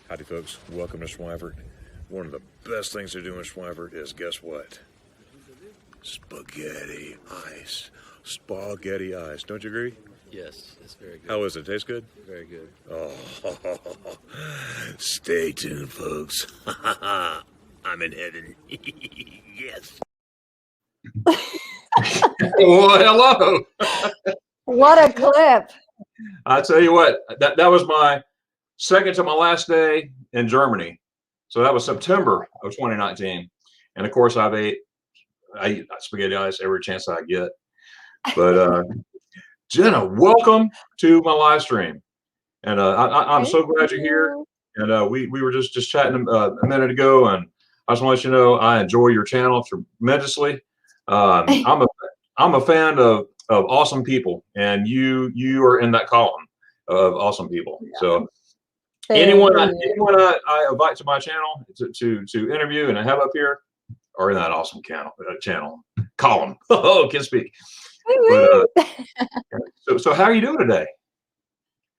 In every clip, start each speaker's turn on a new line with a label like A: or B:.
A: Howdy folks, welcome to Schweifert. One of the best things to do in Schweifert is, guess what? Spaghetti ice. Spaghetti ice. Don't you agree?
B: Yes, it's very good.
A: How is it? Taste good?
B: Very good.
A: Oh, stay tuned, folks. I'm in heaven. Yes.
C: Well, hello.
D: What a clip.
C: I tell you what, that was my second to my last day in Germany. So that was September of 2019. And of course I eat spaghetti ice every chance I get. But Jenna, welcome to my live stream. And I'm so glad you're here. And we were just chatting a minute ago, and I just want to let you know I enjoy your channel tremendously. I'm a fan of awesome people, and you are in that column of awesome people. Yeah. So anyone I invite to my channel to interview and I have up here are in that awesome column. Oh, can speak. But, so how are you doing today?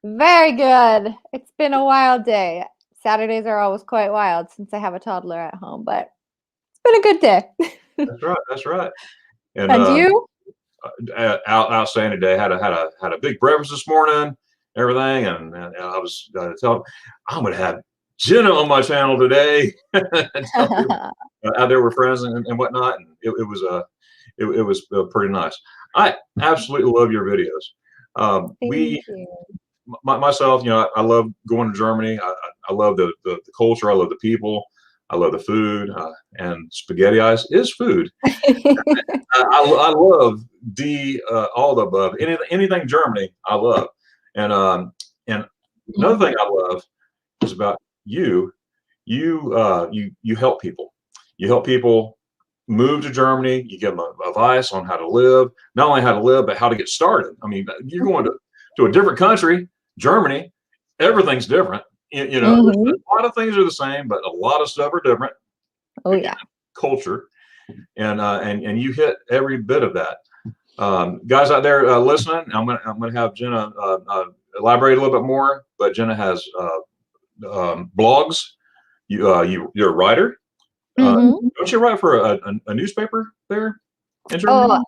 D: Very good. It's been a wild day. Saturdays are always quite wild since I have a toddler at home, but it's been a good day.
C: That's right. And
D: you?
C: Outstanding day. Had a big breakfast this morning, everything, and I was telling I'm going to have Jenna on my channel today. Out there with friends and whatnot, and it was pretty nice. I absolutely love your videos. Myself, I love going to Germany. I love the culture. I love the people. I love the food, and spaghetti ice is food. I love all the above. Anything Germany, I love. And another thing I love is about you. You help people. You help people move to Germany. You give them advice on how to live. Not only how to live, but how to get started. I mean, you're going to a different country, Germany. Everything's different. A lot of things are the same, but a lot of stuff are different.
D: Oh yeah.
C: Culture, and you hit every bit of that. Guys out there listening, I'm gonna have Jenna elaborate a little bit more. But Jenna has blogs. You're a writer. Don't you write for a newspaper there in Germany?
D: Oh,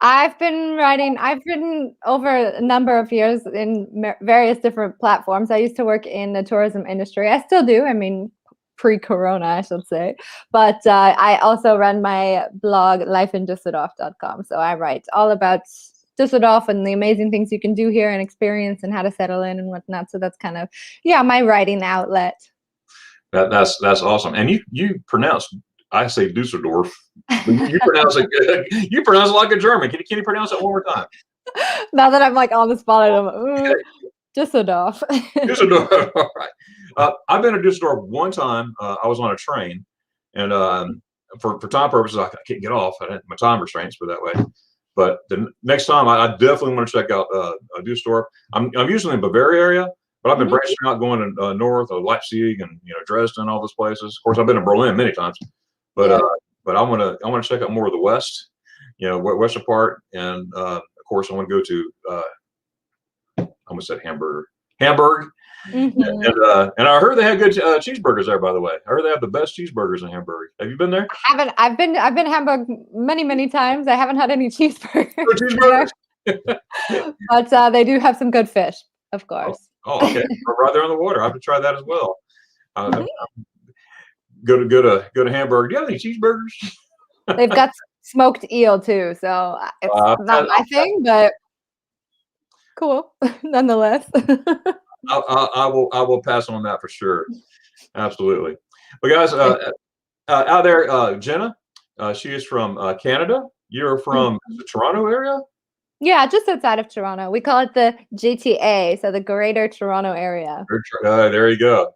D: I've been writing. I've written over a number of years in various different platforms. I used to work in the tourism industry. I still do. I mean, pre-corona, I should say. But I also run my blog, lifeindusseldorf.com. So I write all about Düsseldorf and the amazing things you can do here and experience and how to settle in and whatnot. So that's kind of, my writing outlet.
C: That's awesome. And you pronounce, I say Düsseldorf. You pronounce it good. You pronounce it like a German. Can you pronounce it one more time?
D: Now that I'm like on the spot, I'm like, Düsseldorf.
C: Düsseldorf. All right. I've been to Düsseldorf one time. I was on a train, and for time purposes, I can't get off. My time restraints were that way. But the next time, I definitely want to check out Düsseldorf. I'm usually in Bavaria area, but I've been branching out, going to north of Leipzig and Dresden, all those places. Of course, I've been to Berlin many times, but I want to check out more of the west, western part, and of course, I want to go to I almost said Hamburg. And I heard they had good cheeseburgers there. By the way, I heard they have the best cheeseburgers in Hamburg. Have you been there?
D: I've been to Hamburg many times. I haven't had any cheeseburgers.
C: No cheeseburgers.
D: But they do have some good fish, of course.
C: Oh, okay. Right there on the water. I have to try that as well. Go to Hamburg. Do you have any cheeseburgers?
D: They've got smoked eel too, so it's not my thing, but cool nonetheless.
C: I will pass on that for sure. Absolutely. But guys, out there, Jenna, she is from Canada. You're from the Toronto area?
D: Yeah, just outside of Toronto. We call it the GTA, so the Greater Toronto Area.
C: There you go.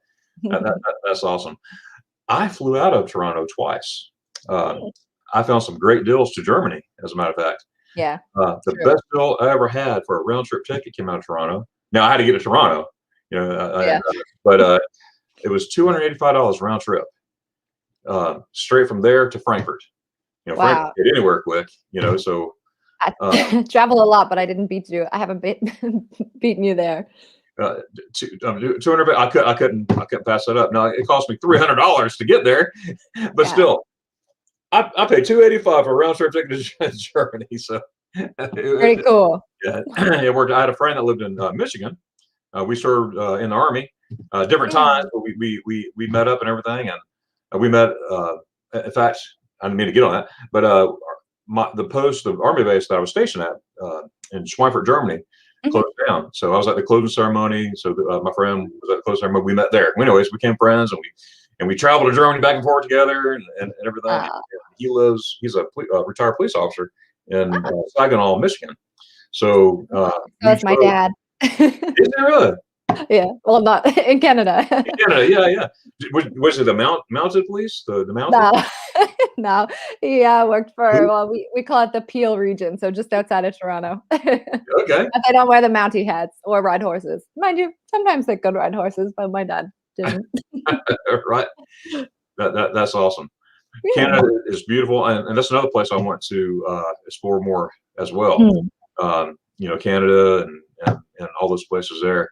C: That's awesome. I flew out of Toronto twice. I found some great deals to Germany, as a matter of fact.
D: Yeah.
C: The best deal I ever had for a round trip ticket came out of Toronto. Now I had to get to Toronto, but it was $285 round trip, straight from there to Frankfurt.
D: Wow.
C: Frankfurt get anywhere quick, so.
D: I travel a lot, but I didn't beat you. I haven't beaten you there.
C: 200. I couldn't pass that up. Now it cost me $300 to get there, but still, I paid $285 for a round trip ticket to Germany. So
D: Pretty cool.
C: Yeah, it worked. I had a friend that lived in Michigan. We served in the Army, different times, but we met up and everything, and we met. In fact, I didn't mean to get on that, but the Army base that I was stationed at in Schweinfurt, Germany, closed down. So I was at the closing ceremony. So my friend was at the closing ceremony. We met there. Anyways, we became friends, and we traveled to Germany back and forth together and everything. And he's a retired police officer in Saginaw, Michigan. So
D: that's my dad.
C: Is it really?
D: Yeah. Well, not in Canada.
C: In Canada, yeah. Was it the mounted police? The mounted?
D: No. He worked for, well, we call it the Peel region, so just outside of Toronto.
C: Okay.
D: But they don't wear the Mountie hats or ride horses. Mind you, sometimes they could ride horses, but my dad didn't.
C: Right. That's awesome. Yeah. Canada is beautiful, and that's another place I want to explore more as well. Canada and all those places there.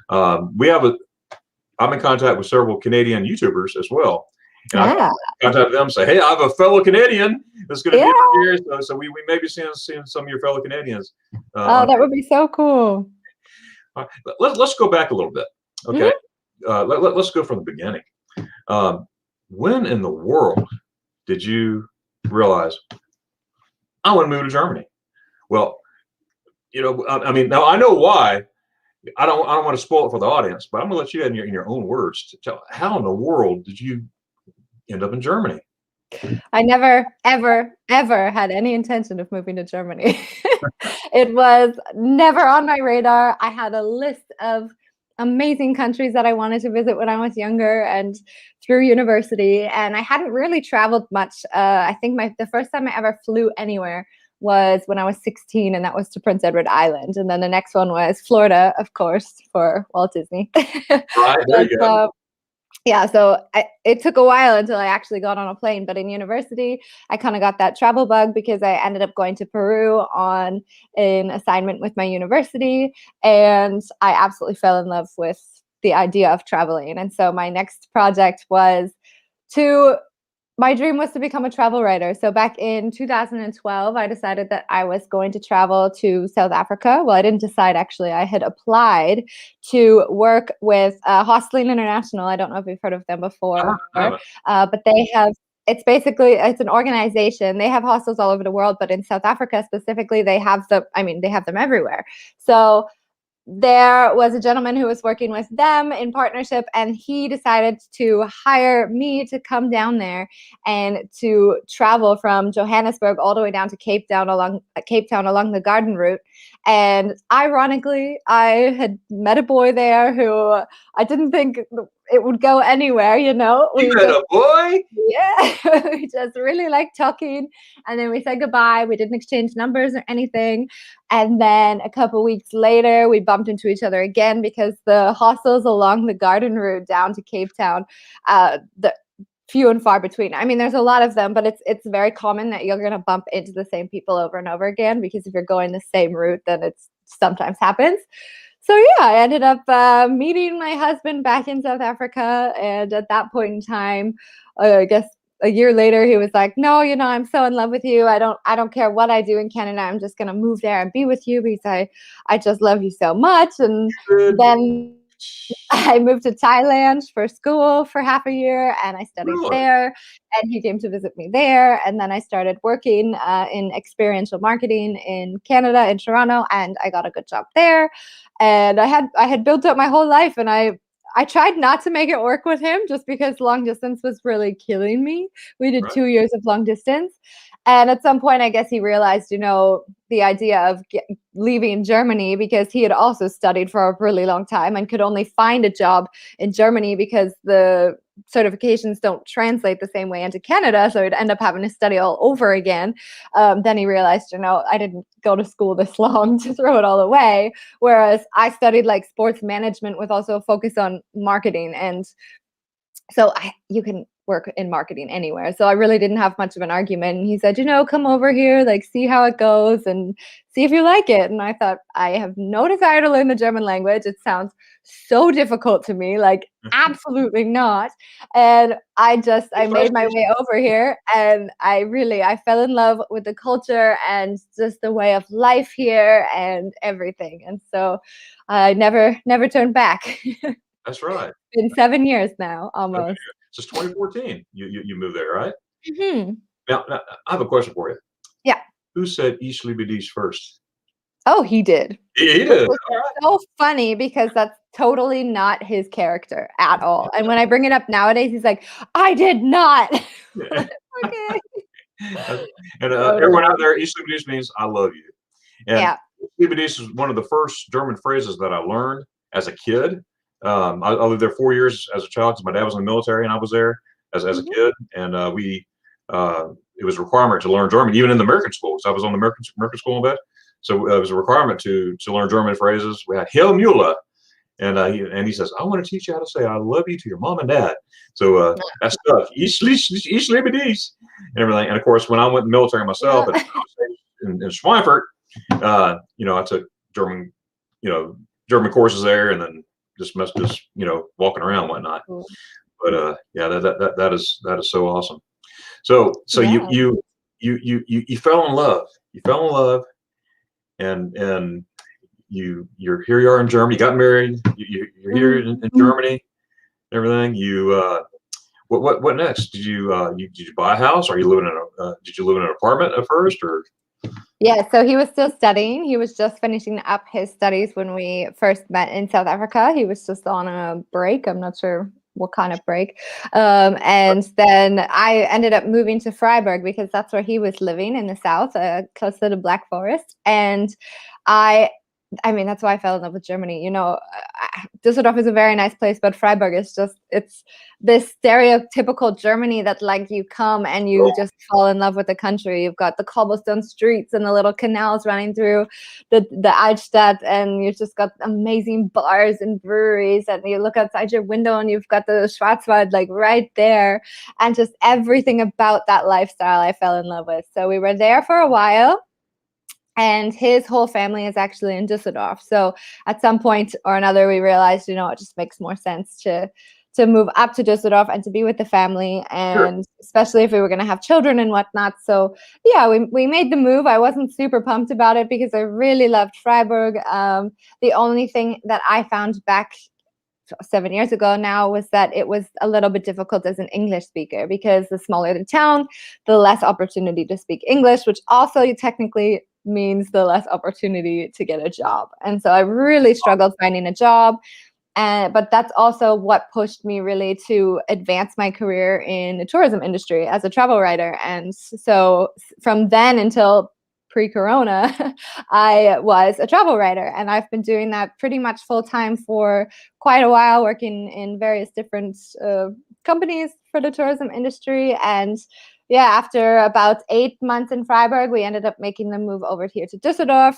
C: I'm in contact with several Canadian YouTubers as well. And I contact them and say, hey, I have a fellow Canadian that's going to be here. So we may be seeing some of your fellow Canadians.
D: That would be so cool.
C: Let's go back a little bit. Okay. Let's go from the beginning. When in the world did you realize I want to move to Germany? Well, I mean, now I know why. I don't want to spoil it for the audience, but I'm going to let you in your own words to tell how in the world did you end up in Germany?
D: I never, ever, ever had any intention of moving to Germany. It was never on my radar. I had a list of amazing countries that I wanted to visit when I was younger and through university, and I hadn't really traveled much. I think the first time I ever flew anywhere was when I was 16, and that was to Prince Edward Island. And then the next one was Florida, of course, for Walt Disney.
C: Right, there you go.
D: Yeah, so it took a while until I actually got on a plane. But in university, I kind of got that travel bug because I ended up going to Peru on an assignment with my university. And I absolutely fell in love with the idea of traveling. And so my next project was my dream was to become a travel writer. So back in 2012, I decided that I was going to travel to South Africa. Well, I didn't decide, actually. I had applied to work with Hosteling International. I don't know if you've heard of them before, but they have, it's an organization. They have hostels all over the world, but in South Africa specifically, they have them everywhere. So there was a gentleman who was working with them in partnership, and he decided to hire me to come down there and to travel from Johannesburg all the way down to Cape Town along the Garden Route. And ironically, I had met a boy there who I didn't think it would go anywhere,
C: You met a boy?
D: Yeah, we just really liked talking. And then we said goodbye. We didn't exchange numbers or anything. And then a couple weeks later, we bumped into each other again because the hostels along the Garden Route down to Cape Town, the few and far between. I mean, there's a lot of them, but it's very common that you're going to bump into the same people over and over again, because if you're going the same route, then it sometimes happens. So yeah, I ended up meeting my husband back in South Africa. And at that point in time, I guess a year later, he was like, no, I'm so in love with you. I don't care what I do in Canada. I'm just going to move there and be with you because I just love you so much. And then I moved to Thailand for school for half a year, and I studied there, and he came to visit me there. And then I started working in experiential marketing in Canada, in Toronto, and I got a good job there. And I had built up my whole life, and I tried not to make it work with him just because long distance was really killing me. We did 2 years of long distance. And at some point, I guess he realized, the idea of leaving Germany, because he had also studied for a really long time and could only find a job in Germany because the certifications don't translate the same way into Canada. So he'd end up having to study all over again. Then he realized, I didn't go to school this long to throw it all away. Whereas I studied like sports management with also a focus on marketing. And so you can work in marketing anywhere. So I really didn't have much of an argument. And he said, come over here, like see how it goes and see if you like it. And I thought, I have no desire to learn the German language. It sounds so difficult to me, like absolutely not. And I made my way over here, and I fell in love with the culture and just the way of life here and everything. And so I never turned back.
C: That's right.
D: It's been 7 years now, almost.
C: Since 2014, you moved there, right?
D: Mm-hmm.
C: Now, I have a question for you.
D: Yeah.
C: Who said Ich liebe dich first?
D: Oh, he did.
C: He did.
D: So funny because that's totally not his character at all. And when I bring it up nowadays, he's like, I did not. Okay.
C: And everyone out there, Ich liebe dich means I love you. And
D: yeah.
C: Ich liebe dich is one of the first German phrases that I learned as a kid. I lived there 4 years as a child because my dad was in the military and I was there as a kid. And it was a requirement to learn German, even in the American schools. I was on the American school in bed. So it was a requirement to learn German phrases. We had Hail Mula. And he says, I want to teach you how to say I love you to your mom and dad. So that stuff, Ich liebe dich, and everything. And of course, when I went in the military myself in Schweinfurt, I took German courses there, and then just walking around and whatnot. Cool. But that is so awesome. So you fell in love. You fell in love, and you're here. You are in Germany. You got married. You're here in Germany. Everything. What next? Did you buy a house? Are you living in did you live in an apartment at first, or?
D: Yeah, so he was still studying. He was just finishing up his studies when we first met in South Africa. He was just on a break. I'm not sure what kind of break. And then I ended up moving to Freiburg because that's where he was living in the south, close to the Black Forest. And I mean, that's why I fell in love with Germany. Düsseldorf is a very nice place, but Freiburg is it's this stereotypical Germany that like you come and you just fall in love with the country. You've got the cobblestone streets and the little canals running through the Altstadt, and you've just got amazing bars and breweries, and you look outside your window and you've got the Schwarzwald like right there, and just everything about that lifestyle I fell in love with. So we were there for a while. And his whole family is actually in Düsseldorf. So at some point or another, we realized, it just makes more sense to move up to Düsseldorf and to be with the family, and especially if we were going to have children and whatnot. So yeah, we made the move. I wasn't super pumped about it because I really loved Freiburg. The only thing that I found back 7 years ago now was that it was a little bit difficult as an English speaker, because the smaller the town, the less opportunity to speak English, which also technically means the less opportunity to get a job. And so I really struggled finding a job. But that's also what pushed me really to advance my career in the tourism industry as a travel writer. And so from then until pre-corona, I was a travel writer, and I've been doing that pretty much full time for quite a while, working in various different companies for the tourism industry. And yeah, after about 8 months in Freiburg, we ended up making the move over here to Düsseldorf.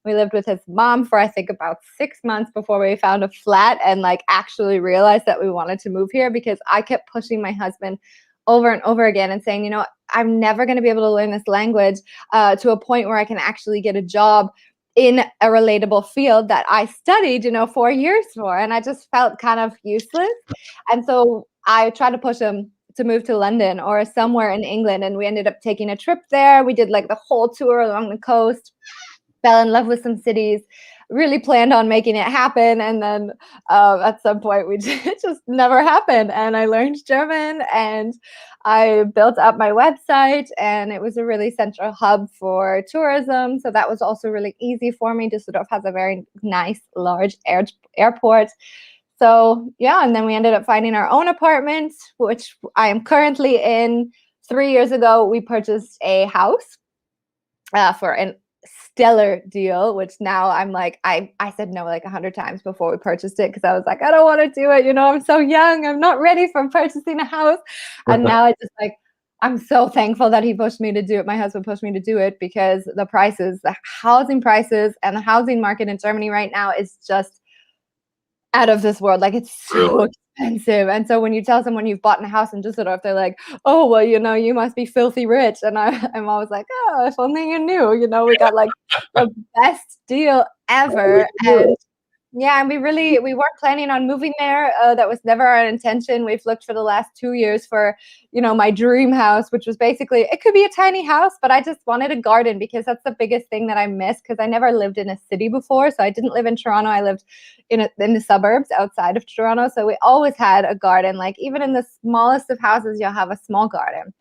D: We lived with his mom for, I think, about 6 months before we found a flat and actually realized that we wanted to move here, because I kept pushing my husband over and over again and saying, I'm never going to be able to learn this language to a point where I can actually get a job in a relatable field that I studied, 4 years for. And I just felt kind of useless. And so I tried to push him to move to London or somewhere in England. And we ended up taking a trip there. We did the whole tour along the coast, fell in love with some cities, really planned on making it happen. And then at some point it just never happened. And I learned German and I built up my website, and it was a really central hub for tourism. So that was also really easy for me. Düsseldorf has a very nice, large airport. So yeah, and then we ended up finding our own apartment, which I am currently in. 3 years ago, we purchased a house for an stellar deal, which now I'm I said no 100 times before we purchased it, because I was I don't want to do it. I'm so young. I'm not ready for purchasing a house. And now I just I'm so thankful that he pushed me to do it. My husband pushed me to do it, because the housing prices and the housing market in Germany right now is just out of this world. Like, it's so
C: Really?
D: expensive. And so when you tell someone you've bought a house in Düsseldorf, they're like, oh, well, you know, you must be filthy rich. And I'm always like, oh, if only you knew, you know, we got like the best deal ever. And yeah, and we weren't planning on moving there. That was never our intention. We've looked for the last 2 years for, you know, my dream house, which was basically, it could be a tiny house, but I just wanted a garden because that's the biggest thing that I miss, because I never lived in a city before. So I didn't live in Toronto. I lived in the suburbs outside of Toronto. So we always had a garden. Like, even in the smallest of houses, you'll have a small garden.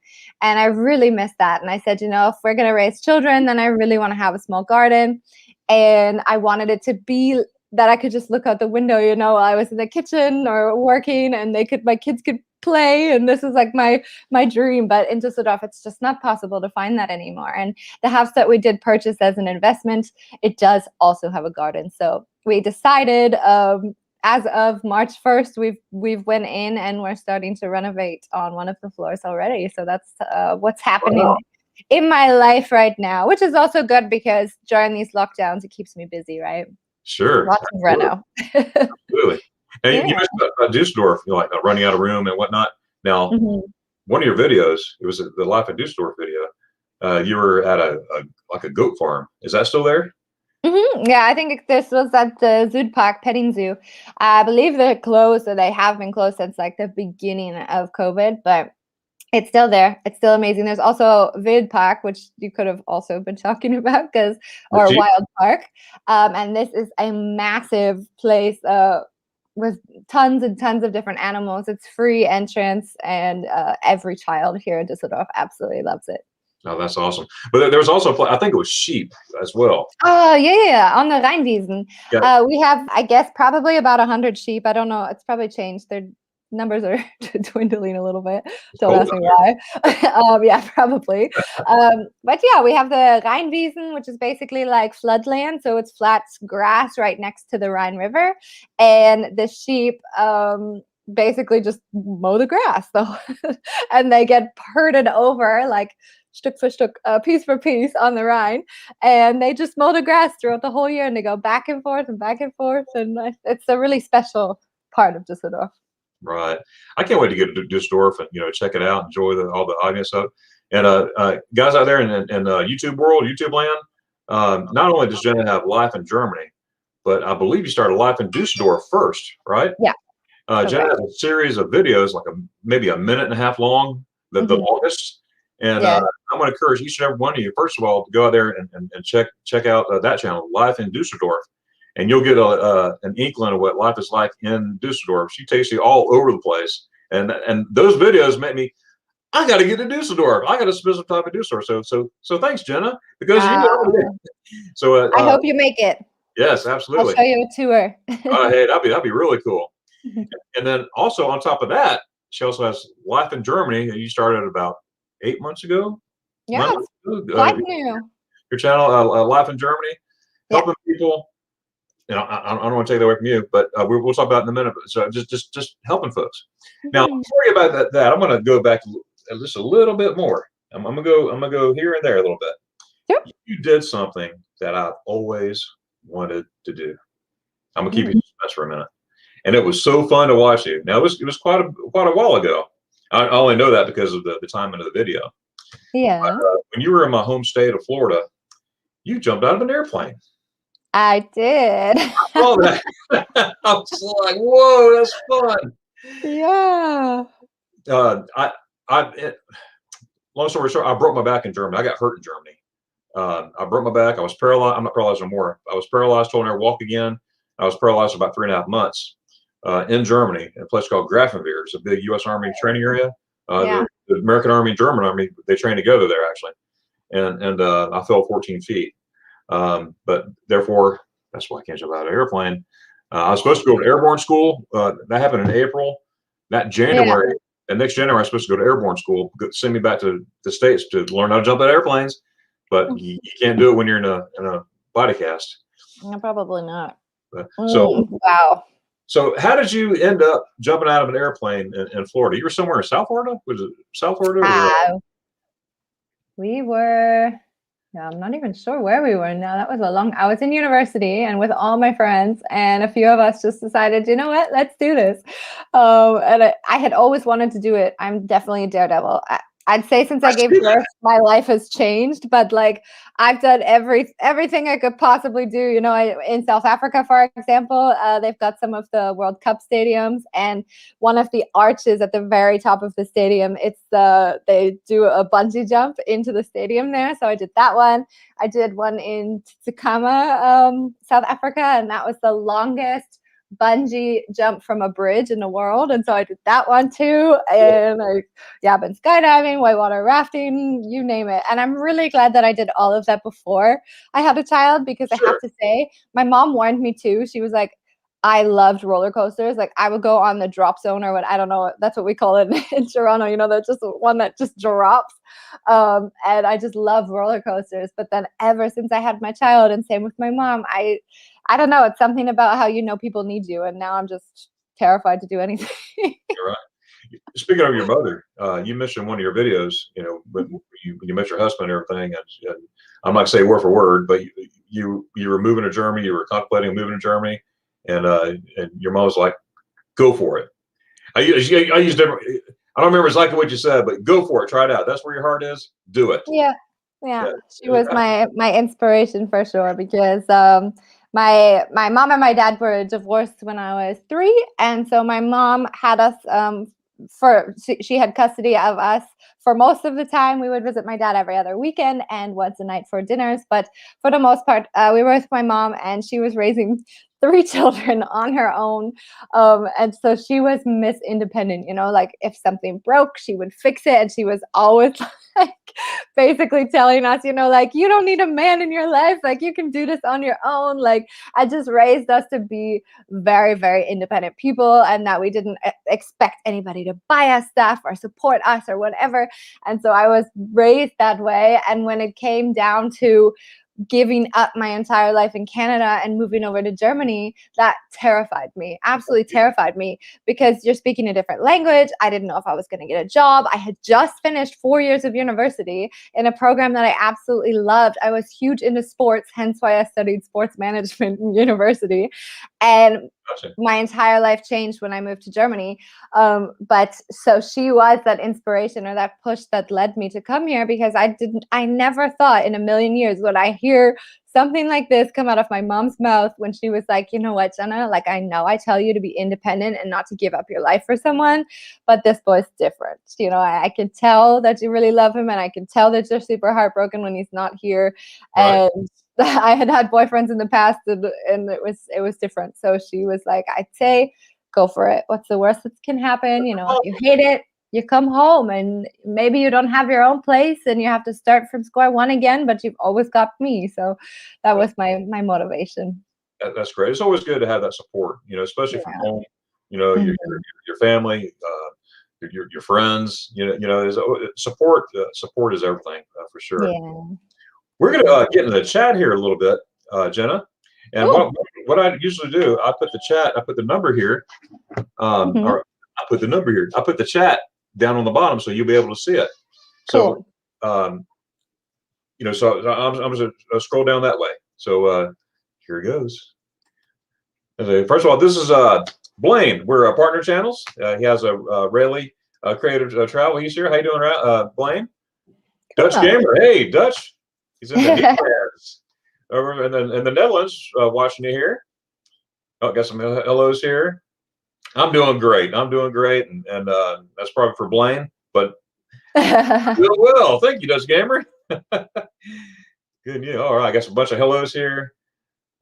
D: And I really miss that. And I said, you know, if we're going to raise children, then I really want to have a small garden. And I wanted it to be that I could just look out the window, you know, while I was in the kitchen or working, and my kids could play. And this is like my dream. But in Düsseldorf, it's just not possible to find that anymore. And the house that we did purchase as an investment, it does also have a garden. So we decided, as of March 1st, we've went in and we're starting to renovate on one of the floors already. So that's what's happening in my life right now, which is also good because during these lockdowns, it keeps me busy, right?
C: Sure.
D: Lots of reno.
C: Absolutely. And you mentioned about Düsseldorf, you know, like running out of room and whatnot. Now, one of your videos, it was the Life in Düsseldorf video. You were at a goat farm. Is that still there?
D: Yeah, I think this was at the Südpark Petting Zoo. I believe they're closed, or they have been closed since like the beginning of COVID, but it's still there. It's still amazing. There's also Wildpark, which you could have also been talking about, or Wild Park. And this is a massive place with tons and tons of different animals. It's free entrance, and every child here in Düsseldorf absolutely loves it.
C: Oh, that's awesome. But there was also, I think it was sheep as well.
D: Oh, yeah, on the Rheinwiesen.
C: Yeah.
D: We have, I guess, probably about 100 sheep. I don't know. It's probably changed. Their numbers are dwindling a little bit. Don't ask me why. Yeah, probably. But yeah, we have the Rheinwiesen, which is basically like floodland. So it's flat grass right next to the Rhine River. And the sheep basically just mow the grass. So and they get herded over like Stück for Stück, piece for piece on the Rhine, and they just mow the grass throughout the whole year, and they go back and forth and back and forth, and it's a really special part of Düsseldorf.
C: Right. I can't wait to get to Düsseldorf and, you know, check it out, enjoy all the audience stuff. And guys out there in YouTube world, YouTube land, not only does Jenna have Life in Germany, but I believe you started Life in Düsseldorf first, right?
D: Yeah.
C: Jenna has a series of videos, like maybe a minute and a half long, the longest. And I'm going to encourage each and every one of you, first of all, to go out there and check out that channel, Life in Düsseldorf, and you'll get an inkling of what life is like in Düsseldorf. She takes you all over the place, and those videos make me, I got to get to Düsseldorf. I got to spend some time in Düsseldorf. So thanks, Jenna, because you know. So
D: I hope you make it.
C: Yes, absolutely.
D: I'll show you a tour.
C: Hey, that'd be really cool. And then also on top of that, she also has Life in Germany, and you started about 8 months ago.
D: Yeah, quite new.
C: Your channel, Life in Germany, helping people. You know, I don't want to take that away from you, but we'll talk about it in a minute. So just helping folks. Now, before you about that, I'm going to go back just a little bit more. I'm gonna go here and there a little bit.
D: Yep.
C: You did something that I've always wanted to do. I'm gonna keep you in suspense for a minute. And it was so fun to watch you. Now it was quite a while ago. I only know that because of the timing of the video.
D: Yeah.
C: But, when you were in my home state of Florida, you jumped out of an airplane.
D: I did.
C: I saw that. I was like, whoa, that's fun.
D: Yeah.
C: Long story short, I broke my back in Germany. I got hurt in Germany. I broke my back. I was paralyzed. I'm not paralyzed anymore. I was paralyzed, told I never walk again. I was paralyzed for about 3.5 months in Germany, in a place called Grafenwehr. It's a big U.S. Army training area. The American Army and German Army, they train together there, actually. And I fell 14 feet. But therefore, that's why I can't jump out of an airplane. I was supposed to go to airborne school. That happened in April. That January, and next January, I was supposed to go to airborne school, send me back to the States to learn how to jump out of airplanes. But you can't do it when you're in a body cast.
D: No, probably not.
C: So
D: wow.
C: So how did you end up jumping out of an airplane in Florida? You were somewhere in South Florida? Was it South Florida?
D: We were, Yeah, I'm not even sure where we were now. That was I was in university and with all my friends, and a few of us just decided, you know what, let's do this. And I had always wanted to do it. I'm definitely a daredevil. I'd say since I gave birth, my life has changed, but like I've done everything I could possibly do. You know, in South Africa, for example, they've got some of the World Cup stadiums, and one of the arches at the very top of the stadium, they do a bungee jump into the stadium there. So I did that one. I did one in Tsikhama, South Africa, and that was the longest bungee jump from a bridge in the world, and so I did that one too. And I've been skydiving, whitewater rafting, you name it. And I'm really glad that I did all of that before I had a child, because I have to say, my mom warned me too. She was like, I loved roller coasters. Like I would go on the drop zone, or what, I don't know, that's what we call it in Toronto, you know, that's just one that just drops. And I just love roller coasters. But then ever since I had my child, and same with my mom, I don't know, it's something about how, you know, people need you, and now I'm just terrified to do anything.
C: You're right. Speaking of your mother, you mentioned one of your videos, you know, when you met your husband and everything, and I'm not saying word for word, but you were moving to Germany, you were contemplating moving to Germany, and your mom was like, go for it. I use different, I don't remember exactly what you said, but go for it, try it out. That's where your heart is, do it.
D: Yeah. She was my inspiration for sure, because my mom and my dad were divorced when I was 3, and so my mom had us she had custody of us for most of the time. We would visit my dad every other weekend and once a night for dinners, but for the most part, we were with my mom, and she was raising 3 children on her own. And so she was Miss Independent, you know, like if something broke, she would fix it. And she was always like basically telling us, you know, like, you don't need a man in your life. Like you can do this on your own. Like I just raised us to be very, very independent people, and that we didn't expect anybody to buy us stuff or support us or whatever. And so I was raised that way. And when it came down to giving up my entire life in Canada and moving over to Germany, that terrified me, absolutely terrified me, because you're speaking a different language. I didn't know if I was going to get a job. I had just finished 4 years of university in a program that I absolutely loved. I was huge into sports, hence why I studied sports management in university. And my entire life changed when I moved to Germany. But so she was that inspiration, or that push that led me to come here, because I never thought in a million years would I hear something like this come out of my mom's mouth, when she was like, you know what, Jenna, like, I know I tell you to be independent and not to give up your life for someone, but this boy's different. You know, I could tell that you really love him, and I can tell that you're super heartbroken when he's not here. Right. And I had boyfriends in the past, and it was different. So she was like, I'd say go for it. What's the worst that can happen? You know, if you hate it, you come home, and maybe you don't have your own place and you have to start from square one again, but you've always got me. So that was my motivation.
C: That's great. It's always good to have that support, you know, especially from home, you know, your family, your friends, you know, support is everything for sure. Yeah. We're going to get into the chat here a little bit, Jenna. And what I usually do, I put the number here, or I put the number here. I put the chat down on the bottom so you'll be able to see it. So, you know, so I'm going to scroll down that way. So here it goes. First of all, this is Blaine. We're partner channels. He has a Rayleigh Creative Travel. He's here. How you doing, Blaine? Dutch Gamer. Hey, Dutch. He's in the Netherlands. Over in the Netherlands, watching you here. Oh, got some hellos here. I'm doing great. And that's probably for Blaine, but well, thank you, Dutch Gamer. Good, yeah. All right, I got some bunch of hellos here.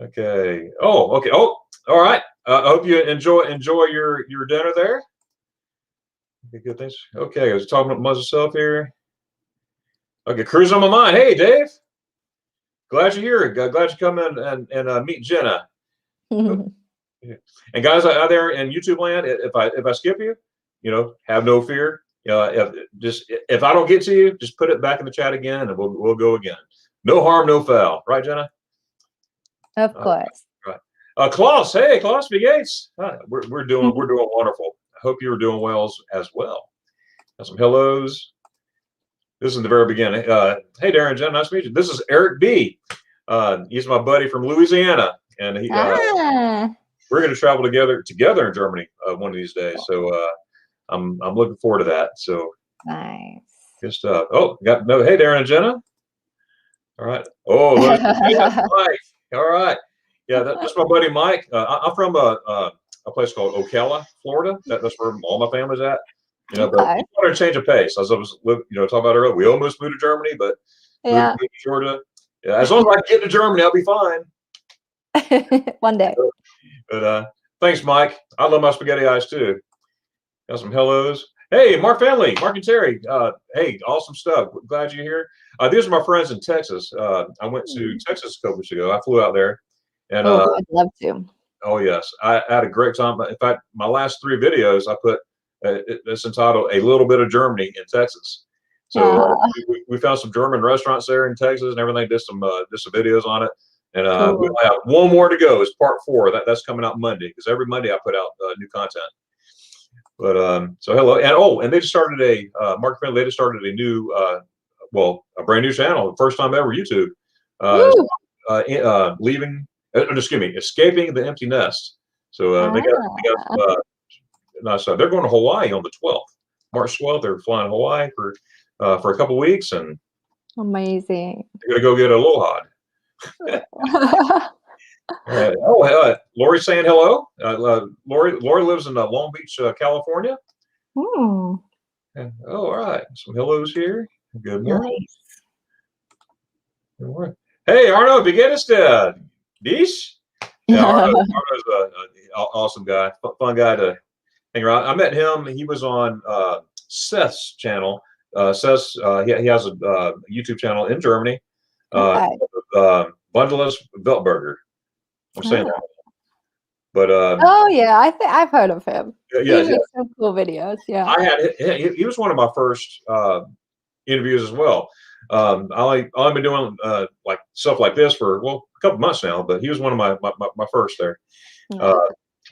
C: Okay. Oh, okay. Oh, all right. I hope you enjoy your dinner there. Okay, good. Thanks. Okay, I was talking about myself here. Okay, cruise on my mind. Hey, Dave. Glad you're here. Glad you come in and meet Jenna. And guys out there in YouTube land, if I skip you, you know, have no fear. If I don't get to you, just put it back in the chat again, and we'll go again. No harm, no foul. Right, Jenna?
D: Of course.
C: Right. Klaus, hey, Klaus, wie geht's? We're doing wonderful. I hope you're doing well as well. Got some hellos. This is the very beginning. Hey, Darion, Jenna, nice to meet you. This is Eric B. He's my buddy from Louisiana, and we're going to travel together in Germany one of these days. So I'm looking forward to that. So
D: nice.
C: Good stuff. Oh, got no. Hey, Darion and Jenna. All right. Oh, that's Mike. All right. Yeah, that's my buddy Mike. I'm from a place called Ocala, Florida. That's where all my family's at. You know, but we wanted to change of pace. As I was, talking about earlier, we almost moved to Germany, but moved to Georgia. Yeah, as long as I can get to Germany, I'll be fine.
D: One day.
C: But thanks, Mike. I love my spaghetti eyes too. Got some hellos. Hey, Mark family, Mark and Terry. Hey, awesome stuff. Glad you're here. These are my friends in Texas. I went to Texas a couple weeks ago. I flew out there, and
D: I'd love to.
C: Oh yes, I had a great time. In fact, my last 3 videos I put it's entitled "A Little Bit of Germany in Texas." So we found some German restaurants there in Texas and everything. Did some videos on it, and we have one more to go. It's part 4. That's coming out Monday, because every Monday I put out new content. But so hello, and they just started a Mark Finley. They just started a new a brand new channel, first time ever YouTube. Escaping the Empty Nest. So they got nice. They're going to Hawaii on the 12th, March 12th. They're flying to Hawaii for a couple weeks, and
D: amazing.
C: They're gonna go get a lohad. Lori's saying hello. Lori lives in Long Beach, California.
D: Oh,
C: all right. Some hellos here. Good morning.
D: Nice.
C: Good morning. Hey, Arno, wie geht es dir? Dish? Yeah, Arno's an awesome guy, fun guy to hang around. I met him. He was on Seth's channel. Seth, he has a YouTube channel in Germany. Bundeless Weltburger. I'm saying that. But
D: oh yeah, I've heard of him.
C: Yeah,
D: he makes some cool videos. Yeah,
C: he was one of my first interviews as well. I've been doing like stuff like this for a couple months now, but he was one of my first there.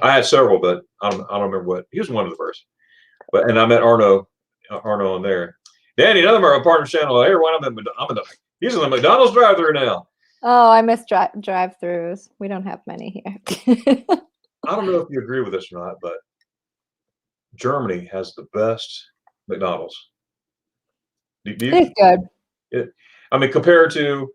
C: I had several, but I don't remember what. He was one of the first. And I met Arno on there. Danny, another partner channel. Hey, everyone, he's in the McDonald's drive-thru now.
D: Oh, I miss drive-thrus. We don't have many here.
C: I don't know if you agree with this or not, but Germany has the best McDonald's.
D: It's good.
C: Compared to,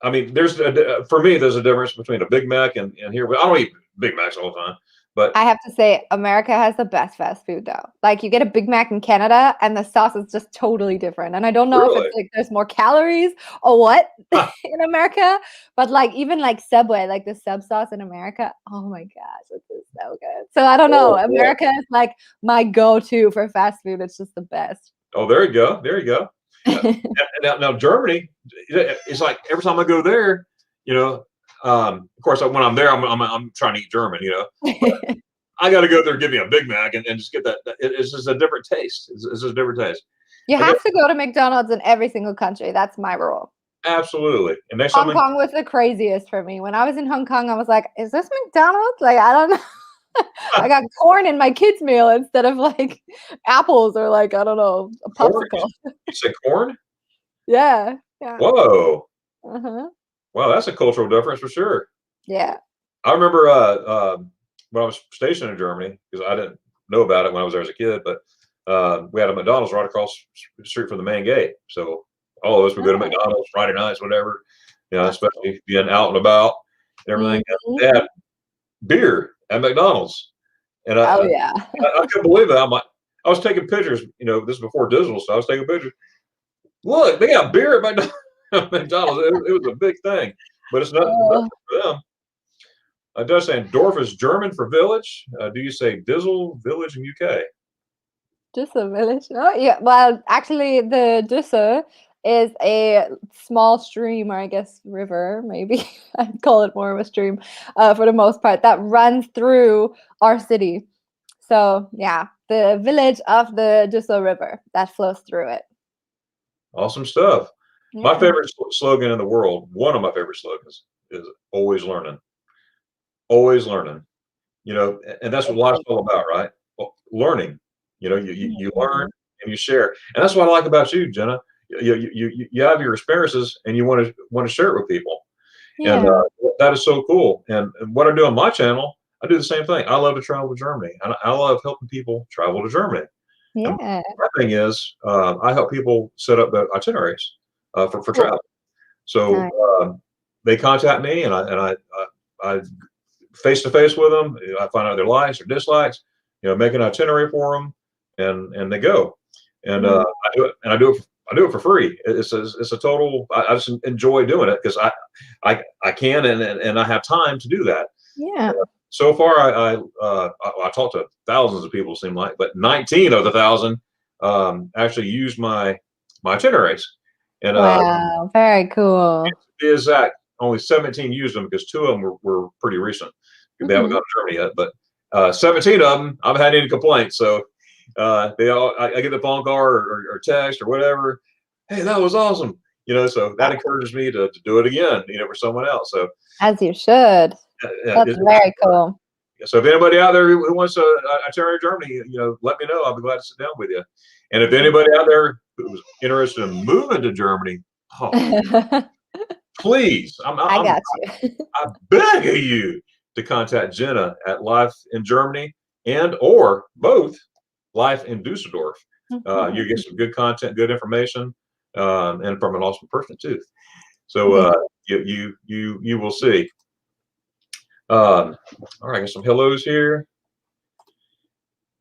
C: for me, there's a difference between a Big Mac and here. I don't eat Big Macs all the time, but
D: I have to say, America has the best fast food though. Like you get a Big Mac in Canada, and the sauce is just totally different. And I don't know if it's like there's more calories or what in America, but like even like Subway, like the sub sauce in America, oh my gosh, it's just so good. So I don't know. America is like my go-to for fast food. It's just the best.
C: Oh, there you go. There you go. Now Germany, it's like every time I go there, of course, when I'm there, I'm trying to eat German, I got to go there, give me a Big Mac, and just get that. It's just a different taste. It's just a different taste.
D: You have to go to McDonald's in every single country. That's my rule.
C: Absolutely. And
D: Hong Kong was the craziest for me. When I was in Hong Kong, I was like, "Is this McDonald's?" Like, I don't know. I got corn in my kids' meal instead of like apples or like, I don't know, a popsicle.
C: You said corn?
D: Yeah.
C: Whoa. Wow, that's a cultural difference for sure.
D: Yeah.
C: I remember when I was stationed in Germany, because I didn't know about it when I was there as a kid, but we had a McDonald's right across the street from the main gate. So all of us would go to McDonald's Friday nights, whatever, especially being out and about and everything. They had beer at McDonald's. And I couldn't believe it. I was taking pictures, this is before digital, so I was taking pictures. Look, they got beer at McDonald's. It was a big thing, but it's nothing for them. Does saying Dorf is German for village. Do you say Dizzle village in UK?
D: Düsseldorf village. Oh yeah. Well, actually, the Düsseldorf is a small stream, or I guess river, maybe I'd call it more of a stream, for the most part, that runs through our city. So yeah, the village of the Düsseldorf River that flows through it.
C: Awesome stuff. Yeah. My favorite slogan in the world, one of my favorite slogans, is always learning. Always learning. And that's what life's all about, right? Well, learning. You learn and you share. And that's what I like about you, Jenna. you have your experiences and you want to share it with people.
D: Yeah.
C: And that is so cool. And what I do on my channel, I do the same thing. I love to travel to Germany. I love helping people travel to Germany. And
D: Yeah.
C: my thing is, I help people set up the itineraries for
D: Cool.
C: travel. So
D: Nice.
C: they contact me, and I face to face with them. I find out their likes or dislikes. Make an itinerary for them, and they go. And
D: Mm.
C: I do it for free. It's a total. I just enjoy doing it because I can and I have time to do that.
D: Yeah.
C: So far, I talked to thousands of people, it seemed like, but 19 of the 1,000 actually used my itineraries. And
D: Wow. Very cool.
C: to be exact, only 17 used them because 2 of them were pretty recent. They haven't
D: Mhm.
C: gone to Germany yet, but 17 of them, I haven't had any complaints. So I get a phone call or text or whatever. Hey, that was awesome. So that encourages me to do it again, for someone else. So
D: As you should. That's very cool.
C: so if anybody out there who wants a itinerary to Germany, let me know. I'll be glad to sit down with you. And if anybody out there who's interested in moving to Germany, please,
D: I got you.
C: I beg of you to contact Jenna at Life in Germany or both Life in Dusseldorf. You get some good content, good information, and from an awesome person too. So you will see. All right, I got some hellos here.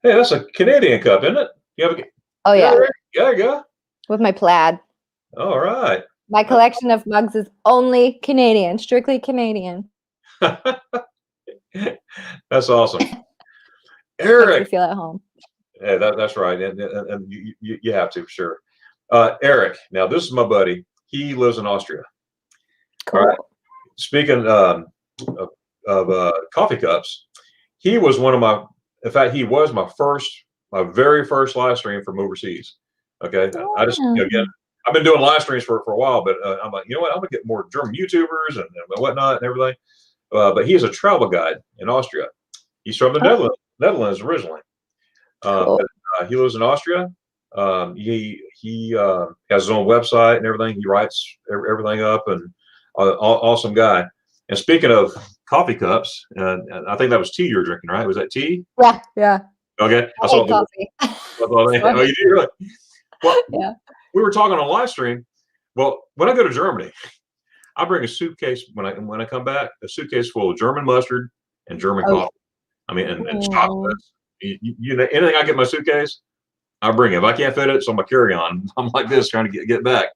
C: Hey, that's a Canadian cup, isn't it? You have
D: Oh yeah.
C: There you go.
D: With my plaid.
C: All right.
D: My collection of mugs is only Canadian, strictly Canadian.
C: That's awesome.
D: Makes
C: Eric.
D: you feel at home.
C: Yeah, that's right. And you have to, for sure. Eric, now this is my buddy. He lives in Austria.
D: Cool.
C: All right. Speaking of coffee cups, he was in fact, he was my very first live stream from overseas. Okay. I just, again, I've been doing live streams for a while, but I'm like, you know what? I'm gonna get more German YouTubers and whatnot and everything. But he is a travel guide in Austria. He's from the Netherlands originally.
D: Cool.
C: He lives in Austria. He has his own website and everything. He writes everything up, and awesome guy. And speaking of coffee cups, and I think that was tea you were drinking, right? Was that tea?
D: Yeah, yeah.
C: Okay.
D: I hate coffee.
C: Oh, you do really? Well,
D: yeah.
C: We were talking on live stream. Well, when I go to Germany, I bring a suitcase when I come back, a suitcase full of German mustard and German coffee. I mean, and chocolates. Anything I get in my suitcase, I bring it. If I can't fit it, it's on my carry-on. I'm like this, trying to get back.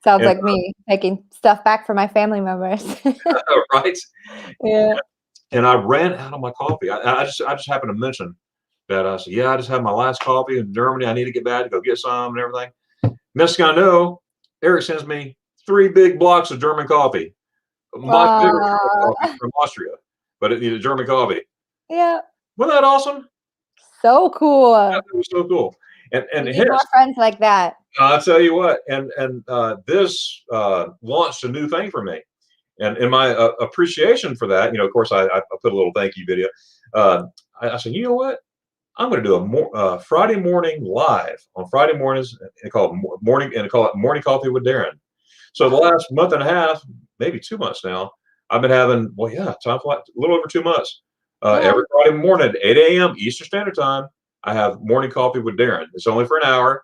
D: Sounds like me taking stuff back for my family members.
C: Right?
D: Yeah.
C: And I ran out of my coffee. I just happened to mention that. I said, I just had my last coffee in Germany. I need to get back to go get some and everything. Next thing I know, Eric sends me 3 big blocks of German coffee. Much bigger coffee from Austria, but German coffee.
D: Yeah.
C: Wasn't that awesome?
D: So cool.
C: That was so cool. And
D: you need more friends like that.
C: I'll tell you what, and this launched a new thing for me. And in my appreciation for that, of course, I put a little thank you video. I said, you know what? I'm going to do a Friday morning live on Friday mornings and call it Morning Coffee with Darion. So the last month and a half, maybe 2 months now, I've been having, time flies, a little over 2 months. Every Friday morning at 8 a.m. Eastern Standard Time, I have Morning Coffee with Darion. It's only for an hour.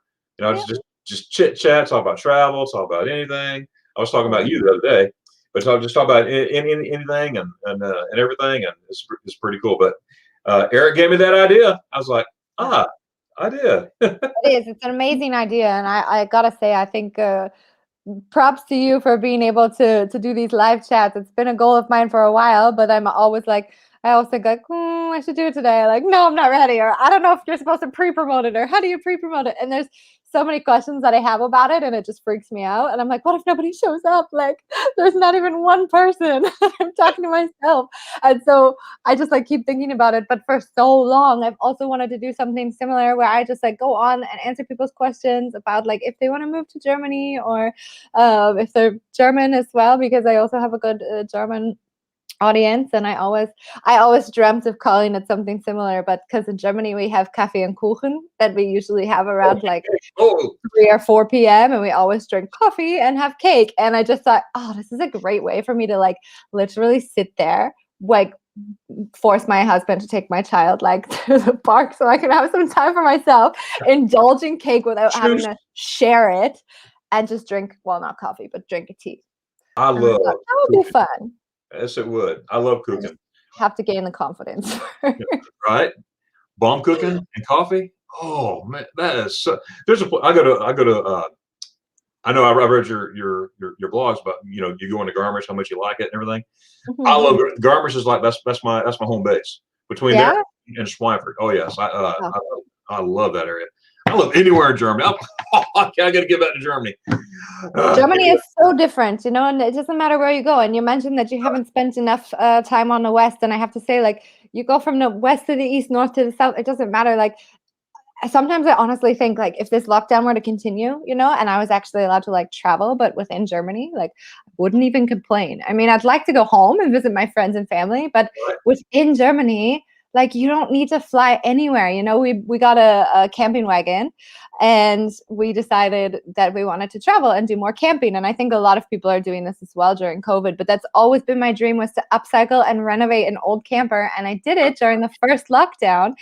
C: Just chit chat, talk about travel, talk about anything. I was talking about you the other day, but just talk about anything and everything, and it's pretty cool. But Eric gave me that idea. I was like, idea.
D: It is. It's an amazing idea, and I gotta say, I think props to you for being able to do these live chats. It's been a goal of mine for a while, but I'm always like, I always think like, I should do it today. Like, no, I'm not ready, or I don't know if you're supposed to pre-promote it, or how do you pre-promote it? And there's so many questions that I have about it, and it just freaks me out. And I'm like, what if nobody shows up? Like, there's not even one person. I'm talking to myself. And so I just like keep thinking about it. But for so long, I've also wanted to do something similar where I just like go on and answer people's questions about like if they want to move to Germany, or if they're German as well, because I also have a good German audience, and I always dreamt of calling it something similar, but because in Germany we have Kaffee and Kuchen that we usually have around like
C: Oh,
D: 3 or 4 p.m. and we always drink coffee and have cake. And I just thought, oh, this is a great way for me to like literally sit there, like force my husband to take my child like to the park so I can have some time for myself, indulge in cake without having to share it, and just drink, well, not coffee, but drink a tea.
C: I
D: And I
C: love
D: thought, that would be fun.
C: Yes, it would. I love
D: I
C: cooking.
D: just have to gain the confidence.
C: Right? Bomb cooking and coffee. Oh man, that is so. There's a. I go to. I know I read your blogs about, you know, you go into Garmisch, how much you like it and everything. I love Garmisch. Is like that's my home base between there and Schweinfurt. Oh yes, I love that area. I love anywhere in Germany. I got to get back to Germany.
D: Germany is so different, you know, and it doesn't matter where you go. And you mentioned that you haven't spent enough time on the West, and I have to say, like, you go from the West to the East, North to the South, it doesn't matter. Like, sometimes I honestly think, like, if this lockdown were to continue, you know, and I was actually allowed to like travel, but within Germany, like, I wouldn't even complain. I mean, I'd like to go home and visit my friends and family, but within Germany, like, you don't need to fly anywhere. You know, we got a camping wagon, and we decided that we wanted to travel and do more camping. And I think a lot of people are doing this as well during COVID, but that's always been my dream, was to upcycle and renovate an old camper. And I did it during the first lockdown.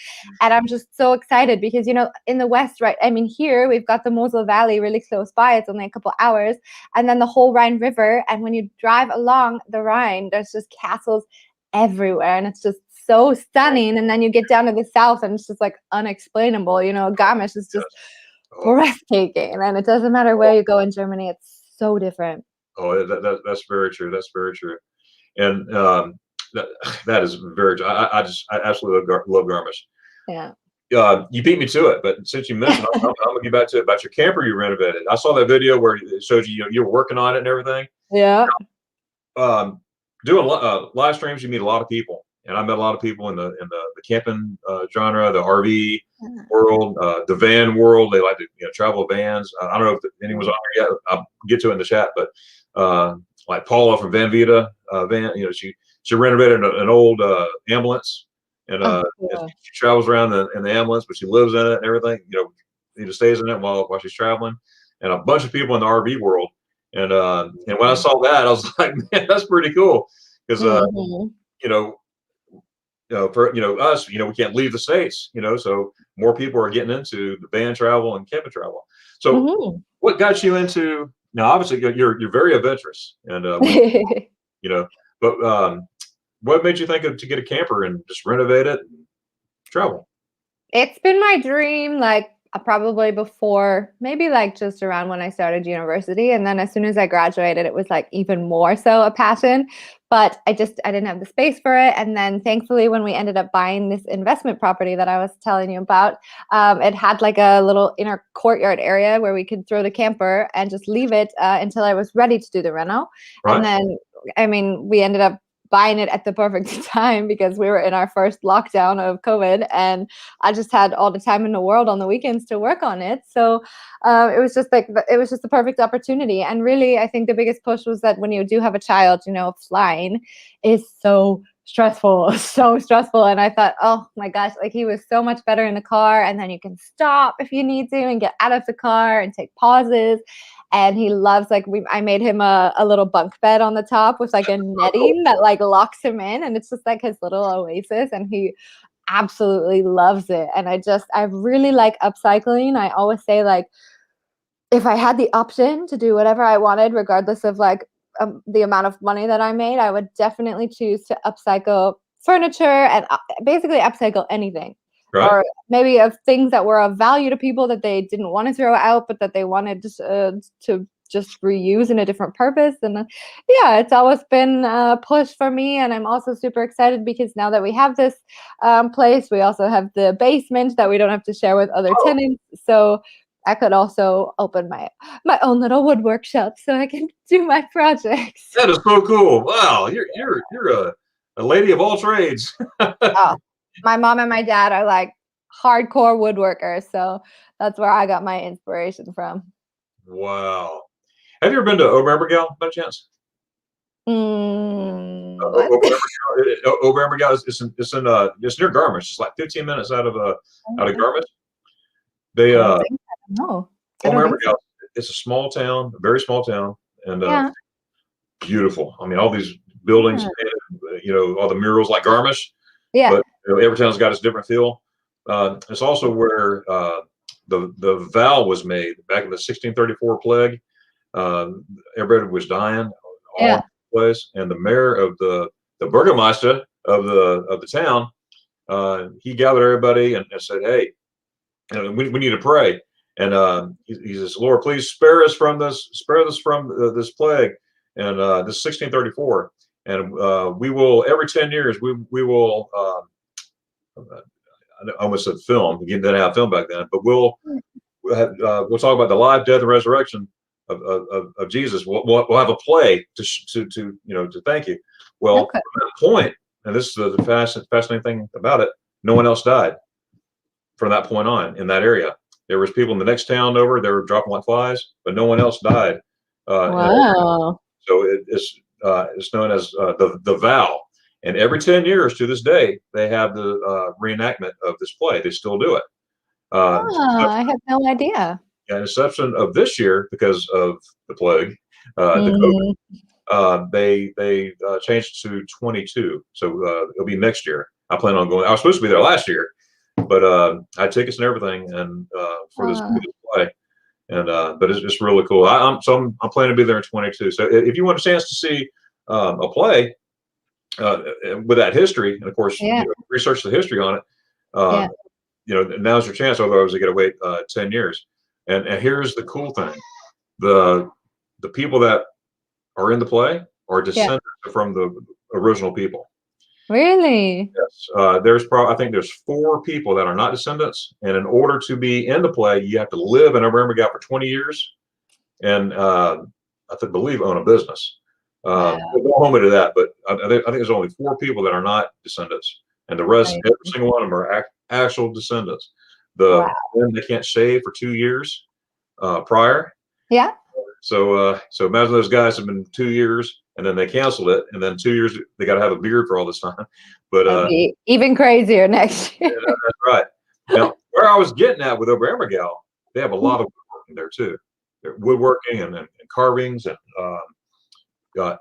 D: And I'm just so excited because, you know, in the West, right? I mean, here we've got the Mosel Valley really close by. It's only a couple hours. And then the whole Rhine River. And when you drive along the Rhine, there's just castles everywhere. And it's just so stunning. And then you get down to the south and it's just like unexplainable. You know, Garmisch is just breathtaking. And it doesn't matter where you go in Germany, it's so different.
C: Oh, that's very true. That's very true. And that is very true. I absolutely love Garmisch.
D: Yeah.
C: You beat me to it, but since you mentioned, I'm gonna get back to it about your camper you renovated. I saw that video where it showed you, you were working on it and everything.
D: Yeah.
C: Doing live streams, you meet a lot of people, and I met a lot of people in the camping genre, the RV world, the van world. They like to, you know, travel vans. I don't know if anyone's on there yet. I'll get to it in the chat, but like Paula from Van Vita van, you know, she renovated an old ambulance, and she travels around in the ambulance, but she lives in it and everything. You know, she just stays in it while she's traveling. And a bunch of people in the RV world. And when I saw that, I was like, man, that's pretty cool, because for us, you know, we can't leave the States, you know, so more people are getting into the van travel and camping travel. So what got you into? Now, obviously, you're very adventurous, and you know, but what made you think of to get a camper and just renovate it and travel?
D: It's been my dream, like, probably before, maybe like just around when I started university. And then as soon as I graduated, it was like even more so a passion, but I didn't have the space for it. And then thankfully, when we ended up buying this investment property that I was telling you about, it had like a little inner courtyard area where we could throw the camper and just leave it until I was ready to do the reno. And then, I mean, we ended up buying it at the perfect time because we were in our first lockdown of COVID, and I just had all the time in the world on the weekends to work on it. So it was just the perfect opportunity. And really, I think the biggest push was that when you do have a child, you know, flying is so stressful. And I thought, oh my gosh, like, he was so much better in the car, and then you can stop if you need to and get out of the car and take pauses. And he loves, like, I made him a little bunk bed on the top with like a netting that like locks him in, and it's just like his little oasis, and he absolutely loves it. And I really like upcycling. I always say, like, if I had the option to do whatever I wanted, regardless of like the amount of money that I made, I would definitely choose to upcycle furniture and basically upcycle anything. Or maybe of things that were of value to people that they didn't want to throw out, but that they wanted to just reuse in a different purpose. And yeah, it's always been a push for me. And I'm also super excited because now that we have this place, we also have the basement that we don't have to share with other tenants. So I could also open my own little wood workshop so I can do my projects.
C: That is so cool. Wow, you're a lady of all trades.
D: My mom and my dad are like hardcore woodworkers, so that's where I got my inspiration from.
C: Wow. Have you ever been to Oberbergel by chance?
D: What?
C: Oberammergau it's near Garmisch. It's like 15 minutes out of Garmisch. They
D: I don't think so. No, I don't think
C: Oberammergau. It's a small town, a very small town, and
D: Yeah.
C: beautiful. I mean, all these buildings, all the murals like Garmisch.
D: Yeah.
C: But every town's got its different feel. It's also where the vow was made back in the 1634 plague. Everybody was dying all over the place, and the mayor of the Burgermeister of the town, he gathered everybody and said, "Hey, we need to pray." And he says, "Lord, please spare us from this plague." And this is 1634, and we will every 10 years we will. I almost said film. Again, didn't have film back then, but we'll talk about the life, death, and resurrection of Jesus. We'll have a play to thank you. Well, from that point, and this is the fascinating thing about it, no one else died from that point on in that area. There was people in the next town over. They were dropping like flies, but no one else died.
D: Wow.
C: So it's known as the vow. And every 10 years to this day, they have the reenactment of this play. They still do it.
D: I had no idea.
C: An exception of this year because of the plague, the COVID, they changed it to 22. So it'll be next year. I plan on going. I was supposed to be there last year, but I had tickets and everything, and for this play. And but it's really cool. I'm planning to be there in 22. So if you want a chance to see a play with that history, and of course research the history on it, now's your chance. Otherwise, you got to wait 10 years. And here's the cool thing: the people that are in the play are descendants from the original people.
D: Really?
C: Yes. I think there's 4 people that are not descendants, and in order to be in the play, you have to live in Oberammergau for 20 years, and I believe own a business. Don't hold me to that, but I think there's only 4 people that are not descendants, and the rest, every single one of them are actual descendants. Then they can't shave for 2 years prior.
D: Yeah.
C: So imagine those guys have been 2 years, and then they canceled it, and then 2 years they got to have a beard for all this time. But
D: that'd be even crazier next year.
C: Yeah, that's right. Now, where I was getting at with Oberammergau, they have a lot of woodworking there too. Woodworking and carvings and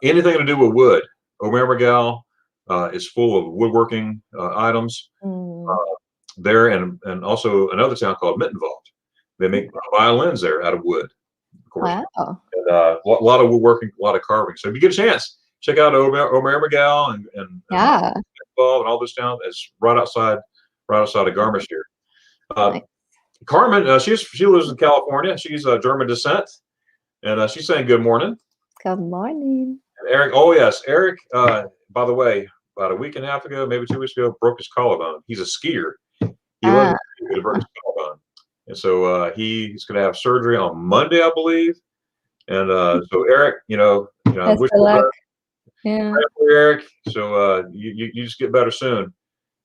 C: anything to do with wood. Oberammergau is full of woodworking items there, and also another town called Mittenwald. They make violins there out of wood, of course.
D: Wow.
C: And a lot of woodworking, a lot of carving. So if you get a chance, check out Oberammergau and all this town. It's right outside of Garmisch here. Carmen, she lives in California. She's German descent, and she's saying good morning.
D: Good morning.
C: And Eric, oh yes, Eric. By the way, about a week and a half ago, maybe 2 weeks ago, broke his collarbone. He's a skier. He broke his collarbone, and so he's going to have surgery on Monday, I believe. And so Eric, I wish you luck.
D: Yeah.
C: Eric. So you just get better soon,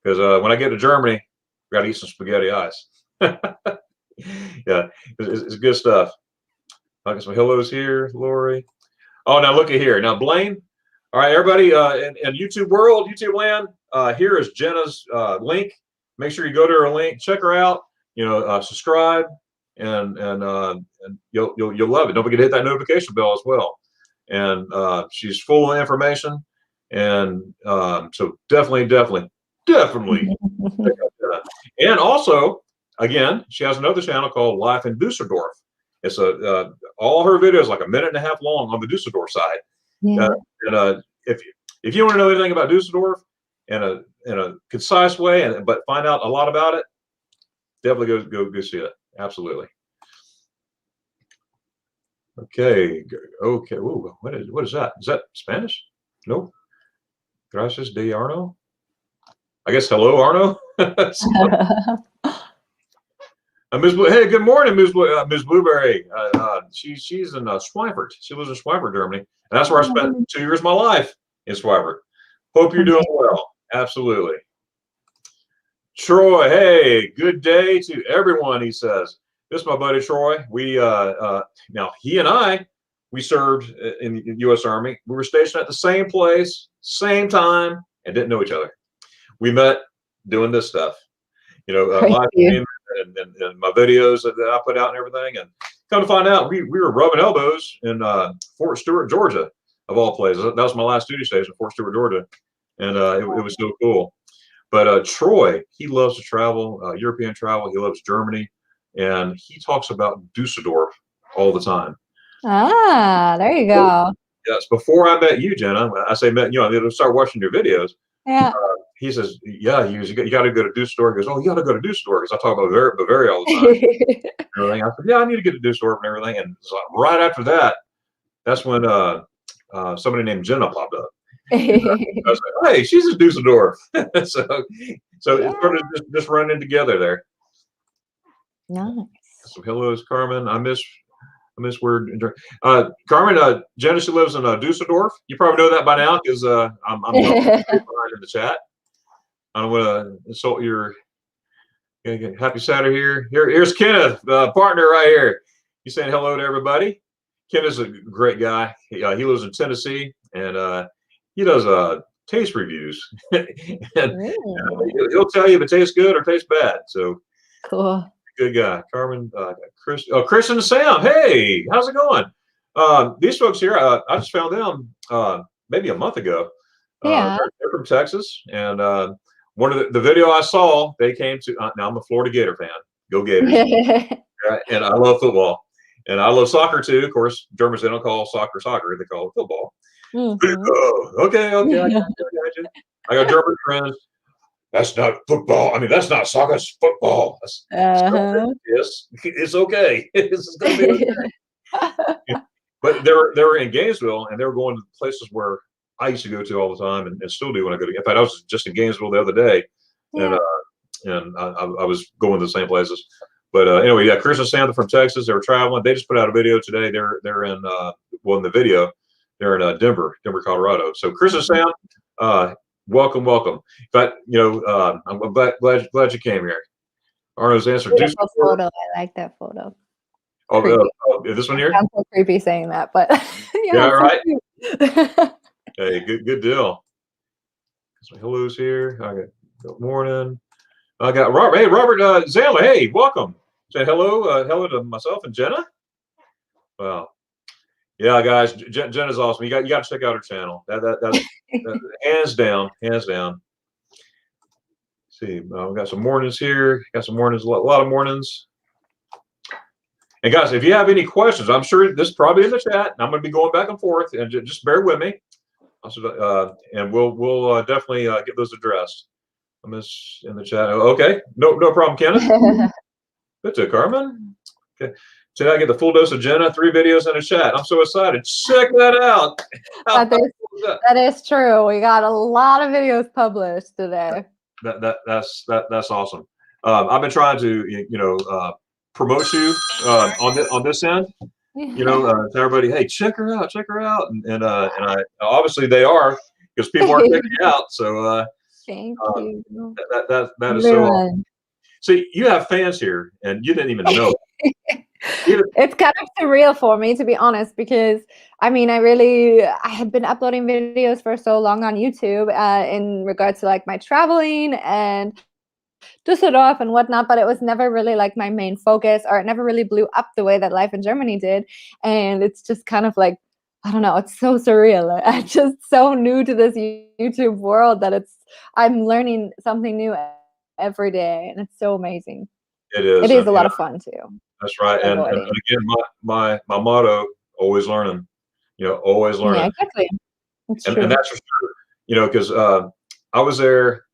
C: because when I get to Germany, we got to eat some spaghetti ice. Yeah, it's good stuff. I got some hellos here, Lori. Oh, now look at here. Now, Blaine. All right, everybody in YouTube world, YouTube land, here is Jenna's link. Make sure you go to her link, check her out, subscribe, and you'll love it. Don't forget to hit that notification bell as well. And she's full of information. And so definitely check out Jenna. And also, again, she has another channel called Life in Düsseldorf. It's all her videos like a minute and a half long on the Düsseldorf side.
D: Yeah.
C: And if you want to know anything about Düsseldorf in a concise way, but find out a lot about it, definitely go see it. Absolutely. Okay. Ooh, what is that? Is that Spanish? Nope. Gracias de Arno. I guess hello, Arno. Hey, good morning, Ms. Blueberry. She's in Schweifert. She lives in Schweifert, Germany, and that's where I spent 2 years of my life in Schweifert. Hope you're doing well. Absolutely. Troy, hey, good day to everyone. He says, "This is my buddy Troy. We now he and I we served in the U.S. Army. We were stationed at the same place, same time, and didn't know each other. We met doing this stuff, live stream and my videos that I put out and everything. And come to find out, we were rubbing elbows in Fort Stewart, Georgia, of all places. That was my last duty station, Fort Stewart, Georgia, and it was so cool. But Troy, he loves to travel, European travel. He loves Germany, and he talks about Düsseldorf all the time.
D: Ah, there you go.
C: Yes, before I met you, Jenna, I say met you. I start watching your videos.
D: Yeah.
C: He says, yeah, you got to go to Düsseldorf. He goes, oh, you got to go to Düsseldorf, because I talk about Bavaria all the time. And everything. I said, yeah, I need to get to Düsseldorf and everything. And so right after that, that's when somebody named Jenna popped up. I was like, hey, she's in Düsseldorf. so it sort of just running together there.
D: Nice.
C: So hellos, Carmen. I miss word. Carmen, Jenna, she lives in Düsseldorf. You probably know that by now, because I'm behind in the chat. I don't want to insult your happy Saturday here. Here's Kenneth, partner right here. He's saying hello to everybody. Kenneth's a great guy. He lives in Tennessee, and he does taste reviews. And he'll tell you if it tastes good or tastes bad. So
D: cool.
C: Good guy. Carmen, Chris and Sam. Hey, how's it going? These folks here, I just found them maybe a month ago.
D: Yeah.
C: They're from Texas, and one of the video I saw, they came to. Now I'm a Florida Gator fan. Go Gators! And I love football, and I love soccer too. Of course, Germans, they don't call soccer; they call it football. Okay. I got you. I got German friends. That's not football. I mean, that's not soccer. It's football. Yes, it's okay. It's gonna be okay. But they were in Gainesville, and they were going to places where I used to go to all the time, and still do when I go to. In fact, I was just in Gainesville the other day, and I was going to the same places. But anyway, yeah, Chris and Sam from Texas. They were traveling. They just put out a video today. They're in in the video, they're in Denver, Colorado. So Chris and Sam, welcome. But I'm glad you came here. Arno's answer.
D: Beautiful photo. I like that photo.
C: Oh, this one here.
D: I'm so creepy saying that, but
C: yeah, right. Hey, good deal. So hello's here. I got good morning. I got Robert. Hey, Robert Zama. Hey, welcome. Say hello. Hello to myself and Jenna. Wow. Yeah, guys, Jenna's awesome. You got to check out her channel. That's hands down. Let's see, we got some mornings here. Got some mornings. A lot of mornings. And guys, if you have any questions, I'm sure this is probably in the chat. I'm going to be going back and forth, and just bear with me. And we'll definitely get those addressed. I'm just in the chat. Okay, no problem, Kenneth. Good to Carmen. Okay, today I get the full dose of Jenna. 3 videos in a chat. I'm so excited. Check that out.
D: That is true. We got a lot of videos published today.
C: That's awesome. I've been trying to promote you on this end. To everybody, hey, check her out, and I obviously they are, because people are checking it out. So
D: thank you.
C: That is so awesome. See, you have fans here, and you didn't even know.
D: It's kind of surreal for me, to be honest, because I mean, I had been uploading videos for so long on YouTube in regards to like my traveling and Düsseldorf and whatnot, but it was never really like my main focus, or it never really blew up the way that Life in Germany did. And it's just kind of like, I don't know, it's so surreal. I'm just so new to this YouTube world that I'm learning something new every day, and it's so amazing.
C: It is.
D: It is a lot of fun too.
C: That's right. And again, my motto, always learning. Always learning.
D: Yeah, exactly.
C: And that's for sure. Because I was there.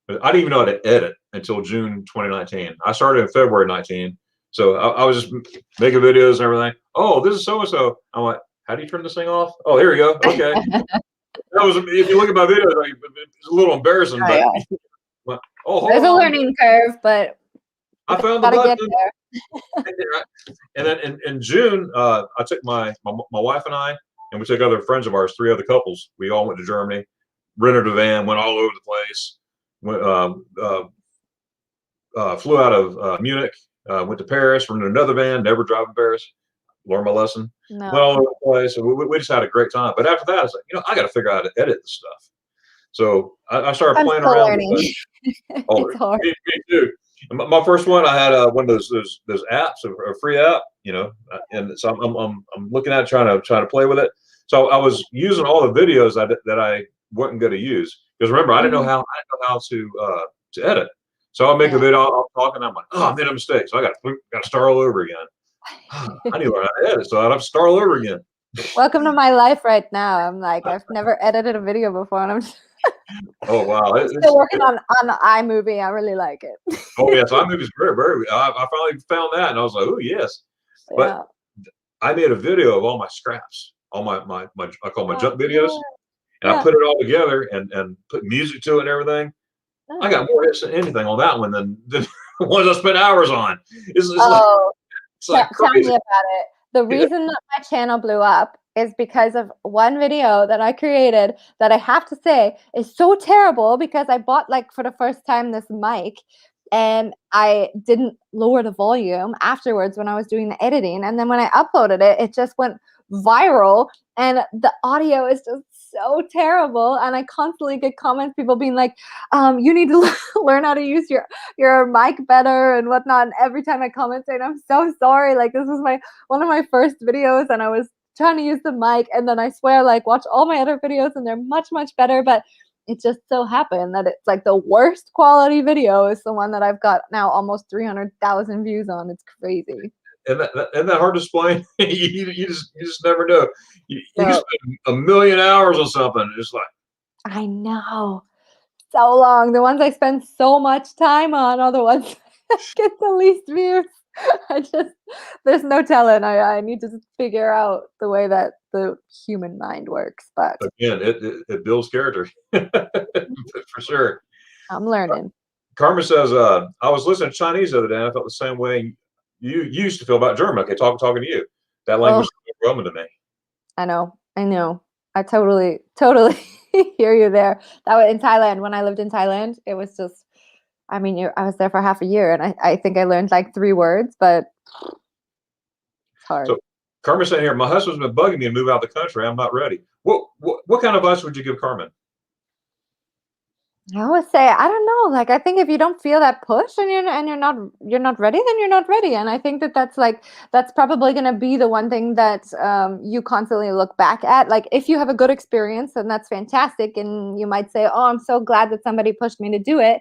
C: I didn't even know how to edit until June 2019. I started in February 19. So I was just making videos and everything. Oh, this is so-and-so. I'm like, how do you turn this thing off? Oh, here we go. Okay. If you look at my videos, it's a little embarrassing. There's
D: a learning curve, but
C: I found the button. And then in June, I took my wife and I, and we took other friends of ours, 3 other couples. We all went to Germany, rented a van, went all over the place. Flew out of Munich, went to Paris, rented another van, never drive in Paris. learn my lesson.
D: No.
C: Went all over the place, and we just had a great time. But after that, I was like, I got to figure out how to edit this stuff. So I started playing
D: still
C: around
D: learning.
C: with it. Oh,
D: It's hard.
C: me too. My first one, I had one of those apps, a free app, and so I'm looking at trying to play with it. So I was using all the videos that I wasn't going to use, because remember, I didn't know how to edit. So I'll make a video, I'll talk, and I'm like, oh, I made a mistake, so I got to start all over again. I need to learn how to edit, so I have to start all over again.
D: Welcome to my life right now. I'm like, I've never edited a video before, and I'm just
C: oh wow,
D: still working on iMovie. I really like it.
C: Oh yes, iMovie is very, very. I finally found that, and I was like, oh yes. But I made a video of all my scraps, all my I call my junk videos, and I put it all together and put music to it and everything. I got more hits than anything on that one than the ones I spent hours on. It's like
D: tell
C: crazy.
D: me about it. The reason that my channel blew up is because of one video that I created that I have to say is so terrible, because I bought, like, for the first time this mic, and I didn't lower the volume afterwards when I was doing the editing. And then when I uploaded it, it just went viral, and the audio is just so terrible. And I constantly get comments, people being like, you need to learn how to use your mic better and whatnot. And every time I comment saying, I'm so sorry, like, this was one of my first videos, and I was trying to use the mic, and then I swear, like, watch all my other videos and they're much, much better. But it just so happened that it's like the worst quality video is the one that I've got now almost 300,000 views on. It's crazy.
C: Isn't that hard to explain? you just never know. You can spend a million hours on something. It's like,
D: I know, so long. The ones I spend so much time on are the ones that get the least views. There's no telling. I need to figure out the way that the human mind works. But
C: again, it builds character for sure.
D: I'm learning.
C: Carmen says, I was listening to Chinese the other day, and I felt the same way you used to feel about German. Okay, talking to you. That language is Roman to me.
D: I know. I totally hear you there. That was in Thailand. When I lived in Thailand, it was just, I was there for half a year, and I think I learned like 3 words, but it's hard. So
C: Carmen saying here, my husband's been bugging me to move out of the country. I'm not ready. What kind of advice would you give Carmen?
D: I always say, I don't know. Like, I think if you don't feel that push and you're not ready, then you're not ready. And I think that's probably going to be the one thing that you constantly look back at. Like, if you have a good experience, then that's fantastic. And you might say, oh, I'm so glad that somebody pushed me to do it.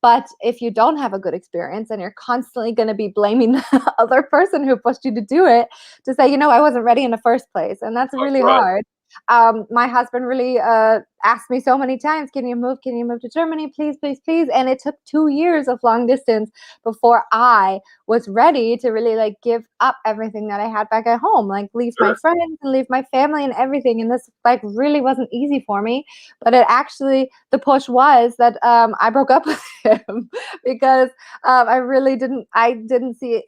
D: But if you don't have a good experience and you're constantly going to be blaming the other person who pushed you to do it, to say, I wasn't ready in the first place. And that's really hard. My husband really asked me so many times, can you move to Germany, please, please, please? And it took 2 years of long distance before I was ready to really, like, give up everything that I had back at home, like leave my friends and leave my family and everything. And this, like, really wasn't easy for me. But it actually, the push was that I broke up with him because I didn't see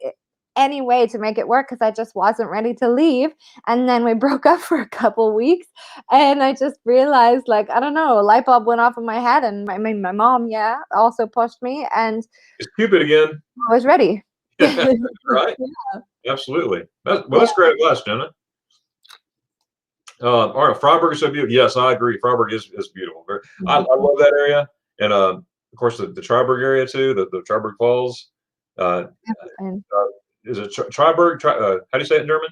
D: any way to make it work, because I just wasn't ready to leave. And then we broke up for a couple weeks, and I just realized, like, I don't know, a light bulb went off in my head, and my mom, also pushed me, and
C: it's Cupid again.
D: I was ready.
C: Right? Yeah. Absolutely. That's great advice, Jenna. All right, Freiburg is so beautiful. Yes, I agree. Freiburg is beautiful. I love that area, and of course the Triberg area too. The Triberg Falls. Is it Triberg? How do you say it in German?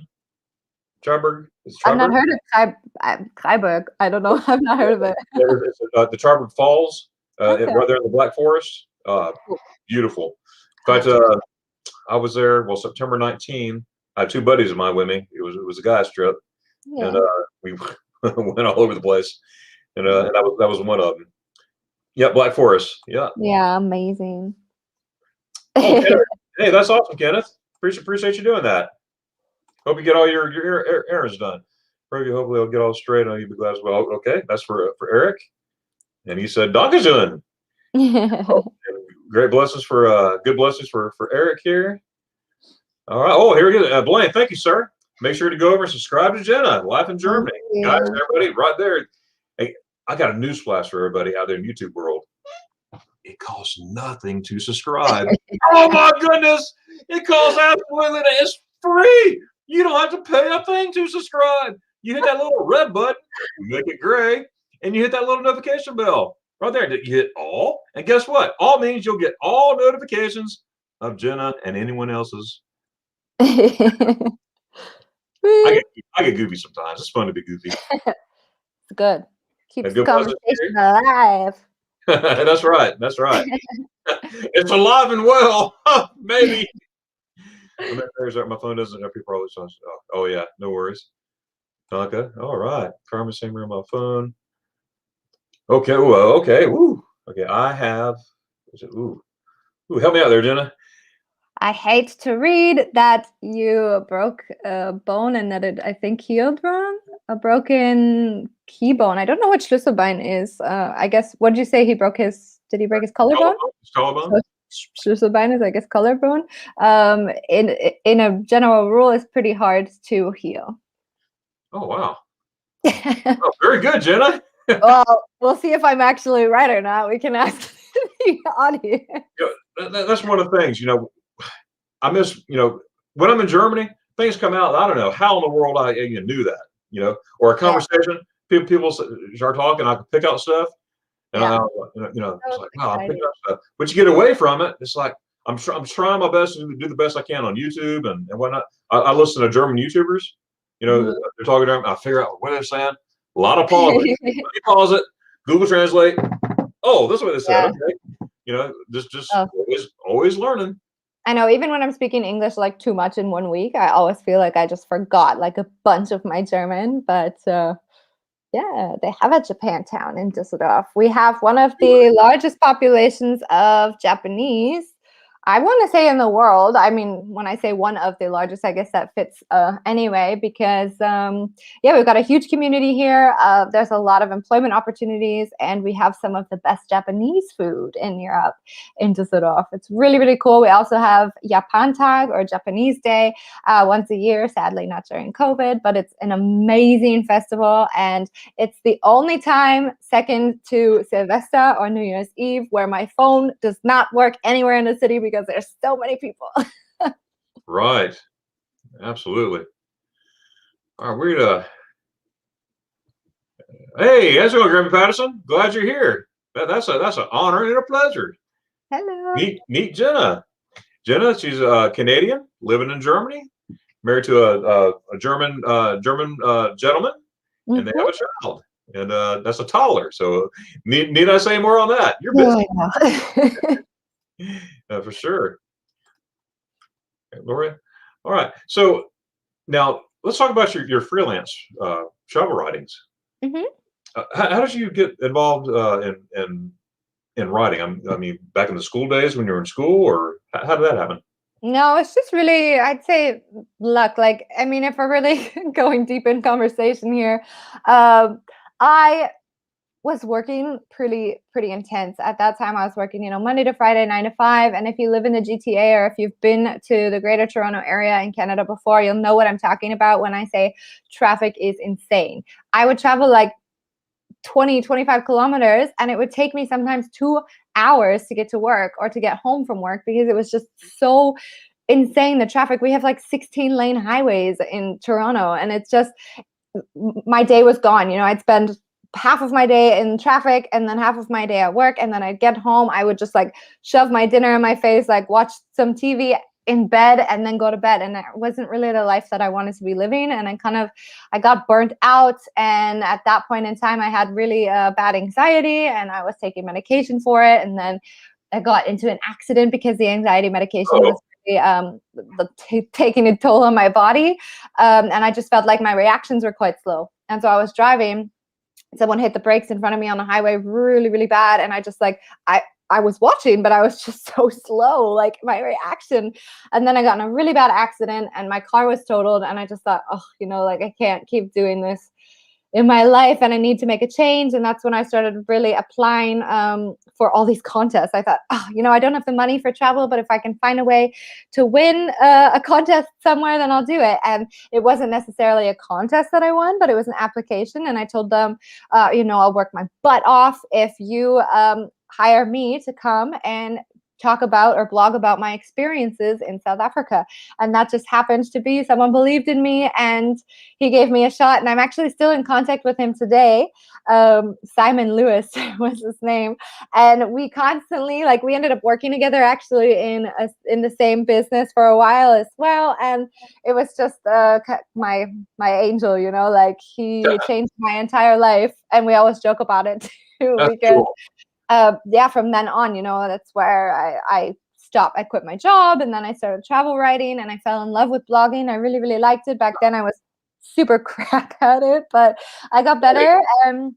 C: Triberg?
D: I've not heard of Triberg. I don't know. I've not heard of it.
C: It's the Triberg Falls, right there in the Black Forest. Beautiful. In fact, I was there. Well, September 19. I had 2 buddies of mine with me. It was a guy's trip, and we went all over the place, and that was one of them. Yeah, Black Forest. Yeah.
D: Yeah, amazing.
C: Oh, hey, that's awesome, Kenneth. Appreciate you doing that. Hope you get all your errands done. Hopefully I'll get all straight and you'll be glad as well. Okay, that's for Eric. And he said, Dankeschön. Great blessings for good blessings for Eric here. All right. Oh, here we go. Blaine, thank you, sir. Make sure to go over and subscribe to Jenna, Life in Germany. Guys, everybody, right there. Hey, I got a newsflash for everybody out there in YouTube world. It costs nothing to subscribe. Oh my goodness. It costs absolutely, it's free. You don't have to pay a thing to subscribe. You hit that little red button, you make it gray, and you hit that little notification bell right there. You hit all, and guess what? All means you'll get all notifications of Jenna and anyone else's. I get goofy sometimes. It's fun to be goofy.
D: It's good. Keeps the
C: good
D: conversation alive.
C: That's right. That's right. It's alive and well. Maybe. My phone doesn't. People always. Oh yeah, no worries. Okay. All right. Carmen's saying on my phone. Okay. Well. Okay. Ooh. Okay. I have. Ooh. Ooh. Help me out there, Jenna.
D: I hate to read that you broke a bone and that it, I think, healed wrong. A broken key bone. I don't know what Schlüsselbein is. I guess, what did you say? Did he break his collarbone?
C: Collarbone.
D: So Schlüsselbein is, I guess, collarbone. In a general rule, it's pretty hard to heal.
C: Oh, wow. Oh, very good, Jenna.
D: Well, we'll see if I'm actually right or not. We can ask the audience.
C: That's one of the things, I miss, when I'm in Germany, things come out. I don't know how in the world I even knew that, or a conversation. Yeah. People start talking. I can pick out stuff, and it's like, wow, I'm picking out stuff. But you get away from it. It's like I'm trying my best to do the best I can on YouTube and whatnot. I listen to German YouTubers. They're talking to them. I figure out what they're saying. A lot of pauses. Let me pause it. Google Translate. Oh, this is what they said. Okay. Just always learning.
D: I know, even when I'm speaking English like too much in 1 week, I always feel like I just forgot like a bunch of my German. But yeah, they have a Japantown in Düsseldorf. We have one of the largest populations of Japanese, I want to say, in the world. I mean, when I say one of the largest, I guess that fits anyway, because yeah, we've got a huge community here. There's a lot of employment opportunities, and we have some of the best Japanese food in Europe, in Düsseldorf. It's really, really cool. We also have Japantag, or Japanese Day, once a year, sadly not during COVID, but it's an amazing festival, and it's the only time, second to Sylvester or New Year's Eve, where my phone does not work anywhere in the city because there's so many people.
C: Right. Absolutely. All right, hey, how's it going, Grandma Patterson? Glad you're here. That's an honor and a pleasure.
D: Hello.
C: Meet Jenna. Jenna, she's a Canadian living in Germany, married to a German gentleman, and they have a child. And that's a toddler. So need I say more on that? You're busy. For sure. Okay, Laura. All right. So now let's talk about your freelance travel writings. How did you get involved in writing? I mean, back in the school days when you were in school, or how did that happen?
D: No, it's just really, I'd say, luck. Like, I mean, if we're really going deep in conversation here, I was working pretty intense. At that time, I was working, Monday to Friday, 9 to 5. And if you live in the GTA, or if you've been to the Greater Toronto area in Canada before, you'll know what I'm talking about when I say traffic is insane. I would travel like 20-25 kilometers, and it would take me sometimes 2 hours to get to work or to get home from work, because it was just so insane, the traffic. We have like 16-lane highways in Toronto, and it's just, my day was gone. I'd spend half of my day in traffic and then half of my day at work, and then I'd get home. I would just like shove my dinner in my face, like watch some TV in bed, and then go to bed. And it wasn't really the life that I wanted to be living. And I got burnt out. And at that point in time, I had really bad anxiety, and I was taking medication for it. And then I got into an accident because the anxiety medication was really taking a toll on my body. And I just felt like my reactions were quite slow. And so I was driving, someone hit the brakes in front of me on the highway really, really bad. And I just I was watching, but I was just so slow, like my reaction. And then I got in a really bad accident, and my car was totaled. And I just thought, I can't keep doing this in my life, and I need to make a change. And that's when I started really applying for all these contests. I thought, I don't have the money for travel, but if I can find a way to win a contest somewhere, then I'll do it. And it wasn't necessarily a contest that I won, but it was an application. And I told them, I'll work my butt off if you hire me to come and talk about or blog about my experiences in South Africa. And that just happened to be someone believed in me and he gave me a shot. And I'm actually still in contact with him today. Simon Lewis was his name. And we constantly, like, we ended up working together actually in the same business for a while as well. And it was just my angel, you know, like he changed my entire life. And we always joke about it too,
C: That's
D: because
C: cool.
D: yeah, from then on, you know, that's where I stopped. I quit my job and then I started travel writing and I fell in love with blogging. I really, really liked it. Back then I was super crap at it, but I got better and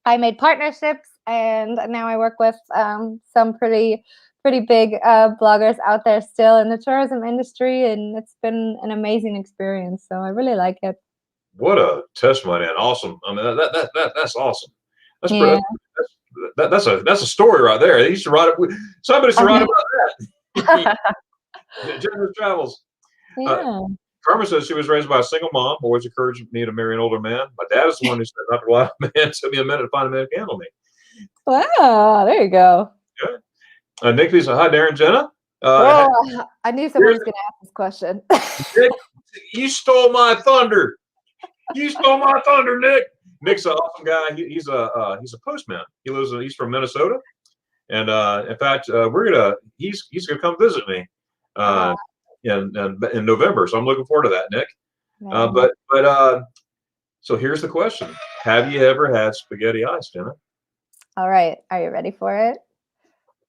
D: I made partnerships and now I work with some pretty big bloggers out there still in the tourism industry, and it's been an amazing experience. So I really like it.
C: What a testimony and awesome. I mean, that's awesome. That's
D: Yeah.
C: that's a story right there. They used to write it. Somebody should write about that. Jenna's travels.
D: Yeah.
C: Carmen says she was raised by a single mom, always encouraged me to marry an older man. My dad is the one who said not to rely on a man. It took me a minute to find a man who can handle me.
D: Wow, there you go.
C: Yeah. Nick says, hi, Darren, Jenna.
D: I knew someone was going to ask this question.
C: Nick, you stole my thunder. You stole my thunder, Nick. Nick's an awesome guy. He's a postman. He's from Minnesota, and in fact, he's gonna come visit me in November. So I'm looking forward to that, Nick. So here's the question: have you ever had spaghetti ice, Jenna?
D: All right, are you ready for it?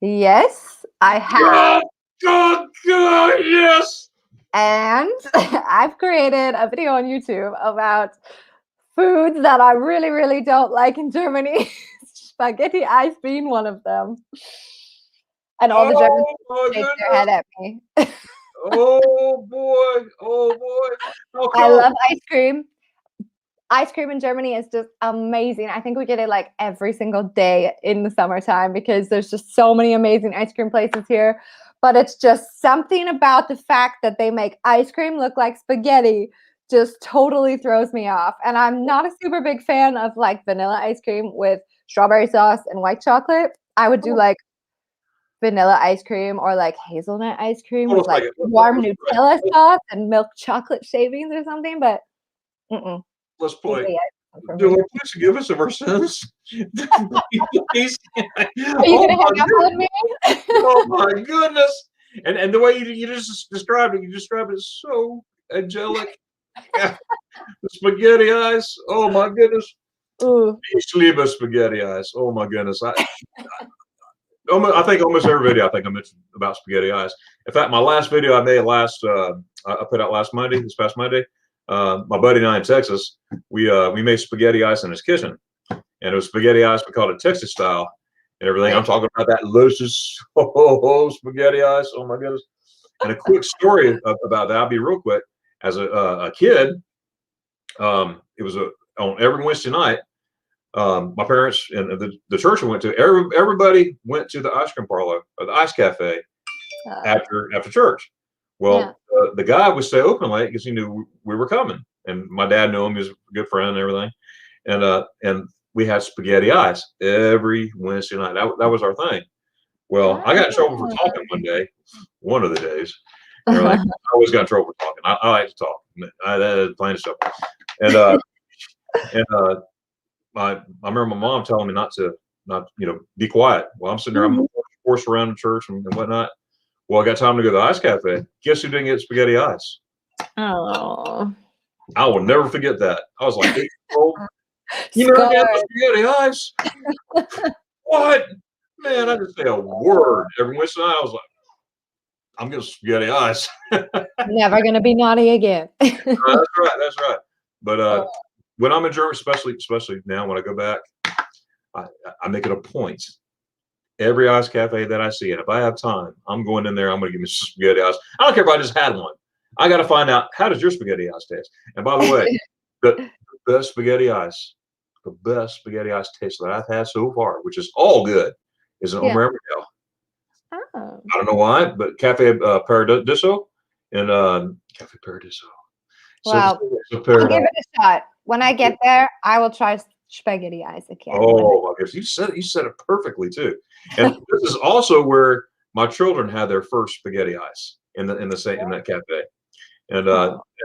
D: Yes, I have.
C: God, yes.
D: And I've created a video on YouTube about foods that I really, really don't like in Germany. Spaghetti ice being one of them. And all the Germans shake their head at me.
C: Oh boy.
D: I love ice cream. Ice cream in Germany is just amazing. I think we get it like every single day in the summertime because there's just so many amazing ice cream places here. But it's just something about the fact that they make ice cream look like spaghetti just totally throws me off. And I'm not a super big fan of like vanilla ice cream with strawberry sauce and white chocolate. I would do like vanilla ice cream or like hazelnut ice cream with like warm Nutella sauce and milk chocolate shavings or something. But
C: let's play. Lord, please forgive us of our sins. Are you
D: gonna hang up on me?
C: Oh my goodness! And the way you just described it so angelic. The spaghetti ice. Oh my goodness.
D: Ooh.
C: Ich liebe spaghetti ice. Oh my goodness. I think almost every video I mentioned about spaghetti ice. In fact, my last video I made I put out this past Monday. My buddy and I in Texas, we made spaghetti ice in his kitchen, and it was spaghetti ice. We called it Texas style and everything. I'm talking about that delicious spaghetti ice. Oh my goodness! And a quick story about that. I'll be real quick. As a kid, it was on every Wednesday night. My parents and the church I went to, everybody went to the ice cream parlor or the ice cafe after church. Well, the guy would stay open late because he knew we were coming, and my dad knew him. He was a good friend and everything, and we had spaghetti ice every Wednesday night. That was our thing. Well, I got in trouble for talking one of the days. I always got in trouble for talking. I like to talk. That's plain stuff. And I remember my mom telling me not be quiet. Well, I'm sitting there, I'm forced around the church and whatnot. Well, I got time to go to the ice cafe. Guess who didn't get spaghetti ice?
D: Oh.
C: I will never forget that. I was like 8 years old. You never got spaghetti ice? What? Man, I didn't say a word. Every once in a while, I was like, I'm getting spaghetti ice.
D: Never gonna be naughty again.
C: That's right. But when I'm in Germany, especially now when I go back, I make it a point. Every ice cafe that I see, and if I have time, I'm going in there. I'm going to give me some spaghetti ice. I don't care if I just had one. I got to find out, how does your spaghetti ice taste? And by the way, the best spaghetti ice taste that I've had so far, which is all good, is an Omerendale.
D: Oh.
C: I don't know why, but Cafe Paradiso and Cafe Paradiso.
D: Wow. I'll give it a shot. When I get there, I will try spaghetti ice again.
C: Oh, I guess you said it perfectly too. And this is also where my children had their first spaghetti ice in that cafe. And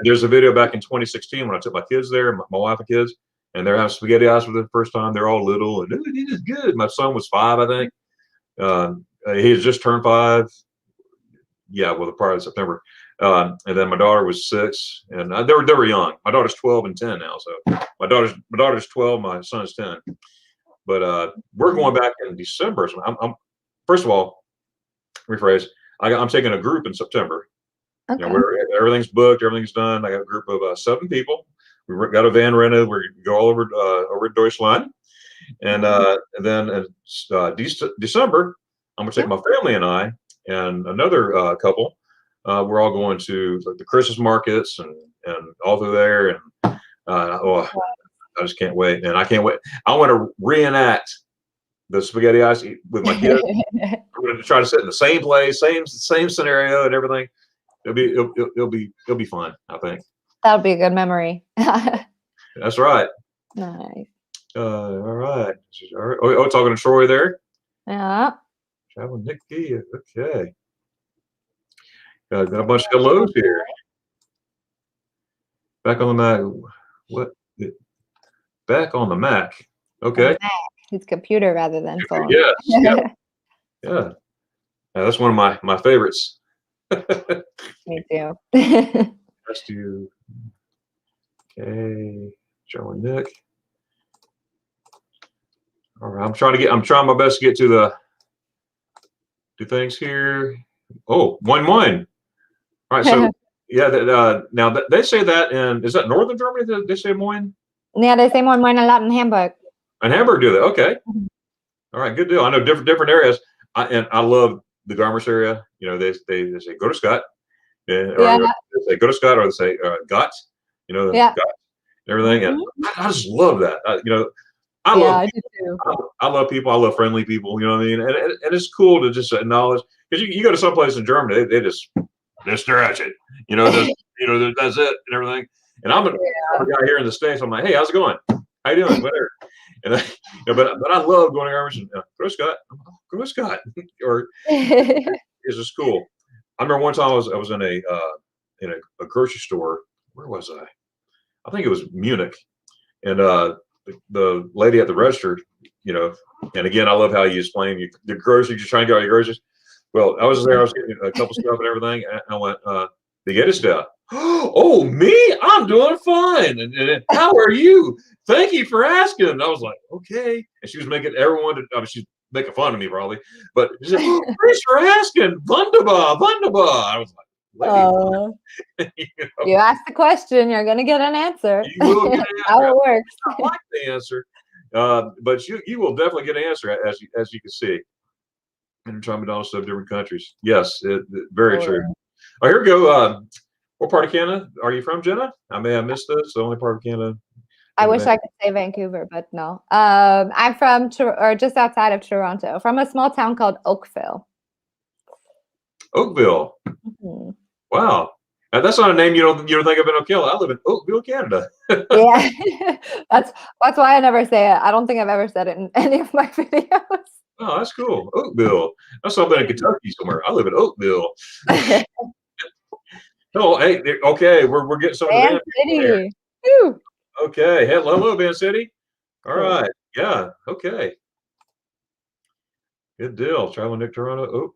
C: there's a video back in 2016 when I took my kids there, my wife and kids, and they're having spaghetti ice for the first time. They're all little and it is good. My son was 5, I think. He has just turned 5. Yeah, well, the part of September. And then my daughter was 6, and they were young. My daughter's 12 and 10 now. So my daughter's 12, my son's 10. But we're going back in December. So I'm first of all, rephrase. I'm taking a group in September.
D: Okay.
C: You know, everything's booked, everything's done. I got a group of 7 people. We got a van rented. We go all over Deutschland, and then in December, I'm gonna take my family and I and another couple. We're all going to the Christmas markets and all through there, and I just can't wait, and I can't wait. I want to reenact the spaghetti ice with my kids. We're going to try to sit in the same place, same scenario, and everything. It'll be fun, I think.
D: That would be a good memory.
C: That's right.
D: Nice.
C: All right. Oh, talking to Troy there.
D: Yeah.
C: Traveling Nikki. Okay. Got a bunch of hellos here. Back on the Mac. What? Back on the Mac. Okay.
D: His computer rather than phone.
C: Yes. Yeah. That's one of my favorites.
D: Me too.
C: Let's do. Okay. Joe and Nick. All right. I'm trying my best to get to the things here. Oh, 1-1. All right. So yeah. Now they say that is that northern Germany that they say moin?
D: Yeah, they say moin moin a lot in Hamburg.
C: In Hamburg, do they? Okay. All right. Good deal. I know different areas. I love the Garmisch area. You know, they say go to Scott. They say go to Scott, or they say Gott. You know, Gott and everything. And I just love that. You know, I love people. I love friendly people. You know what I mean? And it's cool to just acknowledge, because you go to some place in Germany, they just stare at you. You know, that's it and everything. And I'm a guy here in the States. I'm like, hey, how's it going? How you doing? Whatever. And but I love going to Garmisch and go Scott, or it's just cool. I remember one time I was in a grocery store. Where was I? I think it was Munich, and the lady at the register, you know, and again, I love how you explain the groceries. You're trying to get all your groceries. Well, I was there. I was getting a couple stuff and everything. And I went, "Wie geht es dir?" Oh, me? I'm doing fine. And how are you? Thank you for asking. And I was like, okay. And she was making everyone. She's making fun of me probably, but she said, oh, thanks for asking. Wunderbar, wunderbar. I was like,
D: you ask the question, you're gonna get an answer.
C: You will get an answer.
D: How it works.
C: I like the answer, but you will definitely get an answer as you can see. And trying McDonald's stuff, different countries. Yes, very true. Oh, here we go. What part of Canada are you from, Jenna? I may have missed this. The only part of Canada.
D: I wish I could say Vancouver, but no. I'm from just outside of Toronto, from a small town called Oakville.
C: Oakville.
D: Mm-hmm.
C: Wow, that's not a name you don't think of in Ocala. I live in Oakville, Canada.
D: Yeah, that's why I never say it. I don't think I've ever said it in any of my videos.
C: Oh, that's cool. Oakville. That's something in Kentucky somewhere. I live in Oakville. Oh, hey, okay, we're getting some of the
D: City.
C: Okay, hello, Van City. All right, yeah, okay. Good deal. Traveling Nick Toronto. Oh,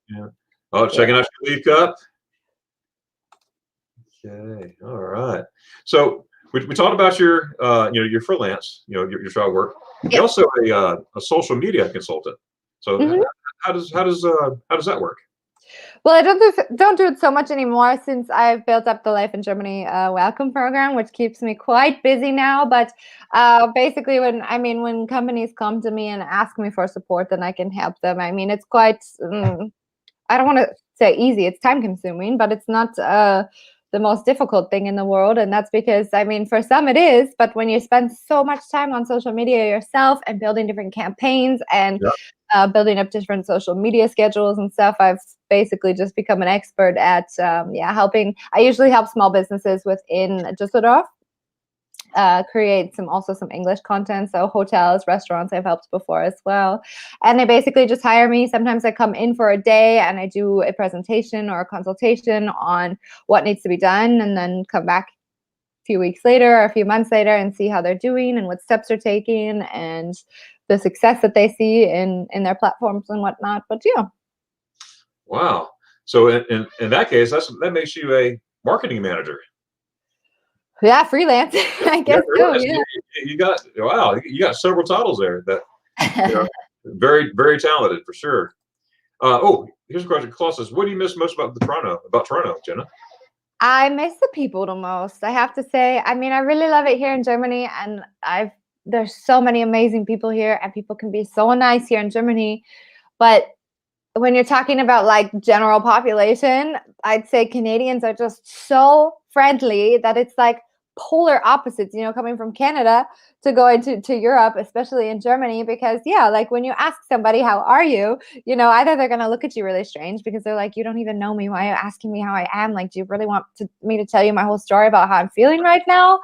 C: yeah. Oh, checking out your leaf cup. Okay, all right. So we talked about your your freelance, your travel work. You're also a social media consultant. So how does that work?
D: Well, I don't do it so much anymore since I've built up the Life in Germany welcome program, which keeps me quite busy now. But basically, when companies come to me and ask me for support, then I can help them. I mean, it's quite I don't want to say easy. It's time consuming, but it's not the most difficult thing in the world. And that's because, for some it is, but when you spend so much time on social media yourself and building different campaigns and building up different social media schedules and stuff, I've basically just become an expert at helping. I usually help small businesses within Düsseldorf. create also some English content. So hotels, restaurants, I've helped before as well. And they basically just hire me. Sometimes I come in for a day and I do a presentation or a consultation on what needs to be done, and then come back a few weeks later or a few months later and see how they're doing and what steps they're taking and the success that they see in their platforms and whatnot. But yeah.
C: Wow. So in that case, that makes you a marketing manager.
D: Yeah, freelance. I guess so. Yeah.
C: You got, wow, you got several titles there. That, you know, very, very talented for sure. Oh, here's a question. Claus says, what do you miss most about Toronto, Jenna?
D: I miss the people the most, I have to say. I mean, I really love it here in Germany, and there's so many amazing people here, and people can be so nice here in Germany. But when you're talking about like general population, I'd say Canadians are just so friendly that it's like polar opposites, you know, coming from Canada to going to Europe, especially in Germany, because yeah, like when you ask somebody, how are you, you know, either they're going to look at you really strange because they're like, you don't even know me. Why are you asking me how I am? Like, do you really want me to tell you my whole story about how I'm feeling right now?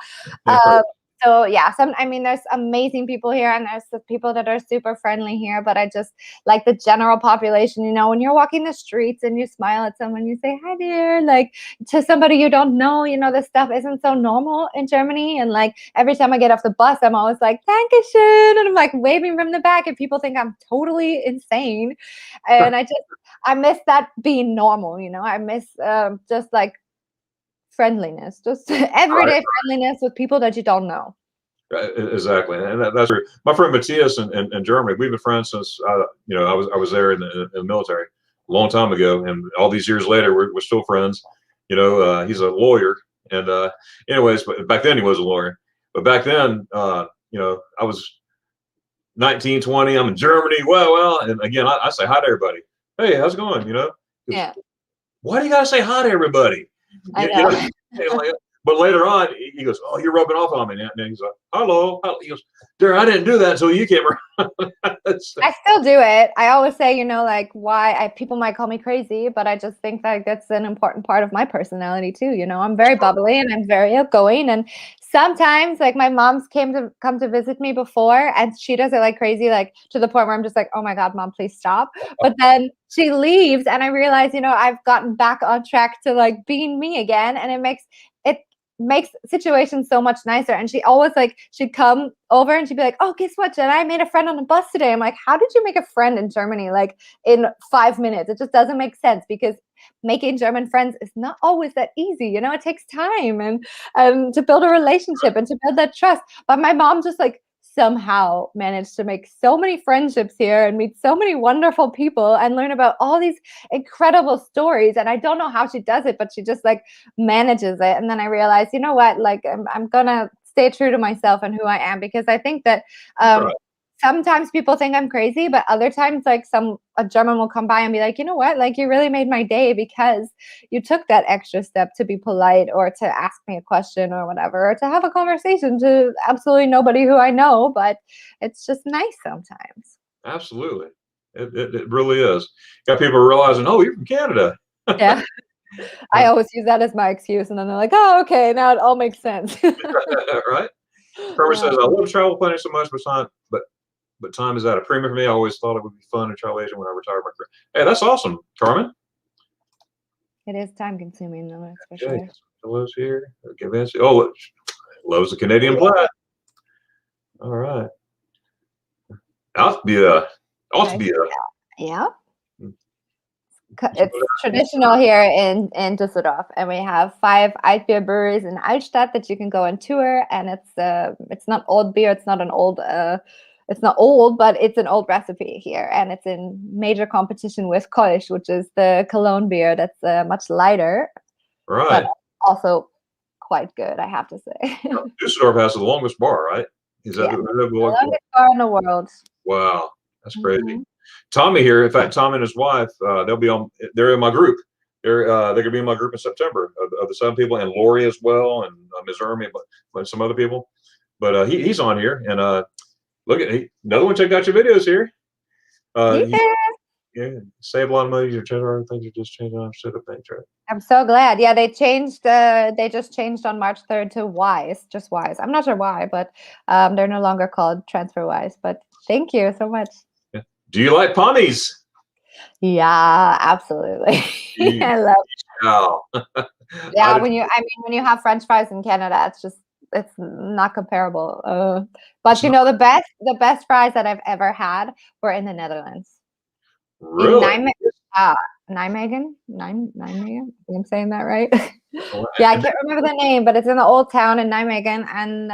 D: So yeah, I mean, there's amazing people here, and there's the people that are super friendly here, but I just like the general population, you know, when you're walking the streets and you smile at someone, you say, hi there, like to somebody you don't know, you know, this stuff isn't so normal in Germany. And like every time I get off the bus, I'm always like, Dankeschön, and I'm like waving from the back, and people think I'm totally insane. And I miss that being normal, you know, I miss just like friendliness, just everyday friendliness with people that you don't know.
C: Exactly, and that's true. My friend Matthias in Germany, we've been friends since you know, I was there in the military a long time ago, and all these years later, we're still friends. You know, he's a lawyer, and anyways, but back then he was a lawyer. But back then, you know, I was 19, 20. I'm in Germany. Well, and again, I say hi to everybody. Hey, how's it going? You know,
D: Yeah.
C: Why do you gotta say hi to everybody?
D: I know.
C: You know, like, but later on, he goes, "Oh, you're rubbing off on me." And he's like, "Hello." He goes, "There, I didn't do that until you came around."
D: I still do it. I always say, you know, like people might call me crazy, but I just think that that's an important part of my personality too. You know, I'm very bubbly and I'm very outgoing. And sometimes, like my mom's come to visit me before, and she does it like crazy, like to the point where I'm just like, oh my God, Mom, please stop. But then she leaves, and I realize, you know, I've gotten back on track to like being me again, and it makes situations so much nicer. And she always like, she'd come over and she'd be like, oh, guess what, Jen, I made a friend on the bus today. I'm like, how did you make a friend in Germany like in 5 minutes? It just doesn't make sense, because making German friends is not always that easy. You know, it takes time and to build a relationship and to build that trust. But my mom just like somehow managed to make so many friendships here and meet so many wonderful people and learn about all these incredible stories. And I don't know how she does it, but she just like manages it. And then I realized, you know what, like I'm gonna stay true to myself and who I am, because I think that sometimes people think I'm crazy, but other times like a German will come by and be like, you know what, like you really made my day because you took that extra step to be polite or to ask me a question or whatever, or to have a conversation to absolutely nobody who I know, but it's just nice sometimes.
C: Absolutely. It really is. Got people realizing, oh, you're from Canada.
D: Yeah. I always use that as my excuse, and then they're like, oh, okay, now it all makes sense.
C: Right? Trevor says, I love travel planning so much, but time is at a premium for me. I always thought it would be fun to travel agent when I retire my career. Hey, that's awesome, Carmen.
D: It is time consuming, though, that's for sure.
C: Hello's here. Oh, loves the Canadian Plaid. All right. Ought to be
D: yeah. It's traditional here in Düsseldorf, and we have 5 Altbier breweries in Altstadt that you can go on tour. And it's not old beer. It's not an old. It's not old, but it's an old recipe here, and it's in major competition with Kolsch, which is the Cologne beer that's much lighter,
C: right?
D: But also quite good, I have to say.
C: Düsseldorf has the longest bar, right? Is that
D: the longest bar in the world?
C: Wow, that's crazy. Tommy here, in fact, Tom and his wife, they're in my group. They're gonna be in my group in September of the 7 people, and Lori as well, and Ms. Ermi, but some other people. But he's on here, and look at another one. Check out your videos here. save a lot of money. Your general things are just changing on instead of bank trade.
D: I'm so glad. Yeah, they changed. They just changed on March 3rd to Wise, just Wise. I'm not sure why, but they're no longer called TransferWise. But thank you so much.
C: Yeah. Do you like pommies?
D: Yeah, absolutely. I love.
C: Oh.
D: Yeah, when you have French fries in Canada, it's not comparable. But you know, the best fries that I've ever had were in the Netherlands.
C: Really?
D: In Nijmegen? Nijmegen? I think I'm saying that right. Yeah, I can't remember the name, but it's in the old town in Nijmegen, and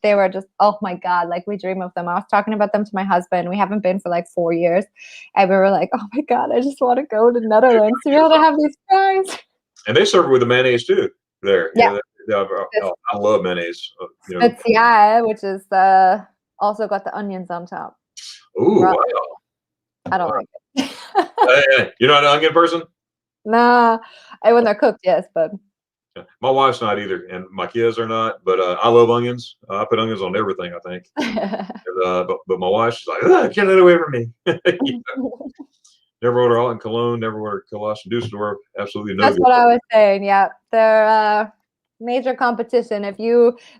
D: they were just, oh my God, like we dream of them. I was talking about them to my husband. We haven't been for like 4 years, and we were like, oh my God, I just want to go to Netherlands to be able to have these fries.
C: And they serve it with the mayonnaise too. There,
D: yeah.
C: I love mayonnaise.
D: It's which is also got the onions on top.
C: Ooh, wow.
D: I don't like it.
C: Hey, you're not an onion person?
D: Nah, when they're cooked, yes, but
C: my wife's not either, and my kids are not. But I love onions. I put onions on everything, I think. And, but my wife's like, get that away from me. Never order out in Cologne. Never order Kolash in Düsseldorf. Absolutely no.
D: That's what I was saying. Yeah, they're major competition.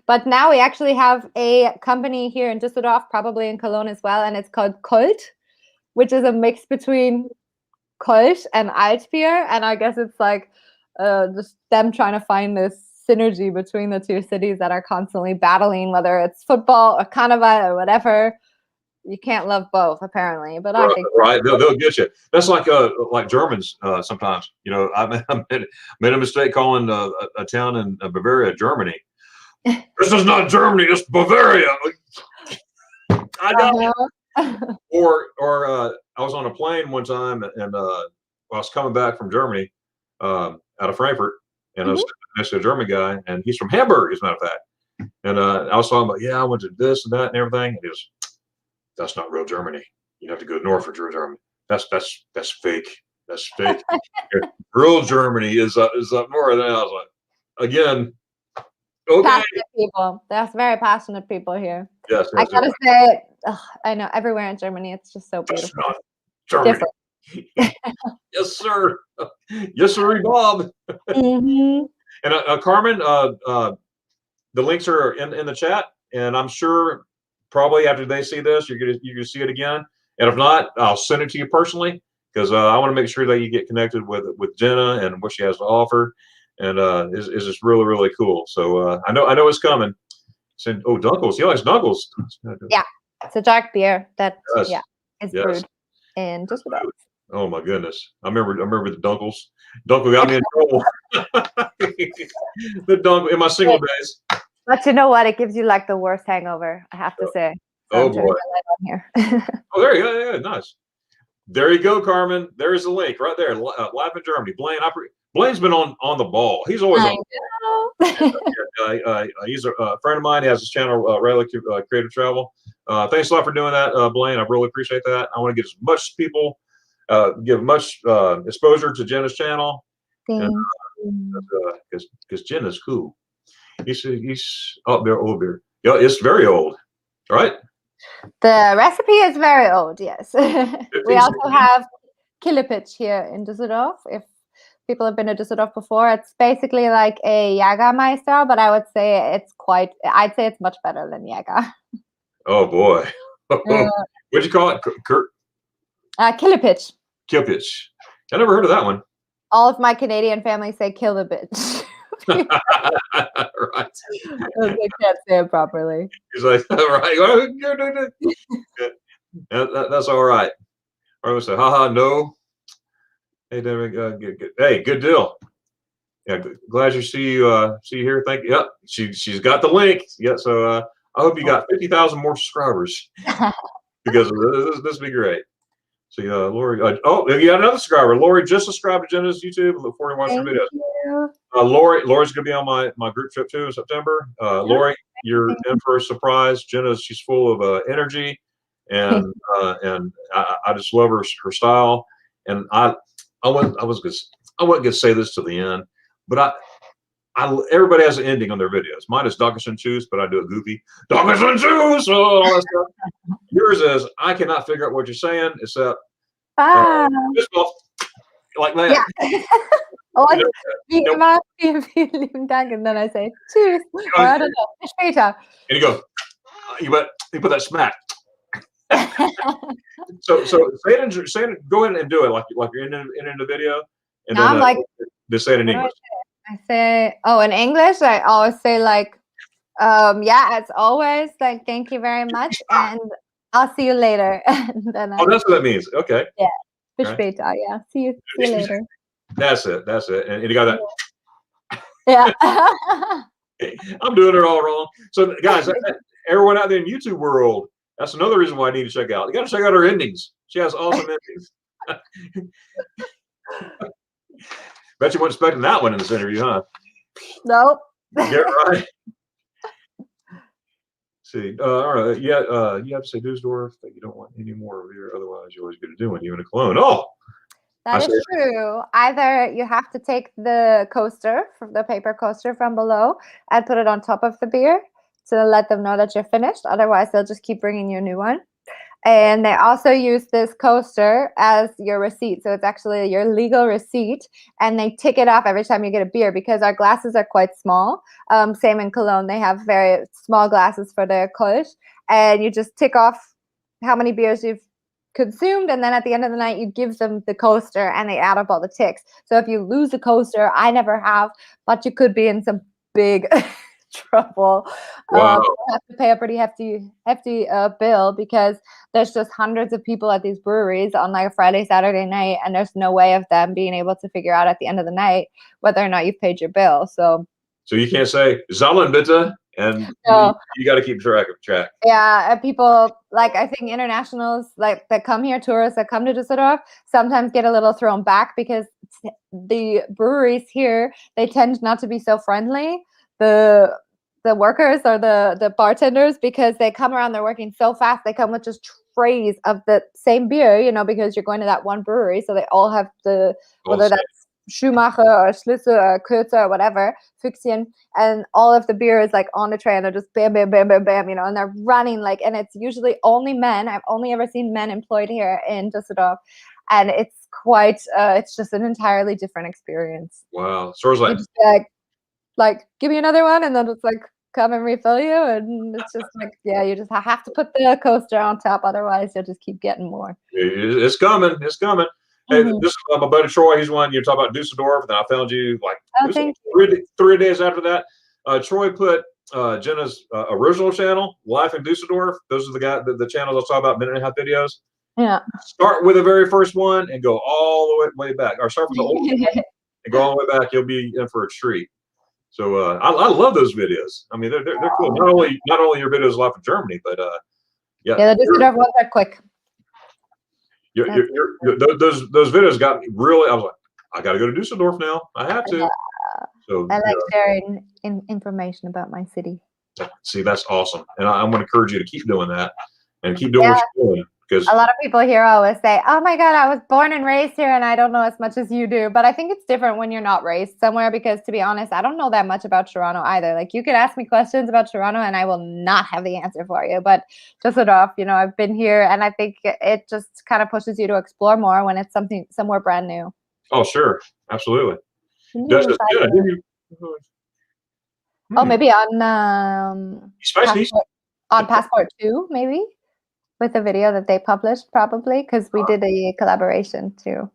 D: But now we actually have a company here in Düsseldorf, probably in Cologne as well, and it's called Colt, which is a mix between Kolsch and Altbier, and I guess it's like just them trying to find this synergy between the two cities that are constantly battling, whether it's football or carnival or whatever. You can't love both, apparently, but I think
C: they'll get you. That's like Germans sometimes. You know, I made a mistake calling a town in Bavaria Germany. This is not Germany. It's Bavaria. I know. Or I was on a plane one time, and I was coming back from Germany, out of Frankfurt, and I was next to a German guy, and he's from Hamburg, as a matter of fact. And I was talking about, I went to this and that and everything. And he goes, that's not real Germany. You have to go north for Germany. That's fake. That's fake. Real Germany is up north. And I was like, again, okay.
D: Passionate people. There's very passionate people here.
C: Yes,
D: I gotta say, I know everywhere in Germany, it's just so beautiful.
C: Germany. Yes, sir. Yes, sir, Bob. And Carmen, the links are in the chat, and I'm sure probably after they see this, you're gonna see it again. And if not, I'll send it to you personally, because I want to make sure that you get connected with Jenna and what she has to offer. And is just really, really cool. So I know it's coming. So, Dunkels. He likes Dunkels.
D: Yeah, it's a dark beer that is brewed in Düsseldorf.
C: Oh my goodness! I remember the Dunkels. Dunkel got me in trouble. The Dunkel in my single days.
D: But you know what? It gives you like the worst hangover, I have to say. So
C: boy!
D: Here.
C: Oh, there you go. Yeah, nice. There you go, Carmen. There's the link right there. Live in Germany. Blaine's been on the ball. He's always on the ball. He's a friend of mine. He has his channel, Relic Creative Travel. Thanks a lot for doing that, Blaine. I really appreciate that. I want to get as much people, give much exposure to Jenna's channel. Because Jenna's cool. He's old beer. Yeah, it's very old, right?
D: The recipe is very old, yes. We also have Killepitch here in Düsseldorf. If people have been to Düsseldorf before, it's basically like a Jägermeister, but I would say I'd say it's much better than Jäger.
C: Oh boy. What'd you call it, Kurt?
D: Killepitch.
C: Killepitch. I never heard of that one.
D: All of my Canadian family say kill the bitch.
C: Right.
D: They can't say it properly.
C: He's like, all right. That's all right. I would say, haha, no. Hey, David, good. Hey, good deal. Yeah, glad to see you here. Thank you. Yep, she's got the link. Yeah, so I hope you got 50,000 more subscribers because this would be great. So yeah, Lori. You got another subscriber. Lori just subscribed to Jenna's YouTube. Look forward to watching her videos. Lori's gonna be on my group trip too in September. Lori, you're in for a surprise. She's full of energy, and I just love her style. And I wasn't gonna say this to the end, but everybody has an ending on their videos. Mine is Dockers and Choose, but I do it goofy. Dockers and Choose, all that stuff. Yours is I cannot figure out what you're saying, except
D: Ah,
C: Fist bump, like that.
D: yeah. Oh,
C: You know,
D: wie
C: nope.
D: immer, vielen, vielen lieben Dank. And then I say, tschüss. Or I don't know, bis später.
C: And you go, you put that smack. So say it, go ahead and do it like you're in the video, and
D: Now
C: then
D: I'm like,
C: just say it in
D: what do
C: English.
D: I say, oh, in English, I always say like, yeah, as always, like, thank you very much. And I'll see you later. And then
C: Oh, that's what that means. Okay.
D: yeah, bis
C: Okay.
D: später. Yeah, see you later.
C: That's it. That's it. And you got that.
D: Yeah.
C: I'm doing it all wrong. So, guys, everyone out there in YouTube world, that's another reason why I need to check out. You got to check out her endings. She has awesome endings. Bet you weren't expecting that one in this interview, huh?
D: Nope.
C: Get right. See, all right, yeah, you have to say Düsseldorf that you don't want any more of here. Otherwise, you always get to do one, even a clone. Oh,
D: That is true. Either you have to take the coaster, from the paper coaster from below, and put it on top of the beer to let them know that you're finished. Otherwise, they'll just keep bringing you a new one. And they also use this coaster as your receipt. So it's actually your legal receipt. And they tick it off every time you get a beer because our glasses are quite small. Same in Cologne. They have very small glasses for their Kolsch. And you just tick off how many beers you've consumed, and then at the end of the night you give them the coaster and they add up all the ticks. So if you lose a coaster, I never have, but you could be in some big trouble.
C: wow.
D: You have to pay a pretty hefty bill because there's just hundreds of people at these breweries on like a Friday, Saturday night, and there's no way of them being able to figure out at the end of the night whether or not you've paid your bill. So
C: you can't say Zahlen bitte, and
D: no.
C: you got to keep track.
D: Yeah, people, like, I think internationals like that come here, tourists that come to Düsseldorf, sometimes get a little thrown back because the breweries here, they tend not to be so friendly. The workers or the bartenders, because they come around, they're working so fast, they come with just trays of the same beer, you know, because you're going to that one brewery, so they all have whether that's Schumacher or Schlüssel or Kürzer or whatever, Füchschen, and all of the beer is like on the tray and they're just bam, bam, bam, bam, bam, you know, and they're running like, and it's usually only men. I've only ever seen men employed here in Düsseldorf, and it's quite, it's just an entirely different experience.
C: Wow. So it's like,
D: like, give me another one, and then it's like, come and refill you, and it's just like, yeah, you just have to put the coaster on top, otherwise you'll just keep getting more.
C: It's coming. It's coming. Hey, this is my buddy Troy. He's one. You talk about Düsseldorf, and I found you like three days after that. Troy put Jenna's original channel, Life in Düsseldorf. Those are the channels I saw about minute and a half videos.
D: Yeah.
C: Start with the very first one and go all the way back, or start from the old one and go all the way back. You'll be in for a treat. So I love those videos. I mean, they're cool. Not only your videos live in Germany, but
D: yeah, the Düsseldorf ones are quick.
C: Those videos got me really. I was like, I got to go to Düsseldorf now. I have to. So
D: I like sharing information about my city.
C: See, that's awesome, and I'm going to encourage you to keep doing that and keep doing what you're doing. Because
D: a lot of people here always say, oh my God, I was born and raised here and I don't know as much as you do. But I think it's different when you're not raised somewhere, because to be honest, I don't know that much about Toronto either. Like, you could ask me questions about Toronto and I will not have the answer for you. But Düsseldorf, you know, I've been here, and I think it just kind of pushes you to explore more when it's somewhere brand new.
C: Oh, sure. Absolutely.
D: Oh, maybe on Passport 2, maybe? With the video that they published, probably, because we did a collaboration too.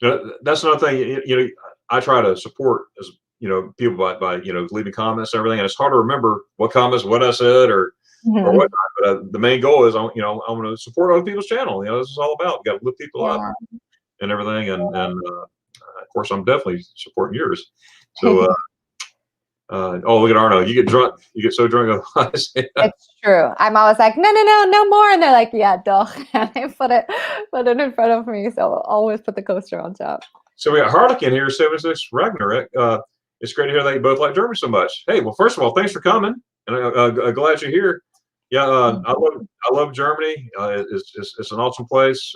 C: You know, that's another thing. You know, I try to support, as you know, people by you know, leaving comments and everything, and it's hard to remember what comments, what I said, or whatnot. But the main goal is, I want to support other people's channel. You know, this is all about. We got to lift people up and everything, and of course, I'm definitely supporting yours. So. Oh, look at Arno. You get drunk. You get so drunk.
D: It's true. I'm always like, no more. And they're like, yeah, duh. And they put it in front of me. So I'll always put the coaster on top. So
C: we got Harlequin here, 76 Ragnarok. It's great to hear that you both like Germany so much. Hey, well, first of all, thanks for coming. And I'm glad you're here. Yeah, I love Germany. It's an awesome place.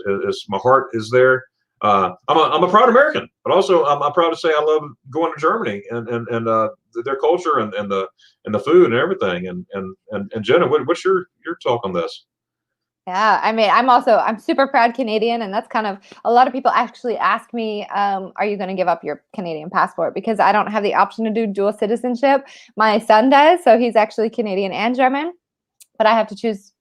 C: My heart is there. I'm a proud American, but also I'm proud to say I love going to Germany and their culture and the food and everything. And Jenna, what's your talk on this?
D: Yeah, I mean, I'm super proud Canadian, and that's kind of, a lot of people actually ask me, are you going to give up your Canadian passport? Because I don't have the option to do dual citizenship. My son does, so he's actually Canadian and German, but I have to choose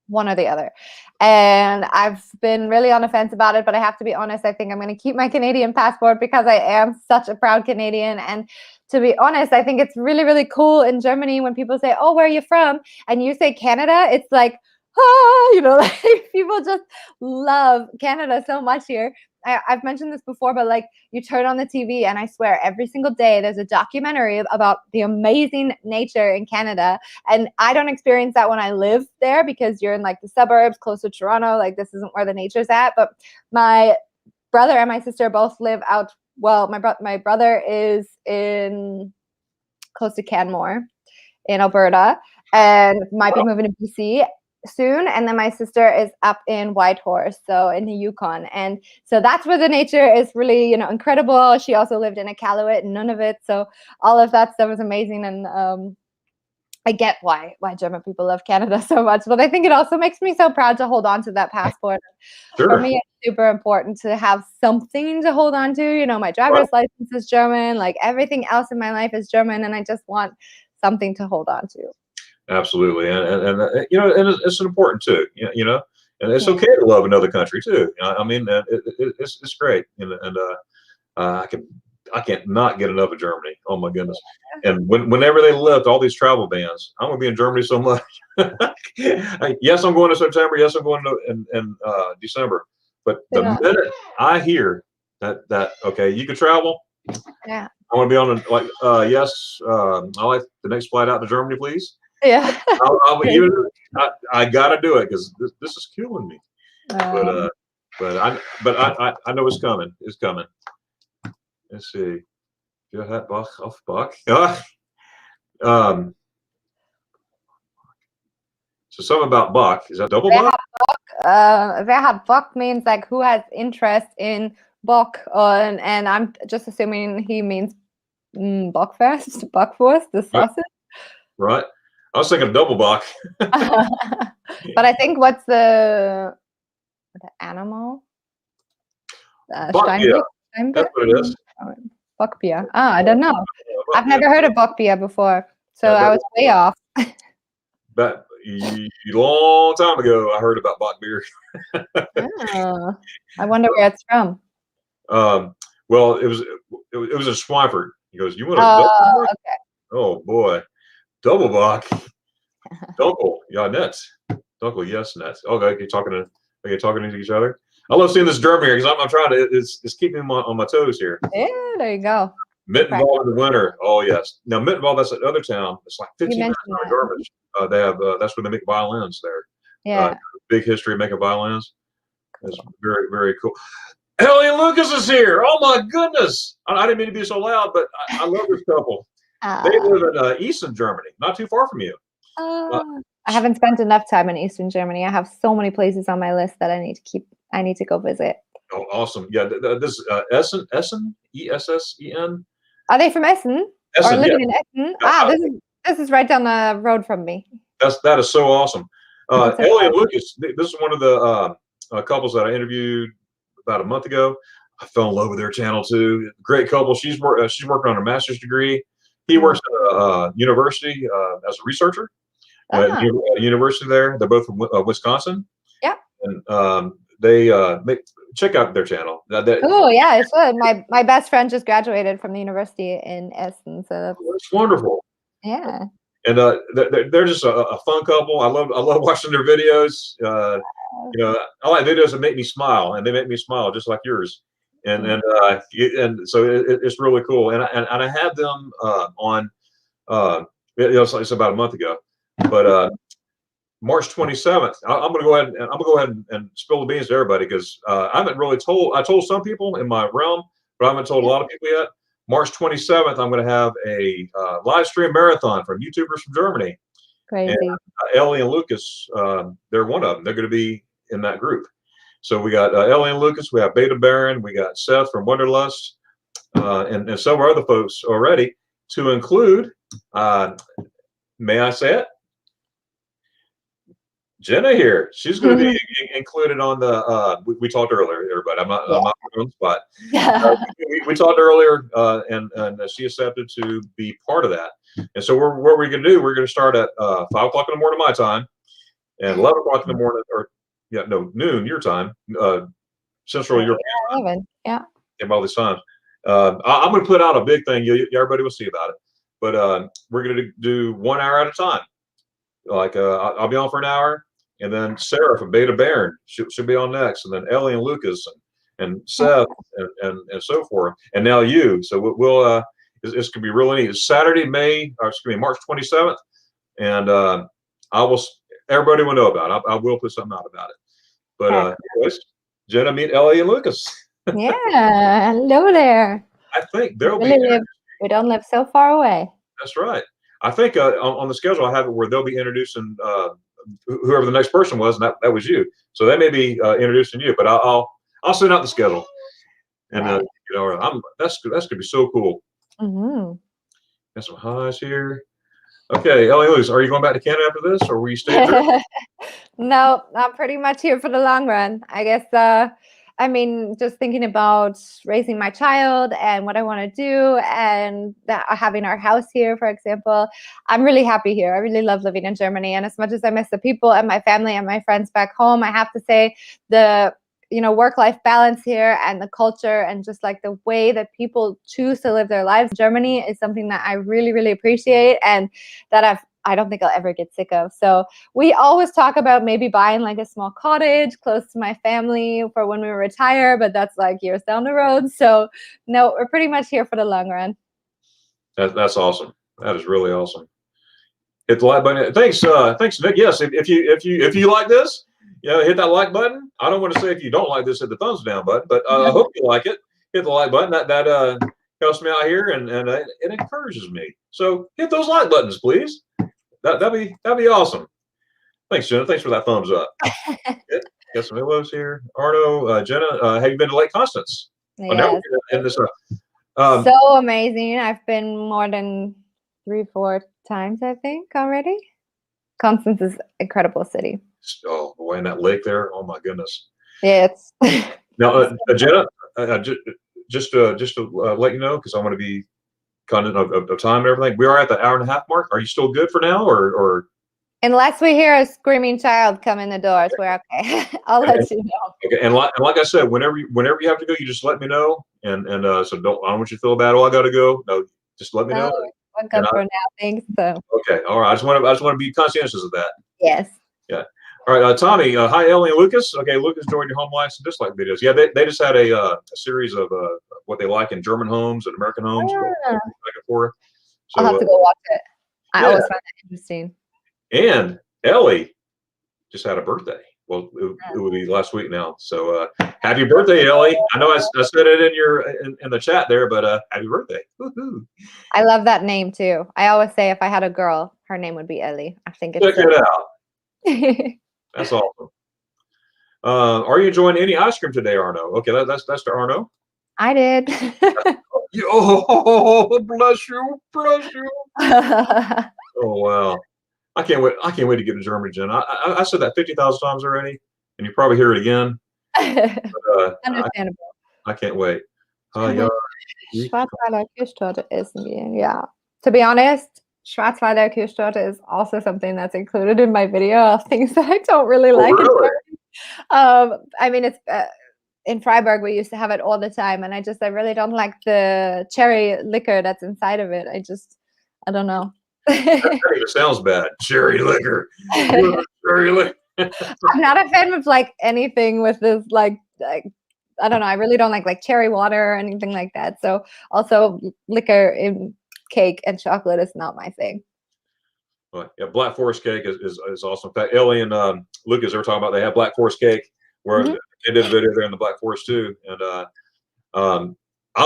D: one or the other. And I've been really on the fence about it, but I have to be honest, I think I'm going to keep my Canadian passport because I am such a proud Canadian. And to be honest, I think it's really, really cool in Germany when people say, oh, where are you from? And you say Canada, it's like, like people just love Canada so much here. I've mentioned this before, but like you turn on the TV and I swear every single day there's a documentary about the amazing nature in Canada. And I don't experience that when I live there because you're in like the suburbs close to Toronto. Like this isn't where the nature's at. But my brother and my sister both live out. Well, my brother is in close to Canmore in Alberta and might be moving to BC soon, and then my sister is up in Whitehorse, so in the Yukon, and so that's where the nature is really incredible. She also lived in Iqaluit and Nunavut, so all of that stuff is amazing, and I get why German people love Canada so much, but I think it also makes me so proud to hold on to that passport.
C: Sure.
D: For me, it's super important to have something to hold on to. My driver's license is German, like everything else in my life is German, and I just want something to hold on to.
C: Absolutely, and it's important too. And it's okay to love another country too. I mean, it's great, and I can't not get enough of Germany. Oh my goodness! And whenever they lift all these travel bans, I'm gonna be in Germany so much. Yes, I'm going to September. Yes, I'm going to in December. But the minute I hear that okay, you can travel.
D: Yeah.
C: I want to be on yes. I like the next flight out to Germany, please.
D: Yeah.
C: I gotta do it because this is killing me. But I know it's coming. It's coming. Let's see. Bach auf Bach. So something about Bach. Is that double Bach?
D: Wer hat Bock means like who has interest in Bock, and I'm just assuming he means Bockwurst, the sausage.
C: Right. I was thinking double Bach.
D: But I think what's the animal?
C: Steinbeer. That's what it is.
D: Bockbier. I don't know. I've never heard of Bockbier before, so I was way off.
C: But a long time ago, I heard about Bock beer.
D: Oh, I wonder where it's from.
C: Well, it was in Schweinfurt. He goes, "You want a double Bach?"
D: Okay.
C: Oh boy, double Bach. Dunkel, yeah, nets. Dunkel, yes, nets. Okay, you're talking to each other. I love seeing this German here because I'm trying to. It's keeping me on my toes here.
D: Yeah, there you go.
C: Mittenwald in the winter. Oh yes. Now Mittenwald, that's another town. It's like 15 minutes out of garbage. They have that's where they make violins there.
D: Yeah.
C: Big history of making violins. It's very, very cool. Ellie and Lucas is here. Oh my goodness. I didn't mean to be so loud, but I love this couple. They live in Eastern Germany, not too far from you.
D: I haven't spent enough time in Eastern Germany. I have so many places on my list that I need to go visit.
C: Oh, awesome. Yeah, this Essen, Essen.
D: Are they from Essen?
C: Essen,
D: or living in Essen? This is right down the road from me.
C: That is so awesome. Ellie and Lucas, this is one of the couples that I interviewed about a month ago. I fell in love with their channel too. Great couple. She's working on a master's degree. He works at a university as a researcher at a university there. They're both from Wisconsin. Yeah. And they check out their channel.
D: Oh yeah, I should. My best friend just graduated from the university in Essen, so
C: that's wonderful.
D: Yeah.
C: And they're just a fun couple. I love watching their videos. I like videos that make me smile, and they make me smile just like yours. And so it's really cool. And I had them on. It's about a month ago, but March 27th. I'm going to go ahead and spill the beans to everybody because I haven't really told. I told some people in my realm, but I haven't told a lot of people yet. March 27th, I'm going to have a live stream marathon from YouTubers from Germany.
D: Crazy.
C: And, Ellie and Lucas, they're one of them. They're going to be in that group. So we got Ellie and Lucas, we have Beta Baron, we got Seth from Wonderlust, and several other folks already, to include, may I say it? Jenna here. She's going to be included on the. We talked earlier, everybody. I'm not on the spot. We talked earlier, and she accepted to be part of that. And so what we're going to do? We're going to start at 5 o'clock in the morning my time, and 11 o'clock in the morning, or noon your time, Central European time.
D: 11. Yeah.
C: All these times. I'm going to put out a big thing. Everybody will see about it. But we're going to do 1 hour at a time. Like I'll be on for an hour, and then Sarah from Beta Baron she'll be on next, and then Ellie and Lucas and Seth and so forth, and now you. So we'll it's gonna be really neat. It's Saturday, March 27th, and everybody will know about it. I will put something out about it. But anyways, Jenna, meet Ellie and Lucas.
D: Yeah, hello there.
C: I think they'll be.
D: We don't live so far away.
C: That's right. I think on the schedule I have it where they'll be introducing whoever the next person was, and that was you. So they may be introducing you, but I'll send out the schedule, and that's gonna be so cool. Got some highs here. Okay, Ellie Lewis, are you going back to Canada after this, or will you stay there?
D: No, I'm pretty much here for the long run. I guess. I mean, just thinking about raising my child and what I want to do, and having our house here, for example, I'm really happy here. I really love living in Germany. And as much as I miss the people and my family and my friends back home, I have to say the work-life balance here and the culture and just like the way that people choose to live their lives in Germany is something that I really, really appreciate, and that I don't think I'll ever get sick of. So we always talk about maybe buying like a small cottage close to my family for when we retire, but that's like years down the road. So no, we're pretty much here for the long run.
C: That's awesome. That is really awesome. Hit the like button. Thanks, Nick. Yes, if you like this, hit that like button. I don't want to say if you don't like this, hit the thumbs down button, but I hope you like it. Hit the like button. That helps me out here, and it encourages me. So hit those like buttons, please. That'd be awesome. Thanks, Jenna. Thanks for that thumbs up. Got some hellos here. Arno, Jenna, have you been to Lake Constance?
D: Yes. So amazing. I've been more than 3-4 times, I think, already. Constance is an incredible city.
C: Oh, boy, in that lake there. Oh my goodness.
D: Yeah, it's
C: now, Jenna, just to let you know, because I want to be kind of time and everything. We are at the 1.5 hour mark. Are you still good for now, or? Unless
D: we hear a screaming child come in the doors, we're okay. I'll let you know.
C: Okay, and like I said, whenever you have to go, you just let me know. And so I don't want you to feel bad. Oh, I got to go. No, just let me know.
D: I'm good for now. Thanks. So.
C: Okay, all right. I just want to be conscientious of that.
D: Yes.
C: Yeah. All right, Tommy. Hi, Ellie and Lucas. Okay, Lucas joined your home likes and dislike videos. Yeah, they just had a series of what they like in German homes and American homes. Back and forth. So,
D: I'll have to go watch it. I always find that interesting.
C: And Ellie just had a birthday. Well, it would be last week now. So happy birthday, Ellie. I know I said it in the chat there, but happy birthday. Woo-hoo.
D: I love that name too. I always say if I had a girl, her name would be Ellie. I think it's
C: check it out. That's awesome. Are you enjoying any ice cream today, Arno? Okay, that's to Arno.
D: I did.
C: Oh, bless you. Oh wow. I can't wait to get to Germany, Jen. I said that 50,000 times already, and you probably hear it again. But,
D: understandable.
C: I can't wait.
D: Schwarzwälder Kirschtorte essen gehen. Yeah. To be honest, Schwarzwälder Kirschtorte is also something that's included in my video of things that I don't really like.
C: Really?
D: I mean, it's in Freiburg we used to have it all the time, and I really don't like the cherry liquor that's inside of it. I don't know.
C: That even sounds bad. Cherry liquor. Cherry liquor.
D: I'm not a fan of like anything with this like I don't know. I really don't like cherry water or anything like that. So also liquor in cake and chocolate is not my thing.
C: Well, yeah, Black Forest cake is awesome. In fact, Ellie and Lucas, they were talking about they have Black Forest cake where they did a video there in the Black Forest too. And I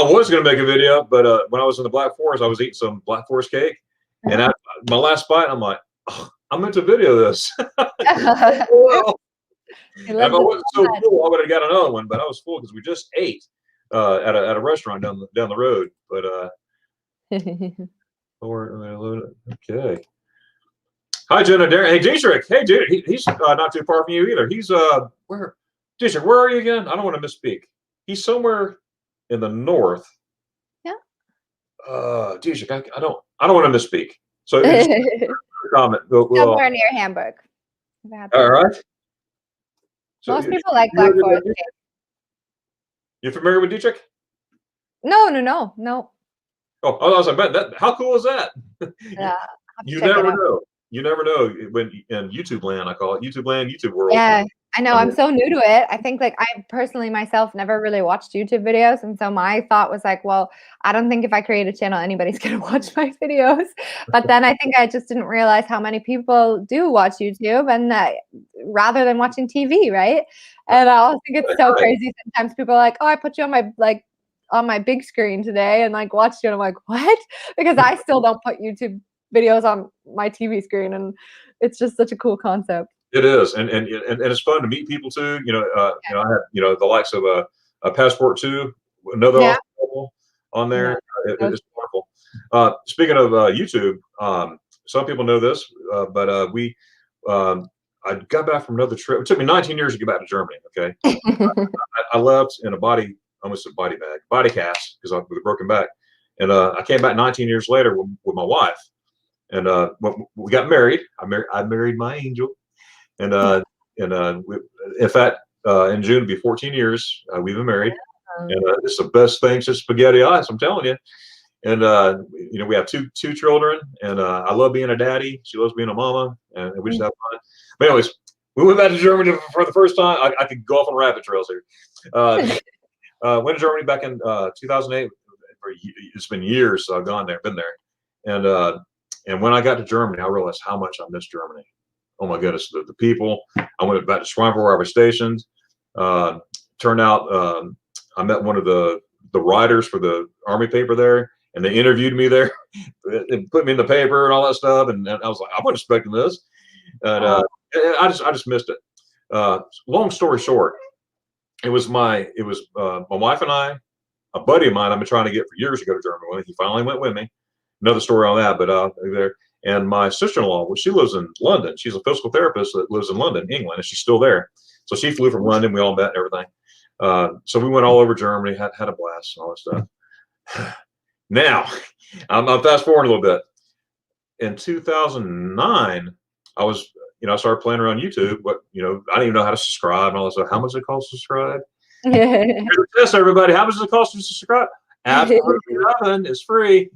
C: was going to make a video, but when I was in the Black Forest, I was eating some Black Forest cake. And my last bite, I'm like, oh, I meant to video this. Well, if I wasn't so full, I would have got another one. But I was full because we just ate at a restaurant down the road. But okay. Hi, Jenna. Hey, Dietrich. Hey, dude. He's not too far from you either. He's where? Dietrich, where are you again? I don't want to misspeak. He's somewhere in the north.
D: Yeah.
C: Dietrich, I don't want to misspeak. So comment.
D: Somewhere near Hamburg.
C: All right. So
D: most people like Black Forest cake.
C: You familiar with Dietrich?
D: No.
C: Oh, I was like, that, how cool is that?
D: Yeah.
C: You never know. You never know when in YouTube land, I call it YouTube land, YouTube world.
D: Yeah, I know. I'm so new to it. I think like I personally myself never really watched YouTube videos. And so my thought was like, well, I don't think if I create a channel, anybody's going to watch my videos. But then I think I just didn't realize how many people do watch YouTube and rather than watching TV, right? And I also think it's so crazy. Sometimes people are like, oh, I put you on my big screen today and like watched you. And I'm like, what? Because I still don't put YouTube videos on my TV screen, and it's just such a cool concept.
C: It is, and it's fun to meet people too. You know, I have the likes of a Passport 2, another awesome couple on there. It's wonderful. Speaking of YouTube, some people know this, but I got back from another trip. It took me 19 years to get back to Germany. Okay, I left in almost a body cast because I with a broken back, and I came back 19 years later with my wife. And we got married. I married my angel, and in fact, in June it'll be 14 years we've been married, and it's the best thing since spaghetti ice. I'm telling you. And we have two children, and I love being a daddy. She loves being a mama, and we just have fun. But anyways, we went back to Germany for the first time. I could go off on rabbit trails here. Went to Germany back in 2008. It's been years so I've gone there, been there, and when I got to Germany, I realized how much I missed Germany. Oh my goodness, the people. I went back to Schweinfurt where I was stationed. Turned out I met one of the writers for the army paper there, and they interviewed me there and put me in the paper and all that stuff. And I was like, I wasn't expecting this. And I just missed it. Long story short, it was my wife and I, a buddy of mine I've been trying to get for years to go to Germany with. He finally went with me. Another story on that, but there. And my sister-in-law, well, she lives in London. She's a physical therapist that lives in London, England, and she's still there. So she flew from London. We all met and everything. So we went all over Germany, had a blast and all that stuff. Now, I'm fast forwarding a little bit. In 2009, I started playing around YouTube, but I didn't even know how to subscribe and all that stuff. How much does it cost to subscribe? Yes, everybody. How much does it cost to subscribe? Absolutely nothing. It's free.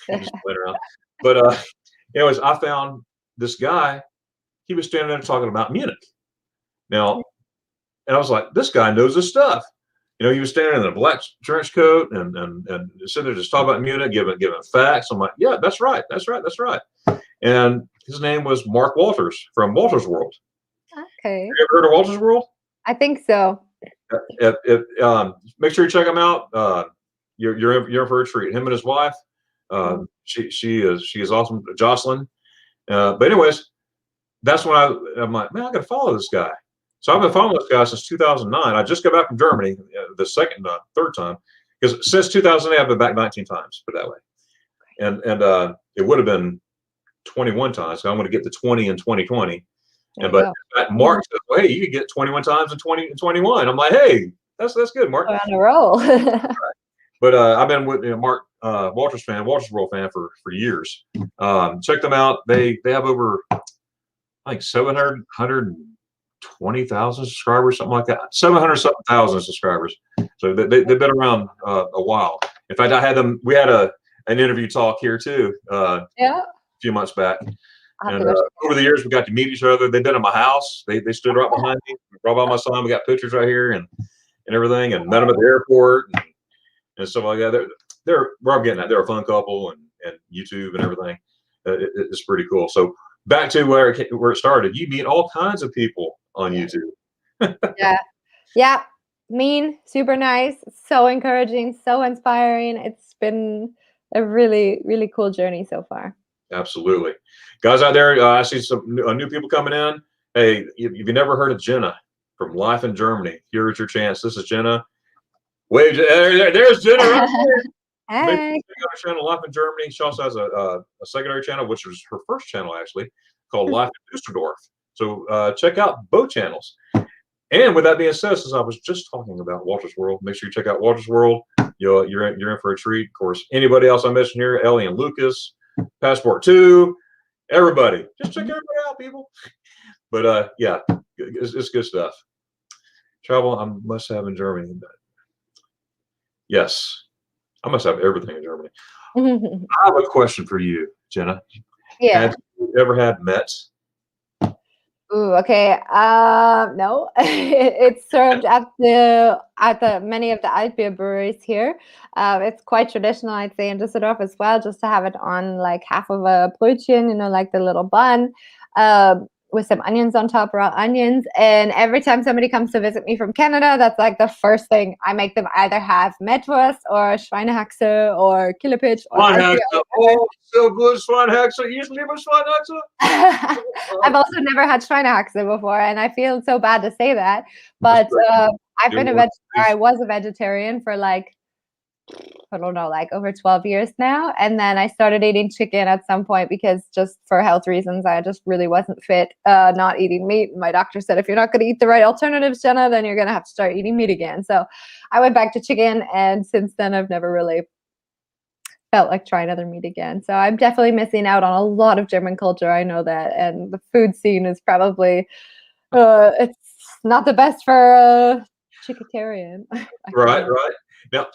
C: Just playing around. But anyways, I found this guy. He was standing there talking about Munich. Now, and I was like, this guy knows his stuff. He was standing in a black trench coat and sitting there just talking about Munich, giving facts. I'm like, yeah, that's right. And his name was Mark Walters from Walters World.
D: Okay.
C: Have you ever heard of Walters World?
D: I think so.
C: Make sure you check him out. You're in for a treat. Him and his wife. She is awesome, Jocelyn. But anyways, that's when I'm like, man, I got to follow this guy. So I've been following this guy since 2009. I just got back from Germany the third time, because since 2008 I've been back 19 times, put it that way. And it would have been 21 times. So I'm going to get to 20 in 2020. But Mark says, well, hey, you could get 21 times in 2021. I'm like, hey, that's good, Mark.
D: We're on a roll.
C: But I've been with Mark Walters World fan for years. Check them out. They have over, I think 720,000 subscribers, something like that. 700,000 subscribers. So they've been around a while. In fact, we had an interview talk here too. A few months back. And over the years, we got to meet each other. They've been at my house. They stood right behind me, right by my son. We got pictures right here and everything, and met them at the airport and stuff like that. Where I'm getting at, they're a fun couple, and YouTube and everything. It's pretty cool. So back to where it started. You meet all kinds of people on YouTube.
D: Yeah. Mean, super nice, so encouraging, so inspiring. It's been a really, really cool journey so far.
C: Absolutely. Guys out there, I see some new people coming in. Hey, if you've never heard of Jenna from Life in Germany, here's your chance. This is Jenna. Wait, there's Jenna right there.
D: Hey.
C: Check out her channel, Life in Germany. She also has a secondary channel, which was her first channel, actually. called Life in Düsseldorf. So check out both channels. And with that being said, since I was just talking about Walter's World, make sure you check out Walter's World. You're in for a treat. Of course, anybody else I mentioned here, Ellie and Lucas, Passport 2, everybody. Just check everybody out, people. But yeah, it's good stuff. Travel I must have in Germany. Yes, I must have everything in Germany. I have a question for you, Jenna.
D: Yeah.
C: Have you ever had Met?
D: Ooh, okay. No, it's served at many of the Altbier breweries here. It's quite traditional, I'd say, in Düsseldorf as well, just to have it on like half of a Brötchen, you know, like the little bun, with some onions on top, raw onions. And every time somebody comes to visit me from Canada, that's like the first thing I make them either have Metwurst or Schweinehaxe or Killepitch or
C: Schweinehaxe. Oh, so good, Schweinehaxe. You used to live with Schweinehaxe?
D: I've also never had Schweinehaxe before, and I feel so bad to say that. But I was a vegetarian for like, I don't know, like over 12 years now. And then I started eating chicken at some point because just for health reasons, I just really wasn't fit not eating meat. My doctor said, if you're not going to eat the right alternatives, Jenna, then you're going to have to start eating meat again. So I went back to chicken, and since then I've never really felt like trying other meat again. So I'm definitely missing out on a lot of German culture. I know that. And the food scene is probably, it's not the best for a chicketarian.
C: Right. Now,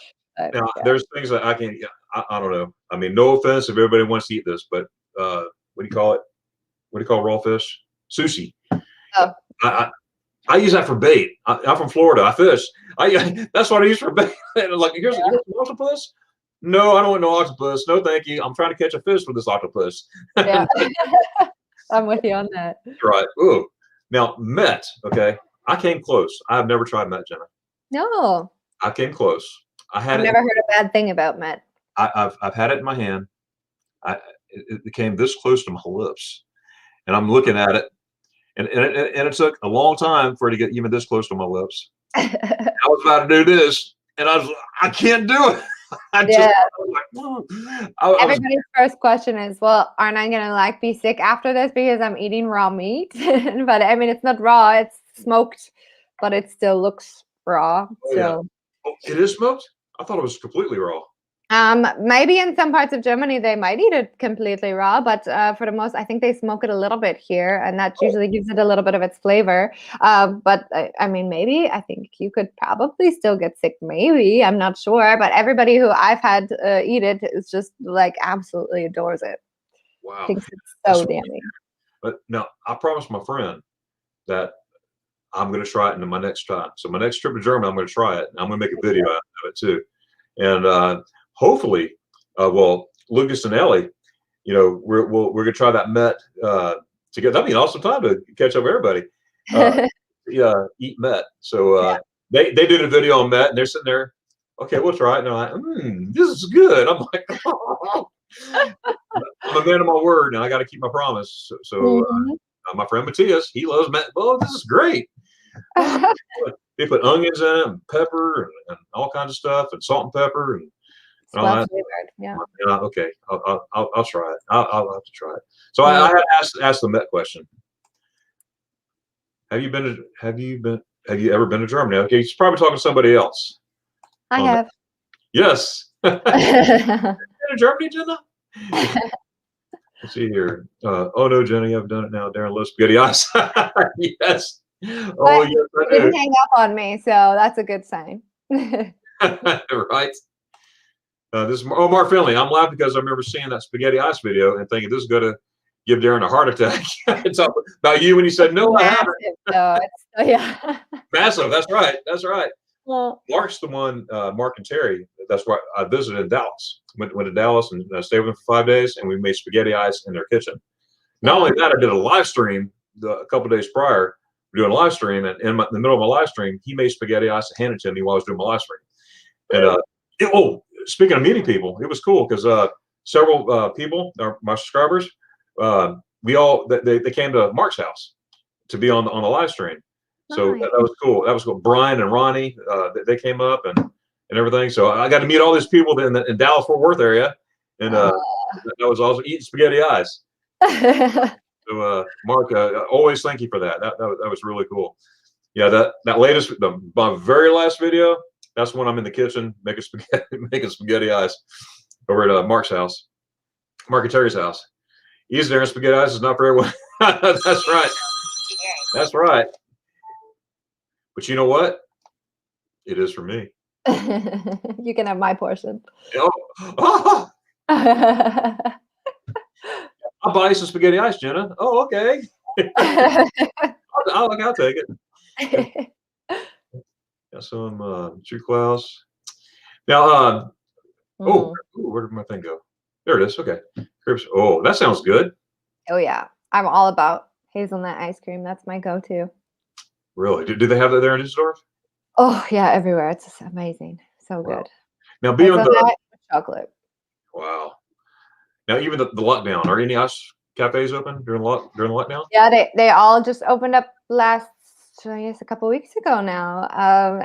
C: there's things that I can't. I don't know. I mean, no offense if everybody wants to eat this, but what do you call it? What do you call raw fish? Sushi.
D: Oh.
C: I use that for bait. I'm from Florida. I fish. That's what I use for bait. Like, here's an octopus. No, I don't want no octopus. No, thank you. I'm trying to catch a fish with this octopus.
D: Yeah. I'm with you on that.
C: Right. Ooh. Now, Met. Okay. I came close. I've never tried Met, Jenna.
D: No.
C: I came close.
D: I've never heard a bad thing about Met.
C: I've had it in my hand. It came this close to my lips, and I'm looking at it, and it took a long time for it to get even this close to my lips. I was about to do this, and I can't do it.
D: Everybody's first question is, well, aren't I gonna like be sick after this because I'm eating raw meat? But I mean, it's not raw; it's smoked, but it still looks raw.
C: Oh, yeah. Oh, it is smoked? I thought it was completely raw.
D: Maybe in some parts of Germany they might eat it completely raw, but for the most, I think they smoke it a little bit here, and that usually gives it a little bit of its flavor. But I mean, maybe I think you could probably still get sick. Maybe, I'm not sure, but everybody who I've had eat it is just like absolutely adores it.
C: Wow,
D: thinks it's so yummy.
C: But now I promised my friend that I'm going to try it in my next time. So my next trip to Germany, I'm going to try it. I'm going to make a video out of it too, and hopefully, well, Lucas and Ellie, you know, we're going to try that Met together. That'd be an awesome time to catch up with everybody. Eat Met. So they did a video on Met, and they're sitting there. Okay, we'll try it. And they're like, this is good. I'm like, I'm a man of my word, and I got to keep my promise. So my friend Matthias, he loves Met. Oh, this is great. They put onions in it, and pepper, and all kinds of stuff, and salt and pepper, and
D: well flavored. Yeah.
C: Okay, I'll try it. I'll have to try it. So I had asked the Met question. Have you ever been to Germany? Okay, you're probably talking to somebody else.
D: I have.
C: Yes. Been to Germany, Jenna? Let's see here. Oh no, Jenna, you haven't done it now. Darren loves spaghetti eyes. Yes. Oh yes, I
D: didn't hang up on me, so that's a good sign.
C: Right. This is Mark Finley. I'm laughing because I remember seeing that spaghetti ice video and thinking this is going to give Darren a heart attack. It's about you when you said no,
D: massive,
C: I haven't.
D: Yeah.
C: Massive. That's right. That's right.
D: Well,
C: Mark's the one. Mark and Terry. That's why I visited in Dallas. Went to Dallas and stayed with them for 5 days, and we made spaghetti ice in their kitchen. Not only that, I did a live stream a couple days prior. Doing a live stream, and in the middle of my live stream, he made spaghetti ice and handed it to me while I was doing my live stream. And speaking of meeting people, it was cool because several people, my subscribers, they came to Mark's house to be on the live stream. So that was cool. That was cool. Brian and Ronnie, they came up and everything. So I got to meet all these people in Dallas Fort Worth area, and that was also eating spaghetti ice. So, Mark, always thank you for that. That was really cool. Yeah, that latest, my very last video, that's when I'm in the kitchen making spaghetti eyes over at Mark's house, Mark and Terry's house. Easy there, spaghetti eyes is not for everyone. That's right. That's right. But you know what? It is for me.
D: You can have my portion.
C: Oh, I'll buy you some spaghetti ice, Jenna. Oh, okay. I'll take it. Got some true clouds. Now, where did my thing go? There it is. Okay. Oh, that sounds good.
D: Oh yeah, I'm all about hazelnut ice cream. That's my go-to.
C: Really? Do they have that there in Düsseldorf?
D: Oh yeah, everywhere. It's just amazing. So
C: Wow.
D: good.
C: Now, beyond the
D: chocolate.
C: Wow. Now, even the lockdown, are any ice cafes open during the lockdown?
D: Yeah, they all just opened up I guess a couple weeks ago now,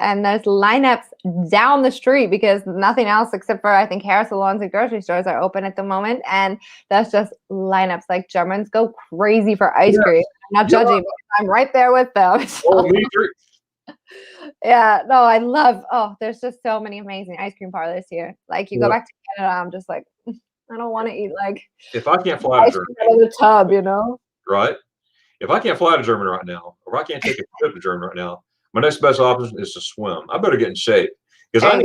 D: and there's lineups down the street because nothing else except for I think hair salons and grocery stores are open at the moment, and that's just lineups. Like Germans go crazy for ice cream. I'm not judging, but I'm right there with them. So.
C: Oh, me too.
D: Yeah, no, I love. Oh, there's just so many amazing ice cream parlors here. Like you go back to Canada, I'm just like, I don't want to eat like.
C: If I can't fly to Germany,
D: out of the tub, you know.
C: Right. If I can't fly to Germany right now, or I can't take a trip to Germany right now, my next best option is to swim. I better get in shape because I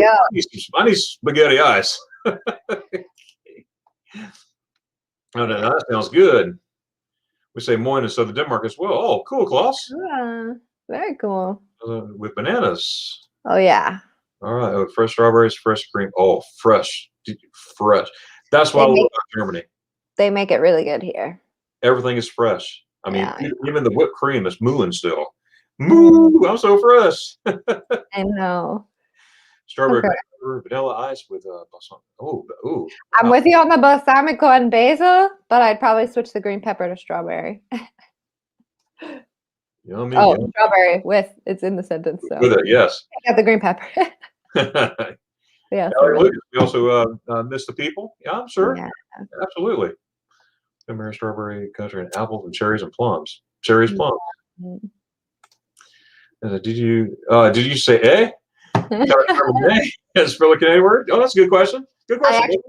C: need spaghetti ice. Oh, that sounds good. We say moin in southern Denmark as well. Oh, cool, Klaus.
D: Yeah, very cool.
C: With bananas.
D: Oh yeah.
C: All right. Oh, fresh strawberries, fresh cream. Oh, fresh. That's what I love about Germany.
D: They make it really good here.
C: Everything is fresh. I mean, even the whipped cream is mooing still. Moo! I'm so fresh.
D: I know.
C: Strawberry vanilla ice with
D: I'm with you on the balsamico and basil, but I'd probably switch the green pepper to strawberry.
C: Yummy.
D: Oh,
C: yummy.
D: strawberry with it's in the sentence. So
C: with it, yes.
D: I got the green pepper. Yeah.
C: We also miss the people. Yeah, I'm sure.
D: Yeah.
C: Absolutely. Strawberry, country, and apples and cherries and plums. Cherries, plums. Did you say eh? Spell a Canadian word? Oh, that's a good question. Good question.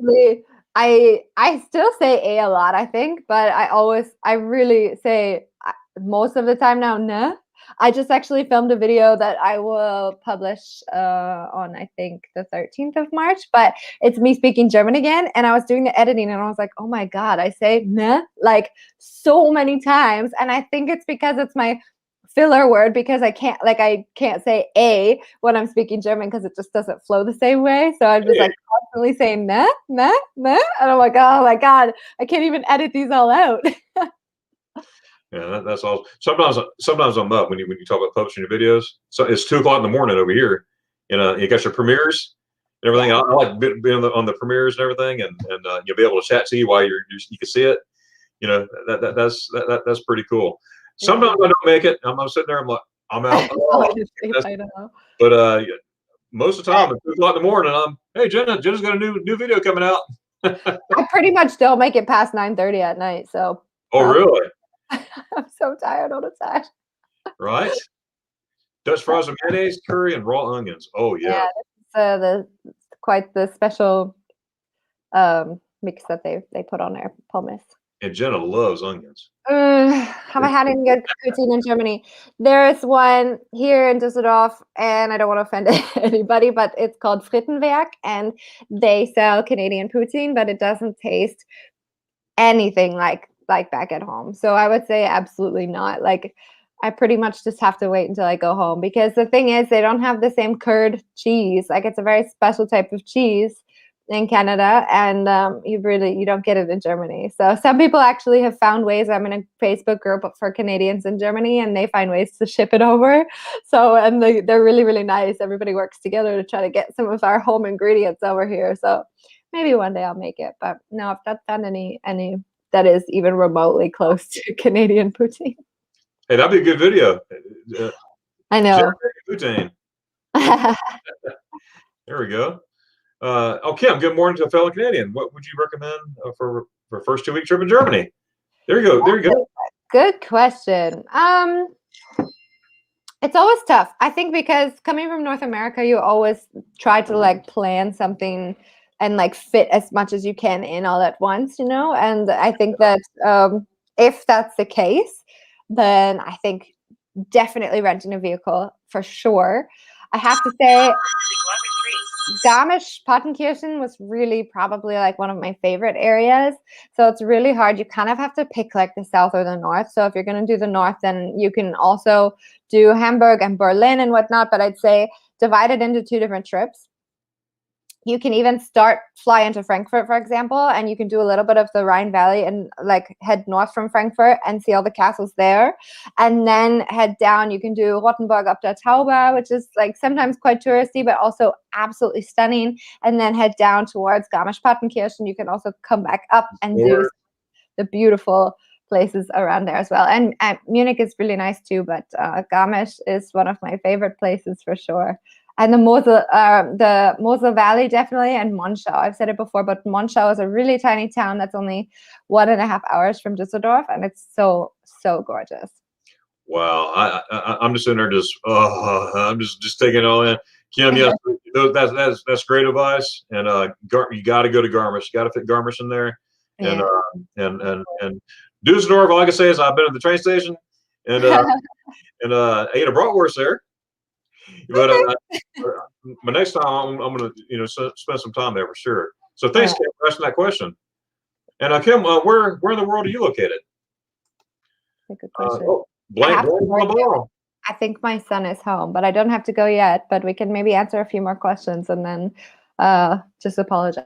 D: I still say a lot, I think, but I really say most of the time now, nah. I just actually filmed a video that I will publish on, I think, the 13th of March, but it's me speaking German again. And I was doing the editing and I was like, oh my God, I say nah like so many times. And I think it's because it's my filler word because I can't say a when I'm speaking German because it just doesn't flow the same way. So I'm just like constantly saying nah, nah, nah. And I'm like, oh my God, I can't even edit these all out.
C: Yeah, that's all. Sometimes I'm up when you talk about publishing your videos. So it's 2 o'clock in the morning over here. You got your premieres and everything. I like being on the premieres and everything, and you'll be able to chat to you while you can see it. That's pretty cool. Sometimes I don't make it. I'm sitting there. I'm like, I'm out.
D: I know.
C: But most of the time, at 2 o'clock in the morning, hey Jenna's got a new video coming out.
D: I pretty much don't make it past 9:30 at night. So.
C: Oh really?
D: I'm so tired all the time.
C: Right. Dutch fries with mayonnaise, curry, and raw onions. Oh yeah.
D: Yeah, quite the special mix that they put on their pommes.
C: And Jenna loves onions.
D: Have I had any good poutine in Germany? There's one here in Düsseldorf, and I don't want to offend anybody, but it's called Frittenwerk, and they sell Canadian poutine, but it doesn't taste anything like back at home. So I would say absolutely not. Like I pretty much just have to wait until I go home because the thing is they don't have the same curd cheese. Like it's a very special type of cheese in Canada, and you don't get it in Germany. So some people actually have found ways. I'm in a Facebook group for Canadians in Germany, and they find ways to ship it over. So and they're really, really nice. Everybody works together to try to get some of our home ingredients over here. So maybe one day I'll make it, but no, I've not found any that is even remotely close to Canadian poutine.
C: Hey, that'd be a good video.
D: I know.
C: Poutine. There we go. Kim, good morning to a fellow Canadian. What would you recommend for first 2-week trip in Germany? There you go. There you go.
D: good question. It's always tough. I think because coming from North America, you always try to like plan something and like fit as much as you can in all at once, you know? And I think that if that's the case, then I think definitely renting a vehicle for sure. I have to say, Garmisch-Partenkirchen was really probably like one of my favorite areas. So it's really hard. You kind of have to pick like the south or the north. So if you're going to do the north, then you can also do Hamburg and Berlin and whatnot. But I'd say divide it into 2 different trips. You can even fly into Frankfurt, for example, and you can do a little bit of the Rhine Valley and like head north from Frankfurt and see all the castles there. And then head down, you can do Rottenburg up to Tauber, which is like sometimes quite touristy, but also absolutely stunning. And then head down towards Garmisch-Partenkirchen. You can also come back up and do the beautiful places around there as well. And Munich is really nice too, but Garmisch is one of my favorite places for sure. And the Mosel Valley definitely, and Monschau. I've said it before, but Monschau is a really tiny town that's only 1.5 hours from Düsseldorf, and it's so gorgeous.
C: Wow, I'm just sitting there, I'm just taking it all in. Kim, yes, that's great advice, and you got to go to Garmisch. You got to fit Garmisch in there, and and Düsseldorf. All I can say is I've been at the train station, and I ate a bratwurst there. But my next time I'm going to spend some time there for sure. So thanks, Kim, for asking that question. And Kim, where in the world are you located?
D: Good question.
C: I
D: think my son is home, but I don't have to go yet. But we can maybe answer a few more questions and then just apologize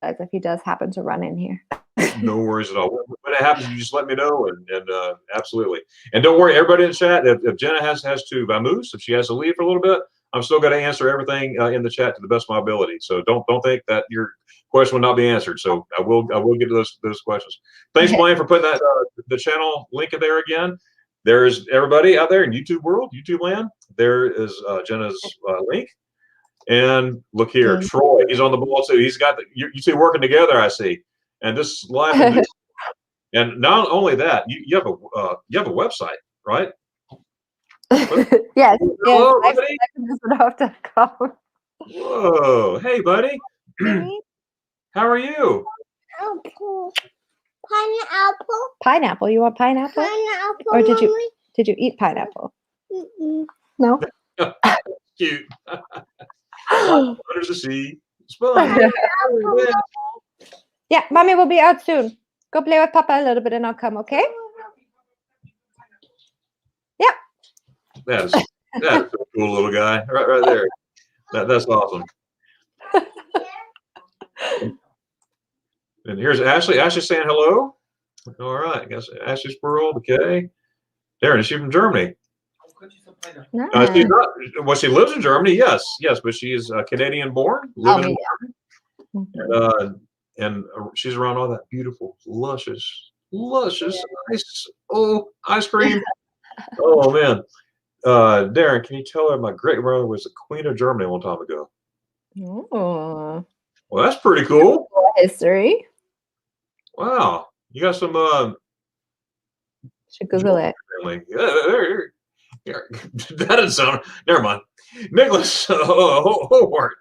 D: if he does happen to run in here.
C: No worries at all. When it happens, you just let me know, and absolutely. And don't worry, everybody in the chat. If Jenna has to vamoose, if she has to leave for a little bit, I'm still going to answer everything in the chat to the best of my ability. So don't think that your question will not be answered. So I will get to those questions. Thanks, Blaine, for putting that the channel link in there again. There's everybody out there in YouTube world, YouTube land. There is Jenna's link. And look here, Troy. He's on the ball too. He's got you two working together. I see. And this live, and not only that, you have a website, right?
D: Yes.
C: Hello,
D: LiveStream.com.
C: Whoa, hey, buddy. How are you?
B: Pineapple.
D: Pineapple. You want pineapple?
B: Pineapple.
D: Or did you eat pineapple? No.
C: Cute. Under the sea. Sponge.
D: Yeah, Mommy will be out soon. Go play with Papa a little bit and I'll come, okay? Yeah.
C: That's a cool little guy. Right there. That's awesome. And here's Ashley. Ashley's saying hello. All right. I guess Ashley's world. Okay. Darion, is she from Germany?
D: Nice.
C: She's not. Well, she lives in Germany. Yes, but she is Canadian born, living in Germany. And she's around all that beautiful, luscious ice cream. Oh man, Darion, can you tell her my great grandmother was the Queen of Germany a long time ago?
D: Oh,
C: well, that's pretty cool.
D: History.
C: Wow, you got some.
D: Should Google it.
C: Yeah, that doesn't sound. Never mind, Nicholas Howard.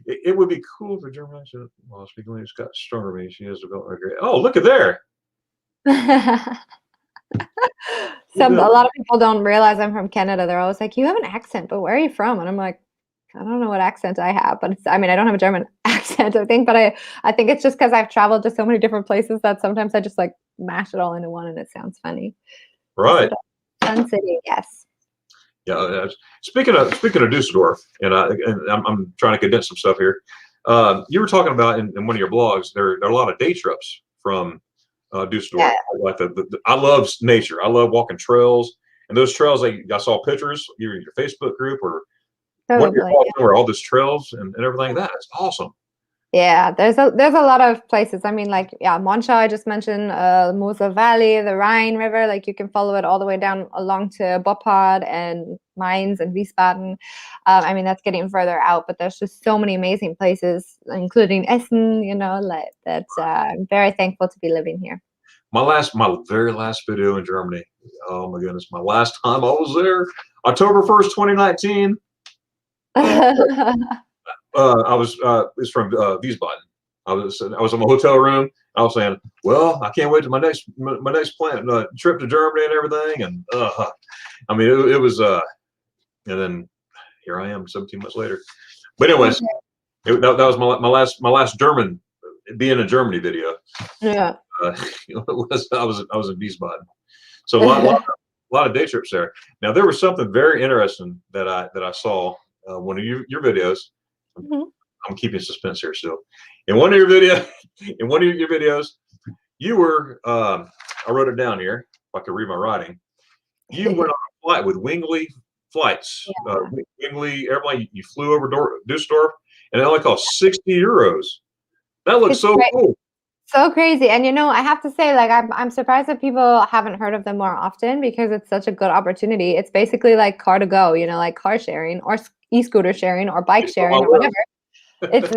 C: It would be cool for German accent. Well, speaking English got stronger me. She has developed a great. Oh, look at there.
D: A lot of people don't realize I'm from Canada. They're always like, "You have an accent, but where are you from?" And I'm like, I don't know what accent I have, but I don't have a German accent, I think, but I think it's just because I've traveled to so many different places that sometimes I just like mash it all into one and it sounds funny.
C: Right.
D: Fun city, yes.
C: Yeah. Speaking of Düsseldorf, and I'm trying to condense some stuff here. You were talking about in one of your blogs, there are a lot of day trips from Düsseldorf.
D: Yeah.
C: Like I love nature. I love walking trails, and those trails. I saw pictures either in your Facebook group or what your thoughts were, all those trails and everything. That's awesome.
D: Yeah, there's a lot of places. Monschau, I just mentioned, Mosel Valley, the Rhine River. Like you can follow it all the way down along to Boppard and Mainz and Wiesbaden. That's getting further out, but there's just so many amazing places, including Essen. I'm very thankful to be living here.
C: my very last video in Germany. Oh my goodness, my last time I was there, October 1st, 2019. I was it's from Wiesbaden. I was in my hotel room. I was saying, well, I can't wait to my next trip to Germany and everything. And I mean, it was and then here I am 17 months later. But anyways, that was my last German being in Germany video.
D: Yeah.
C: I was in Wiesbaden. So a lot of day trips there. Now there was something very interesting that I saw one of your videos. I'm keeping suspense here still. In one of your videos, you were I wrote it down here if I could read my writing. You went on a flight with Wingly Flights. Wingly airplane. You flew over Düsseldorf, and it only cost 60 euros. That looks so cool.
D: So crazy. And I have to say, like, I'm surprised that people haven't heard of them more often, because it's such a good opportunity. It's basically like car-to-go, like car sharing or e-scooter sharing or bike sharing or whatever. It's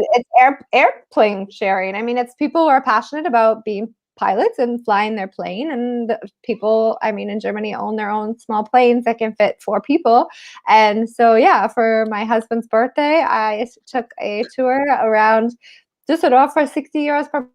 D: airplane sharing. I mean, it's people who are passionate about being pilots and flying their plane, and people, I mean, in Germany own their own small planes that can fit 4 people. And so, yeah, for my husband's birthday, I took a tour around Düsseldorf for 60 euros per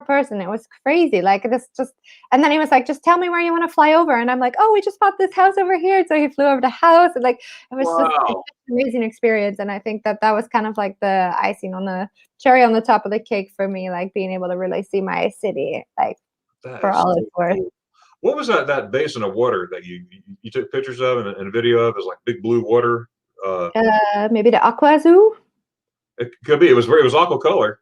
D: person. It was crazy. Like, this just, and then he was like, just tell me where you want to fly over. And I'm like, oh, we just bought this house over here. So he flew over the house, and like, it was just an amazing experience. And I think that was kind of like the icing on the cherry on the top of the cake for me, like being able to really see my city, like, for all it's worth.
C: Cool. What was that basin of water that you took pictures of and a video of? Is like big blue water.
D: Maybe the Aqua Zoo.
C: It could be. It was aqua color.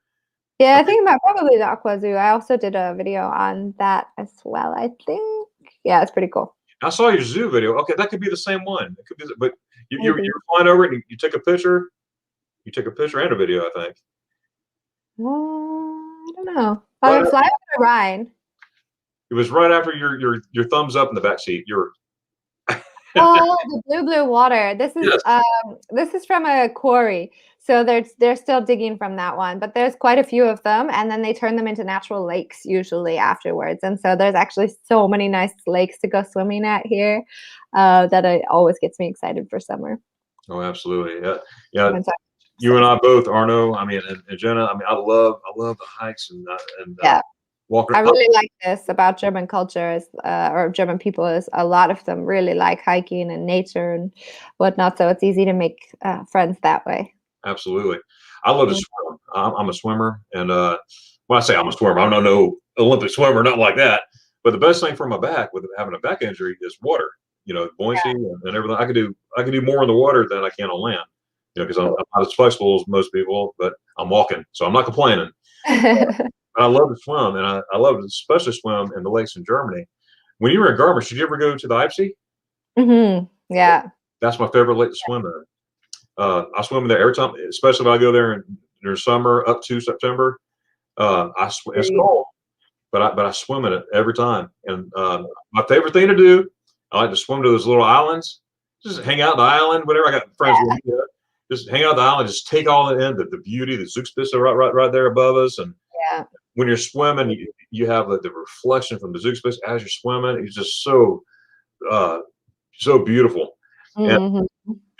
D: Yeah, I think probably the Aqua Zoo. I also did a video on that as well, I think. Yeah, it's pretty cool.
C: I saw your zoo video. Okay, that could be the same one. It could be, but you were flying over it and you took a picture. You took a picture and a video, I think.
D: I don't know. I was flying over the Rhine.
C: It was right after your thumbs up in the back seat.
D: Oh, the blue water. This is this is from a quarry. So they're still digging from that one, but there's quite a few of them, and then they turn them into natural lakes usually afterwards. And so there's actually so many nice lakes to go swimming at here that it always gets me excited for summer.
C: Oh, absolutely. Yeah. You and I both, Arno. I mean, and Jenna. I mean, I love the hikes and walking.
D: I really like this about German culture or German people, is a lot of them really like hiking and nature and whatnot. So it's easy to make friends that way.
C: Absolutely. I love to swim. I'm a swimmer. And when I say I'm a swimmer, I'm not no Olympic swimmer, nothing like that. But the best thing for my back with having a back injury is water, buoyancy and everything. I can do more in the water than I can on land, because I'm not as flexible as most people, but I'm walking. So I'm not complaining. I love to swim, and I love to especially swim in the lakes in Germany. When you were in Garmisch, did you ever go to the EST?
D: Yeah.
C: That's my favorite lake to swim in. I swim in there every time, especially when I go there during summer up to September. It's cold, but I swim in it every time. And my favorite thing to do, I like to swim to those little islands, just hang out on the island, whatever. I got friends with me, just hang out on the island, just take all it in, the beauty, the Zugspitze right there above us. And when you're swimming, you have the reflection from the Zugspitze as you're swimming. It's just so beautiful. And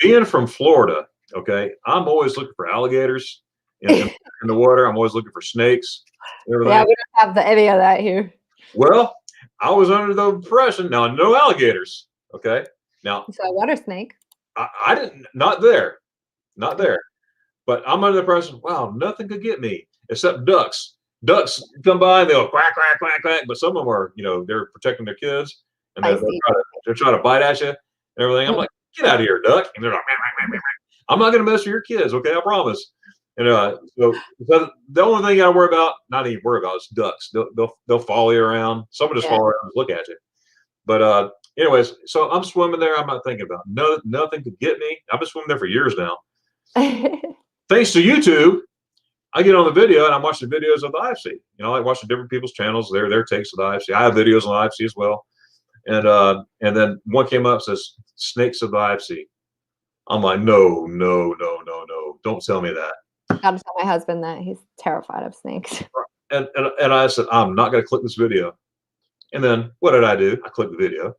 C: being from Florida, okay, I'm always looking for alligators in the water. I'm always looking for snakes. Everything.
D: Yeah, we don't have any of that here.
C: Well, I was under the impression, now no alligators, okay? Now,
D: so a water snake.
C: I didn't, not there. But I'm under the impression, wow, nothing could get me except ducks. Ducks come by and they'll quack, quack, quack, quack. But some of them are, they're protecting their kids and they're trying to bite at you and everything. I'm like, get out of here, duck. And they're like, I'm not going to mess with your kids, okay? I promise. And so the only thing I worry about, not even worry about, is ducks. They'll follow you around. Some will just follow around and look at you. But anyways, so I'm swimming there. I'm not thinking about nothing could get me. I've been swimming there for years now. Thanks to YouTube, I get on the video and I'm watching videos of the IFC. I like watching different people's channels, their takes of the IFC. I have videos on the IFC as well. And then one came up, says snakes of the IFC. I'm like, no, don't tell me that.
D: I gotta tell my husband that. He's terrified of snakes.
C: And I said, I'm not gonna click this video. And then what did I do? I clicked the video.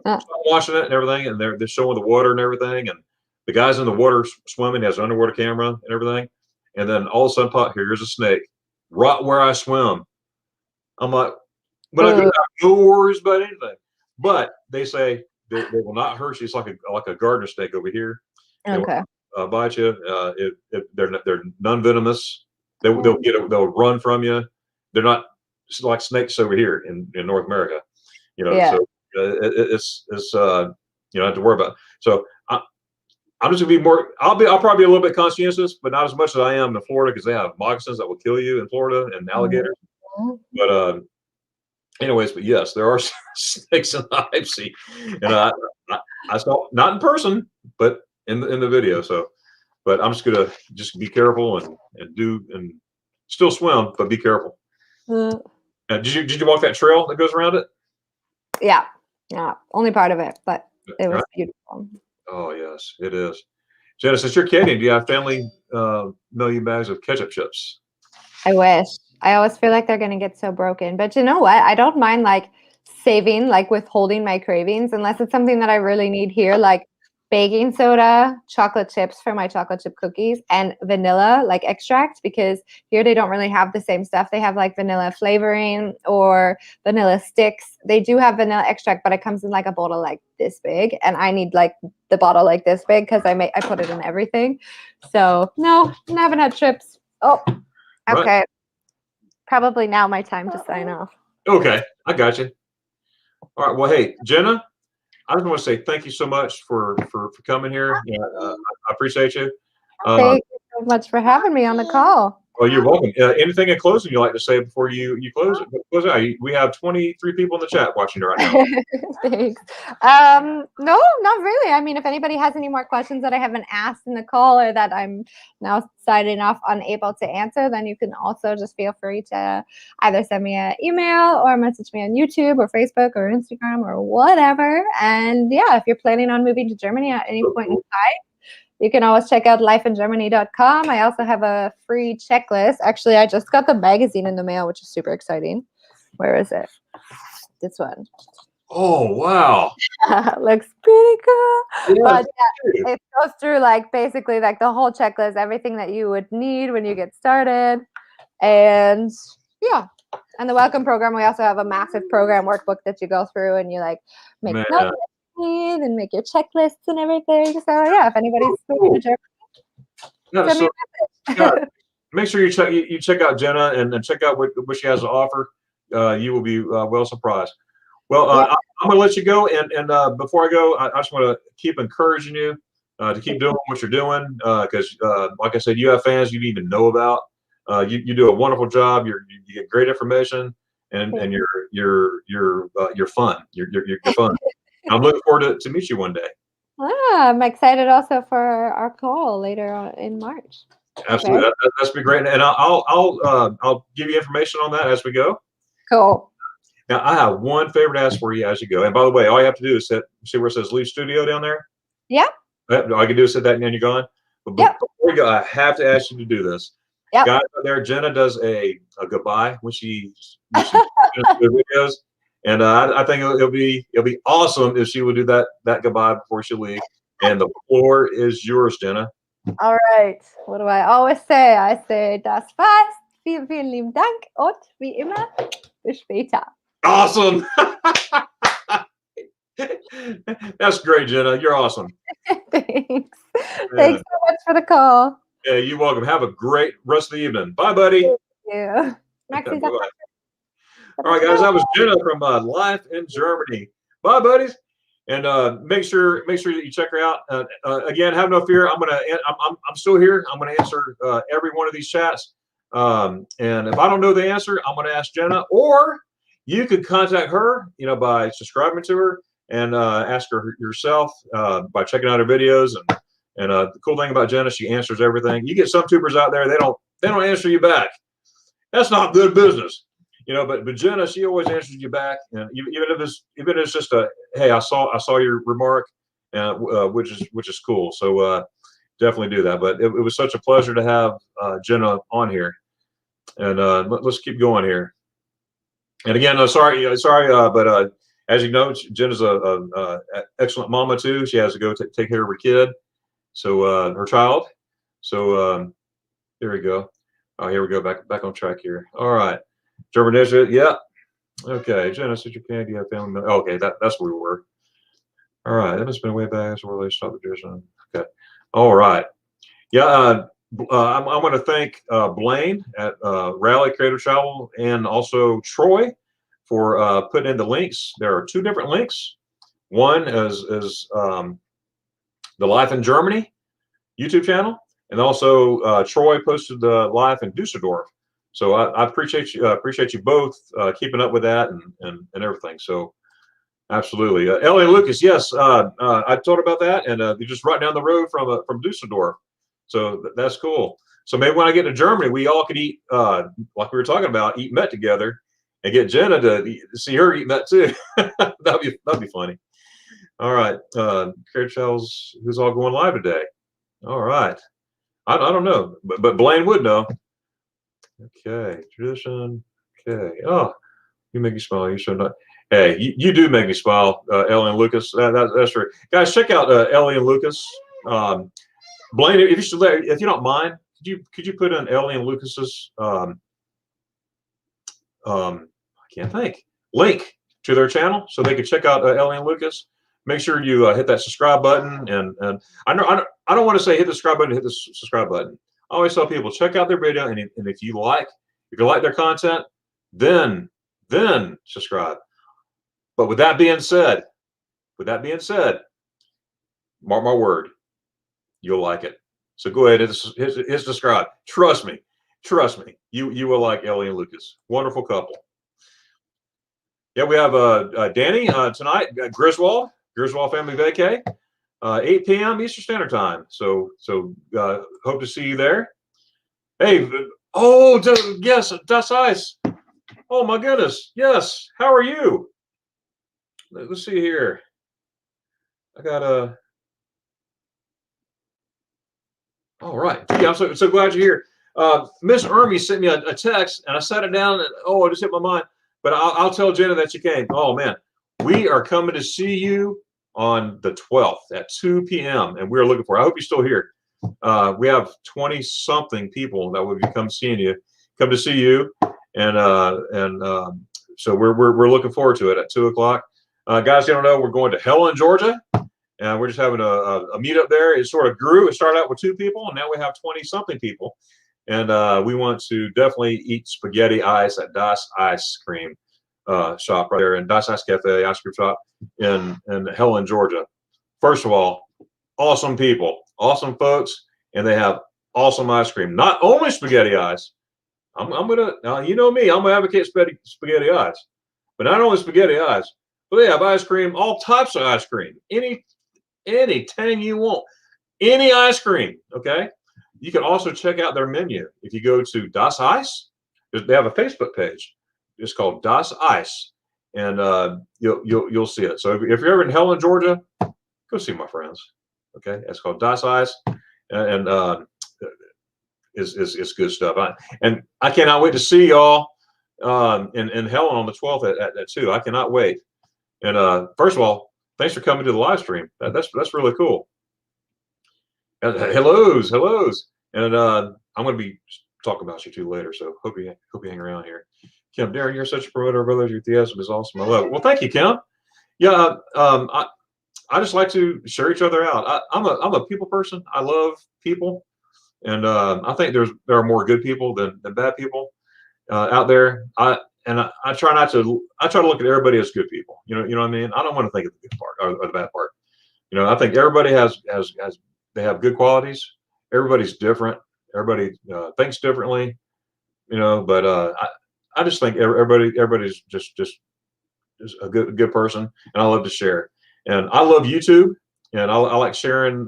D: Uh.
C: So I'm watching it and everything, and they're showing the water and everything, and the guy's in the water swimming, has an underwater camera and everything. And then all of a sudden, pop, here's a snake right where I swim. I'm like, but I got no worries about anything. But they say they will not hurt you. It's like a gardener snake over here.
D: Okay.
C: Bite you. If they're non-venomous. They'll run from you. They're not like snakes over here in North America. You know,
D: Yeah.
C: so it's you don't have to worry about it. So I'm just gonna be more. I'll probably be a little bit conscientious, but not as much as I am in Florida, because they have moccasins that will kill you in Florida and alligators. But anyways, but yes, there are snakes in the I've seen, and I saw not in person, but in the video. So, but I'm just gonna be careful and still swim, but be careful. Did you walk that trail that goes around it?
D: Yeah, only part of it, but it was beautiful.
C: Oh yes, it is. Jenna, since you're Canadian, do you have family mail you bags of ketchup chips?
D: I wish. I always feel like they're gonna get so broken, but you know what? I don't mind like saving, like withholding my cravings, unless it's something that I really need here, like baking soda, chocolate chips for my chocolate chip cookies, and vanilla like extract, because here they don't really have the same stuff. They have like vanilla flavoring or vanilla sticks. They do have vanilla extract, but it comes in like a bottle like this big, and I need like the bottle like this big because I put it in everything. So no, I haven't had chips. Oh, okay.
C: Right.
D: Probably now my time to sign off.
C: Okay, I got you. All right. Well, hey, Jenna, I just want to say thank you so much for coming here. I appreciate you.
D: Thank you so much for having me on the call.
C: Well, you're welcome. Anything in closing you'd like to say before you close it? Close it out. We have 23 people in the chat watching right now.
D: Thanks. No, not really. I mean, if anybody has any more questions that I haven't asked in the call or that I'm now signing off unable to answer, then you can also just feel free to either send me an email or message me on YouTube or Facebook or Instagram or whatever. And yeah, if you're planning on moving to Germany at any point in time, you can always check out lifeingermany.com. I also have a free checklist. Actually, I just got the magazine in the mail, which is super exciting. Where is it? This one.
C: Oh, wow.
D: Looks pretty cool.
C: Yeah,
D: but yeah, it goes through like basically like the whole checklist, everything that you would need when you get started. And yeah. And the welcome program, we also have a massive program workbook that you go through and you like make notes and make your checklists and everything. So yeah, if anybody's moving to Germany, send me a message.
C: Make sure you check out Jenna and check out what she has to offer. You will be well surprised. Well, I'm going to let you go, and before I go, I just want to keep encouraging you to keep doing what you're doing, because like I said, you have fans you didn't even know about. You do a wonderful job. You get great information, and you're fun. You're fun. I'm looking forward to meet you one day.
D: I'm excited also for our call later on in March.
C: Absolutely, okay. That's be great, and I'll give you information on that as we go.
D: Cool.
C: Now I have one favor to ask for you as you go, and by the way, all you have to do is see where it says Leave Studio down there.
D: Yeah.
C: All I can do is hit that, and then you're gone. But before we go, I have to ask you to do this. Guys out there, Jenna does a goodbye when she does the videos. And I think it'll be awesome if she would do that goodbye before she leaves. And the floor is yours, Jenna.
D: All right. What do I always say? I say, das war's. Vielen, vielen lieben Dank. Und wie immer, bis später.
C: Awesome. That's great, Jenna. You're awesome.
D: Thanks. Thanks so much for the call.
C: Yeah, you're welcome. Have a great rest of the evening. Bye, buddy.
D: Thank you. Maxi,
C: all right, guys, that was Jenna from Live in Germany. Bye, buddies, and make sure that you check her out. Again, have no fear. I'm still here. I'm gonna answer every one of these chats, and if I don't know the answer, I'm gonna ask Jenna, or you could contact her, by subscribing to her and ask her yourself by checking out her videos. And the cool thing about Jenna, she answers everything. You get some tubers out there, they don't answer you back. That's not good business. But Jenna, she always answers you back, and even if it's just a hey, I saw your remark, which is cool. So definitely do that. But it was such a pleasure to have Jenna on here, and let's keep going here. And again, sorry, but as you know, Jenna's a excellent mama too. She has to go take care of her kid, so her child. So here we go. Oh, here we go. Back on track here. All right, German Desert. Yeah. Okay, Jenna, sister candy, you have family member. Okay, that's where we were. All right, that must have been way back. So really stop the tradition. Okay. All right. Yeah. I want to thank Blaine at Rally Creative Travel and also Troy for putting in the links. There are 2 different links. One is the Life in Germany YouTube channel, and also Troy posted the Life in Dusseldorf. So I appreciate you both keeping up with that and everything. So absolutely, Ellie and Lucas, yes, I told about that, and they're just right down the road from Dusseldorf. So that's cool. So maybe when I get to Germany, we all could eat, like we were talking about, eat Met together, and get Jenna to see her eat Met too. that'd be funny. All right, Carrie Charles, who's all going live today? All right, I don't know, but Blaine would know. Okay, tradition. Okay. Oh, you make me smile. You should not. Hey, you do make me smile, Ellie and Lucas. That's true. Guys, check out Ellie and Lucas. Blaine, if you don't mind, could you put in Ellie and Lucas's I can't think, link to their channel so they can check out Ellie and Lucas. Make sure you hit that subscribe button, and I don't want to say hit the subscribe button, hit the subscribe button. I always tell people check out their video, and if you like their content, then subscribe. But with that being said, mark my word, you'll like it. So go ahead and hit subscribe. Trust me, you will like Ellie and Lucas. Wonderful couple. Yeah, we have Danny tonight, Griswold Family Vacay, 8 p.m. Eastern Standard Time. So hope to see you there. Hey, oh yes, Das Eis. Oh my goodness, yes. How are you? Let's see here. I got a. All right. Yeah, I'm so glad you're here. Miss Ermy sent me a text, and I sat it down, and I just hit my mind. But I'll tell Jenna that you came. Oh man, we are coming to see you on the 12th at 2 p.m. and we're looking for. I hope you're still here. We have 20-something people that will be come to see you, and so we're looking forward to it at 2 o'clock. Guys, you don't know, we're going to Helen, Georgia. And we're just having a meetup there. It sort of grew. It started out with 2 people, and now we have 20-something people. And we want to definitely eat spaghetti ice at Das Ice Cream shop right there, in Das Ice Cafe, ice cream shop in Helen, Georgia. First of all, awesome people, awesome folks, and they have awesome ice cream. Not only spaghetti ice. I'm gonna, you know me, I'm gonna advocate spaghetti ice, but not only spaghetti ice, but they have ice cream, all types of ice cream, anything you want, any ice cream. Okay. You can also check out their menu. If you go to Das Eis, they have a Facebook page. It's called Das Eis, and you'll see it. So if you're ever in Helen, Georgia, go see my friends. Okay, it's called Das Eis, and it's good stuff. And I cannot wait to see y'all in Helen on the 12th at 2. I cannot wait. And first of all, thanks for coming to the live stream. That's really cool. Hellos, and I'm going to be talking about you too later. So hope you hang around here. Kim, Darren, you're such a promoter of brothers. Your enthusiasm is awesome. I love it. Well, thank you, Kim. Yeah, I just like to share each other out. I'm a people person. I love people, and I think there are more good people than bad people out there. I try to look at everybody as good people. You know what I mean? I don't want to think of the good part or the bad part. You know, I think everybody they have good qualities. Everybody's different. Everybody thinks differently. You know, but I just think everybody's just a good person, and I love to share. And I love YouTube, and I like sharing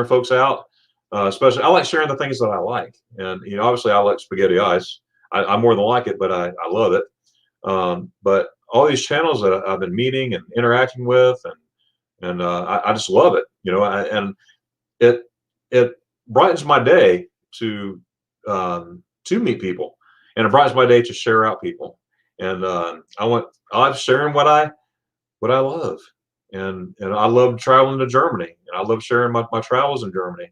C: folks out. Especially, I like sharing the things that I like. And you know, obviously, I like spaghetti ice. I more than like it, but I love it. But all these channels that I've been meeting and interacting with, and I just love it. You know, and it brightens my day to meet people, and it brightens my day to share out people. And I'm sharing what I love. And I love traveling to Germany, and I love sharing my travels in Germany.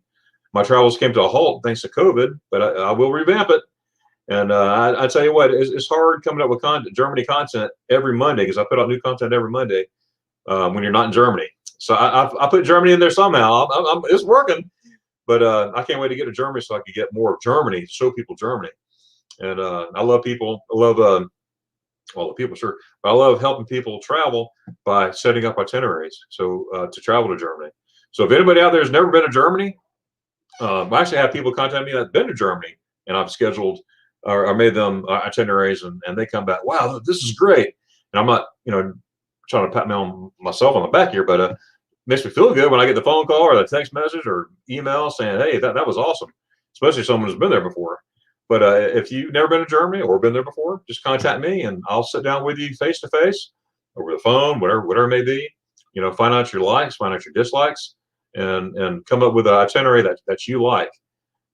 C: My travels came to a halt thanks to COVID, but I will revamp it. And I tell you what, it's hard coming up with Germany content every Monday, because I put out new content every Monday when you're not in Germany. So I put Germany in there somehow. It's working, but I can't wait to get to Germany so I can get more of Germany, show people Germany. And I love people. I love all the people, sure, but I love helping people travel by setting up itineraries so to travel to Germany. So if anybody out there has never been to Germany, I actually have people contact me that've been to Germany, and I've scheduled or made them itineraries, and they come back, wow, this is great. And I'm not, trying to pat myself on the back here, but it makes me feel good when I get the phone call or the text message or email saying, hey, that was awesome, especially someone who's been there before. But if you've never been to Germany or been there before, just contact me, and I'll sit down with you face to face, over the phone, whatever it may be. Find out your likes, find out your dislikes, and come up with an itinerary that you like,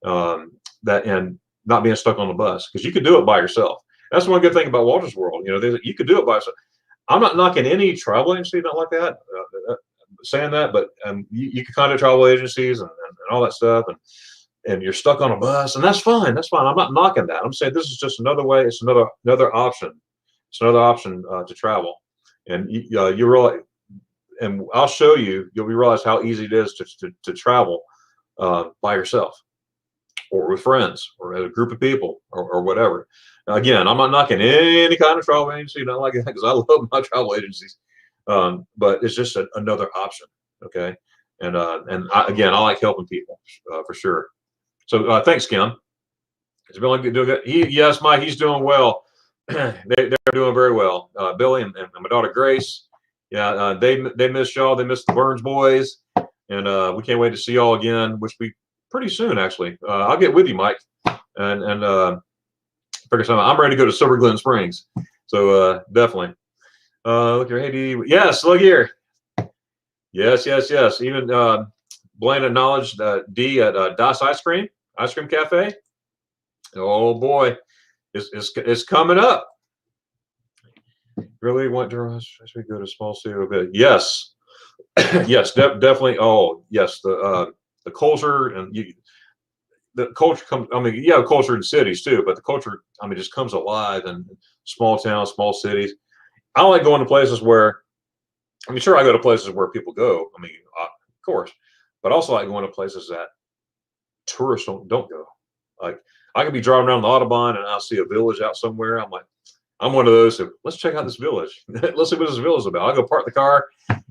C: and not being stuck on the bus, because you could do it by yourself. That's one good thing about Walter's World. You could do it by yourself. I'm not knocking any travel agency, not like that, saying that, but you can contact travel agencies and all that stuff, and you're stuck on a bus, and that's fine. That's fine. I'm not knocking that. I'm saying this is just another way. It's another option. It's another option to travel, and you realize, and I'll show you. You'll realize how easy it is to travel by yourself, or with friends, or as a group of people, or whatever. Now, again, I'm not knocking any kind of travel agency, not like that, because I love my travel agencies. But it's just another option. Okay, and I like helping people for sure. So thanks, Kim. It's been like doing good. Yes, Mike, he's doing well. They're doing very well. Billy and my daughter Grace, yeah, they miss y'all. They miss the Burns boys, and we can't wait to see y'all again, which be pretty soon, actually. I'll get with you, Mike, and figure something. I'm ready to go to Silver Glen Springs, so definitely. Look here, hey, D. Yes, look here. Yes. Even Blaine acknowledged D at Das Ice Cream Cafe. Oh boy, it's coming up. Really want to we go to small city a bit. Yes, yes, definitely. Oh yes, the culture and the culture comes. I mean, you have culture in cities too, but the culture, I mean, just comes alive in small towns, small cities. I like going to places where, I mean, sure, I go to places where people go. I mean, of course, but also I like going to places that tourists don't go. Like, I could be driving around the Autobahn and I'll see a village out somewhere. I'm like, I'm one of those who, let's check out this village. Let's see what this village is about. I'll go park the car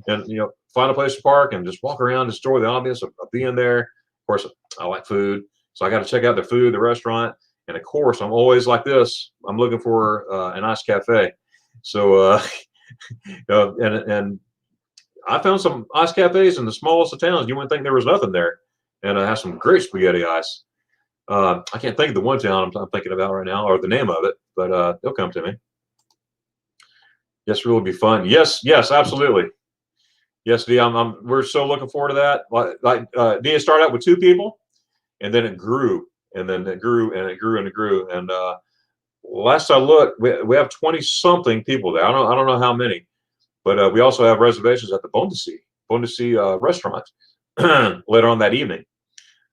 C: and, find a place to park and just walk around, just enjoy the ambience of being there. Of course, I like food, so I got to check out the food, the restaurant. And of course, I'm always like this. I'm looking for a nice cafe. So, and I found some ice cafes in the smallest of towns. You wouldn't think there was nothing there. And I have some great spaghetti ice. I can't think of the one town I'm thinking about right now, or the name of it, but they'll come to me. Yes, it will be fun. Yes, absolutely. Yes, D, we're so looking forward to that. D, it started out with 2 people, and then it grew, and then it grew, and it grew, and it grew. And last I looked, we have 20-something people there. I don't know how many, but we also have reservations at the Bondesee restaurant later on that evening.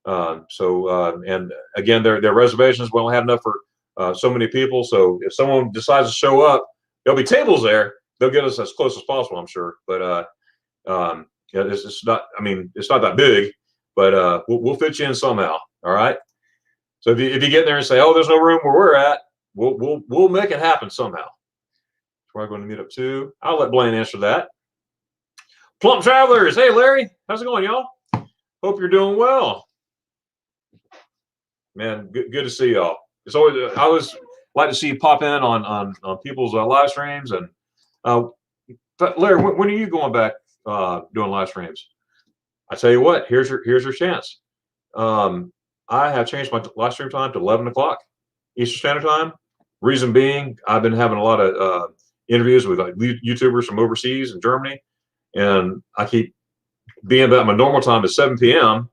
C: And again, their reservations, we only have enough for so many people. So if someone decides to show up, there'll be tables there. They'll get us as close as possible, I'm sure. But it's not. I mean, it's not that big, but we'll fit you in somehow. All right. So if you get there and say, "Oh, there's no room where we're at," we'll make it happen somehow. Where I'm going to meet up to. I'll let Blaine answer that. Plump Travelers. Hey, Larry. How's it going, y'all? Hope you're doing well. Man, good to see y'all. It's always I always like to see you pop in on people's live streams. And but Larry, when are you going back doing live streams? I tell you what, here's your chance. I have changed my live stream time to 11 o'clock Eastern Standard Time. Reason being, I've been having a lot of interviews with like YouTubers from overseas in Germany, and I keep being that my normal time is 7 p.m.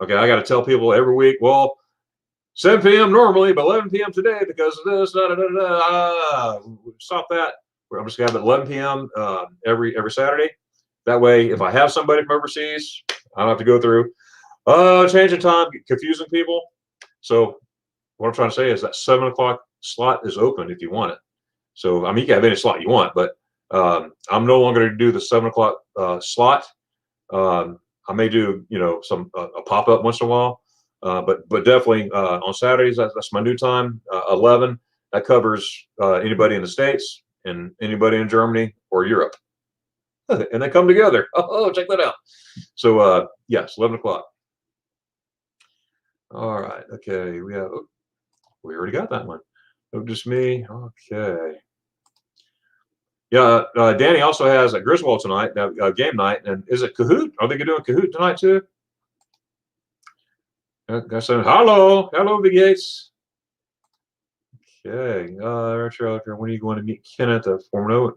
C: Okay, I got to tell people every week, well, 7 p.m. normally, but 11 p.m. today because of this. Stop that. I'm just gonna have it 11 p.m. Every Saturday. That way, if I have somebody from overseas, I don't have to go through changing time, confusing people. So what I'm trying to say is that 7 o'clock slot is open if you want it. So I mean, you can have any slot you want, but I'm no longer going to do the 7 o'clock slot. I may do, you know, some a pop up once in a while, but definitely on Saturdays that's my new time. 11. That covers anybody in the States and anybody in Germany or Europe, and they come together. Oh, check that out. So yes, 11 o'clock. All right. Okay. We already got that one. Oh, just me. Okay. Yeah. Danny also has a Griswold tonight, game night. And is it Kahoot? Are they doing Kahoot tonight too? I said, hello, Big Gates. Okay. When are you going to meet Kenneth at Formula?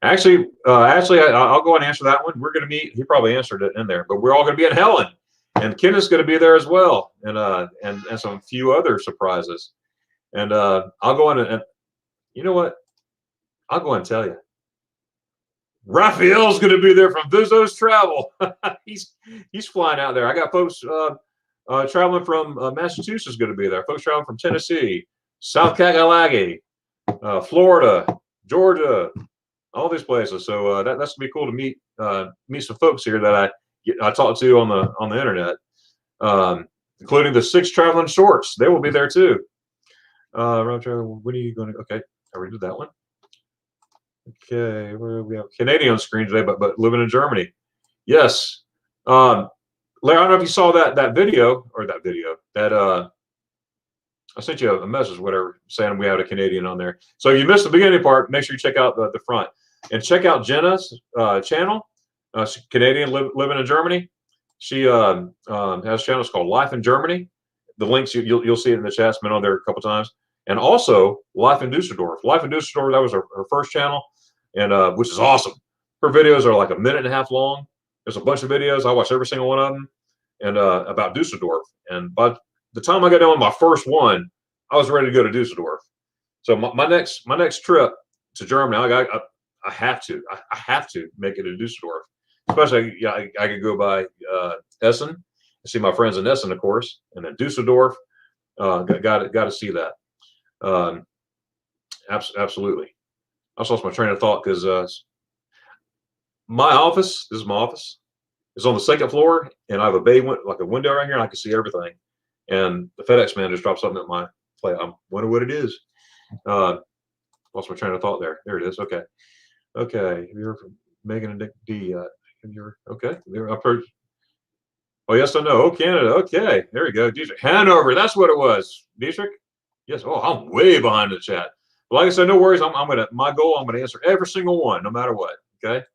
C: Actually, I'll go and answer that one. We're going to meet. He probably answered it in there, but we're all going to be in Helen. And Kenneth's going to be there as well, and some few other surprises. And I'll go in and you know what? I'll go and tell you. Raphael's going to be there from Vizos Travel. he's flying out there. I got folks traveling from Massachusetts going to be there. Folks traveling from Tennessee, South Carolina, Florida, Georgia, all these places. So that's going to be cool to meet some folks here that I talked to on the internet, including the 6 traveling shorts. They will be there too. Roger, when are you going to? Okay, I already did that one. Okay, where we have Canadian screen today, but living in Germany. Yes, Larry. I don't know if you saw that video that I sent you a message, whatever, saying we had a Canadian on there. So if you missed the beginning part, make sure you check out the front and check out Jenna's channel. Canadian living in Germany. She has channels called Life in Germany. The links you'll see it in the chat. It's been on there a couple times. And also Life in Düsseldorf. Life in Düsseldorf, that was her first channel, and which is awesome. Her videos are like 1.5 minutes long. There's a bunch of videos. I watch every single one of them, and about Düsseldorf. And by the time I got done with my first one, I was ready to go to Düsseldorf. So my next trip to Germany, I have to make it to Düsseldorf. Especially, yeah, I could go by Essen and see my friends in Essen, of course, and then Düsseldorf. Got to see that. Absolutely. I lost my train of thought because my office, this is my office, is on the 2nd floor, and I have a bay, like a window right here, and I can see everything. And the FedEx man just dropped something at my plate. I wonder what it is. Lost my train of thought there. There it is. Okay. You're from Megan and Dick D. Okay. I've heard. Oh, yes, I know. Oh, Canada. Okay. There we go. Dietrich. Hanover. That's what it was. Dietrich. Yes. Oh, I'm way behind the chat. But like I said, no worries. I'm gonna answer every single one, no matter what. Okay.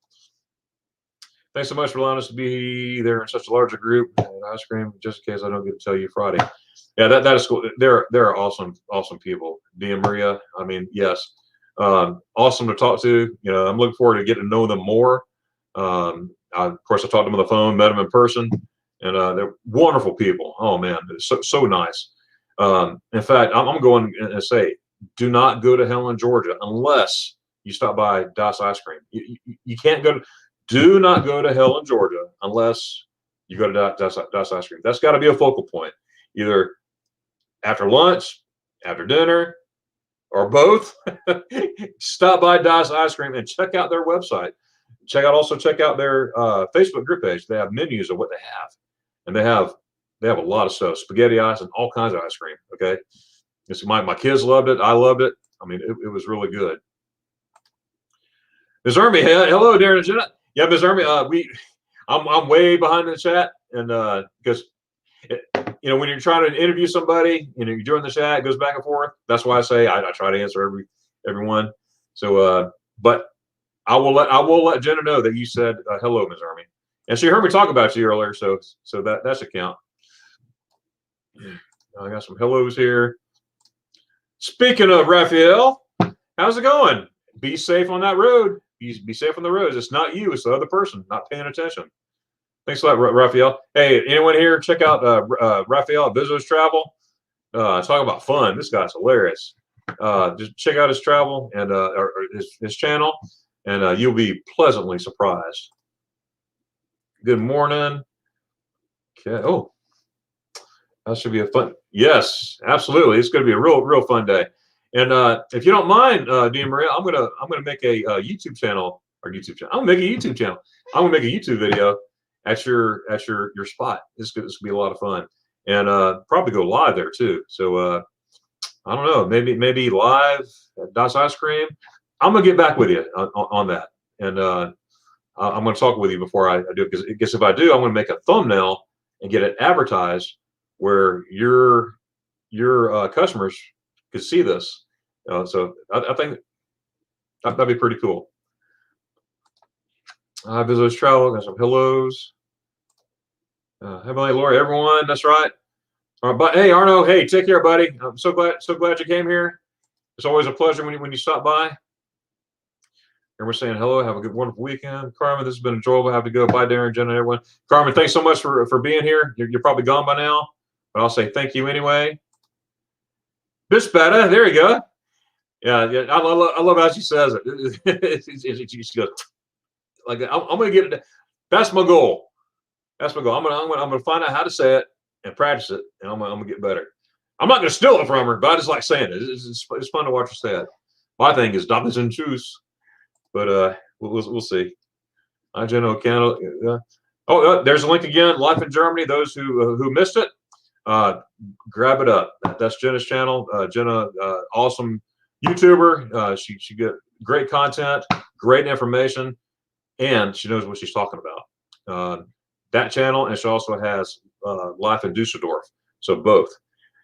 C: Thanks so much for allowing us to be there in such a larger group. And ice cream, just in case I don't get to tell you Friday. Yeah, that is cool. They're awesome people. Dee and Maria. I mean, yes. Awesome to talk to. You know, I'm looking forward to getting to know them more. Of course, I talked to them on the phone, met them in person, and they're wonderful people. Oh man, it's so nice. In fact, I'm going to say, do not go to Helen, Georgia, unless you stop by Das Ice Cream. You can't go. Do not go to Helen, Georgia, unless you go to Das Ice Cream. That's got to be a focal point, either after lunch, after dinner, or both. Stop by Das Ice Cream and check out their website. Check out their Facebook group page. They have menus of what they have, and they have a lot of stuff, spaghetti ice and all kinds of ice cream. Okay, my kids loved it. I loved it. I mean, it was really good. Ms. Ermy, hello, Darion and Jenna. Yeah, Ms. Ermy, I'm way behind in the chat, and because you know, when you're trying to interview somebody, you know, you're doing the chat, it goes back and forth. That's why I say I try to answer everyone. So, but I will let Jenna know that you said hello, Ms. Ermy, and she heard me talk about you earlier. So that should count. I got some hellos here. Speaking of Raphael, how's it going? Be safe on that road. Be safe on the roads. It's not you, it's the other person not paying attention. Thanks a lot, Raphael. Hey, anyone here check out Raphael at Vizos Travel? Talk about fun. This guy's hilarious. Just check out his travel and or his channel, and you'll be pleasantly surprised. Good morning. Okay. Oh, that should be a fun. Yes, absolutely. It's going to be a real fun day. And if you don't mind, Dean Maria, I'm gonna make a YouTube channel or YouTube channel. I'm gonna make a YouTube channel. I'm gonna make a YouTube video at your spot. This could be a lot of fun, and probably go live there too. So I don't know, maybe live at Das Ice Cream. I'm gonna get back with you on that, and I'm gonna talk with you before I do it, because if I do, I'm gonna make a thumbnail and get it advertised where your customers could see this. So I think that'd be pretty cool. Visitors travel, got some hellos. Heavenly Lord, everyone, that's right. All right, but hey, Arno, hey, take care, buddy. I'm so glad you came here. It's always a pleasure when you stop by. And we're saying hello, have a good, wonderful weekend. Carmen, this has been enjoyable. I have to go. Bye, Darren, Jenna, everyone. Carmen, thanks so much for being here. You're probably gone by now, but I'll say thank you anyway. Miss Betta, there you go. Yeah, I love how she says it. She goes, like, I'm gonna get it. That's my goal. That's my goal. I'm gonna find out how to say it and practice it, and I'm gonna get better. I'm not gonna steal it from her, but I just like saying it. It's fun to watch her say it. My thing is doppels and shoes, but we'll see. Hi, Jenna O'Connell. There's a link again. Life in Germany. Those who missed it, grab it up. That's Jenna's channel. Jenna, awesome YouTuber. She get great content, great information, and she knows what she's talking about. That channel, and she also has Life in Düsseldorf. So both.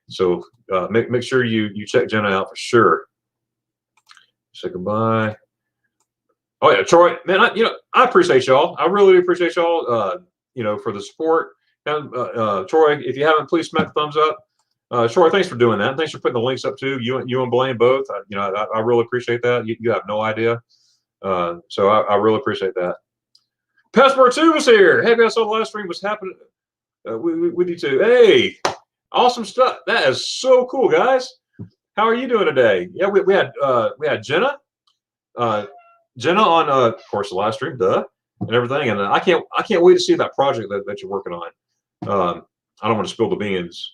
C: So make sure you check Jenna out for sure. Say goodbye. Oh yeah, Troy, man, I appreciate y'all. I really appreciate y'all. For the support. And Troy, if you haven't, please smack the thumbs up. Troy, thanks for doing that. Thanks for putting the links up too. You and Blaine both. I really appreciate that. You have no idea. So I really appreciate that. Passport 2 was here. Hey, I saw the live stream was happening with you too. Hey, awesome stuff. That is so cool, guys. How are you doing today? Yeah, we had Jenna. Jenna on of course the live stream, and everything. And I can't wait to see that project that you're working on. I don't want to spill the beans,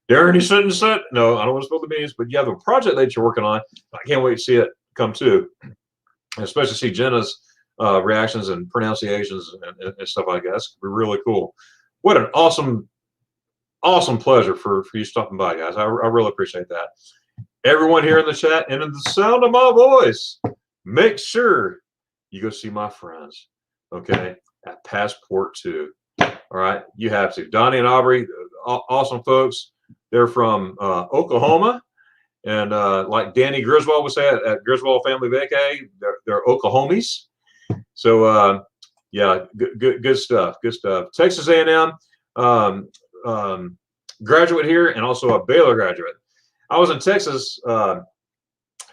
C: Darren, you shouldn't sit. No, I don't want to spill the beans, but you have a project that you're working on. I can't wait to see it come to, especially see Jenna's reactions and pronunciations and stuff like that. That's really cool. What an awesome pleasure for you stopping by, guys. I really appreciate that. Everyone here in the chat and in the sound of my voice, make sure you go see my friends, okay, at Passport 2. All right, you have to. Donnie and Aubrey, awesome folks. They're from Oklahoma, and like Danny Griswold would say at Griswold Family Vacay, they're Oklahomies. So yeah, good stuff. Good stuff. Texas A&M graduate here, and also a Baylor graduate. I was in Texas a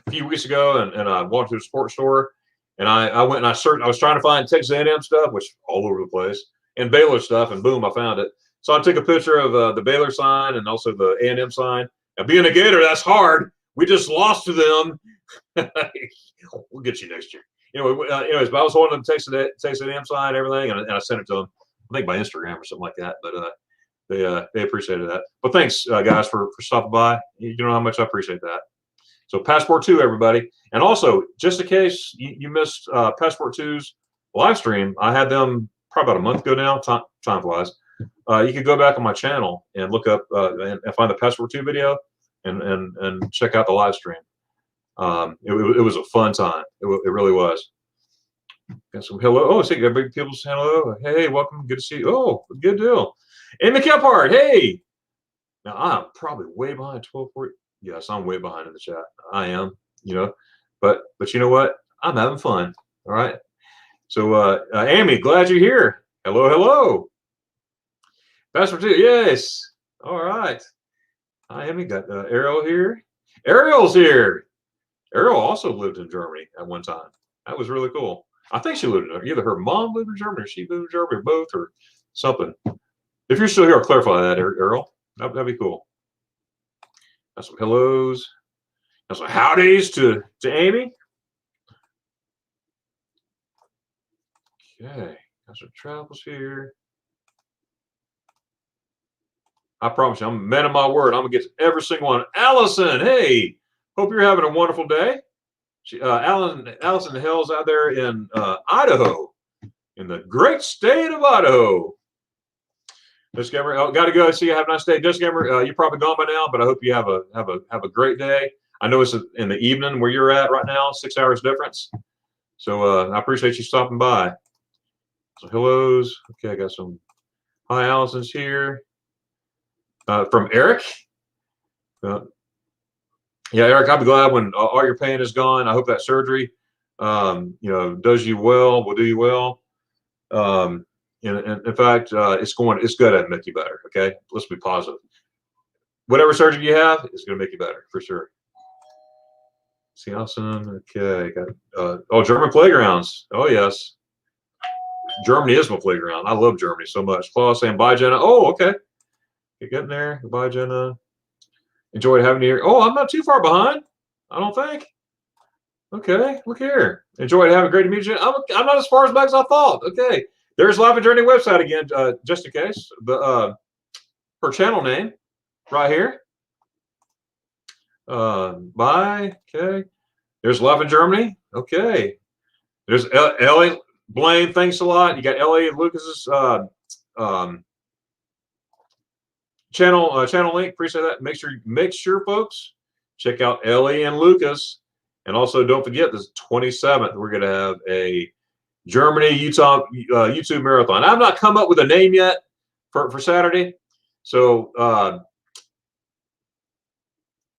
C: few weeks ago, and I walked to a sports store, and I went and I searched. I was trying to find Texas A&M stuff, which all over the place, and Baylor stuff, and boom, I found it. So I took a picture of the Baylor sign and also the A&M sign. Now, being a Gator, that's hard. We just lost to them. We'll get you next year. Anyways, but I was holding the Texas A&M sign and everything, and I sent it to them, I think by Instagram or something like that. But they appreciated that. But thanks, guys, for stopping by. You know how much I appreciate that. So Passport 2, everybody. And also, just in case you missed Passport 2's live stream, I had them probably about a month ago now. Time flies. You can go back on my channel and look up and find the Passport 2 video and check out the live stream. It was a fun time. It really was. Got some hello. Oh, see, big people saying hello. Hey, welcome. Good to see you. Oh, good deal. Amy Kephart, hey. Now I'm probably way behind 1240. Yes, I'm way behind in the chat. I am, but you know what? I'm having fun. All right. So Amy, glad you're here. Hello. Passport 2, yes. All right. Hi, Amy. Got Ariel here. Ariel's here. Ariel also lived in Germany at one time. That was really cool. I think she lived in either her mom lived in Germany or she lived in Germany or both or something. If you're still here, I'll clarify that, Ariel. That'd be cool. Got some hellos. Got some howdies to Amy. Okay, got some travels here. I promise you, I'm a man of my word. I'm gonna get to every single one. Allison, hey, hope you're having a wonderful day. Allison hails out there in Idaho, in the great state of Idaho. Just Gamer, oh, gotta go. See you. Have a nice day. Just Gamer, you're probably gone by now, but I hope you have a great day. I know it's in the evening where you're at right now, 6 hours difference. So I appreciate you stopping by. So hellos. Okay, I got some hi Allison's here. From Eric. Yeah, Eric, I'll be glad when all your pain is gone. I hope that surgery, does you well, will do you well. In fact, it's going to make you better. Okay, let's be positive. Whatever surgery you have, it's going to make you better for sure. See, awesome. Okay, got German playgrounds. Oh yes, Germany is my playground. I love Germany so much. Claus saying bye, Jenna. Oh, okay. Get getting there. Goodbye, Jenna. Enjoyed having you here. Oh, I'm not too far behind, I don't think. Okay, look here. Enjoyed having great to meet you. I'm not as far back as I thought. Okay, there's Live and Journey website again, just in case. Her channel name right here. Bye. Okay. There's Live in Germany. Okay. There's Ellie Blaine. Thanks a lot. You got Ellie and Lucas's channel link. Appreciate that. Make sure folks check out Ellie and Lucas, and also don't forget this 27th we're gonna have a Germany Utah YouTube marathon. I've not come up with a name yet for Saturday, so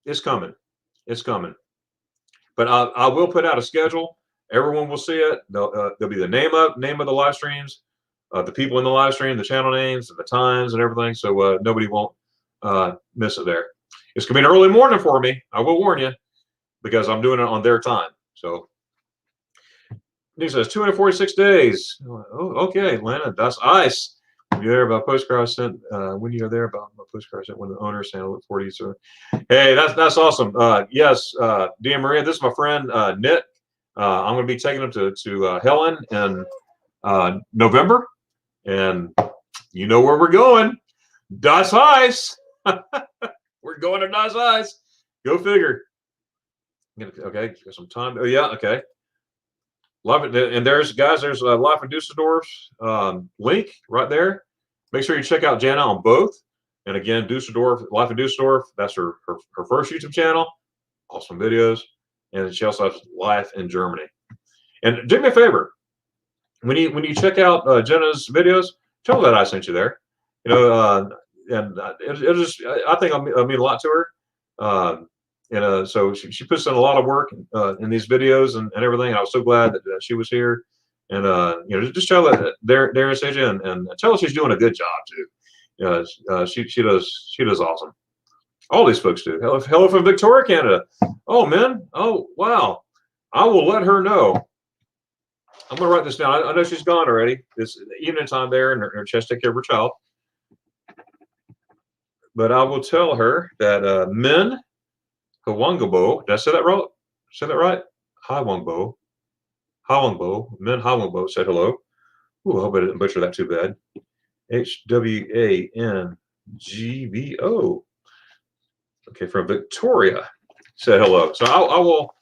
C: it's coming. But I will put out a schedule. Everyone will see it. There'll be the name of the live streams, the people in the live stream, the channel names, and the times, and everything. So nobody won't miss it there. It's gonna be an early morning for me. I will warn you, because I'm doing it on their time. So Nick says 246 days. Oh, okay, Lana, that's ice. When you're there about postcard sent. When you're there about my postcard sent when the owner said I look for you. So, hey, that's awesome. Yes, Dear Maria, this is my friend Nick. I'm going to be taking him to Helen in November, and you know where we're going. Das Eis. We're going to Das Eis. Go figure. Okay, got some time. Oh yeah, okay. Love it. And there's Live in Dusseldorf link right there. Make sure you check out Jenna on both. And again, Dusseldorf, Live in Dusseldorf, that's her first YouTube channel. Awesome videos. And she also has Life in Germany. And do me a favor, when you check out Jenna's videos, tell her that I sent you there. You know, and it'll just, I think I'll mean a lot to her. So she puts in a lot of work in these videos and everything. And I was so glad that she was here. And just tell her that Darren said you, and tell her she's doing a good job too. She does awesome. All these folks do. Hello from Victoria, Canada. Oh man. Oh wow. I will let her know. I'm gonna write this down. I know she's gone already. It's evening time there, and her chest take care of her child. But I will tell her that Min Hwangbo, did I say that right? Say that right? Hwangbo. Min Hwangbo said hello. Ooh, I hope I didn't butcher that too bad. HWANGBO. Okay, from Victoria said hello. So I'll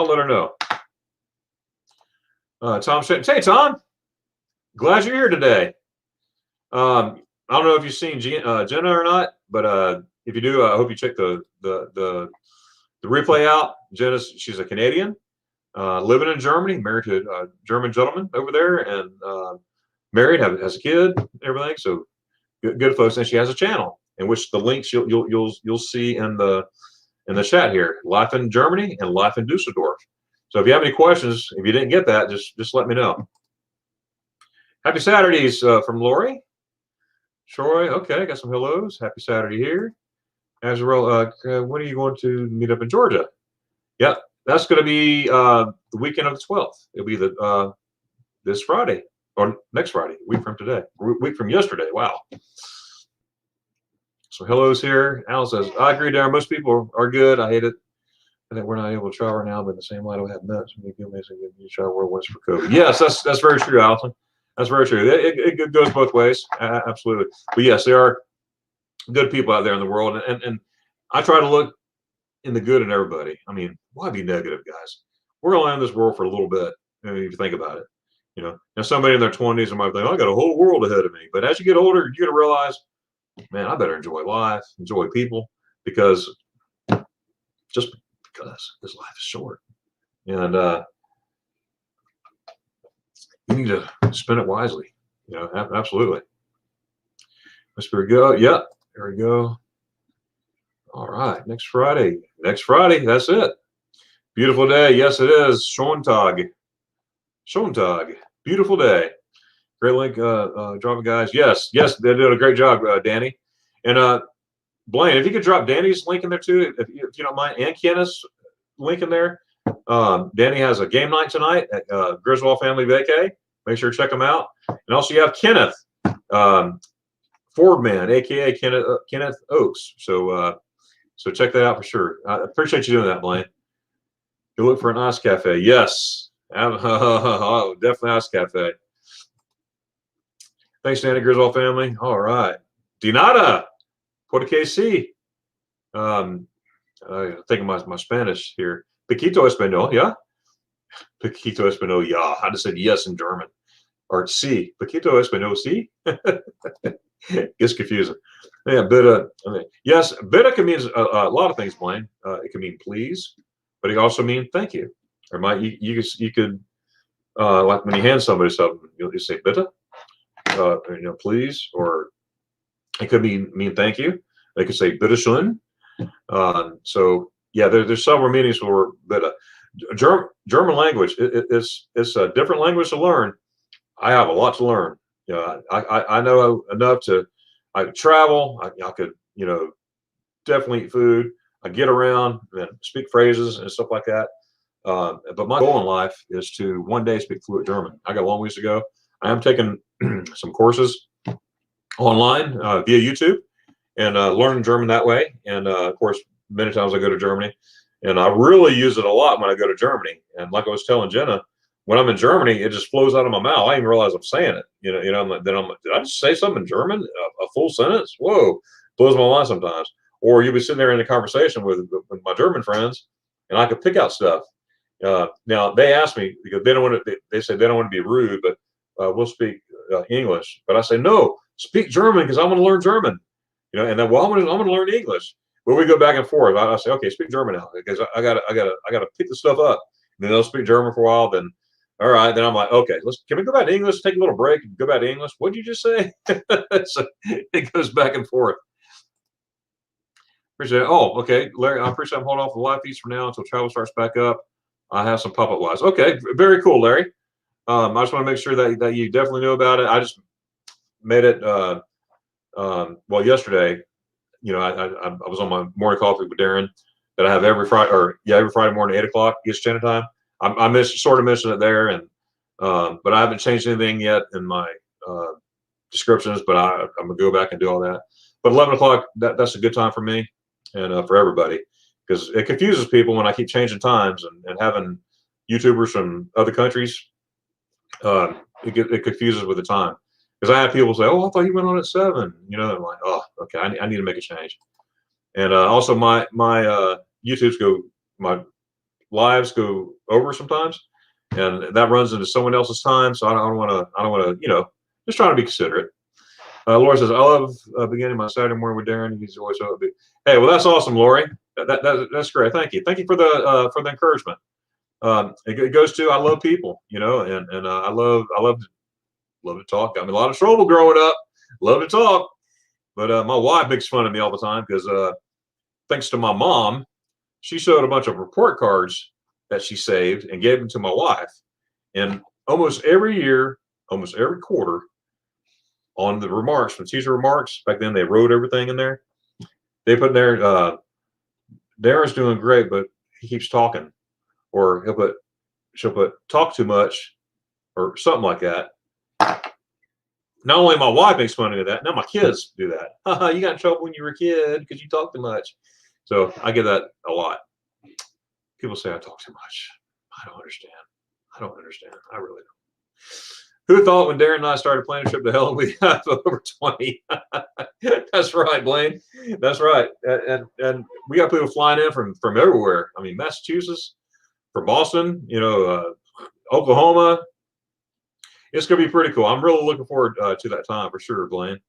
C: let her know. Tom said, hey Tom, glad you're here today. I don't know if you've seen Jenna or not, but if you do, I hope you check the replay out. She's a Canadian, living in Germany, married to a German gentleman over there, and married, has a kid, everything. So good folks, and she has a channel in which the links you'll see in the chat here: Life in Germany and Life in Düsseldorf. So if you have any questions, if you didn't get that, just let me know. Happy Saturdays from Lori. Troy, okay, got some hellos. Happy Saturday here. Azrael, when are you going to meet up in Georgia? Yeah, that's going to be the weekend of the 12th. It'll be this Friday, or next Friday, week from today, week from yesterday. Wow. some hellos here. Alan says, I agree, Darren. Most people are good. I hate it. I think we're not able to travel right now, but in the same light, we have nuts. We give me a travel world once for COVID. Yes, that's very true, Allison. That's very true. It goes both ways. Absolutely. But yes, there are good people out there in the world. And I try to look in the good in everybody. I mean, why be negative, guys? We're only in this world for a little bit. I mean, if you think about it, you know, now somebody in their 20s might think, I got a whole world ahead of me. But as you get older, you're going to realize, man, I better enjoy life, enjoy people, because just because this life is short. And you need to spend it wisely. You know, absolutely. Let's go. Yep. There we go. All right. Next Friday. Next Friday. That's it. Beautiful day. Yes, it is. Schontag. Schontag. Beautiful day. Great link, dropping guys. Yes. Yes. They did a great job, Danny. And Blaine, if you could drop Danny's link in there too, if you don't mind, and Kenneth's link in there. Danny has a game night tonight at Griswold Family Vacay. Make sure to check them out. And also you have Kenneth, Fordman, aka Kenneth Oaks. So check that out for sure. I appreciate you doing that, Blaine. You look for an ice cafe. Yes. Oh, definitely ice cafe. Thanks, Danny, Griswold family. All right. Dinada, Puerto KC. I'm thinking my Spanish here. Piquito Español, yeah? Piquito Español, yeah. I just said yes in German. Or sí. Piquito Español, sí? Gets confusing. Yeah, bitte. Yes, bitte can mean a lot of things, Blaine. It can mean please, but it can also mean thank you. Or you could, like when you hand somebody something, you say bitte, please, or it could mean thank you. They could say bitte schön. So yeah, there's several meanings for bitte. German language, it's a different language to learn. I have a lot to learn. You know, I know enough to, I travel. I could, definitely eat food. I get around and speak phrases and stuff like that. But my goal in life is to one day speak fluent German. I got a long ways to go. I am taking some courses online via YouTube and learning German that way. And of course, many times I go to Germany, and I really use it a lot when I go to Germany. And like I was telling Jenna, when I'm in Germany, it just flows out of my mouth. I didn't even realize I'm saying it. I'm like, did I just say something in German? A full sentence? Whoa, blows my mind sometimes. Or you'll be sitting there in a conversation with my German friends, and I could pick out stuff. Now they ask me because they don't want to. They say they don't want to be rude, but we'll speak English. But I say no, speak German because I want to learn German. And then I'm going to learn English. But we go back and forth. I say, okay, speak German now because I gotta pick the stuff up. And then they'll speak German for a while. Then, all right. Then I'm like, okay, can we go back to English? Take a little break and go back to English. What did you just say? So it goes back and forth. Appreciate it. Oh, okay, Larry. I appreciate I'm holding off the live feeds for now until travel starts back up. I have some pop-up lives. Okay, very cool, Larry. I just want to make sure that you definitely know about it. I just made it. Well, yesterday, I was on my morning coffee with Darion that I have every Friday morning at 8 o'clock East Standard Time. I sort of mentioned it there, and but I haven't changed anything yet in my descriptions. But I'm gonna go back and do all that. But 11 o'clock, that's a good time for me and for everybody, because it confuses people when I keep changing times and having YouTubers from other countries. It confuses with the time. Because I have people say, "Oh, I thought you went on at 7." I'm like, "Oh, okay, I need to make a change." And also, my my lives go over sometimes, and that runs into someone else's time. So I don't want to, just trying to be considerate. Laura says, "I love beginning my Saturday morning with Darion. He's always so big." Hey, well, that's awesome, Lori. That's great. Thank you. Thank you for the encouragement. It goes to I love people, and I love to talk. Got me a lot of trouble growing up. Love to talk, but my wife makes fun of me all the time because thanks to my mom, she showed a bunch of report cards that she saved and gave them to my wife. And almost every year, almost every quarter, on the remarks, from teacher remarks, back then they wrote everything in there. They put in there, Darren's doing great, but he keeps talking. Or she'll put talk too much or something like that. not only my wife makes fun of that, now my kids do that. You got in trouble when you were a kid because you talk too much. So I get that a lot. People say I talk too much. I don't understand. I don't understand. I really don't. Who thought when Darren and I started planning a trip to hell, we have over 20? That's right, Blaine. That's right. And we got people flying in from everywhere. I mean, Massachusetts, from Boston, you know, Oklahoma. It's going to be pretty cool. I'm really looking forward to that time for sure, Blaine.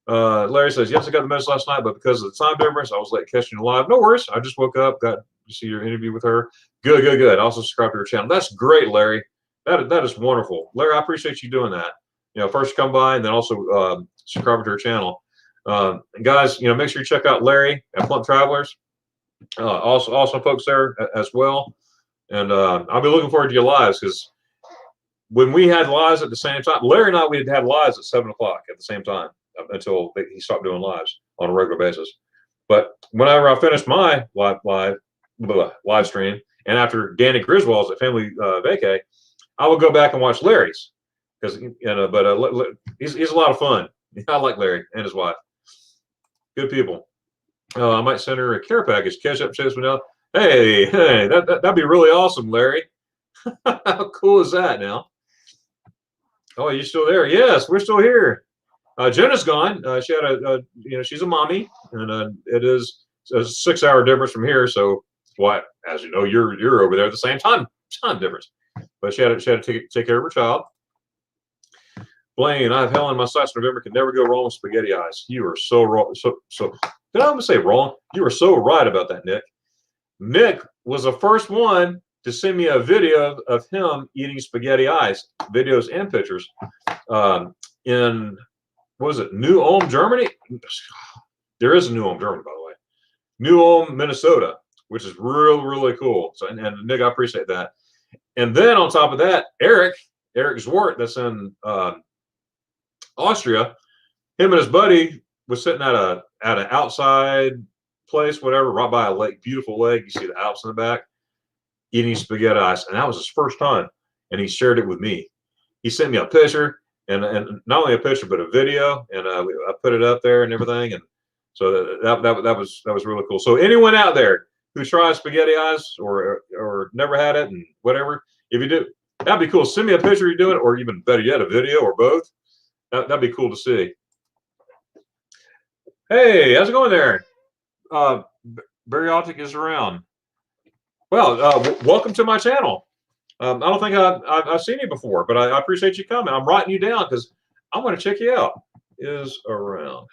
C: Larry says, yes, I got the message last night, but because of the time difference, I was late catching you live. No worries. I just woke up, got to see your interview with her. Good, good, good. Also subscribe to her channel. That's great, Larry. That is wonderful. Larry, I appreciate you doing that. You know, first come by and then also subscribe to her channel. And guys, you know, make sure you check out Larry at Plump Travelers. Also folks there as well. And I'll be looking forward to your lives because when we had lives at the same time, Larry and I, we had lives at 7 o'clock at the same time until he stopped doing lives on a regular basis. But whenever I finished my live stream, and after Danny Griswold's at Family Vacay, I would go back and watch Larry's because he's a lot of fun. I like Larry and his wife. Good people. I might send her a care package. Catch up, Chase Vanilla. Hey, that'd be really awesome, Larry. How cool is that now? Oh, you still there? Yes, we're still here. Jenna's gone. She had you know, she's a mommy, and it is a 6-hour difference from here. So, what? As you know, you're over there at the same time difference. But she had to take care of her child. Blaine, I have hell in my sights. November can never go wrong with spaghetti eyes. You are so wrong. So did I almost say wrong? You were so right about that, Nick. Nick was the first one to send me a video of him eating spaghetti eyes, videos and pictures, in, what was it, New Ulm, Germany? There is a New Ulm, Germany, by the way. New Ulm, Minnesota, which is really, really cool. So, and Nick, I appreciate that. And then on top of that, Eric Zwart, that's in Austria, him and his buddy was sitting at an outside place, whatever, right by a lake, beautiful lake. You see the Alps in the back, eating spaghetti eyes, and that was his first time. And he shared it with me. He sent me a picture, and not only a picture but a video, and I put it up there and everything. And so that was really cool. So anyone out there who tries spaghetti eyes or never had it and whatever, if you do, that'd be cool. Send me a picture you're doing it, or even better yet, a video or both. That'd be cool to see. Hey, how's it going there? Bariotic is around. Well, welcome to my channel. I don't think I've seen you before, but I appreciate you coming. I'm writing you down because I want to check you out. Is around.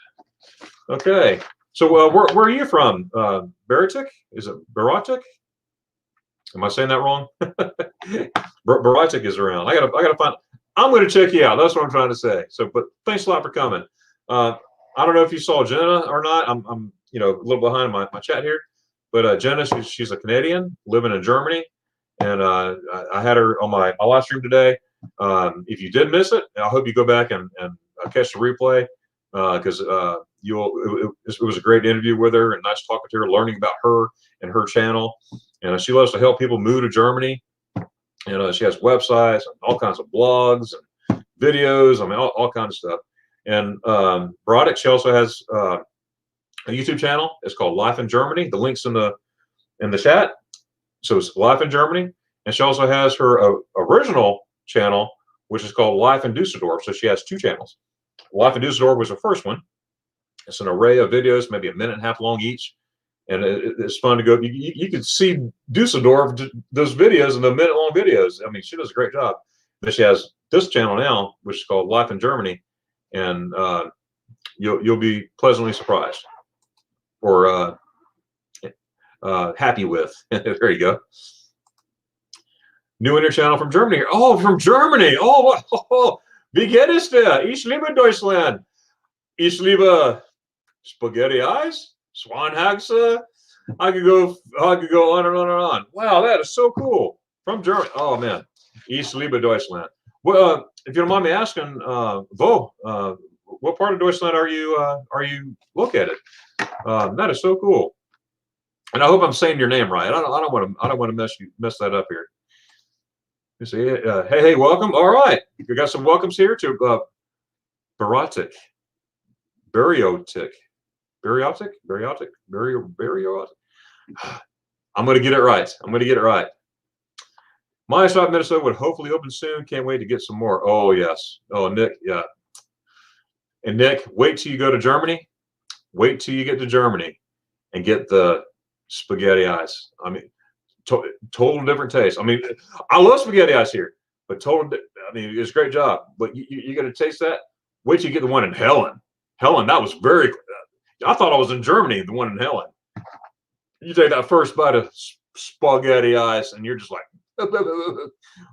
C: Okay. So where are you from? Baratic? Is it Baratic? Am I saying that wrong? Baratic is around. I gotta find. I'm going to check you out. That's what I'm trying to say. So, but thanks a lot for coming. I don't know if you saw Jenna or not. I'm you know, a little behind my chat here, but Jenna, she's a Canadian living in Germany, and I had her on my live stream today. If you did miss it, I hope you go back and catch the replay because it was a great interview with her and nice talking to her, learning about her and her channel, and she loves to help people move to Germany. And she has websites and all kinds of blogs and videos. I mean, all kinds of stuff. And Broderick, she also has a YouTube channel. It's called Life in Germany. The link's in the chat. So it's Life in Germany. And she also has her original channel, which is called Life in Dusseldorf. So she has 2 channels. Life in Dusseldorf was the first one. It's an array of videos, maybe a minute and a half long each. And it's fun to go. You can see Dusseldorf, those videos and the minute-long videos. I mean, she does a great job. But she has this channel now, which is called Life in Germany, and you'll be pleasantly surprised or happy with. There you go. New inner channel from Germany. Oh, from Germany. Oh, wie geht es dir? Ich liebe Deutschland. Ich liebe spaghetti eyes. Swanhaxe. I could go on and on and on. Wow, that is so cool. From Germany. Oh man. Ich liebe Deutschland. Well, if you don't mind me asking, Vo, what part of Deutschland are you located? That is so cool. And I hope I'm saying your name right. I don't want to mess that up here. You see, hey, welcome. All right, we got some welcomes here to Bariotic. I'm going to get it right. I'm going to get it right. My shop, Minnesota would hopefully open soon. Can't wait to get some more. Oh, yes. Oh, Nick. Yeah. And Nick, wait till you go to Germany. Wait till you get to Germany and get the spaghetti eyes. I mean, total different taste. I mean, I love spaghetti eyes here, but total. I mean, it's a great job. But you got to taste that. Wait till you get the one in Helen. Helen, that was very. I thought I was in Germany. The one in Helen. You take that first bite of spaghetti eyes, and you're just like,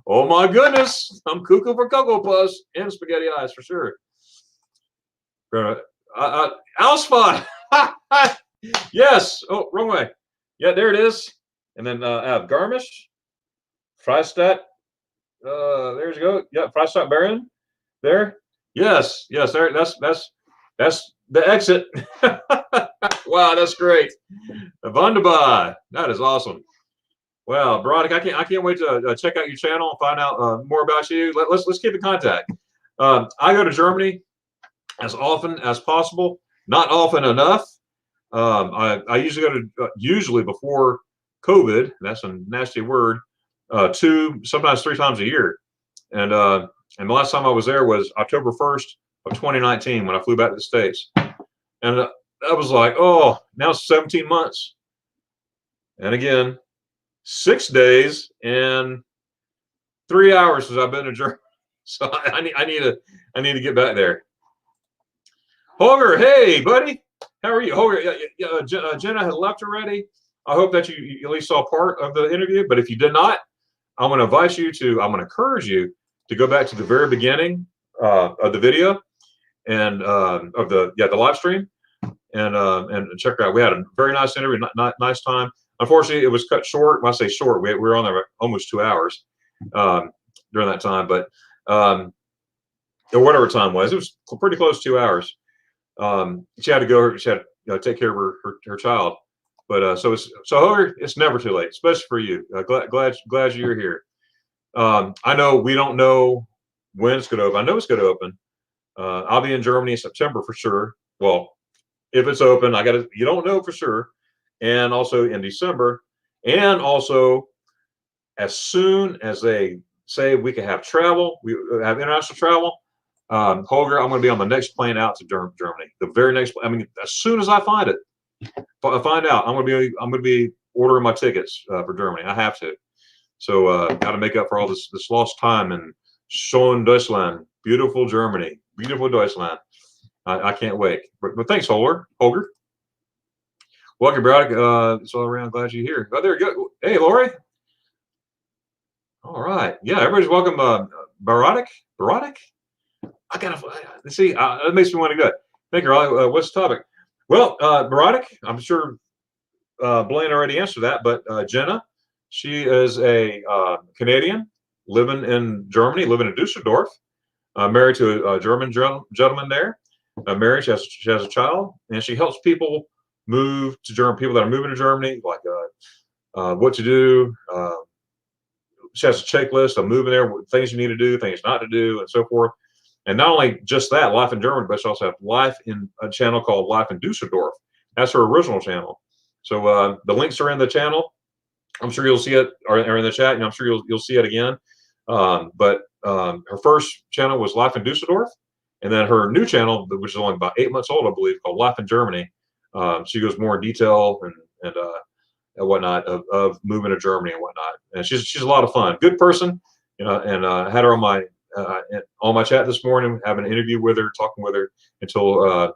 C: oh my goodness, I'm cuckoo for Cocoa Puffs and spaghetti eyes for sure. Ausfahrt. Yes. Oh, wrong way. Yeah, there it is. And then I have Garmisch, Freistadt. There you go. Yeah, Freistadt Baron. There. Yes. Yes. There. That's the exit. Wow, that's great. Wunderbar. That is awesome. Well, Veronica, I can't wait to check out your channel and find out more about you. Let's keep in contact. I go to Germany as often as possible. Not often enough. I usually go to usually before COVID. That's a nasty word. 2, sometimes 3 times a year. And the last time I was there was October 1st of 2019 when I flew back to the States. And I was like, oh, now it's 17 months. And again, 6 days and 3 hours since I've been to Germany. So I need to get back there. Holger, hey buddy, how are you? Holger, Jenna had left already. I hope that you at least saw part of the interview, but if you did not, I'm going to invite you to. I'm going to encourage you to go back to the very beginning of the video and of the live stream and check it out. We had a very nice interview, nice time. Unfortunately, it was cut short. When I say short, we were on there almost 2 hours during that time, but or whatever time was, it was pretty close to 2 hours. She had to go. She had to take care of her child. But so Holger, it's never too late, especially for you. Glad you're here. I know we don't know when it's going to open. I know it's going to open. I'll be in Germany in September for sure. Well, if it's open, you don't know for sure. And also in December, and also as soon as they say we can have travel, we have international travel. Holger, I'm going to be on the next plane out to Germany. The very next. I mean, as soon as I find it. If I find out, I'm going to be ordering my tickets for Germany. I have to. So got to make up for all this lost time in schön Deutschland, beautiful Germany, beautiful Deutschland. I can't wait. But thanks, Holger. Welcome, Brad. It's all around. Glad you're here. Oh, there you go. Hey, Lori. All right. Yeah, everybody's welcome. Barotic. I gotta see. That makes me want to go. Thank you, Raleigh. What's the topic? Well, Barotic, I'm sure Blaine already answered that, but Jenna, she is a Canadian living in Germany, living in Düsseldorf, married to a German gentleman there. Married, she has a child, and she helps people move to Germany, people that are moving to Germany, like what to do. She has a checklist of moving there, things you need to do, things not to do, and so forth. And not only just that, Life in Germany, but she also has Life in a channel called Life in Düsseldorf. That's her original channel. So the links are in the channel. I'm sure you'll see it, or in the chat, and I'm sure you'll see it again. But her first channel was Life in Düsseldorf, and then her new channel, which is only about 8 months old, I believe, called Life in Germany. She goes more in detail and whatnot of moving to Germany and whatnot. And she's a lot of fun, good person. And I had her on my chat this morning, having an interview with her, talking with her until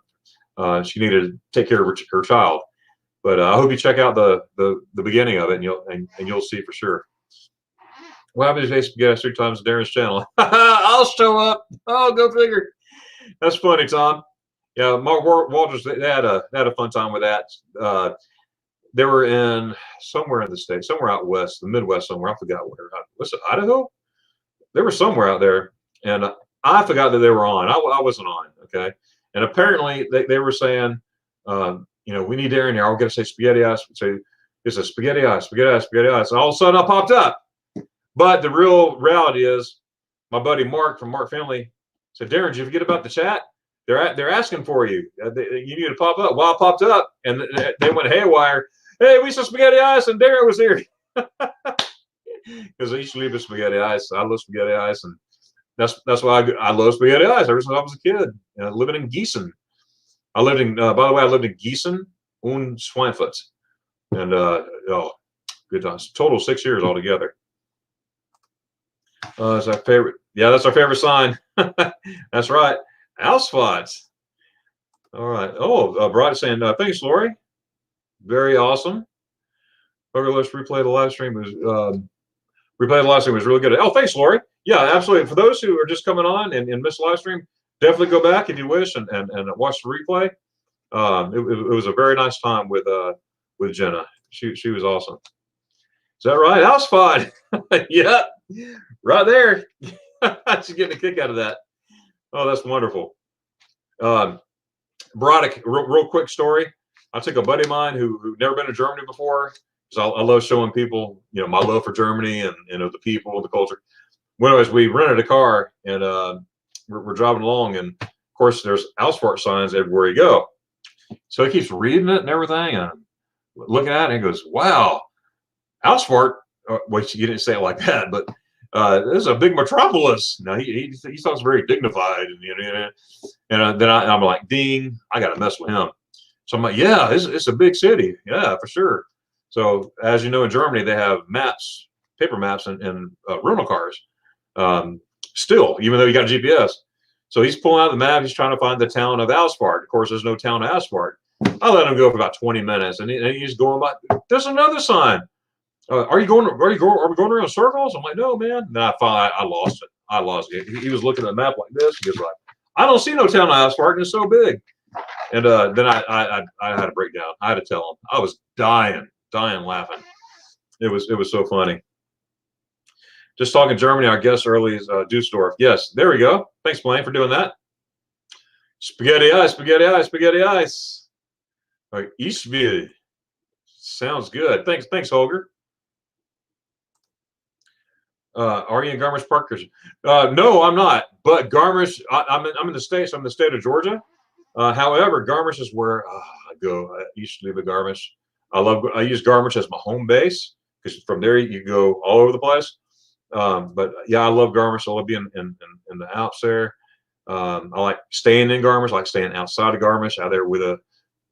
C: she needed to take care of her child. But I hope you check out the beginning of it, and you'll see for sure. What happens if they spaghetti 3 times Darren's channel? I'll show up. Oh, go figure. That's funny, Tom. Yeah, Mark Walters, they had a fun time with that. They were in somewhere in the States, somewhere out west, the Midwest somewhere. I forgot where. Was it Idaho? They were somewhere out there, and I forgot that they were on. I wasn't on, okay? And apparently they were saying, we need Darion here. I'll get to say spaghetti eyes. So it's a spaghetti eyes, spaghetti eyes, spaghetti eyes. And all of a sudden I popped up. But the real reality is my buddy Mark from Mark Family said, Darion, did you forget about the chat? They're asking for you. You need to pop up. Well, I popped up, and they went haywire. Hey, we some spaghetti ice, and Darion was here. Because I used to live with spaghetti ice. I love spaghetti ice, and that's why I love spaghetti ice ever since I was a kid. Living in Gießen. I lived in, by the way, I lived in Gießen und Schweinfurt, and oh, good times. Total 6 years altogether. That's our favorite. Yeah, that's our favorite sign. That's right. Ausfahrt. All right. Oh, Bright saying thanks, Lori. Very awesome. Okay, let's replay the live stream. Replay the live stream was really good. Oh, thanks, Lori. Yeah, absolutely. For those who are just coming on and missed the live stream, definitely go back if you wish and watch the replay. It was a very nice time with Jenna. She was awesome. Is that right? Ausfahrt. Yeah, right there. She's getting a kick out of that. Oh, that's wonderful. Broderick, real quick story. I took a buddy of mine who never been to Germany before. So I love showing people, my love for Germany and the people, the culture. Well, anyways, we rented a car and we're driving along, and of course there's Ausfahrt signs everywhere you go. So he keeps reading it and everything, and looking at it, and he goes, "Wow, Ausfahrt." Well, you didn't say it like that, but this is a big metropolis. Now he talks very dignified, and then I'm like, ding, I got to mess with him. So I'm like, yeah, it's a big city, yeah, for sure. So as you know, in Germany they have maps, paper maps, and rental cars. Still, even though you got GPS. So he's pulling out the map. He's trying to find the town of Ausfahrt. Of course, there's no town of Ausfahrt. I let him go for about 20 minutes, and he's going by. There's another sign. Are we going around circles? I'm like, no, man. Then I lost it. I lost it. He was looking at the map like this. He was like, I don't see no town of Ausfahrt, and it's so big. And then I had a breakdown. I had to tell him. I was dying laughing. It was so funny. Just talking Germany, our guest early is Düsseldorf. Yes, there we go. Thanks, Blaine, for doing that. Spaghetti ice, spaghetti ice, spaghetti ice. All right, Eastville. Sounds good. Thanks, Holger. Are you in Garmisch Park? No, I'm not. But Garmisch, I'm in the States. I'm in the state of Georgia. However, Garmisch is where I go. I used to live in Garmisch. I use Garmisch as my home base because from there you go all over the place. But yeah, I love Garmisch. I love being in the Alps there. I like staying in Garmisch. I like staying outside of Garmisch, out there with a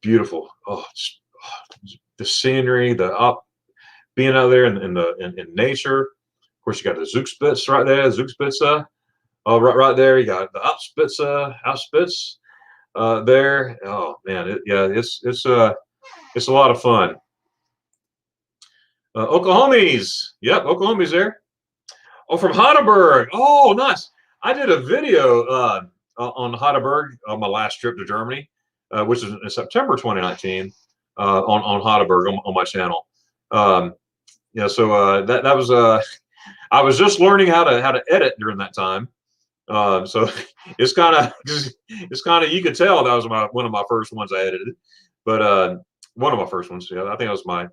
C: beautiful, the scenery, being out there in nature. Of course, you got the Zugspitze right there, Zugspitze. Right there, you got the Alpspitze there. Oh man, it's a lot of fun. Oklahomies, yep, Oklahomies there. Oh, from Heidelberg. Oh, nice. I did a video on Heidelberg on my last trip to Germany, which is in September 2019, on Heidelberg on my channel. Yeah, so that was I was just learning how to edit during that time. So it's kind of you could tell that was one of my first ones I edited, but one of my first ones. Yeah, I think it was well,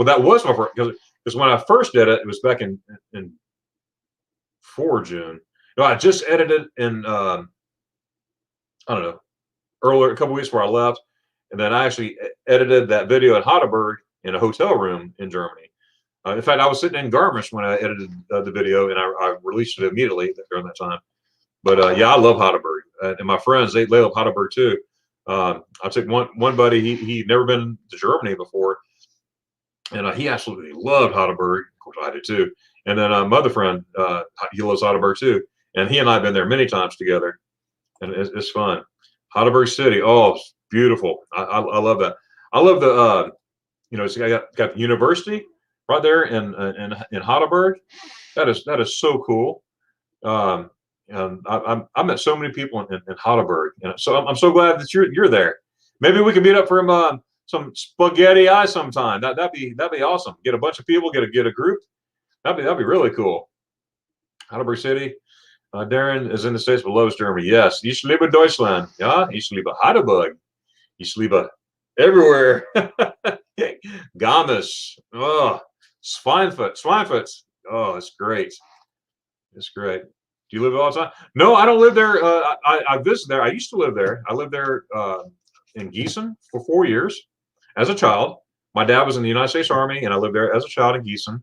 C: that was my first because when I first did it, it was back in 4 June. No, I just edited in I don't know, earlier a couple weeks before I left, and then I actually edited that video at Heidelberg in a hotel room in Germany. In fact, I was sitting in Garmisch when I edited the video, and I released it immediately during that time. But yeah, I love Heidelberg, and my friends they love Heidelberg too. I took one buddy. He'd never been to Germany before, and he absolutely loved Heidelberg. Of course, I did too. And then my other friend, he loves Heidelberg too, and he and I have been there many times together, and it's fun. Heidelberg City, oh, it's beautiful. I love that. I love the it's got the university right there in Heidelberg. That is so cool. And I met so many people in Heidelberg, and so I'm so glad that you're there. Maybe we can meet up for some spaghetti ice sometime. That'd be awesome. Get a bunch of people, get a group. That'd be really cool. Heidelberg City. Darion is in the States but loves Germany. Yes. Ich liebe Deutschland. Ja, ich liebe Heidelberg. Ich liebe everywhere. Garmisch. Oh, Schweinfurt. Oh, it's great. It's great. Do you live all the time? No, I don't live there. I visit there. I used to live there. I lived there in Gießen for 4 years as a child. My dad was in the United States Army, and I lived there as a child in Gießen.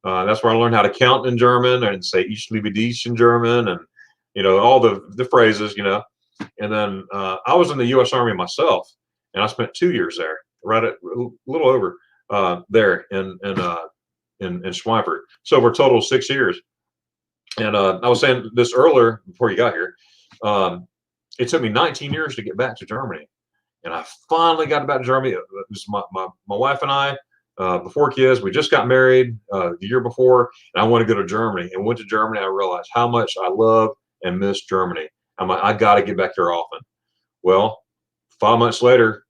C: That's where I learned how to count in German and say Ich liebe dich in German, and all the phrases, And then I was in the U.S. Army myself, and I spent 2 years there, right at a little over there in Schweinfurt. So for a total of 6 years. And I was saying this earlier before you got here. It took me 19 years to get back to Germany, and I finally got back to Germany. It was my wife and I, before kids. We just got married the year before, and I wanted to go to Germany. And went to Germany. I realized how much I love and miss Germany. I'm like, I got to get back there often. Well, 5 months later,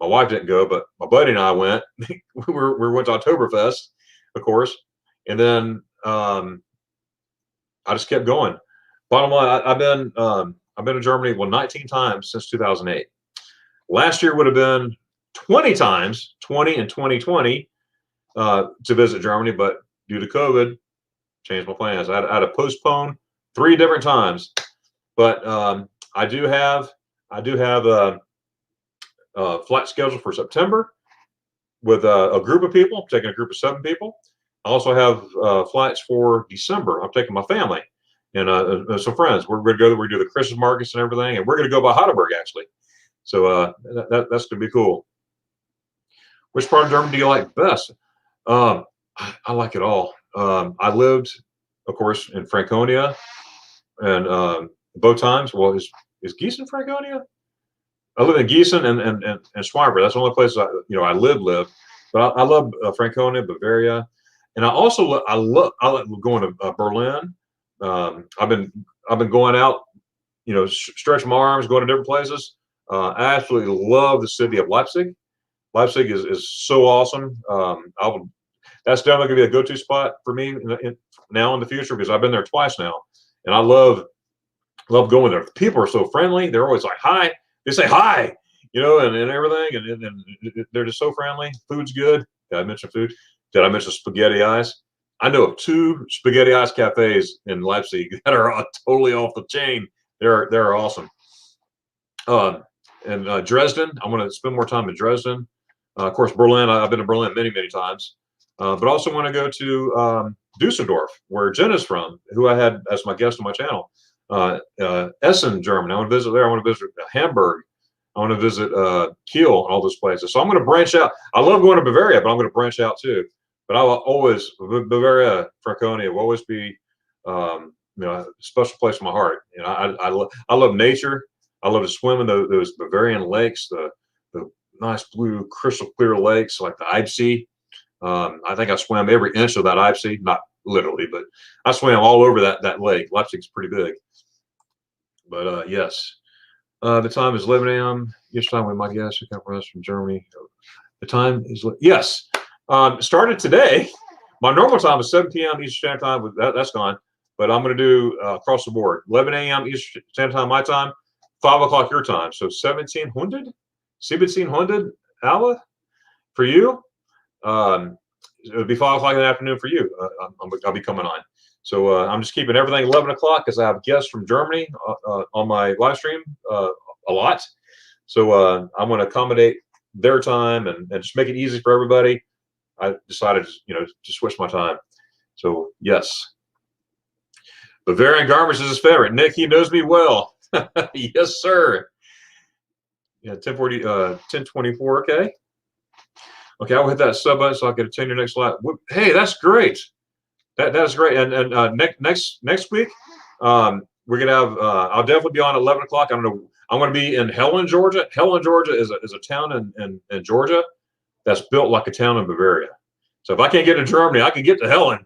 C: my wife didn't go, but my buddy and I went. we went to Oktoberfest, of course, and then I just kept going. Bottom line, I've been to Germany 19 times since 2008. Last year would have been 20 times, 20 in 2020, to visit Germany, but due to COVID, changed my plans. I had to postpone 3 different times, but I do have a flight scheduled for September with a group of people. I'm taking a group of 7 people. I also have flights for December. I'm taking my family and some friends. We're going to go. We do the Christmas markets and everything, and we're going to go by Heidelberg actually. So that's going to be cool. Which part of Germany do you like best? I like it all. I lived, of course, in Franconia, and both times. Well, is Gießen Franconia? I live in Gießen and Schweinfurt. That's the only place I live. But I love Franconia, Bavaria. And I also I love going to Berlin. I've been going out, stretching my arms, going to different places. I absolutely love the city of Leipzig. Leipzig is so awesome. That's definitely gonna be a go-to spot for me now in the future, because I've been there twice now, and I love going there. People are so friendly. They're always like, hi. They say hi, and everything, and they're just so friendly. Food's good. Did I mention food? Did I mention spaghetti eyes? I know of 2 spaghetti eyes cafes in Leipzig that are totally off the chain. They're awesome. And Dresden, I want to spend more time in Dresden. Of course, Berlin. I've been to Berlin many times, but also want to go to Düsseldorf, where Jenna's from, who I had as my guest on my channel. Essen, Germany. I want to visit there. I want to visit Hamburg. I want to visit Kiel, all those places. So I'm going to branch out. I love going to Bavaria, but I'm going to branch out too. But I will always, Bavaria, Franconia will always be, a special place in my heart. I love nature. I love to swim in those Bavarian lakes, the nice blue crystal clear lakes like the Eibsee. I think I swam every inch of that Eibsee, not literally, but I swam all over that lake. Leipzig's pretty big. But yes, the time is 11 a.m. Each time we might guess who come from us from Germany. The time is yes. Started today. My normal time is 7 p.m. Eastern Standard Time. That's gone. But I'm going to do across the board. 11 a.m. Eastern Standard Time, my time. 5 o'clock your time. So 1700 hour for you. It would be 5 o'clock in the afternoon for you. I'll be coming on. So I'm just keeping everything 11 o'clock because I have guests from Germany on my live stream a lot. So I'm going to accommodate their time and just make it easy for everybody. I decided, to switch my time. So yes, Bavarian garments is his favorite. Nick, he knows me well. Yes, sir. Yeah, 1024. Okay. Okay, I'll hit that sub button so I can attend your next live. Hey, that's great. That is great. And next week, we're gonna have. I'll definitely be on at 11 o'clock. I'm gonna be in Helen, Georgia. Helen, Georgia is a town in Georgia that's built like a town in Bavaria. So if I can't get to Germany, I can get to Helen.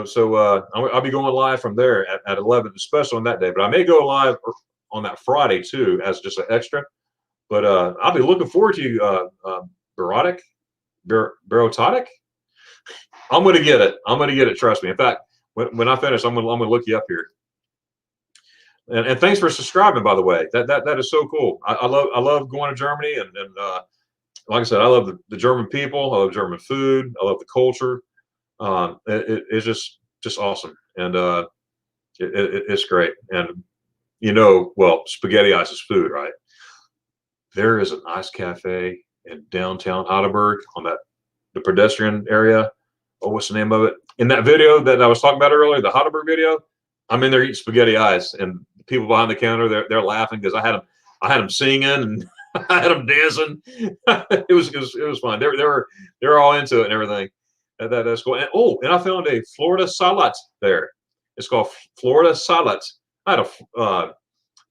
C: So I'll be going live from there at 11, especially on that day. But I may go live on that Friday too, as just an extra. But I'll be looking forward to you, Barototic. I'm going to get it. I'm going to get it. Trust me. In fact, when I finish, I'm going to look you up here. And thanks for subscribing, by the way. That is so cool. I love going to Germany, and like I said, I love the German people. I love German food. I love the culture. It's just awesome. And It's great. And you know, well, spaghetti ice is food, right? There is an ice cafe in downtown Heidelberg on the pedestrian area. Oh, what's the name of it? In that video that I was talking about earlier, the Heidelberg video, I'm in there eating spaghetti ice, and people behind the counter, they're laughing because I had them singing and I had them dancing. it was fun. They're all into it and everything. That's cool. And and I found a Florida salad there. It's called Florida salad. I had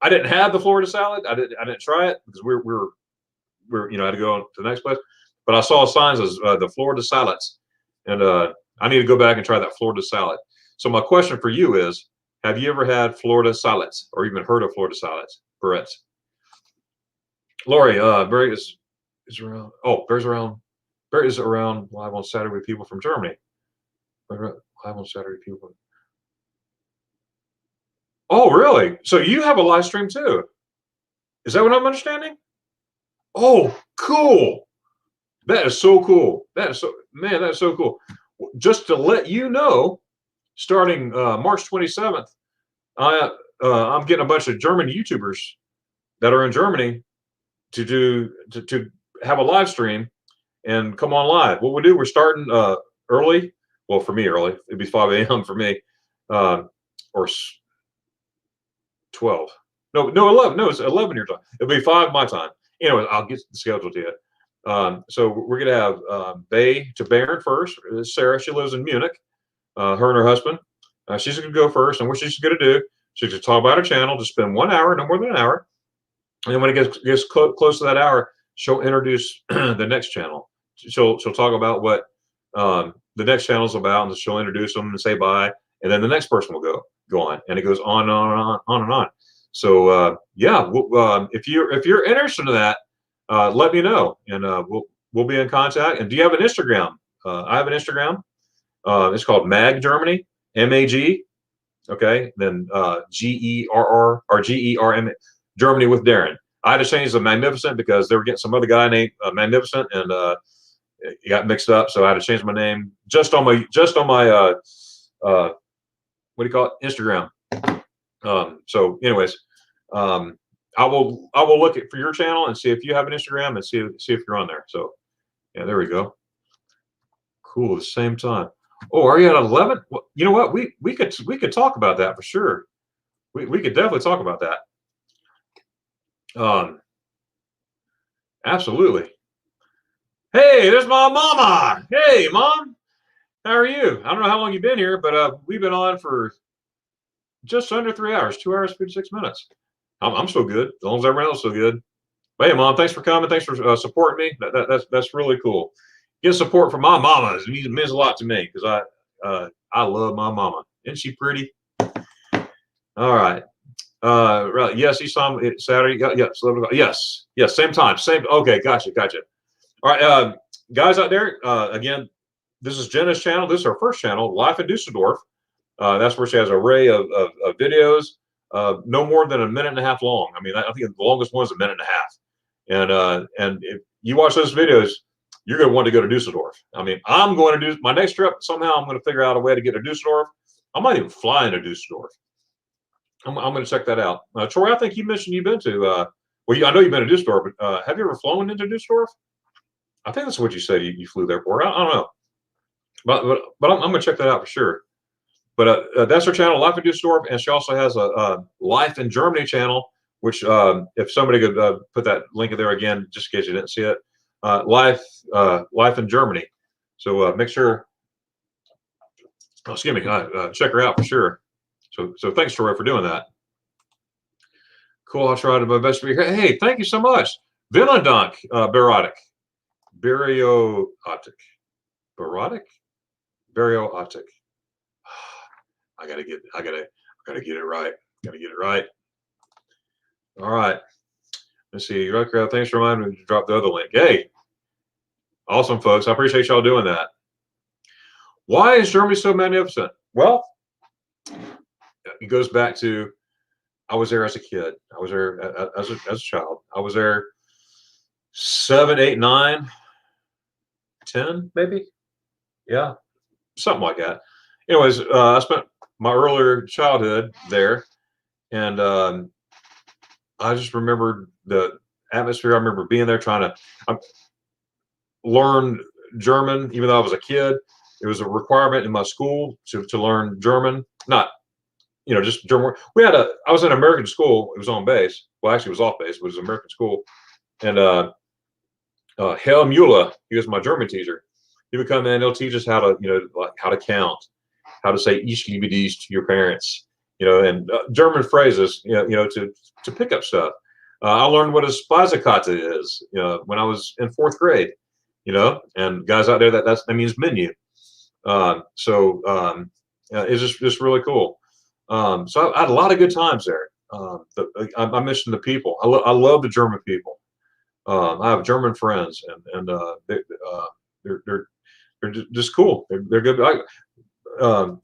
C: I didn't have the Florida salad. I didn't try it because we're you know, I had to go to the next place. But I saw signs as the Florida salads, and I need to go back and try that Florida salad. So my question for you is: have you ever had Florida salads, or even heard of Florida salads, Barrettes? Lori, Barry is around. Oh, Barry is around live on Saturday with people from Germany. Live on Saturday, people. Oh, really? So you have a live stream too? Is that what I'm understanding? Oh, cool. That is so cool. That is so cool. Just to let you know, starting March 27th, I'm getting a bunch of German YouTubers that are in Germany to have a live stream and come on live. What we do, we're starting early. Well, for me, early. It'd be 5 a.m. for me, or 12. No, 11. No, it's 11 your time. It'll be 5 my time. Anyway, I'll get the schedule to you. So we're going to have Bay to Baron first. Sarah, she lives in Munich. Her and her husband. She's going to go first. And what she's going to do, she's going to talk about her channel, to spend 1 hour, no more than an hour. And then when it gets close to that hour, she'll introduce the next channel. She'll talk about what the next channel is about, and she'll introduce them and say bye. And then the next person will go on, and it goes on and on and on. So yeah, if you're interested in that, let me know, and we'll be in contact. And do you have an Instagram? I have an Instagram. It's called Mag Germany, MAG. Okay, then GERR or GERM, Germany with Darion. I had to change the Magnificent because they were getting some other guy named Magnificent, and it got mixed up. So I had to change my name just on my what do you call it, Instagram. So anyways, I will look for your channel and see if you have an Instagram, and see if you're on there. So yeah, there we go. Cool. At the same time. Oh, are you at 11? Well, you know what? We could talk about that for sure. We could definitely talk about that. Absolutely. Hey, there's my mama. Hey, mom. How are you? I don't know how long you've been here, but we've been on for just under 3 hours, 2 hours, 56 minutes. I'm still good, as long as everyone else is still good. But hey, mom, thanks for coming. Thanks for supporting me. That's really cool. Get support from my mama. It means a lot to me, because I love my mama. Isn't she pretty? All right. Right. Yes, he saw me Saturday. Yes. Yes. Same time. Same. Okay. Gotcha. All right. Guys out there, again, this is Jenna's channel. This is her first channel, Life in Düsseldorf. That's where she has an array of videos, no more than 1.5 minutes long. I mean, I think the longest one is 1.5 minutes. And if you watch those videos, you're going to want to go to Düsseldorf. I mean, I'm going to do my next trip. Somehow I'm going to figure out a way to get to Düsseldorf. I might even fly into Düsseldorf. I'm going to check that out. Troy, I think you mentioned you've been to, well, I know you've been to Düsseldorf, but have you ever flown into Düsseldorf? I think that's what you said. You flew there for. I don't know. But I'm going to check that out for sure. But that's her channel, Life in Düsseldorf, and she also has a Life in Germany channel, which if somebody could put that link in there again, just in case you didn't see it, Life in Germany. So make sure, excuse me, check her out for sure. So thanks, Troy, for doing that. Cool. I'll try to my best to be here. Hey, thank you so much. Vielen Dank, Bariotic. I gotta get it right. Gotta get it right. All right. Let's see. Thanks for reminding me to drop the other link. Hey, awesome, folks. I appreciate y'all doing that. Why is Germany so magnificent? Well, it goes back to, I was there as a kid. I was there as a child. I was there 7, 8, 9, 10, maybe. Yeah, something like that. Anyways, I spent my earlier childhood there, and I just remember the atmosphere. I remember being there trying to learn German, even though I was a kid. It was a requirement in my school to learn German, not, you know, just German. I was in an American school. It was on base. Well, actually, it was off base, but it was an American school. And Herr Mueller, he was my German teacher. He would come in, he'll teach us how to, you know, like how to count, how to say "Ich liebe dich" to your parents, you know, and German phrases, you know, to pick up stuff. I learned what a Speisekarte is, you know, when I was in 4th grade, you know, and guys out there, that means menu. It's just really cool. So I had a lot of good times there. I mentioned the people. I love the German people. I have German friends, and they're just cool. They're good.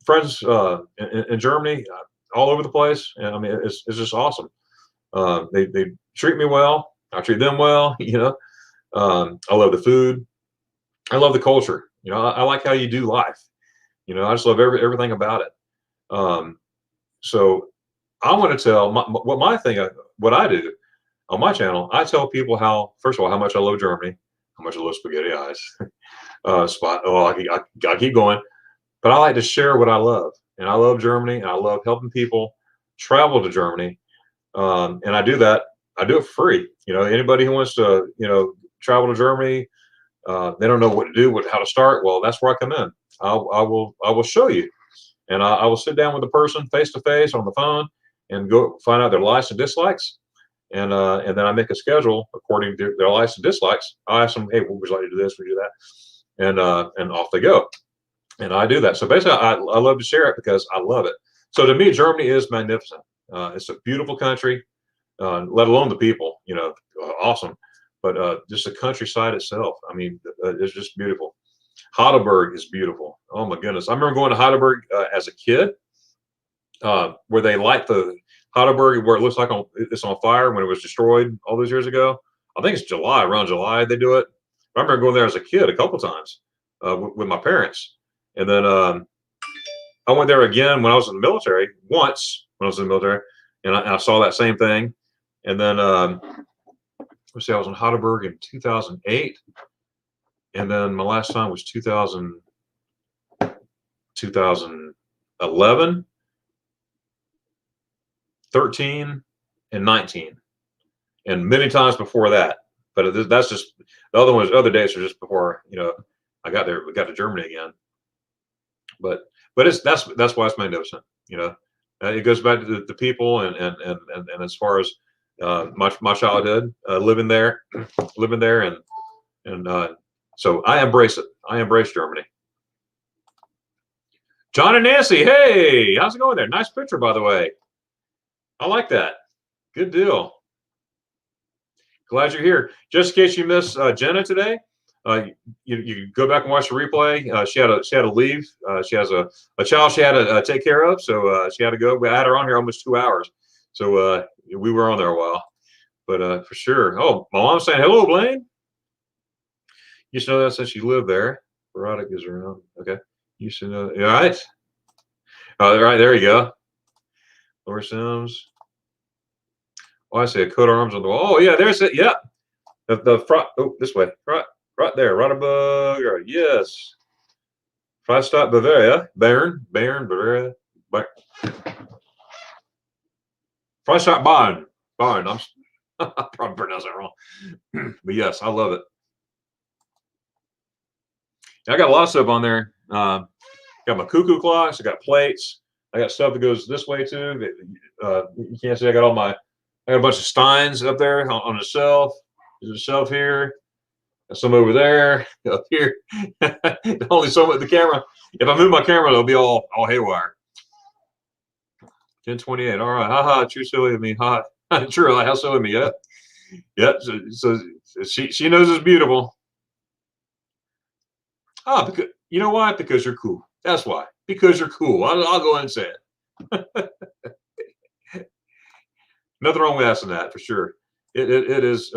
C: Friends in Germany, all over the place, and I mean it's just awesome. They treat me well. I treat them well. You know, I love the food. I love the culture. You know, I like how you do life. You know, I just love everything about it. So I want to tell what I do on my channel. I tell people first of all, how much I love Germany, how much I love spaghetti eyes. I keep going, but I like to share what I love, and I love Germany, and I love helping people travel to Germany, and I do that. I do it for free. You know, anybody who wants to, you know, travel to Germany, they don't know what to do, how to start. Well, that's where I come in. I will show you, and I will sit down with the person face to face on the phone and go find out their likes and dislikes, and then I make a schedule according to their likes and dislikes. I ask them, hey, would you like to do this? Would you do that? And off they go, and I do that. So basically, I love to share it because I love it. So to me, Germany is magnificent. It's a beautiful country, let alone the people. You know, awesome. But just the countryside itself. I mean, it's just beautiful. Heidelberg is beautiful. Oh my goodness! I remember going to Heidelberg as a kid, where they light the Heidelberg, where it looks like it's on fire when it was destroyed all those years ago. I think it's around July they do it. I remember going there as a kid a couple times with my parents, and then I went there again when I was in the military once when I was in the military, and I saw that same thing. And then let's see, I was in Heidelberg in 2008. And then my last time was 2011, 13, and 19, and many times before that. But that's just the other dates are just before, you know, we got to Germany again. But that's why it's magnificent. You know, it goes back to the people and as far as my childhood living there, and so I embrace it. I embrace Germany. John and Nancy, hey, how's it going there? Nice picture, by the way. I like that. Good deal. Glad you're here. Just in case you missed Jenna today, you go back and watch the replay. She had to leave. She has a child she had to take care of, so she had to go. We had her on here almost 2 hours, so we were on there a while. But for sure. Oh, my mom's saying hello, Blaine. You should know that since you live there. Erotic is around. Okay. You should know. All right. All right. There you go. Laura Sims. Oh, I see a coat of arms on the wall. Oh, yeah. There's it. Yeah. The front. Oh, this way. Right there. Right above. Yes. Freistadt, Bavaria. Bern, Bavaria. Freistadt, Bonn. I'm probably pronounced that wrong. But yes, I love it. I got a lot of stuff on there. Got my cuckoo clocks. I got plates. I got stuff that goes this way too. You can't see. I got a bunch of steins up there on the shelf. There's a shelf here. Got some over there. Up here. Only so much. The camera. If I move my camera, it'll be all haywire. 1028. All right. Ha. True silly of me. Ha. True. How silly of me. Yep. Yep. So she knows it's beautiful. Ah, because you know why? Because you're cool. That's why. Because you're cool. I'll go ahead and say it. Nothing wrong with asking that for sure. It is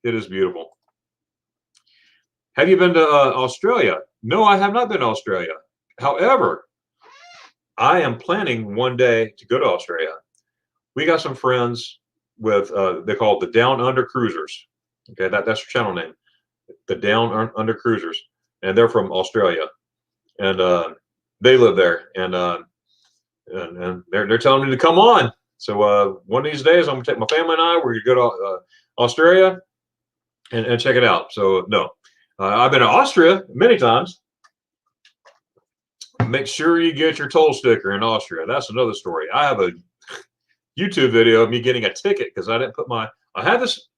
C: beautiful. Have you been to Australia? No, I have not been to Australia. However, I am planning one day to go to Australia. We got some friends with they call it the Down Under Cruisers. Okay, that's their channel name, the Down Under Cruisers, and they're from Australia, and they live there, and they're telling me to come on. So one of these days, I'm gonna take my family and I. We're gonna go to Australia and check it out. So no, I've been to Austria many times. Make sure you get your toll sticker in Austria. That's another story. I have a YouTube video of me getting a ticket because I didn't put my. I had this.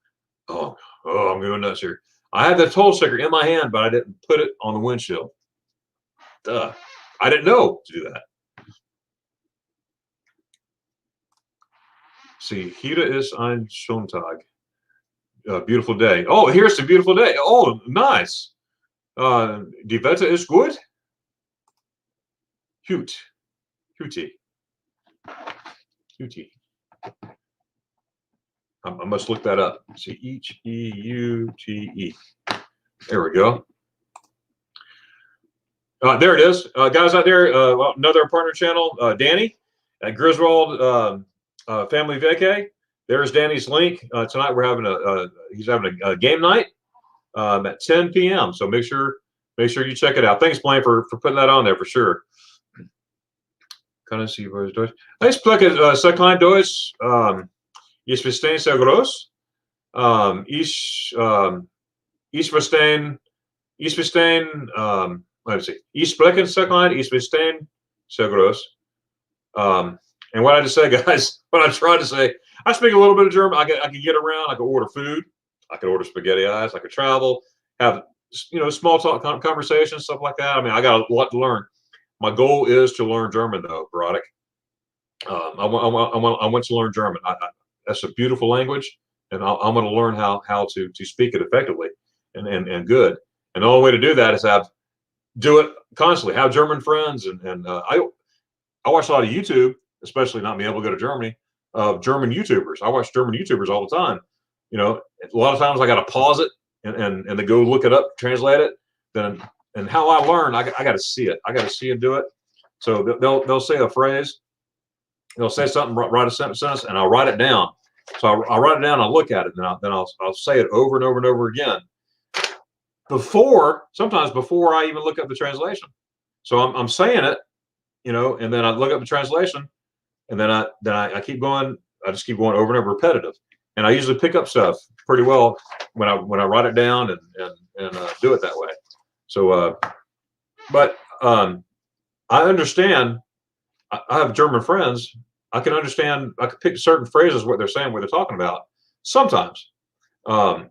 C: Oh, I'm going nuts here. I had the toll sticker in my hand, but I didn't put it on the windshield. Duh. I didn't know to do that. See, Hida ist ein Sonntag. Beautiful day. Oh, here's the beautiful day. Oh, nice. Die Wetter ist gut. Hute. I must look that up. C-H-E-U-T-E. There we go. There it is. Guys out there, another partner channel, Danny at Griswold Family Vacay. There's Danny's link. Tonight we're having he's having a game night at 10 p.m. So make sure you check it out. Thanks, Blaine, for putting that on there for sure. Kann ich Sie was Deutsch? Ich spreche sehr klein Deutsch. Ich verstehe sehr groß. Ich verstehe, let's see. Ich spreche sehr klein, ich verstehe sehr groß. And what I just say, guys, what I tried to say, I speak a little bit of German. I can get around. I can order food. I can order spaghetti eyes. I could travel, have, small talk conversations, stuff like that. I mean, I got a lot to learn. My goal is to learn German, though, Veronica. I want to learn German. That's a beautiful language, and I'm going to learn how to speak it effectively and good. And the only way to do that is do it constantly. Have German friends, and I watch a lot of YouTube, especially not being able to go to Germany, of German YouTubers. I watch German YouTubers all the time. A lot of times I got to pause it and then go look it up, translate it. And how I learn, I got to see it. I got to see and do it. So they'll say a phrase, they'll say something, write a sentence, and I'll write it down. So I'll write it down, I'll look at it, and then I'll say it over and over and over again. Sometimes before I even look up the translation. So I'm saying it, and then I look up the translation, and then I keep going. I just keep going over and over, repetitive. And I usually pick up stuff pretty well when I write it down and do it that way. So, but I understand. I have German friends. I can understand. I can pick certain phrases, what they're saying, what they're talking about. Sometimes, well,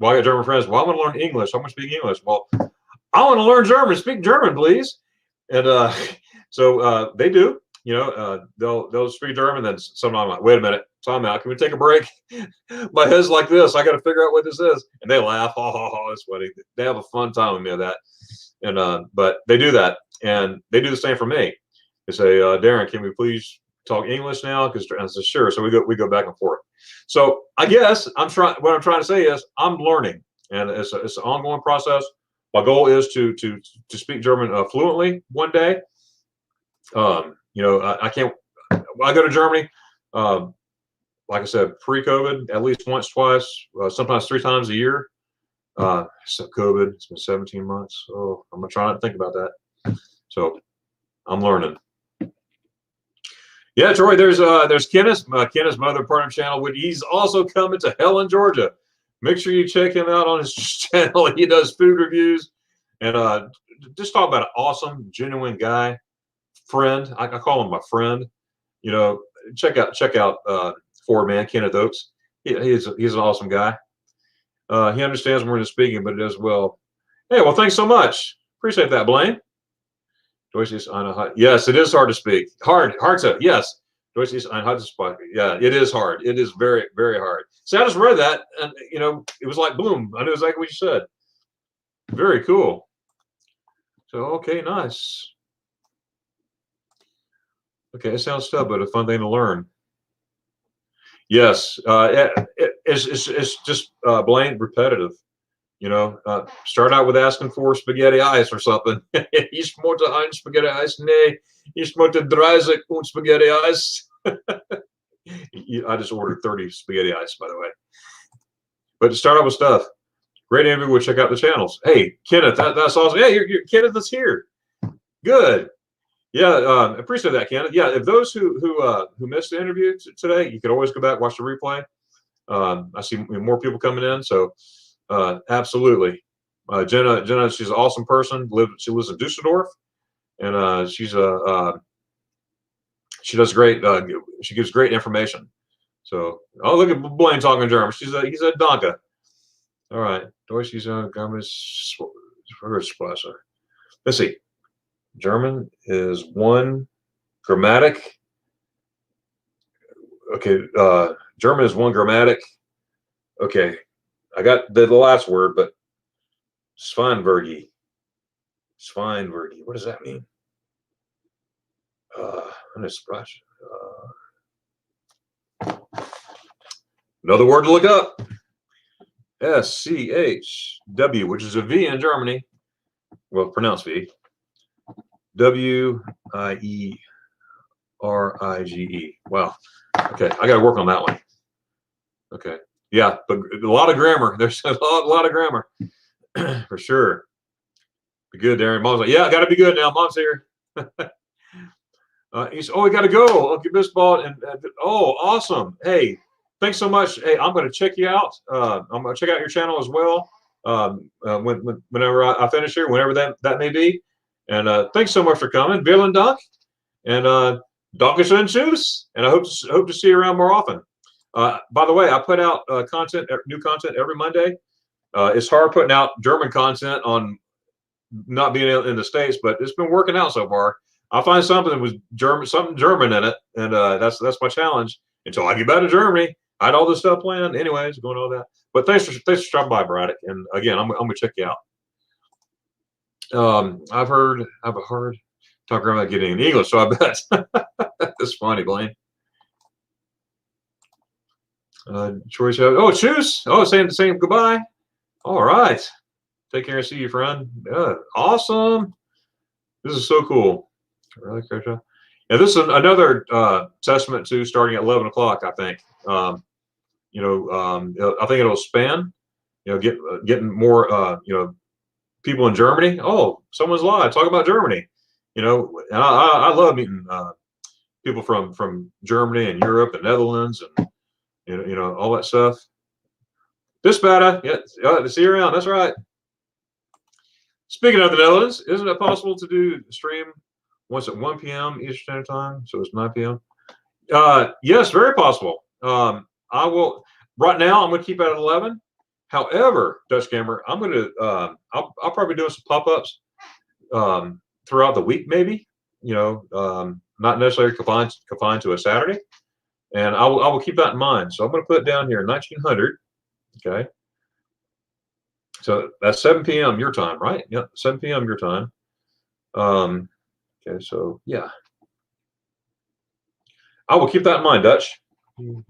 C: I got German friends. Well, I want to learn English. I want to speak English. Well, I want to learn German. Speak German, please. And so they do. They'll speak German. Then sometimes I'm like, wait a minute, time out. Can we take a break? My head's like this. I got to figure out what this is. And they laugh. Oh, it's funny. They have a fun time with me of that. And but they do that, and they do the same for me. They say, Darren, can we please talk English now? Because I said, sure. So we go back and forth. So I guess what I'm trying to say is I'm learning, and it's an ongoing process. My goal is to speak German fluently one day. I can't. I go to Germany, like I said, pre-COVID, at least once, twice, sometimes 3 times a year. So COVID, it's been 17 months. Oh, I'm gonna try not to think about that. So I'm learning. Yeah, Troy. There's Kenneth. Kenneth's mother partner channel. He's also coming to Helen, Georgia. Make sure you check him out on his channel. He does food reviews, and just talk about an awesome, genuine guy, friend. I call him my friend. Check out Forward Man Kenneth Oakes. He's an awesome guy. He understands when we're just speaking, but it does well. Hey, well, thanks so much. Appreciate that, Blaine. Yes, it is hard to speak. Hard to, yes. Yeah, it is hard. It is very, very hard. See, I just read that, and it was like boom. I knew exactly what you said. Very cool. So okay, nice. Okay, it sounds tough, but a fun thing to learn. Yes, it's just Blaine, repetitive. You know, start out with asking for spaghetti ice or something. Ich möchte ein Spaghetti Eis. Nee, ich möchte 30 und Spaghetti Eis. I just ordered 30 spaghetti ice, by the way. But to start out with stuff, great interview. We'll check out the channels. Hey, Kenneth, that's awesome. Yeah, you're Kenneth is here. Good. Yeah, appreciate that, Kenneth. Yeah, if those who missed the interview today, you could always go back, watch the replay. I see more people coming in, so absolutely. Jenna, she's an awesome person. She lives in Düsseldorf, and she does great. She gives great information. So, oh, look at Blaine talking German. He's a Danke. All right, Deutsch let's see. German is one grammatic. Okay, German is one grammatic. Okay, I got the last word, but Schweinvergi. What does that mean? Another word to look up. SCHW, which is a V in Germany. Well, pronounced V. WIERIGE. Wow. Okay, I got to work on that one. Okay. Yeah, but a lot of grammar. There's a lot of grammar for sure. Be good, Darion. Mom's like, yeah, got to be good now. Mom's here. He said, oh, we got to go. Okay, Miss Ball. And oh, awesome. Hey, thanks so much. Hey, I'm going to check you out. I'm going to check out your channel as well. Whenever I finish here, whenever that may be. And thanks so much for coming. Vielen Dank. And Dankeschön, tschüss. And I hope to see you around more often. By the way, I put out new content every Monday. It's hard putting out German content on not being in the States, but it's been working out so far. I'll find something with something German in it, and that's my challenge until I get back to Germany. I had all this stuff planned, anyways, going all that. But thanks for stopping by, Braddock. And again, I'm gonna check you out. I've a hard time about getting in English, so I bet that's funny, Blaine. Choice. Oh, choose. Oh, saying goodbye. All right. Take care and see you, friend. Awesome. This is so cool. Really, yeah, this is another testament to starting at 11 o'clock. I think. I think it'll span. Getting more. People in Germany. Oh, someone's live. Talk about Germany. And I love meeting people from Germany and Europe and Netherlands and all that stuff. This better. Yeah, to see you around. That's right. Speaking of the Netherlands, isn't it possible to do stream once at 1 p.m. Eastern Standard Time? So it's 9 p.m. Yes, very possible. I will. Right now, I'm going to keep it at 11. However, Dutch Gamer, I'm going to. I'll probably do some pop-ups throughout the week, maybe. Not necessarily confined to a Saturday, and I will keep that in mind. So I'm going to put it down here, 1900. Okay. So that's 7 p.m. your time, right? Yep, 7 p.m. your time. Okay, so yeah, I will keep that in mind, Dutch. Yeah,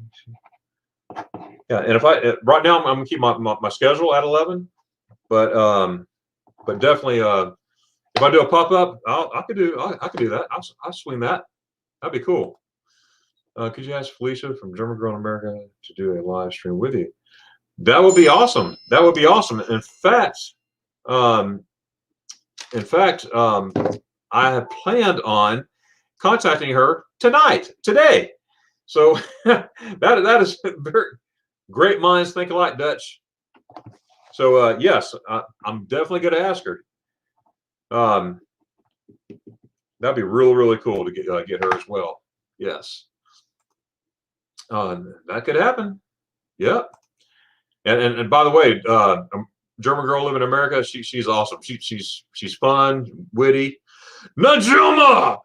C: and if right now I'm gonna keep my schedule at 11, but definitely if I do a pop up, I could do that. I'll swing that. That'd be cool. Could you ask Felicia from German Girl in America to do a live stream with you? That would be awesome. That would be awesome. In fact, I have planned on contacting her today. So that is very great minds think alike, Dutch. So yes, I'm definitely going to ask her. That'd be really cool to get her as well. Yes, that could happen. Yep. And by the way, German girl living in America, she's awesome. She's fun, witty. Najuma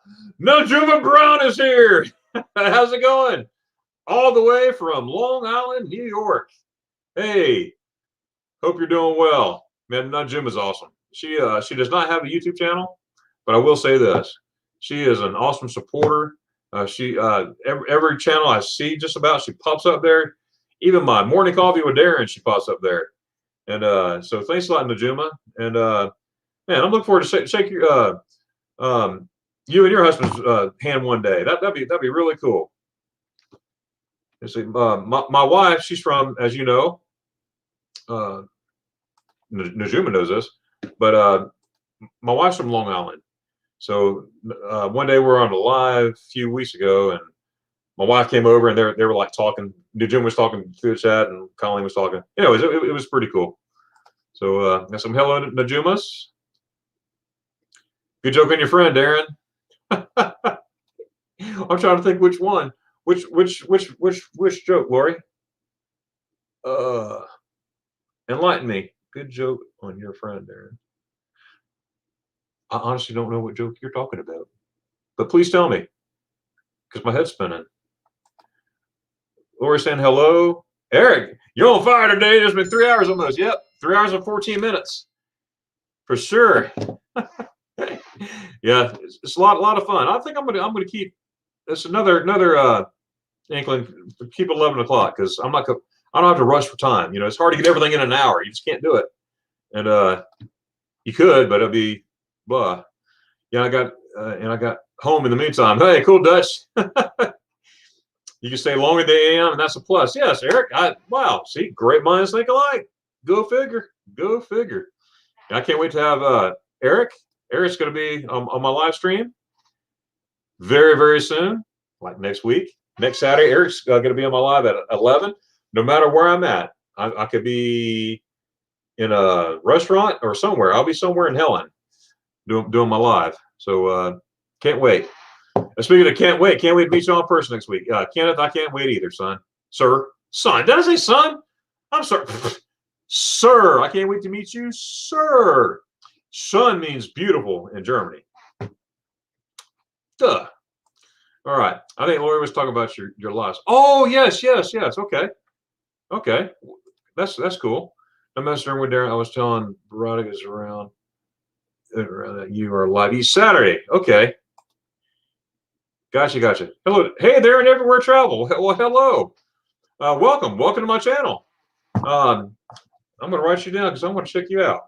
C: Brown is here. How's it going? All the way from Long Island, New York. Hey, hope you're doing well. Man, Najuma is awesome. She does not have a YouTube channel, but I will say this: she is an awesome supporter. Every channel I see, just about, she pops up there. Even my morning coffee with Darion, she pops up there. And so thanks a lot, Najuma. And man, I'm looking forward to shake your you and your husband's hand one day. That'd be really cool. You see, my wife, she's from, as you know, Najuma knows this, but my wife's from Long Island. So one day we were on a live a few weeks ago, and my wife came over, and they were like talking. Najuma was talking through the chat, and Colleen was talking. Anyways, it was pretty cool. So got some hello Najumas. Good joke on your friend, Darren. I'm trying to think which one. Which joke, Lori? Enlighten me. Good joke on your friend, Darren. I honestly don't know what joke you're talking about, but please tell me, because my head's spinning. Lori saying hello. Eric, you're on fire today. There's been 3 hours almost. Yep, 3 hours and 14 minutes. For sure. Yeah, it's a lot of fun. I think I'm gonna keep this another inkling. Keep 11 o'clock because I don't have to rush for time. You know, it's hard to get everything in an hour. You just can't do it. And you could, but it'd be blah. Yeah, I got home in the meantime. Hey, cool Dutch. You can stay longer than I am, and that's a plus. Yes, Eric. Wow. See, great minds think alike. Go figure. Go figure. I can't wait to have Eric. Eric's going to be on my live stream very, very soon, like next week. Next Saturday, Eric's going to be on my live at 11. No matter where I'm at, I could be in a restaurant or somewhere. I'll be somewhere in Helen doing my live. So can't wait. Speaking of can't wait to meet you in person next week. Kenneth, I can't wait either, son. Son. Did I say son? I'm sorry. Sir, I can't wait to meet you, sir. Son means beautiful in Germany. Duh. All right. I think Lori was talking about your loss. Oh, yes. Okay. That's cool. I'm messing with Darren. I was telling Veronica's around that you are live each Saturday. Okay. Gotcha. Hello. Hey there and everywhere travel. Well, hello. Welcome to my channel. I'm going to write you down because I want to check you out.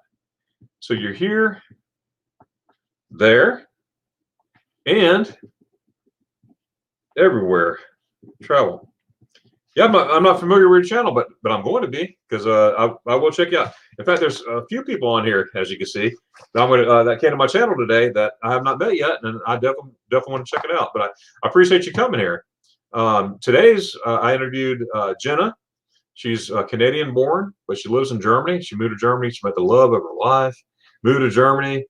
C: So you're here, there, and everywhere travel. Yeah, I'm not familiar with your channel, but I'm going to be because I will check you out. In fact, there's a few people on here, as you can see, that came to my channel today that I have not met yet, and I definitely want to check it out. But I appreciate you coming here. Today's I interviewed Jenna. She's Canadian born, but she lives in Germany. She moved to Germany. She met the love of her life, moved to Germany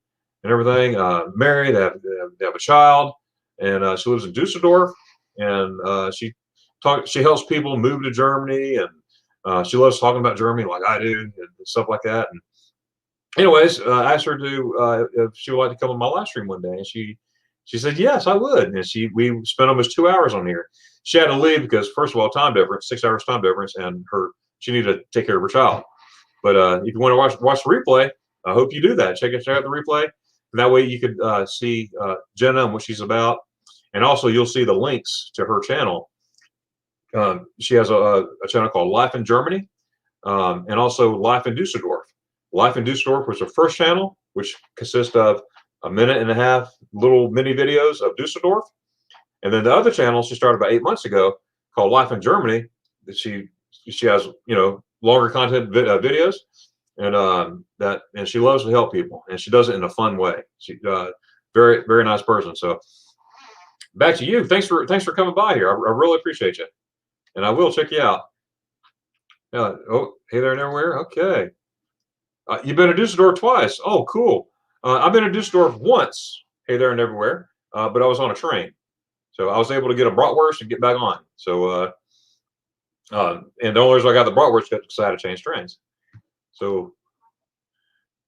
C: and everything. Married, they have a child, and she lives in Düsseldorf. And she helps people move to Germany, and she loves talking about Germany like I do and stuff like that. And anyways, I asked her to if she would like to come on my live stream one day, and she said yes, I would. And we spent almost 2 hours on here. She had to leave because, first of all, time difference, 6 hours time difference, and she needed to take care of her child. But if you want to watch the replay, I hope you do that. Check out the replay, and that way you could see Jenna and what she's about, and also you'll see the links to her channel. She has a channel called Life in Germany, and also Life in Dusseldorf. Life in Dusseldorf was her first channel, which consists of a 1.5-minute little mini videos of Dusseldorf. And then the other channel she started about 8 months ago called Life in Germany. That she has longer content videos, and she loves to help people, and she does it in a fun way. She very, very nice person. So back to you. Thanks for coming by here. I really appreciate you, and I will check you out. Oh, hey there and everywhere. Okay. You've been to Düsseldorf twice. Oh, cool. I've been to Düsseldorf once. Hey there and everywhere. But I was on a train. So I was able to get a bratwurst and get back on. So, and the only reason I got the bratwurst because I had to change trains. So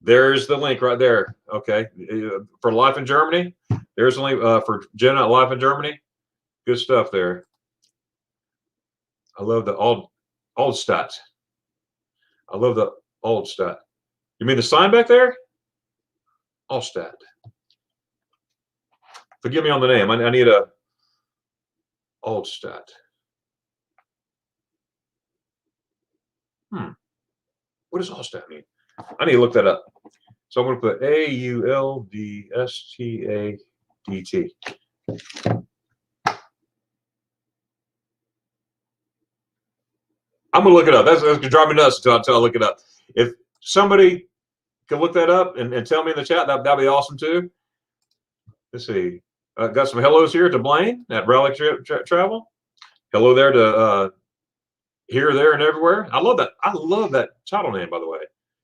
C: there's the link right there. Okay. For Life in Germany, there's the link for Jenna Life in Germany. Good stuff there. I love the Altstadt. I love the Altstadt. You mean the sign back there? Altstadt. Forgive me on the name. I need a Altstadt. What does Allstat mean? I need to look that up. So I'm going to put AULDSTADT. I'm going to look it up. That's going to drive me nuts until I look it up. If somebody can look that up and tell me in the chat, that'd be awesome too. Let's see. Got some hellos here to Blaine at Relic Travel. Hello there to Here, There, and Everywhere. I love that. I love that title name, by the way.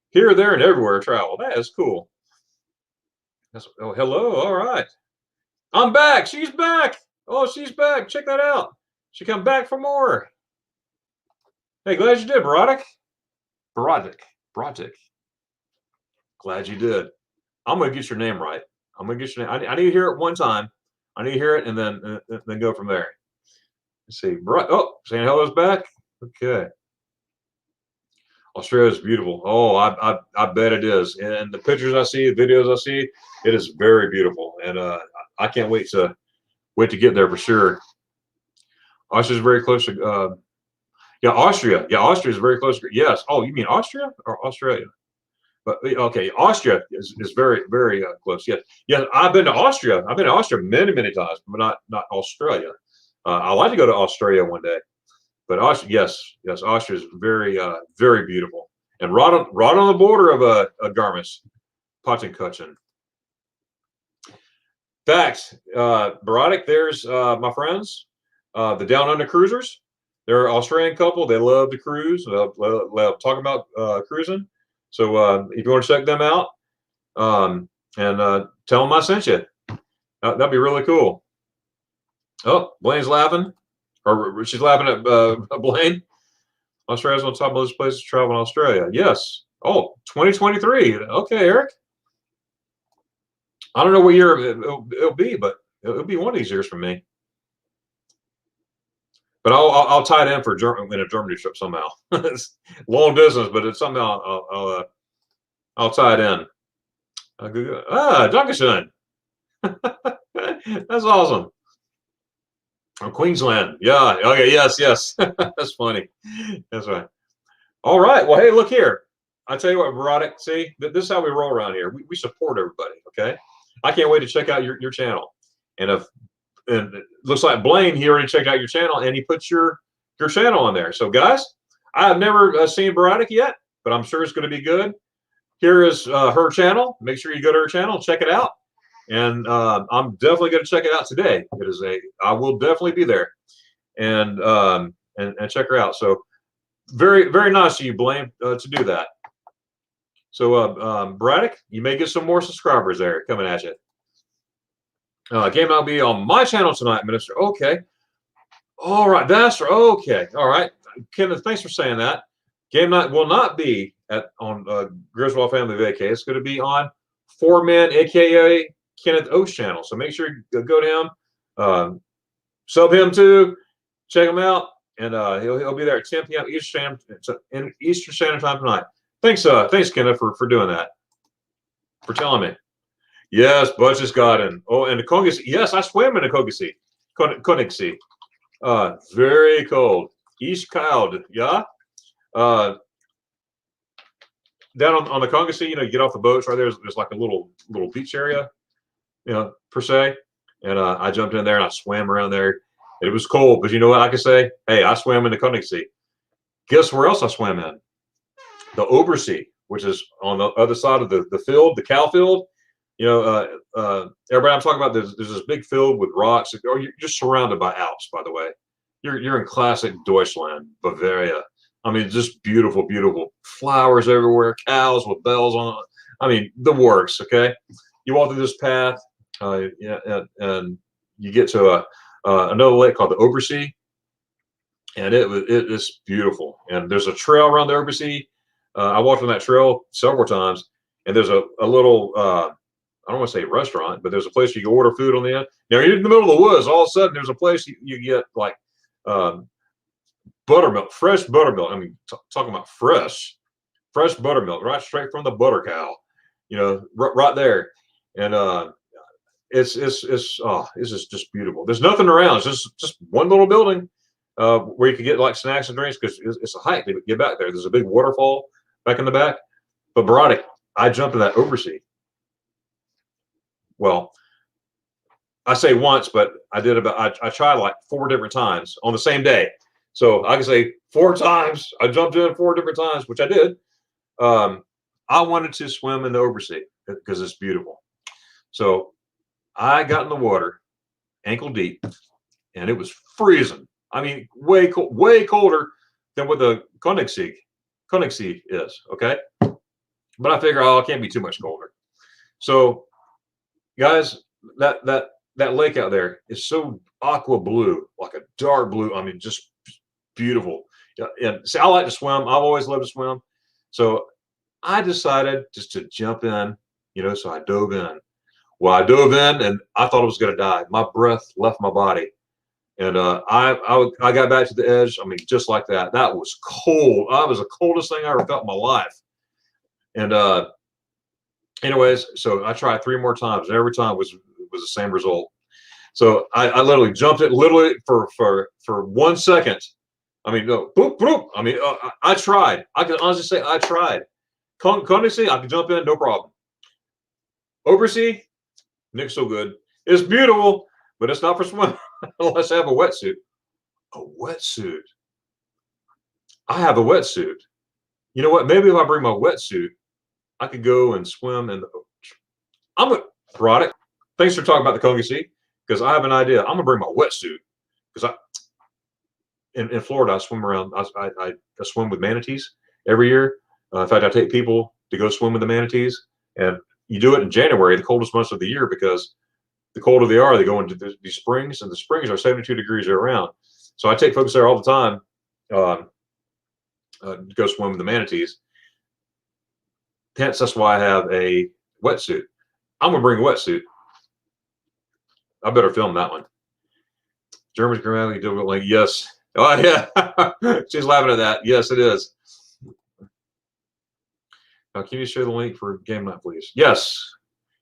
C: Here, There, and Everywhere Travel. That is cool. Oh, hello. All right. I'm back. She's back. Oh, she's back. Check that out. She come back for more. Hey, glad you did, Barodic. Barodic. Glad you did. I'm going to get your name right. I'm going to get your name. I need to hear it one time. I need to hear it and then go from there. Let's see. Oh, saying hello's back. Okay. Australia is beautiful. Oh, I bet it is. And the pictures I see, the videos I see, it is very beautiful. And I can't wait to get there for sure. Austria's very close to yeah, Austria. Yeah, Austria is very close to, yes. Oh, you mean Austria or Australia? But okay, Austria is very, very close. Yes. Yeah, I've been to Austria. I've been to Austria many, many times, but not Australia. I'd like to go to Australia one day. But Austria, yes, Austria is very, very beautiful, and right on the border of Garmisch, Partenkirchen. Facts, Barodic. There's my friends, the Down Under Cruisers. They're an Australian couple. They love to cruise. Love talk about cruising. So if you want to check them out, and tell them I sent you. That'd be really cool. Oh, Blaine's laughing. Or she's laughing at Blaine. Australia's on top of those places to travel in Australia. Yes. Oh, 2023. Okay, Eric. I don't know what year it'll be, but it'll be one of these years for me. But I'll tie it in for a Germany trip somehow. It's long distance, but it's somehow I'll tie it in. Dankeschön. That's awesome. From Queensland. Yeah. Okay. Yes. That's funny. That's right. All right. Well, hey, look here. I tell you what, Barodic, see, this is how we roll around here. We support everybody. Okay. I can't wait to check out your channel. And it looks like Blaine, he already checked out your channel and he put your channel on there. So guys, I have never seen Barodic yet, but I'm sure it's going to be good. Here is her channel. Make sure you go to her channel, check it out. And I'm definitely going to check it out today. I will definitely be there and check her out. So very, very nice of you, Blaine, to do that. So Braddock, you may get some more subscribers there coming at you. Game night will be on my channel tonight, Minister. Okay. All right. That's okay. All right. Kenneth, thanks for saying that. Game night will not be on Griswold Family Vacay. It's going to be on 4 Men, aka Kenneth O's channel. So make sure you go to him, sub him too, check him out, and he'll be there at 10 p.m. Eastern Standard Time tonight. Thanks, Kenneth, for doing that, for telling me. Yes, Butch's Garden. Oh, and the Kongsee. Yes, I swam in the Kongsee. Very cold. East Cloud. Yeah. Down on the Kongsee, you get off the boats right there. There's like a little beach area, per se. And I jumped in there and I swam around there. It was cold, but you know what I can say? Hey, I swam in the Kongsee. Guess where else I swam in? The Obersee, which is on the other side of the field, the cow field. Everybody I'm talking about, there's this big field with rocks. Or you're just surrounded by Alps, by the way. You're in classic Deutschland, Bavaria. I mean, just beautiful, beautiful flowers everywhere, cows with bells on. I mean, the works. Okay, you walk through this path, and you get to another lake called the Obersee, and it is beautiful. And there's a trail around the Obersee. I walked on that trail several times, and there's a little I don't want to say restaurant, but there's a place you can order food on the end. Now you're in the middle of the woods. All of a sudden, there's a place you get like buttermilk, fresh buttermilk. I mean, talking about fresh buttermilk, right straight from the butter cow. Right there, and it's just beautiful. There's nothing around. It's just one little building where you can get like snacks and drinks because it's a hike to get back there. There's a big waterfall back in the back. But Barodic, I jumped in that oversea. Well, I say once, but I tried like 4 different times on the same day. So I can say 4 times. I jumped in 4 different times, which I did. I wanted to swim in the oversea because it's beautiful. So I got in the water ankle deep, and it was freezing. I mean, way colder than what the Königssee is. Okay, but I figure, oh, it can't be too much colder. So, guys, that lake out there is so aqua blue, like a dark blue. I mean, just beautiful. And see, I like to swim. I've always loved to swim. So I decided just to jump in, you know, so I dove in. Well, I dove in and I thought I was going to die. My breath left my body. And I got back to the edge. I mean, just like that. That was cold. That was the coldest thing I ever felt in my life. And anyways, so I tried 3 more times. And every time was the same result. So I literally jumped it literally for 1 second. I mean, no, boop, boop. I mean, I tried. I can honestly say I tried. Königssee, I could jump in, no problem. Oversea, not so good. It's beautiful, but it's not for swimming unless I have a wetsuit. A wetsuit. I have a wetsuit. You know what? Maybe if I bring my wetsuit, I could go and swim in the. I'm a product. Thanks for talking about the Königssee, because I have an idea. I'm gonna bring my wetsuit because in Florida I swim around. I swim with manatees every year. In fact, I take people to go swim with the manatees, and you do it in January, the coldest months of the year, because the colder they are, they go into these springs, and the springs are 72 degrees year round. So I take folks there all the time to go swim with the manatees. Hence, that's why I have a wetsuit. I'm gonna bring a wetsuit. I better film that one. German's grammatically difficult. Like, yes. Oh yeah. She's laughing at that. Yes, it is. Now, can you share the link for game night, please? Yes.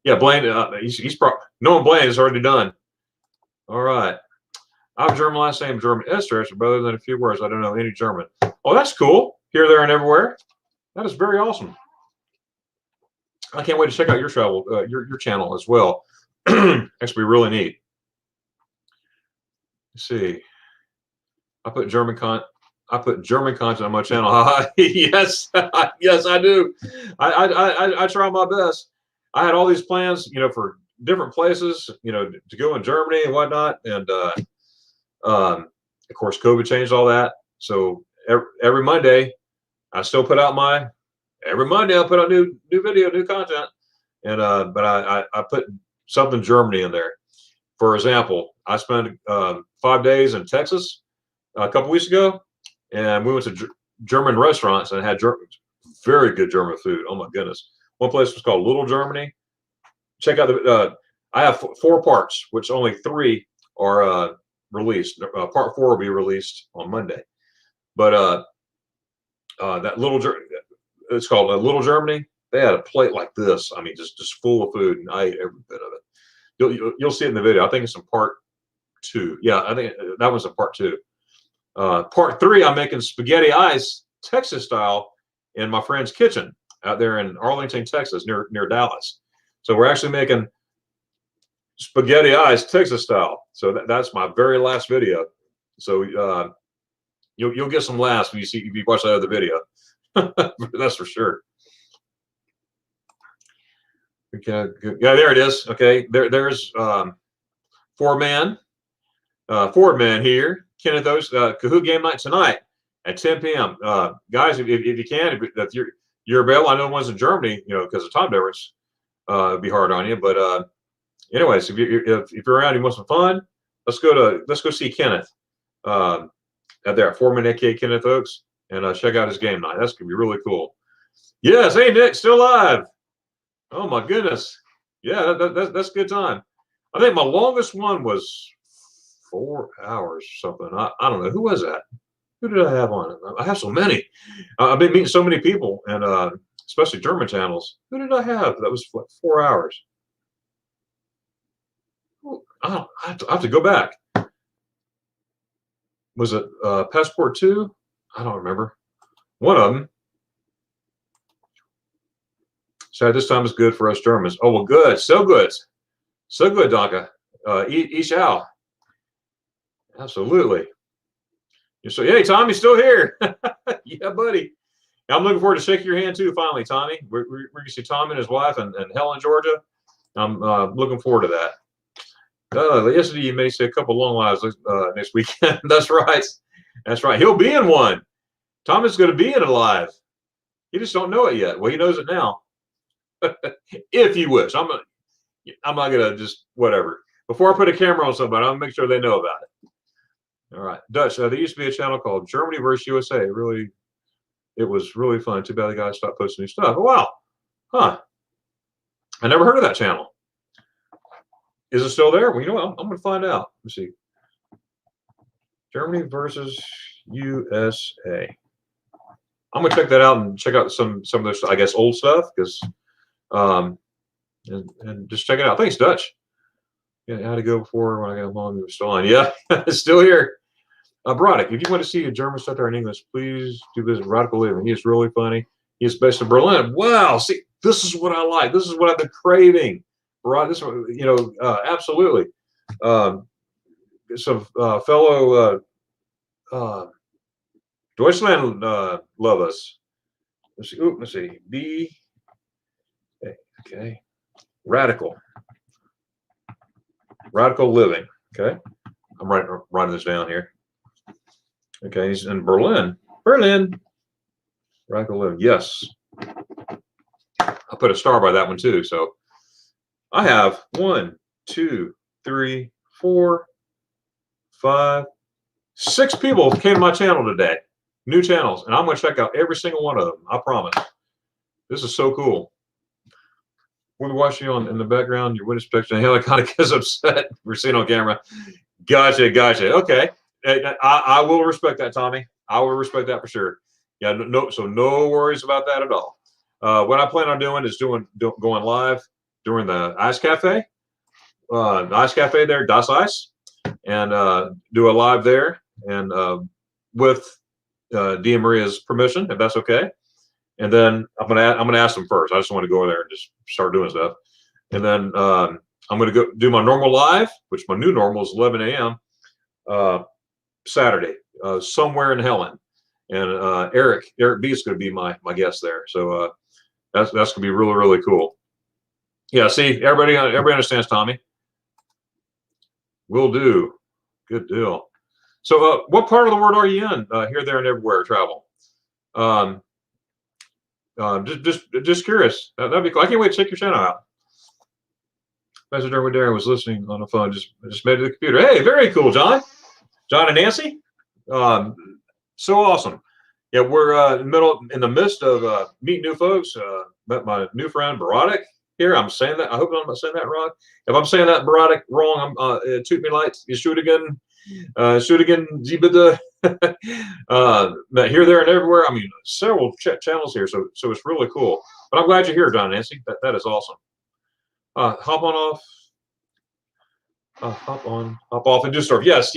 C: Yeah, Blaine. He's probably knowing Blaine is already done. All right. I have German last name, German Esther, but other than a few words, I don't know any German. Oh, that's cool. Here, there, and everywhere. That is very awesome. I can't wait to check out your travel, your channel as well. Actually, really neat. Let's see. I put German content on my channel. Yes, yes, I do. I try my best. I had all these plans, you know, for different places, you know, to go in Germany and whatnot, and of course, COVID changed all that. So every Monday, I still put out every Monday I put out new video, new content, and but I put something Germany in there. For example, I spent 5 days in Texas a couple weeks ago, and we went to German restaurants and had very good German food. Oh my goodness! One place was called Little Germany. Check out the. I have 4 parts, which only 3 are released. Part 4 will be released on Monday. But that it's called Little Germany. They had a plate like this. I mean, just full of food, and I ate every bit of it. You'll see it in the video. I think it's in part 2. Yeah, I think that was in part 2. Part 3, I'm making spaghetti ice Texas style in my friend's kitchen out there in Arlington, Texas, near Dallas. So we're actually making spaghetti ice Texas style. So that's my very last video. So you'll get some laughs if you watch that other video. That's for sure. Okay, good. Yeah, there it is. Okay, there's 4 men here. Kenneth, those Kahoot game night tonight at 10 p.m. Guys, if you can, if you're available, I know one's in Germany, you know, because of time difference, it'd be hard on you. But anyways, if you're around, you want some fun, let's go see Kenneth out there at 4-Minute AK Kenneth Oaks, and check out his game night. That's gonna be really cool. Yes, hey Nick, still live. Oh my goodness, yeah, that's a good time. I think my longest one was 4 hours or something. I don't know. Who was that? Who did I have on it? I have so many. I've been meeting so many people, and especially German channels. Who did I have? That was what, 4 hours. I have to go back. Was it Passport 2? I don't remember. One of them. So this time is good for us Germans. Oh, well, good. So good. So good, Donka. Ich auch. Absolutely. So, hey, Tommy's still here. Yeah, buddy. I'm looking forward to shaking your hand too, finally, Tommy. We're going to see Tommy and his wife and Helen, Georgia. I'm looking forward to that. Yesterday, you may see a couple long lives next weekend. That's right. That's right. He'll be in one. Tommy's going to be in a live. You just don't know it yet. Well, he knows it now. If you wish. I'm not going to just whatever. Before I put a camera on somebody, I'll make sure they know about it. All right. Dutch, there used to be a channel called Germany versus USA. It was really fun. Too bad the guy stopped posting new stuff. Oh, wow. Huh. I never heard of that channel. Is it still there? Well, you know what? I'm going to find out. Let's see. Germany versus USA. I'm going to check that out and check out some of this, I guess, old stuff because, and just check it out. Thanks, Dutch. Yeah, how to go before when I got home, you were still on. Yeah, it's still here. Broddick, if you want to see a German stuff there in English, please do visit Radical Living. He is really funny. He is based in Berlin. Wow, see, this is what I like. This is what I've been craving. This, absolutely. Some fellow Deutschland lovers. Let's see. B. Okay. Radical Living. Okay. I'm writing this down here. Okay, he's in Berlin. Radical Living. Yes. I put a star by that one too. So I have 1, 2, 3, 4, 5, 6 people came to my channel today. New channels. And I'm going to check out every single one of them. I promise. This is so cool. We're watching you in the background. Your witness protection. Helen kind of gets upset. We're seeing on camera. Gotcha. Okay. I will respect that, Tommy. I will respect that for sure. Yeah. So no worries about that at all. What I plan on doing is going live during the Ice Cafe. The Ice Cafe there, Das Eis, and do a live there, and with Dia Maria's permission, if that's okay. And then I'm gonna ask them first. I just want to go over there and just start doing stuff. And then I'm gonna go do my normal live, which my new normal is 11 a.m. Saturday, somewhere in Helen. And Eric B is gonna be my guest there. So that's gonna be really, really cool. Yeah, see, everybody understands, Tommy. Will do. Good deal. So what part of the world are you in? Here, there, and everywhere travel. Just curious. That'd be cool. I can't wait to check your channel out. Pastor Darion was listening on the phone. Just made it to the computer. Hey, very cool, John. John and Nancy. So awesome. Yeah, we're in the midst of meeting new folks. Met my new friend Broddick here. I'm saying that. I hope I'm not saying that wrong. If I'm saying that Broddick wrong, toot me light. You shoot again. Shoot again. Here, there, and everywhere. I mean, several channels here, so it's really cool. But I'm glad you're here, John and Nancy. That is awesome. Hop off in Düsseldorf. Yes,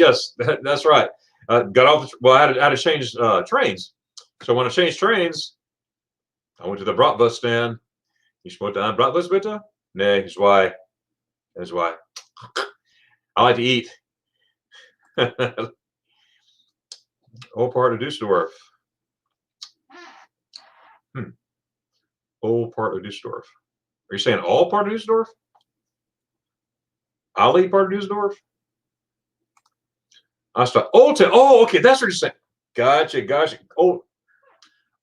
C: that's right. Got off. Well, I had to change trains. So when I changed trains, I went to the Bratwurst stand. Ich wollte ein Bratwurst bitte? Nee, that's why. I like to eat. Old part of Düsseldorf. Old part of Düsseldorf. Are you saying all part of Düsseldorf? Ali part of Düsseldorf? I start Old Town. Oh, okay, that's what you're saying. Gotcha.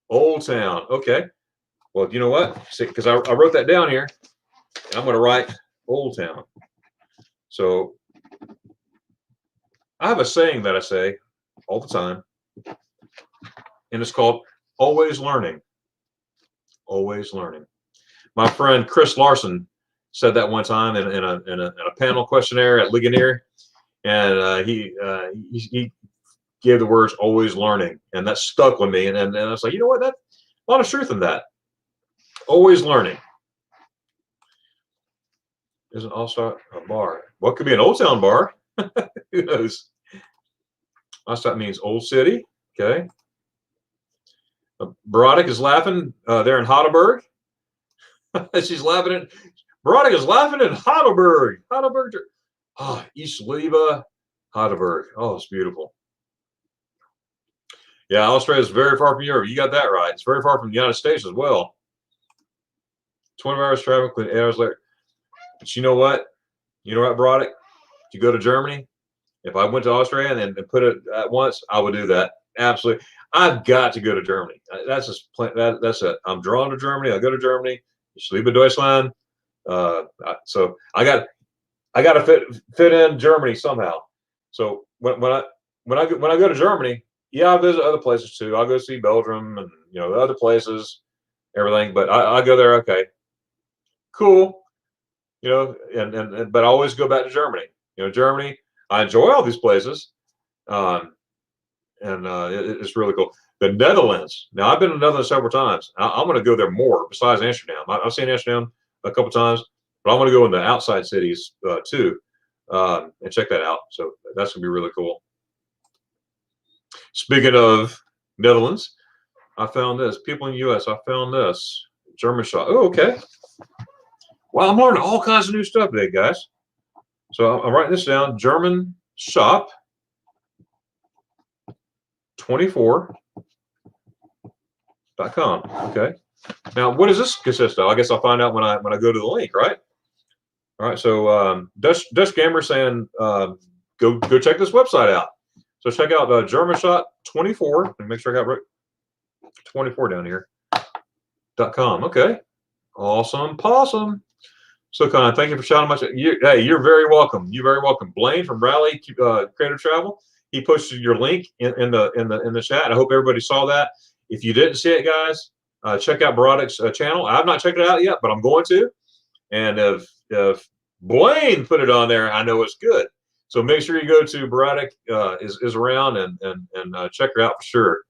C: Old Town. Okay. Well, you know what? Because I wrote that down here. And I'm going to write Old Town. So I have a saying that I say all the time, and it's called always learning. Always learning. My friend Chris Larson said that one time in a panel questionnaire at Ligonier, and he gave the words "always learning," and that stuck with me. And I was like, you know what? That's a lot of truth in that. Always learning. Isn't also a bar? What could be an Old Town bar? Who knows? That means Old City. Okay. Broddick is laughing there in Heidelberg. She's laughing at Veronica's laughing in Heidelberg. Heidelberg. Oh, East Liebe, Heidelberg. Oh, it's beautiful. Yeah, Australia is very far from Europe. You got that right. It's very far from the United States as well. 20 hours travel, 8 hours later. But you know what? You know what, Broderick? To go to Germany, if I went to Australia and put it at once, I would do that. Absolutely. I've got to go to Germany. That's just that's it. I'm drawn to Germany. I go to Germany. Ich liebe Deutschland. So I got to fit in Germany somehow. So when I go to Germany, yeah, I visit other places too. I'll go see Belgium and other places, everything. But I go there. Okay, cool. But I always go back to Germany. Germany. I enjoy all these places, it's really cool. The Netherlands. Now I've been to the Netherlands several times. I'm going to go there more besides Amsterdam. I've seen Amsterdam a couple times, but I want to go in the outside cities too, and check that out. So that's going to be really cool. Speaking of Netherlands, I found this. People in the U.S. I found this German shop. Oh, okay. Well, I'm learning all kinds of new stuff today, guys. So I'm writing this down. German shop 24.com. Okay. Now, what does this consist of? I guess I'll find out when I go to the link, right? All right. So Dutch Gamer saying go check this website out. So check out German shop 24. Let me make sure I got right. 24 down here. .com. Okay. Awesome. Possum. So kind. Thank you for shouting much. Hey, you're very welcome. You're very welcome. Blaine from Rally Creative Travel. He posted your link in the chat. I hope everybody saw that. If you didn't see it, guys, check out Broderick's channel. I've not checked it out yet, but I'm going to. And if Blaine put it on there, I know it's good. So make sure you go to Broderick is around and check her out for sure.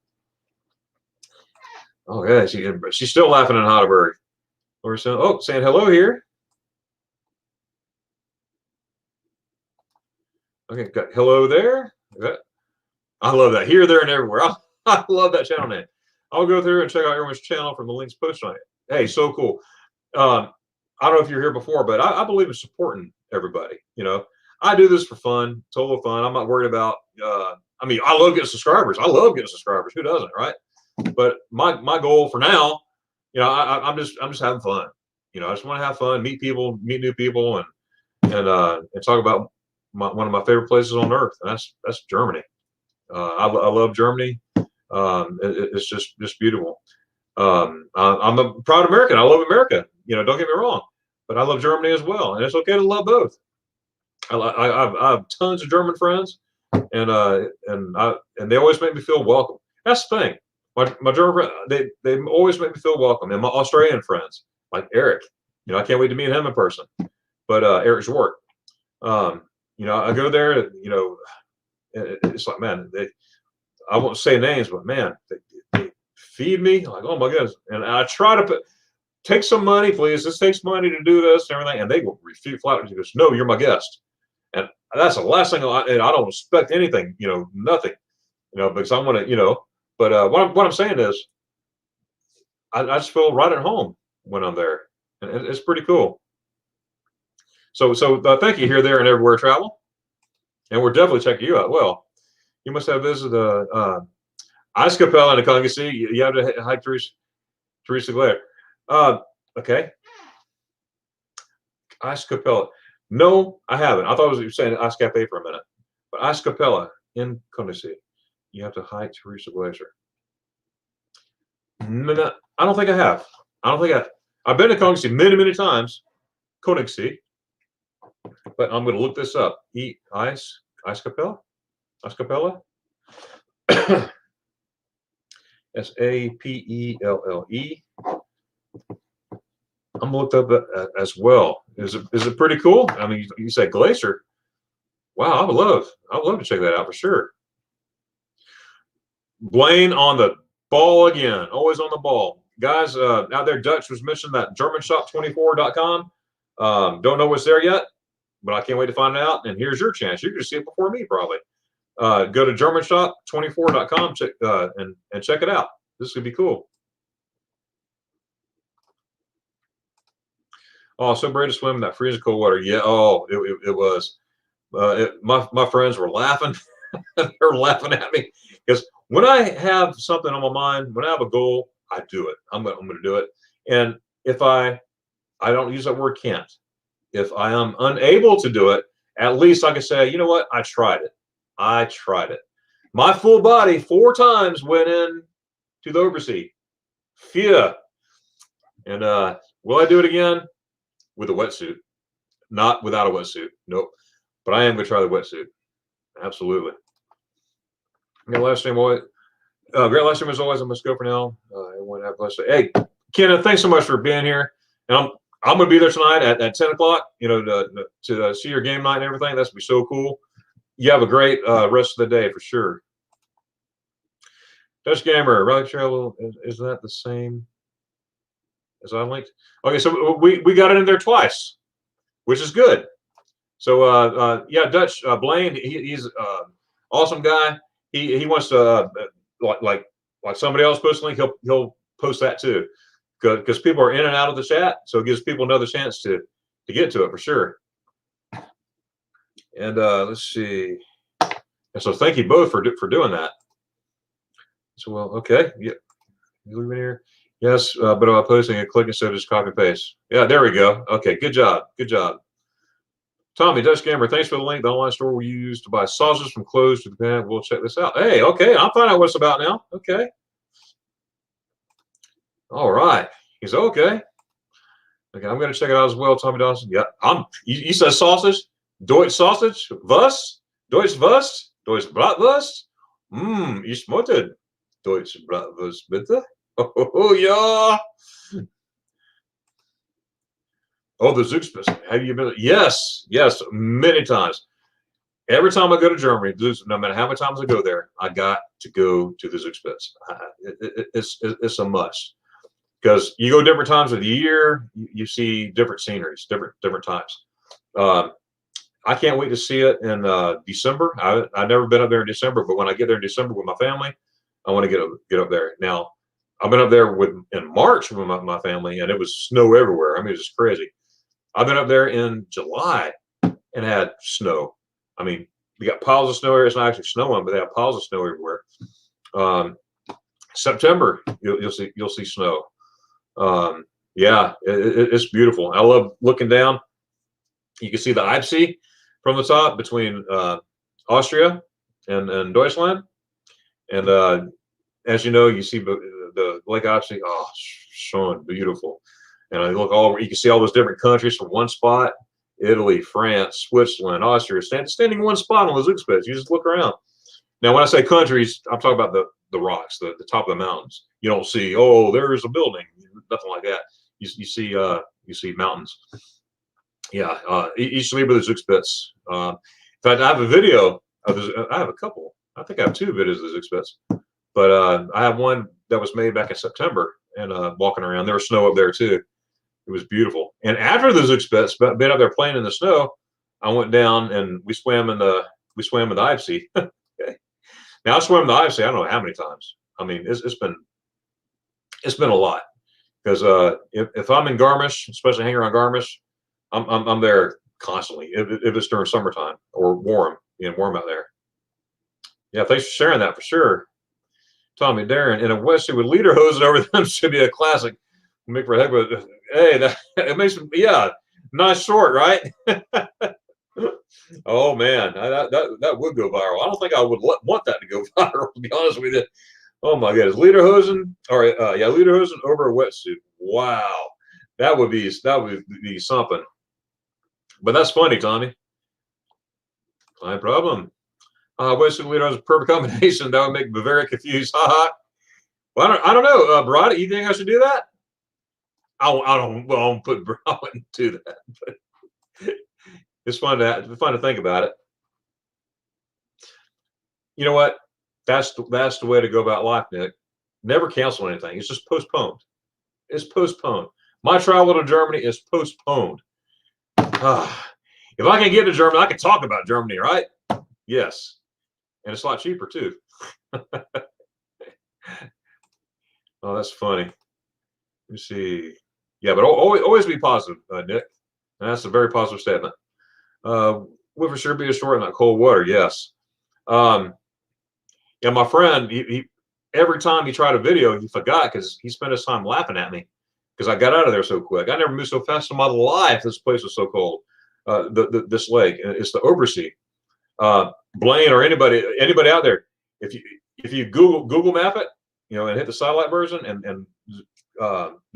C: Oh yeah, she's still laughing in Heidelberg. Or saying hello here. Okay, got hello there. I love that. Here, there, and everywhere. I love that channel name. I'll go through and check out everyone's channel from the links posted on it. Hey, so cool. I don't know if you're here before, but I believe in supporting everybody. I do this for fun, total fun. I'm not worried about. I mean, I love getting subscribers. I love getting subscribers. Who doesn't, right? But my goal for now, I'm just having fun. I just want to have fun, meet people, meet new people, and talk about one of my favorite places on earth, and that's Germany. I love Germany. It's just beautiful. I'm a proud American. I love America. Don't get me wrong, but I love Germany as well, and it's okay to love both. I have tons of German friends, and they always make me feel welcome. That's the thing. My German friends, they always make me feel welcome, and my Australian friends like Eric. I can't wait to meet him in person. But Eric Zwart, I go there. It's like, man, I won't say names, but man, they feed me like, oh my goodness. And I try to take some money, please. This takes money to do this and everything. And they will refute flat. He goes, no, you're my guest. And that's the last thing. I don't expect anything, nothing, because I want to, but what I'm saying is I just feel right at home when I'm there. And it's pretty cool. So thank you here, there, and everywhere travel. And we're definitely checking you out. Well, you must have visited Eiskapelle in the Congo. See, you have to hike Teresa Glare. Okay. Eiskapelle. No, I haven't. I thought you were saying Eiskappe for a minute. But Eiskapelle in Congo. You have to hike Teresa Glacier. No, I don't think I have. I've been to Congo many, many times. Königssee. But I'm going to look this up. Eiskapelle? Eiskapelle? S-A-P-E-L-L-E. I'm going to look up as well. Is it pretty cool? I mean, you say glacier. Wow, I would love to check that out for sure. Blaine on the ball again. Always on the ball. Guys, out there, Dutch was mentioning that GermanShop24.com. Don't know what's there yet, but I can't wait to find out. And here's your chance. You're going to see it before me, probably. Go to GermanShop24.com and check it out. This is going to be cool. Oh, so brave to swim in that freezing cold water. Yeah. Oh, it was. My friends were laughing. They were laughing at me because when I have something on my mind, when I have a goal, I do it. I'm gonna do it. And if I don't use that word can't. If I am unable to do it, at least I can say, you know what? I tried it. I tried it. My full body 4 times went in to the oversea. Phew. And will I do it again? With a wetsuit, not without a wetsuit. Nope. But I am going to try the wetsuit. Absolutely. Great live stream, always. Great live stream as always. I must go for now. Everyone have a blessed day. Hey, Kenna, thanks so much for being here. And I'm going to be there tonight at 10 o'clock. You know, to see your game night and everything. That's gonna be so cool. You have a great rest of the day for sure. Dutch Gamer, Rally Trail, is that the same as I linked? Okay, so we got it in there twice, which is good. So yeah, Dutch Blaine, he's awesome guy. He wants to like somebody else posts a link, he'll post that too, because people are in and out of the chat, so it gives people another chance to get to it for sure. And let's see. And so thank you both for doing that. So well, okay, yeah, you leave it here. Yes, but I'm posting a click instead of just copy paste. Yeah, there we go. Okay, good job, good job. Tommy, Dutch Gamer, thanks for the link. The online store we use to buy sausages from clothes to the pan. We'll check this out. Hey, okay, I'll find out what it's about now. Okay. All right. He's okay. Okay, I'm going to check it out as well, Tommy Dawson. Yeah, you said sausage? Deutsch sausage? Was? Deutsch was? Deutsch Bratwurst? Ich schmuttet. Deutsch Bratwurst, bitte? Oh, yeah. Oh, the Zugspitze. Have you been? Yes, yes, many times. Every time I go to Germany, no matter how many times I go there, I got to go to the Zugspitze. It's a must, because you go different times of the year, you see different sceneries, different times. I can't wait to see it in December. I've never been up there in December, but when I get there in December with my family, I want to get up there. Now, I've been up there in March with my family, and it was snow everywhere. I mean, it's just crazy. I've been up there in July and had snow. I mean, we got piles of snow here. It's not actually snowing, but they have piles of snow everywhere. September, you'll see snow. Yeah, it's beautiful. I love looking down. You can see the Eibsee from the top between Austria and Deutschland. And as you know, you see the Lake Eibsee. Oh, so beautiful. And I look all over, you can see all those different countries from one spot: Italy, France, Switzerland, Austria, standing in one spot on the Zugspitze. You just look around. Now, when I say countries, I'm talking about the rocks, the top of the mountains. You don't see, oh, there's a building, nothing like that. You see mountains. Yeah, each leave of the Zugspitze. In fact, I have a video of this. I have a couple. I think I have 2 videos of the Zugspitze. But I have one that was made back in September, and walking around, there was snow up there too. It was beautiful. And after the Zugspitze, been up there playing in the snow, I went down and we swam in the Eibsee. Okay. Now I swam the Eibsee, I don't know how many times. I mean, it's been a lot, because if I'm in Garmisch, especially hanging around Garmisch, I'm there constantly if it's during summertime or warm, warm out there. Yeah, thanks for sharing that for sure. Tommy Darren in a wetsuit with lederhosen over them should be a classic. Make for a heck of a, hey, it makes, yeah, nice short, right? Oh man, that would go viral. I don't think I would want that to go viral, to be honest with you. Oh my goodness, lederhosen, or yeah, lederhosen over a wetsuit. Wow, that would be something. But that's funny, Tommy. No problem. Wetsuit lederhosen is a perfect combination. That would make Bavaria confused. Haha. Well, I don't know, Brad. You think I should do that? I won't put I wouldn't do that, but it's fun to think about it. You know what? That's the way to go about life, Nick. Never cancel anything. It's just postponed. It's postponed. My travel to Germany is postponed. If I can get to Germany, I can talk about Germany, right? Yes, and it's a lot cheaper too. Oh, that's funny. Let me see. Yeah, but always be positive, Nick. And that's a very positive statement. Would for sure be a short in that cold water. Yes. Yeah, my friend, he every time he tried a video, he forgot because he spent his time laughing at me because I got out of there so quick. I never moved so fast in my life. This place was so cold. This lake, it's the Obersee. Blaine or anybody out there, if you Google map it, and hit the satellite version and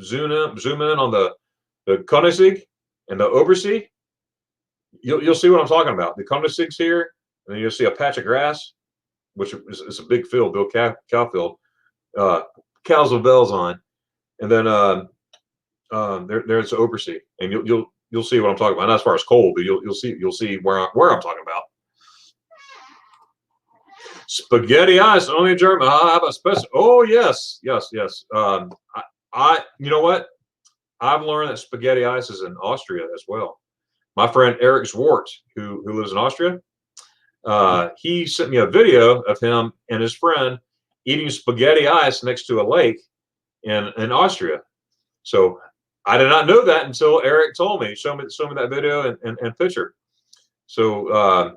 C: zoom in on the Koenigsegg and the Obersee, you'll see what I'm talking about. The Koenigsegg's here, and then you'll see a patch of grass, which is a big field, Bill cow field. Cows with bells on, and then there's the Obersee, and you'll see what I'm talking about. Not as far as cold, but you'll see where I'm talking about. Spaghetti ice only in German. How about special? Oh yes. I you know what? I've learned that spaghetti ice is in Austria as well. My friend Eric Zwart, who lives in Austria, he sent me a video of him and his friend eating spaghetti ice next to a lake in Austria. So I did not know that until Eric told me. Show me that video and picture. So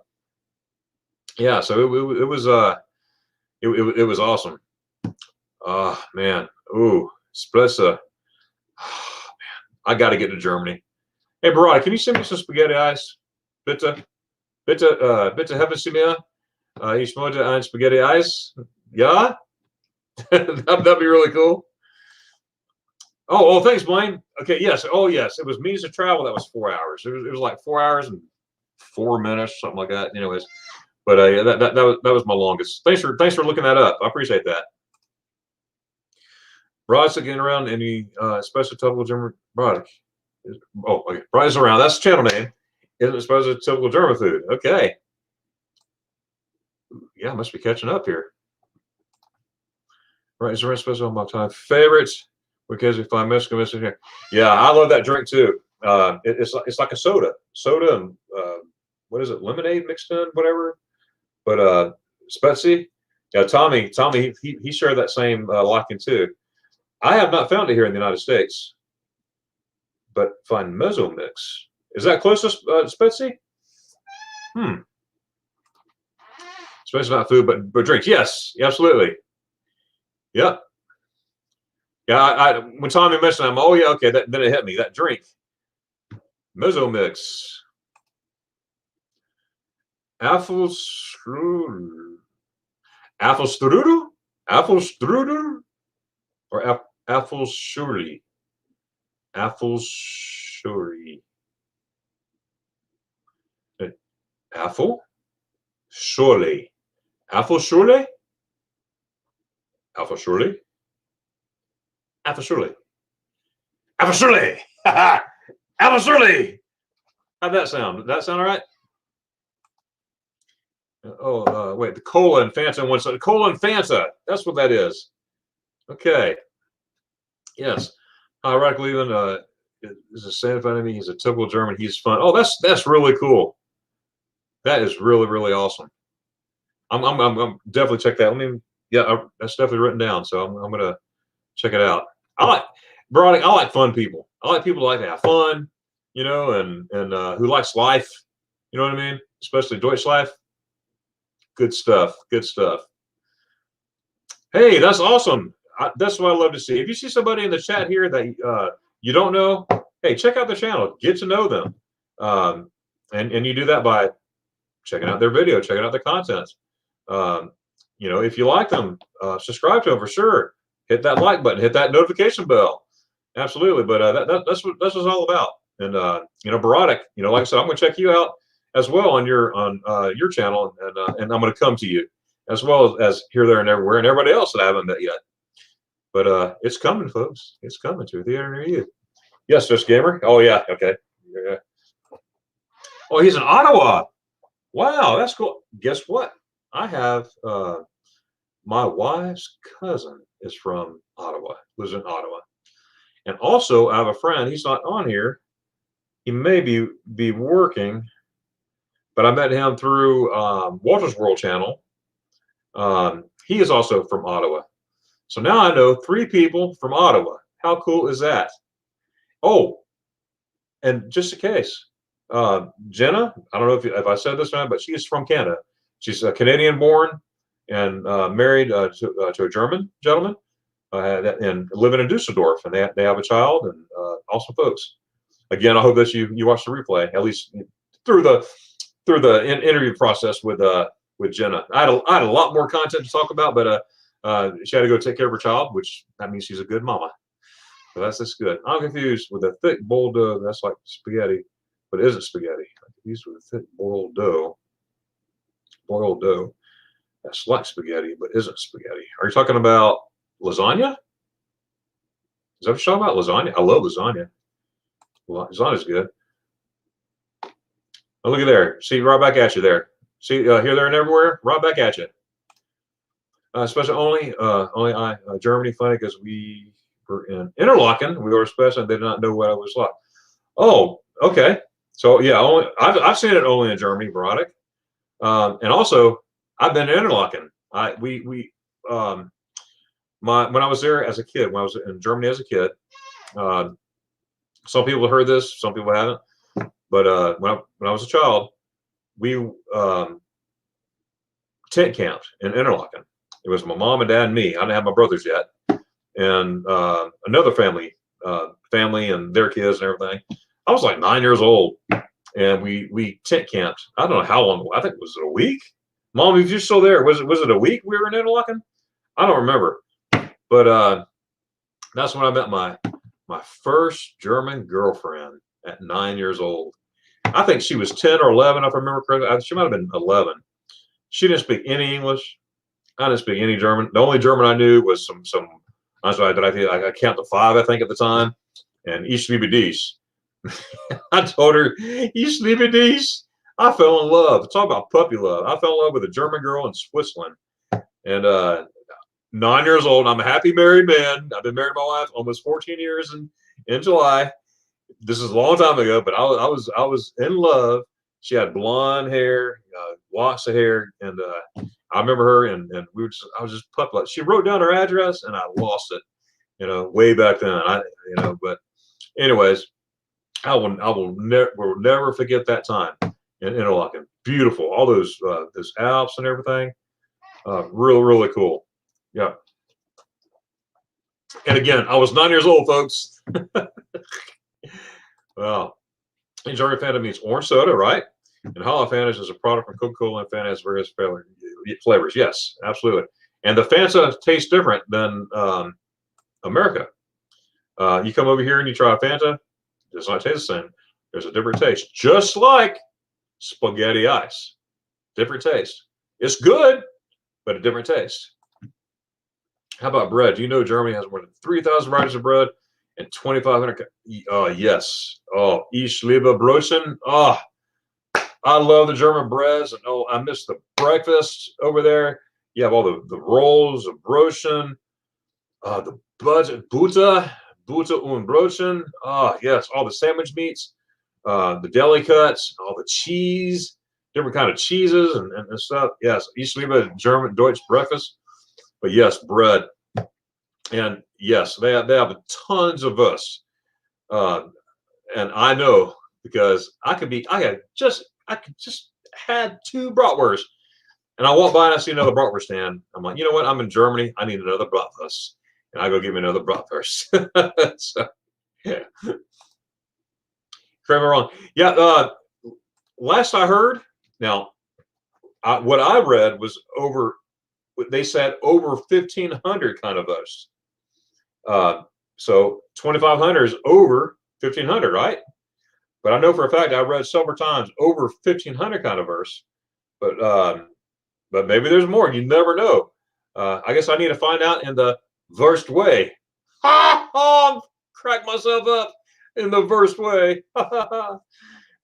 C: yeah, so it was awesome. Man, ooh, Splessa. Oh, man, I got to get to Germany. Hey, Barada, can you send me some spaghetti ice? Bitte haben Sie mir? Ich möchte ein Spaghetti Eis. Ja? That'd be really cool. Oh, thanks, Blaine. Okay, yes. Oh, yes. It was means of travel. That was 4 hours. It was like 4 hours and 4 minutes, something like that. Anyways, but yeah, that was my longest. Thanks for looking that up. I appreciate that. Rod's again around any special typical German product. Oh, okay. Rod's around. That's the channel name. Isn't it supposed to typical German food? Okay. Yeah, I must be catching up here. Right, is there a special my time favorites? Because if I miss here, yeah, I love that drink too. It's like a soda and what is it? Lemonade mixed in, whatever. But Spetsy, yeah, Tommy, he shared that same liking too. I have not found it here in the United States, but find Mezzo Mix. Is that close to Spetsy? Especially not food, but drinks. Yes, absolutely. Yep. Yeah, when Tommy mentioned them, oh yeah, okay, then it hit me. That drink, Mezzo Mix, Apfelstrudel, or Apfelschorle, Apfelschorle, Apfelschorle, Apfelschorle, Apfelschorle. Apfelschorle. Apfelschorle. Apfelschorle. How'd that sound? Did that sound all right? Oh, wait. The cola and Fanta one. So cola and Fanta. That's what that is. Okay. Yes. Rock Leland is a Santa Fe enemy. He's a typical German. He's fun. Oh, that's really cool. That is really, really awesome. I'm definitely check that. That's definitely written down. So I'm gonna check it out. I like fun people. I like people who like to have fun, and who likes life. You know what I mean? Especially Deutsch life. Good stuff. Good stuff. Hey, that's awesome. That's what I love to see. If you see somebody in the chat here that you don't know, hey, check out the channel. Get to know them. And you do that by checking out their video, checking out the content. If you like them, subscribe to them for sure. Hit that like button, hit that notification bell. Absolutely. But that's what it's all about. And Baradic, like I said, I'm going to check you out as well on your channel, and I'm going to come to you as well as here, there, and everywhere, and everybody else that I haven't met yet. But it's coming, folks. It's coming to a theater near you. Yes, Just Gamer. Oh yeah, okay. Yeah. Oh, he's in Ottawa. Wow, that's cool. Guess what? I have my wife's cousin is from Ottawa, lives in Ottawa. And also I have a friend, he's not on here. He may be working, but I met him through Walter's World channel. He is also from Ottawa. So now I know 3 people from Ottawa. How cool is that? Oh, and just in case, Jenna, I don't know if I said this right, but she's from Canada. She's a Canadian born and married to a German gentleman and living in Düsseldorf, and they have a child and awesome folks. Again, I hope that you watch the replay, at least through the interview process with Jenna. I had a lot more content to talk about, but she had to go take care of her child, which that means she's a good mama. So that's good. I'm confused with a thick boiled dough. That's like spaghetti, but it isn't spaghetti. I'm confused with a thick boiled dough. Boiled dough. That's like spaghetti, but isn't spaghetti. Are you talking about lasagna? Is that what you're talking about? Lasagna? I love lasagna. Lasagna's good. Oh, look at there. See, right back at you there. See, here, there, and everywhere. Right back at you. Special only Germany. Funny because we were in Interlaken. We were special, and they did not know what I was like. Oh, okay. So yeah, I've seen it only in Germany, Veronica. And also I've been to Interlaken. When I was there as a kid, when I was in Germany as a kid, some people have heard this, some people haven't. But when I was a child, we tent camped in Interlaken. It was my mom and dad and me. I didn't have my brothers yet, and another family and their kids and everything. I was like 9 years old, and we tent camped. I don't know how long. I think it was a week. Mom, if you're still there, was it a week we were in Interlaken? I don't remember, but that's when I met my first German girlfriend at 9 years old. I think she was 10 or 11, if I remember correctly. She might have been 11. She didn't speak any English. I didn't speak any German. The only German I knew was some. I count to 5, I think, at the time. And Ich liebe dich. I told her, Ich liebe dich. I fell in love. Talk about puppy love. I fell in love with a German girl in Switzerland. And 9 years old. I'm a happy married man. I've been married my wife almost 14 years in July. This is a long time ago, but I was in love. She had blonde hair, locks of hair, and I remember her, and I was just puppy. She wrote down her address, and I lost it, way back then. But anyways, I will never forget that time in Interlaken. Beautiful, all those Alps and everything, really cool. Yeah. And again, I was 9 years old, folks. Well, German Fanta means orange soda, right? And Hollow Fanta is a product from Coca-Cola, and Fanta has various flavors. Yes, absolutely. And the Fanta tastes different than America. You come over here and you try a Fanta, it does not taste the same. There's a different taste, just like spaghetti ice. Different taste. It's good, but a different taste. How about bread? Do you know Germany has more than 3,000 varieties of bread and 2,500? Yes. Oh, Ich liebe Brötchen. Oh, I love the German breads, and I miss the breakfast over there. You have all the rolls of Brötchen, the Butter und Brötchen. Oh, yes, all the sandwich meats, the deli cuts, all the cheese, different kind of cheeses and stuff. Yes, Ich liebe German Deutsch breakfast. But yes, bread, and yes, they have tons of us, and I know because I could just had 2 bratwursts, and I walk by and I see another bratwurst stand. I'm like, you know what? I'm in Germany. I need another bratwurst, and I go get me another bratwurst. So, yeah, correct me wrong. Yeah, last I heard, now, what I read was they said over 1,500 kind of us. So 2,500 is over 1,500, right? But I know for a fact I read several times over 1,500 kind of verse. But maybe there's more. You never know. I guess I need to find out in the versed way. Crack myself up in the versed way.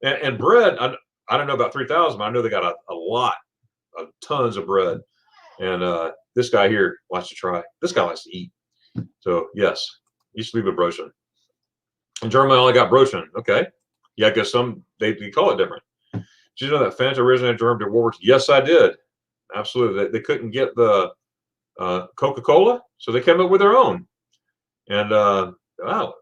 C: and bread, I don't know about 3,000, but I know they got a lot of tons of bread. And this guy here likes to try. This guy likes to eat. So yes, Ich liebe Brötchen. In Germany, I only got Brötchen. Okay. Yeah, I guess they call it different. Did you know that Fanta originated in Germany during World War II? Yes, I did. Absolutely. They couldn't get the Coca-Cola, so they came up with their own. And wow,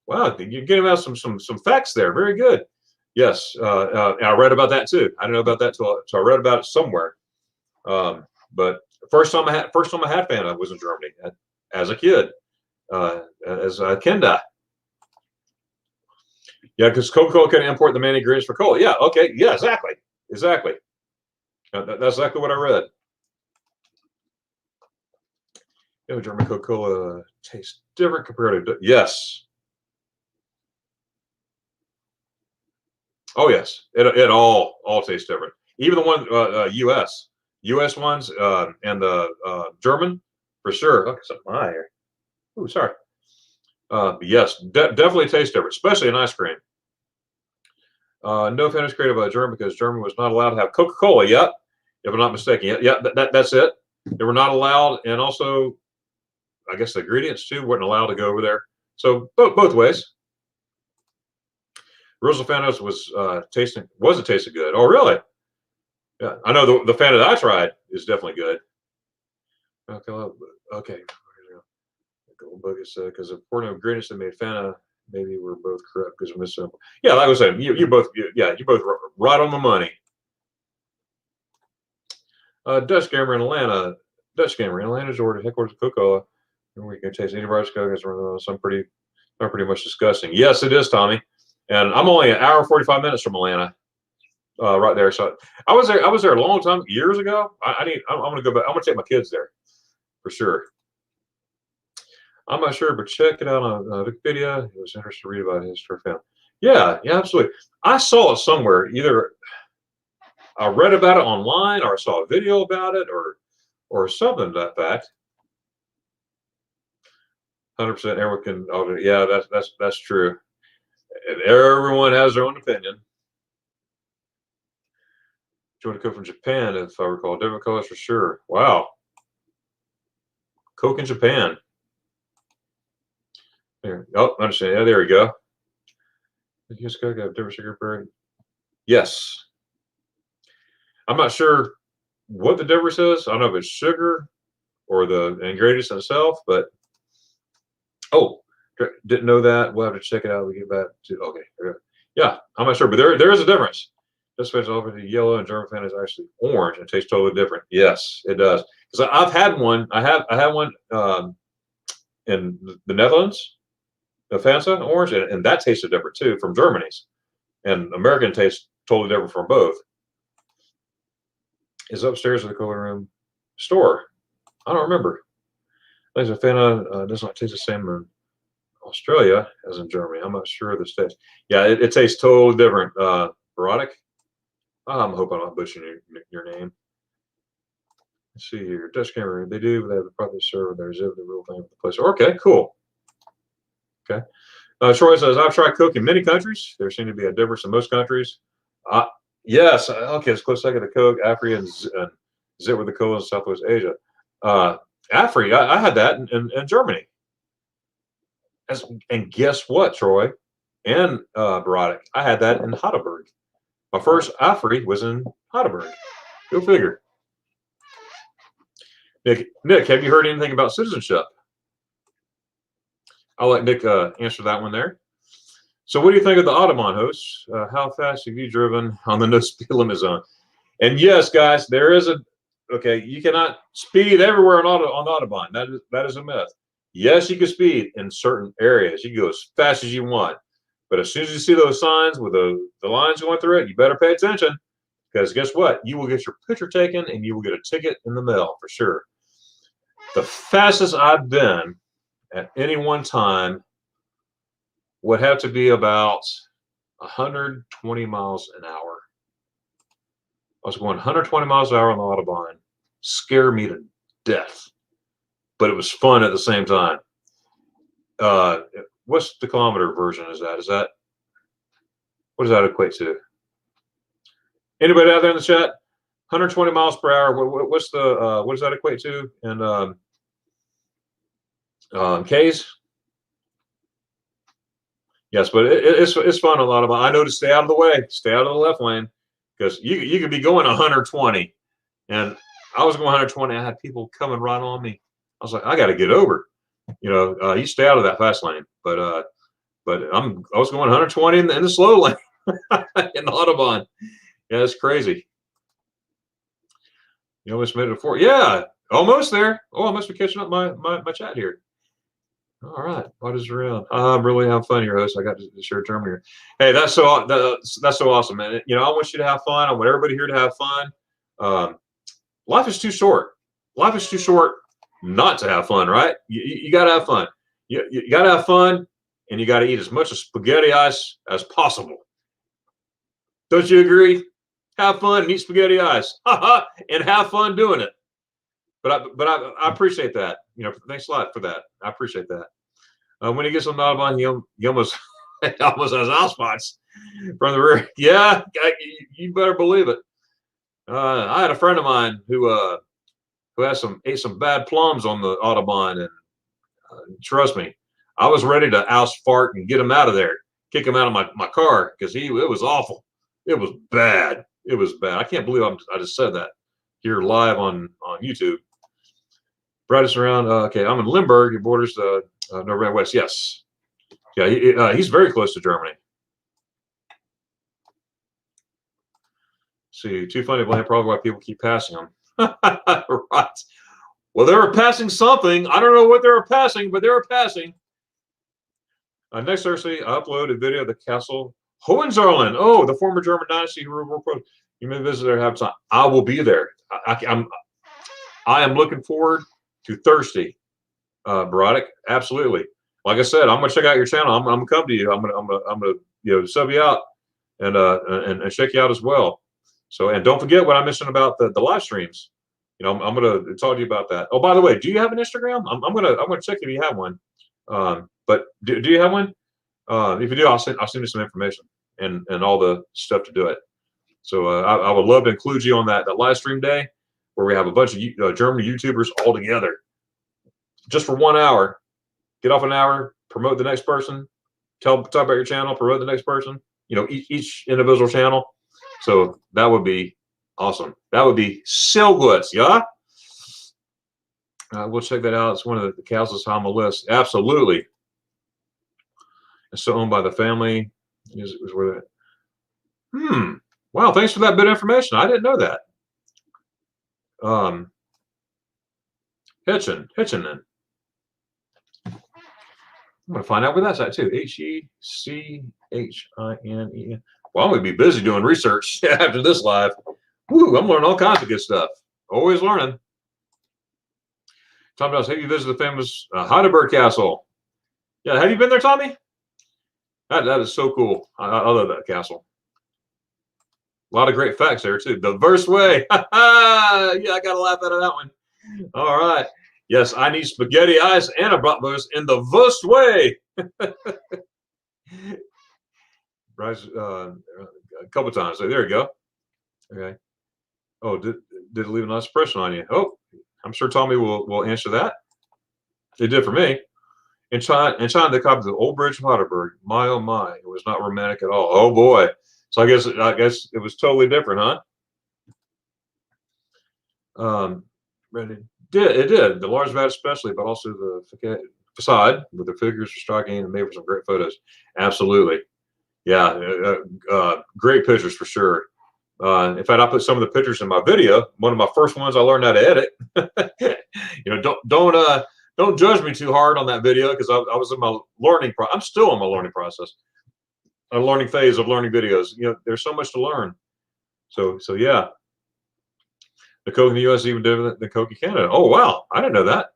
C: Wow, you're getting out some facts there. Very good. Yes, and I read about that too. I didn't know about that till I read about it somewhere. But first time I had Fanta was in Germany as a kid, as a Kinder. Yeah, because Coca-Cola can import the main ingredients for cola. Yeah, okay, yeah, exactly. That's exactly what I read. You know, German Coca-Cola tastes different compared to, yes. Oh yes, it all tastes different. Even the one US ones and the German for sure. Look, something in my eye here. Oh, sorry. Yes, definitely tastes different, especially in ice cream. No finish created by German because Germany was not allowed to have Coca-Cola yet, if I'm not mistaken. Yeah, that's it. They were not allowed, and also, I guess the ingredients too weren't allowed to go over there. So both ways. Rosa Fantas wasn't tasting good. Oh, really? Yeah, I know the Fanta that I tried is definitely good. Okay. Because the important ingredients that made Fanta maybe were both correct because we're missing. Yeah, like I was saying, you both right on the money. Dutch Gamer in Atlanta. Dutch Gamer in Atlanta, Georgia, headquarters of Coca-Cola. Where you can taste anybody's Coke. Some pretty much disgusting. Yes, it is, Tommy. And I'm only an hour and 45 minutes from Atlanta, right there. So I was there a long time, years ago. I'm gonna go back. I'm gonna take my kids there for sure. I'm not sure, but check it out on Wikipedia. It was interesting to read about his family. Yeah, absolutely. I saw it somewhere. Either I read about it online, or I saw a video about it, or something to that fact. 100% everyone can. Oh, yeah, that's true. And everyone has their own opinion. Joined Coke from Japan, if I recall. Different colors for sure. Wow. Coke in Japan. There. Oh, I understand. Yeah, there we go. Yes, Coke have different sugar berry. Yes. I'm not sure what the difference is. I don't know if it's sugar or the ingredients themselves, but didn't know that. We'll have to check it out. We get back to yeah, I'm not sure, but there is a difference. This one's over the yellow, and German Fanta is actually orange and it tastes totally different. Yes, it does. Because I've had one. I had one in the Netherlands, the Fanta orange, and that tasted different too from Germany's. And American tastes totally different from both. Is upstairs in the cooler room store? I don't remember. I think the Fanta does not taste the same in Australia as in Germany. I'm not sure of the states. Yeah, it tastes totally different. Erotic. I'm hoping I'm not butchering your name. Let's see here. Dutch camera. They do. They have the property server. There's the real thing with the place. Okay, cool. Okay. Troy says, I've tried Coke in many countries. There seem to be a difference in most countries. Yes. Okay. It's close second to Coke, Afri, and Zit with the cola in Southwest Asia. Afri, I had that in Germany. And guess what, Troy and Barotic? I had that in Heidelberg. My first Afri was in Heidelberg. Go figure. Nick, have you heard anything about citizenship? I'll let Nick answer that one there. So what do you think of the Autobahn hosts? How fast have you driven on the no speed limit zone? And yes, guys, there is you cannot speed everywhere on the Autobahn. That is a myth. Yes, you can speed in certain areas. You can go as fast as you want. But as soon as you see those signs with the lines going through it, you better pay attention. Because guess what? You will get your picture taken and you will get a ticket in the mail for sure. The fastest I've been at any one time would have to be about 120 miles an hour. I was going 120 miles an hour on the Autobahn. Scared me to death. But it was fun at the same time. What's the kilometer version is that? What does that equate to? Anybody out there in the chat? 120 miles per hour. What does that equate to in K's? Yes, but it's fun a lot of. I know to stay out of the way, stay out of the left lane, because you could be going 120, and I was going 120. I had people coming right on me. I was like, I got to get over. You stay out of that fast lane. But but I was going 120 in the slow lane in the Autobahn. Yeah, it's crazy. You almost made it to 4. Yeah, almost there. Oh, I must be catching up my chat here. All right, what is around? I'm really having fun here, host. I got to share Germany here. Hey, that's so awesome, man. You know, I want you to have fun. I want everybody here to have fun. Life is too short. Life is too short not to have fun, right? You got to have fun. You got to have fun, and you got to eat as much spaghetti ice as possible. Don't you agree? Have fun and eat spaghetti ice, and have fun doing it. But I appreciate that. You know, thanks a lot for that. I appreciate that. When he gets on the Autobahn, he almost has eye spots from the rear. Yeah, you better believe it. I had a friend of mine who ate some bad plums on the Autobahn, and trust me, I was ready to oust fart and get him out of there, kick him out of my car, because it was awful. It was bad. It was bad. I can't believe I just said that here live on YouTube. Brightest around. Okay, I'm in Limburg. It borders North Rhine-West. Yes. Yeah, he's very close to Germany. See, too funny to blame, probably why people keep passing them. Right. Well, they were passing something. I don't know what they were passing, but they were passing. Next Thursday, I upload a video of the castle Hohenzollern. Oh, the former German dynasty who ruled. You may visit there, have time. I will be there. I am looking forward to Thursday, Barodic. Absolutely. Like I said, I'm gonna check out your channel. I'm gonna come to you. I'm gonna sub you out and check you out as well. So, and don't forget what I mentioned about the live streams. You know, I'm gonna talk to you about that. Oh, by the way, do you have an Instagram? I'm gonna check if you have one. But do you have one? If you do, I'll send you some information and all the stuff to do it. So I would love to include you on that live stream day where we have a bunch of German YouTubers all together, just for 1 hour. Get off an hour, promote the next person, talk about your channel, promote the next person. You know, each individual channel. So that would be awesome. That would be so good, yeah. We'll check that out. It's one of the castles on my list. Absolutely. It's still owned by the family. Is where that. Wow, thanks for that bit of information. I didn't know that. Hitchinen. I'm gonna find out where that's at too. Hecchinen. Well, I'm gonna be busy doing research after this live. Woo, I'm learning all kinds of good stuff. Always learning. Tommy does. Have you visited the famous Heidelberg Castle? Yeah, have you been there, Tommy? That is so cool. I love that castle. A lot of great facts there too. The verse way. Yeah, I gotta laugh out of that one. All right. Yes, I need spaghetti ice and a bratwurst in the worst way. Right, a couple times. So there you go. Okay. Oh, did it leave a nice impression on you? Oh, I'm sure Tommy will answer that. It did for me. In China, they copied the old bridge of Heidelberg. My oh my, it was not romantic at all. Oh boy. So I guess it was totally different, huh? It did. The large vat especially, but also the facade with the figures were striking and made for some great photos. Absolutely. Yeah, great pictures for sure. In fact, I put some of the pictures in my video. One of my first ones I learned how to edit. You know, don't judge me too hard on that video because I was in my learning I'm still in my learning process. A learning phase of learning videos. You know, there's so much to learn. So yeah. The Coke in the US is even different than Coke in Canada. Oh wow, I didn't know that.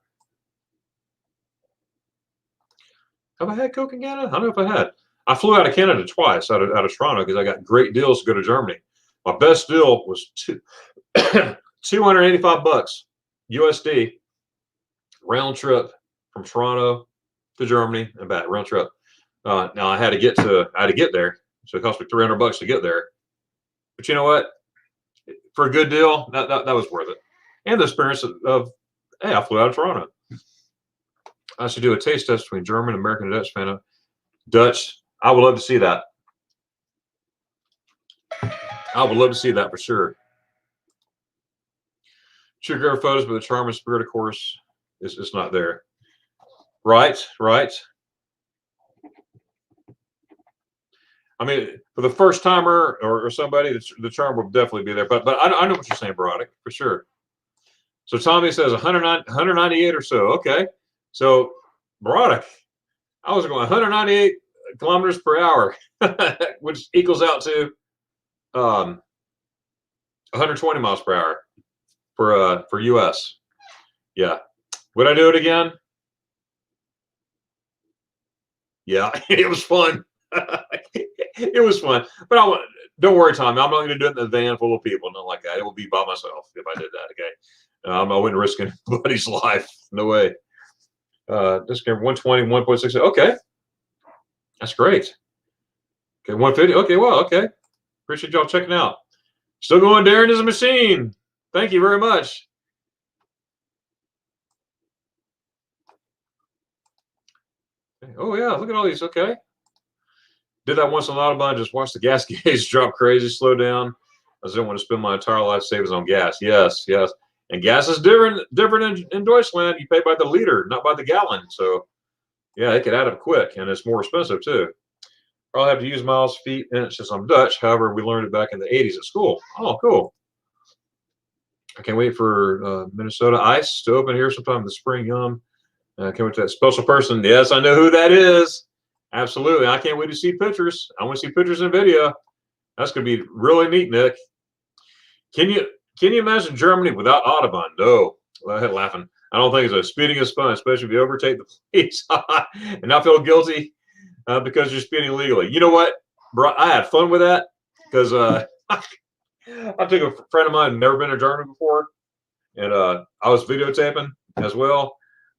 C: Have I had Coke in Canada? I don't know if I had. I flew out of Canada twice out of Toronto because I got great deals to go to Germany. My best deal was $285 USD round trip from Toronto to Germany and back, round trip. Now I had to get there, so it cost me $300 to get there. But you know what? For a good deal, that was worth it. And the experience of hey, I flew out of Toronto. I should do a taste test between German, American, and Dutch fan. Dutch, I would love to see that. I would love to see that for sure. Sugar photos, but the charm and spirit, of course, is not there. Right. I mean, for the first timer or somebody, the charm will definitely be there. But I know what you're saying, Barodic, for sure. So Tommy says 198 or so. Okay. So Barodic, I was going 198 kilometers per hour, which equals out to 120 miles per hour for US. Yeah. Would I do it again? Yeah, it was fun. It was fun. But don't worry, Tommy. I'm not going to do it in a van full of people. Nothing like that. It will be by myself if I did that. Okay. I wouldn't risk anybody's life. No way. Just 120, 1.6. Okay. That's great. Okay, 150. Okay, well, okay. Appreciate y'all checking out. Still going, Darren is a machine. Thank you very much. Okay. Oh, yeah, look at all these. Okay. Did that once on Autobahn. Just watch the gas gauge drop crazy, slow down. I just don't want to spend my entire life savings on gas. Yes, yes. And gas is different in Deutschland. You pay by the liter, not by the gallon. So, yeah, it could add up quick, and it's more expensive, too. Probably have to use miles, feet, minutes since I'm Dutch. However, we learned it back in the 80s at school. Oh, cool. I can't wait for Minnesota Ice to open here sometime in the spring. Yum. Can't wait to that special person. Yes, I know who that is. Absolutely. I can't wait to see pictures. I want to see pictures and video. That's going to be really neat, Nick. Can you imagine Germany without Autobahn? No. Well, I had laughing. I don't think it's speeding is fun, especially if you overtake the police and not feel guilty because you're speeding illegally. You know what, bro? I had fun with that because I took a friend of mine who'd never been to Germany before, and I was videotaping as well.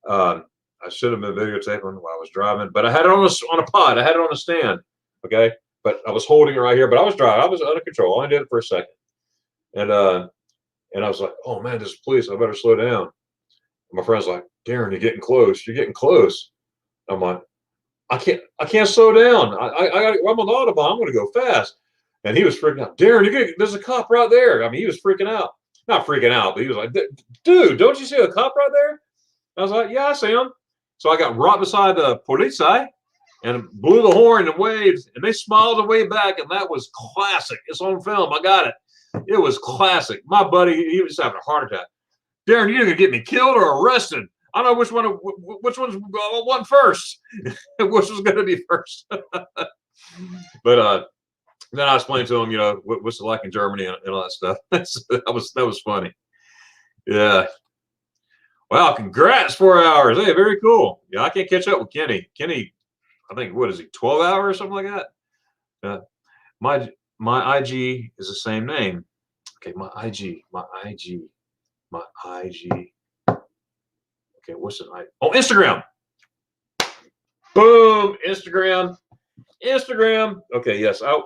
C: I should have been videotaping while I was driving, but I had it on a pod. I had it on a stand, okay? But I was holding it right here, but I was driving. I was under control. I only did it for a second. And I was like, oh, man, this is police. I better slow down. And my friend's like, Darren, you're getting close. You're getting close. I'm like, I can't slow down. I'm on the Autobahn. I'm going to go fast. And he was freaking out. Darren, there's a cop right there. I mean, he was freaking out. Not freaking out, but he was like, dude, don't you see a cop right there? I was like, yeah, I see him. So I got right beside the Polizei and blew the horn and waved, and they smiled and waved back, and that was classic. It's on film. I got it. It was classic. My buddy, he was having a heart attack. Darren, you're gonna get me killed or arrested. I don't know which one's won first. Which was gonna be first. But then I explained to him, you know, what's it like in Germany and all that stuff. that was funny. Yeah. Wow, congrats, 4 hours. Hey, very cool. Yeah, I can't catch up with Kenny. Kenny, I think, what is he, 12 hours, something like that? My IG is the same name. Okay, my IG. Okay, what's it? Oh, Instagram. Boom, Instagram. Okay, yes, I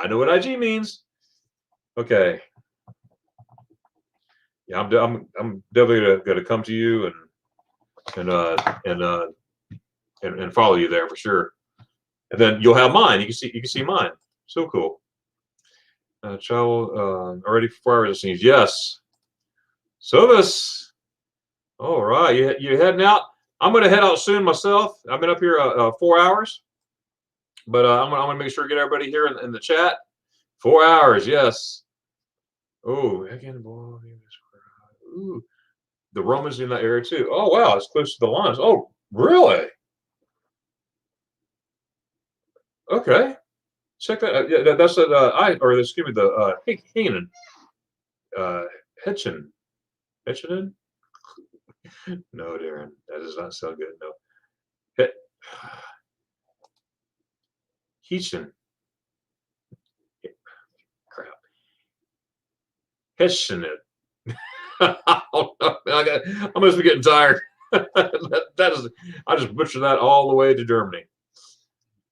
C: know what IG means. Okay. Yeah, I'm definitely gonna come to you and follow you there for sure. And then you'll have mine. You can see mine. So cool. Travel already for 4 hours it seems. Yes. Service. All right. You heading out? I'm gonna head out soon myself. I've been up here 4 hours, but I'm gonna make sure to get everybody here in the chat. 4 hours. Yes. Oh, again, boy. Ooh, the Romans in that area too. Oh wow, it's close to the lines. Oh, really? Okay, check that out. Yeah, that's excuse me, the Hanan, Hetchen. No, Darren, that does not sound good. No, Hechen. Crap. Heschenet. I must be getting tired. that is, I just butchered that all the way to Germany.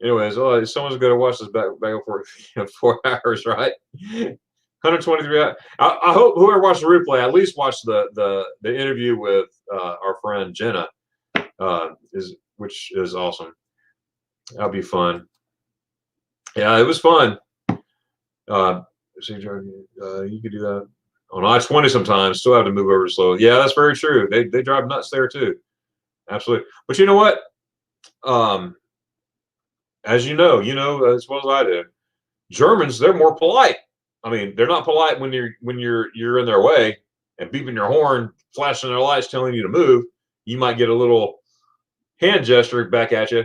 C: Anyways, someone's going to watch this back and forth 4 hours, right? 123 hours. I hope whoever watched the replay at least watched the interview with our friend Jenna, which is awesome. That'll be fun. Yeah, it was fun. You could do that on I-20 sometimes. Still have to move over slow. Yeah, that's very true. They drive nuts there too. Absolutely. But you know what? as you know as well as I do, Germans, they're more polite. I mean, they're not polite when you're in their way and beeping your horn, flashing their lights, telling you to move. You might get a little hand gesture back at you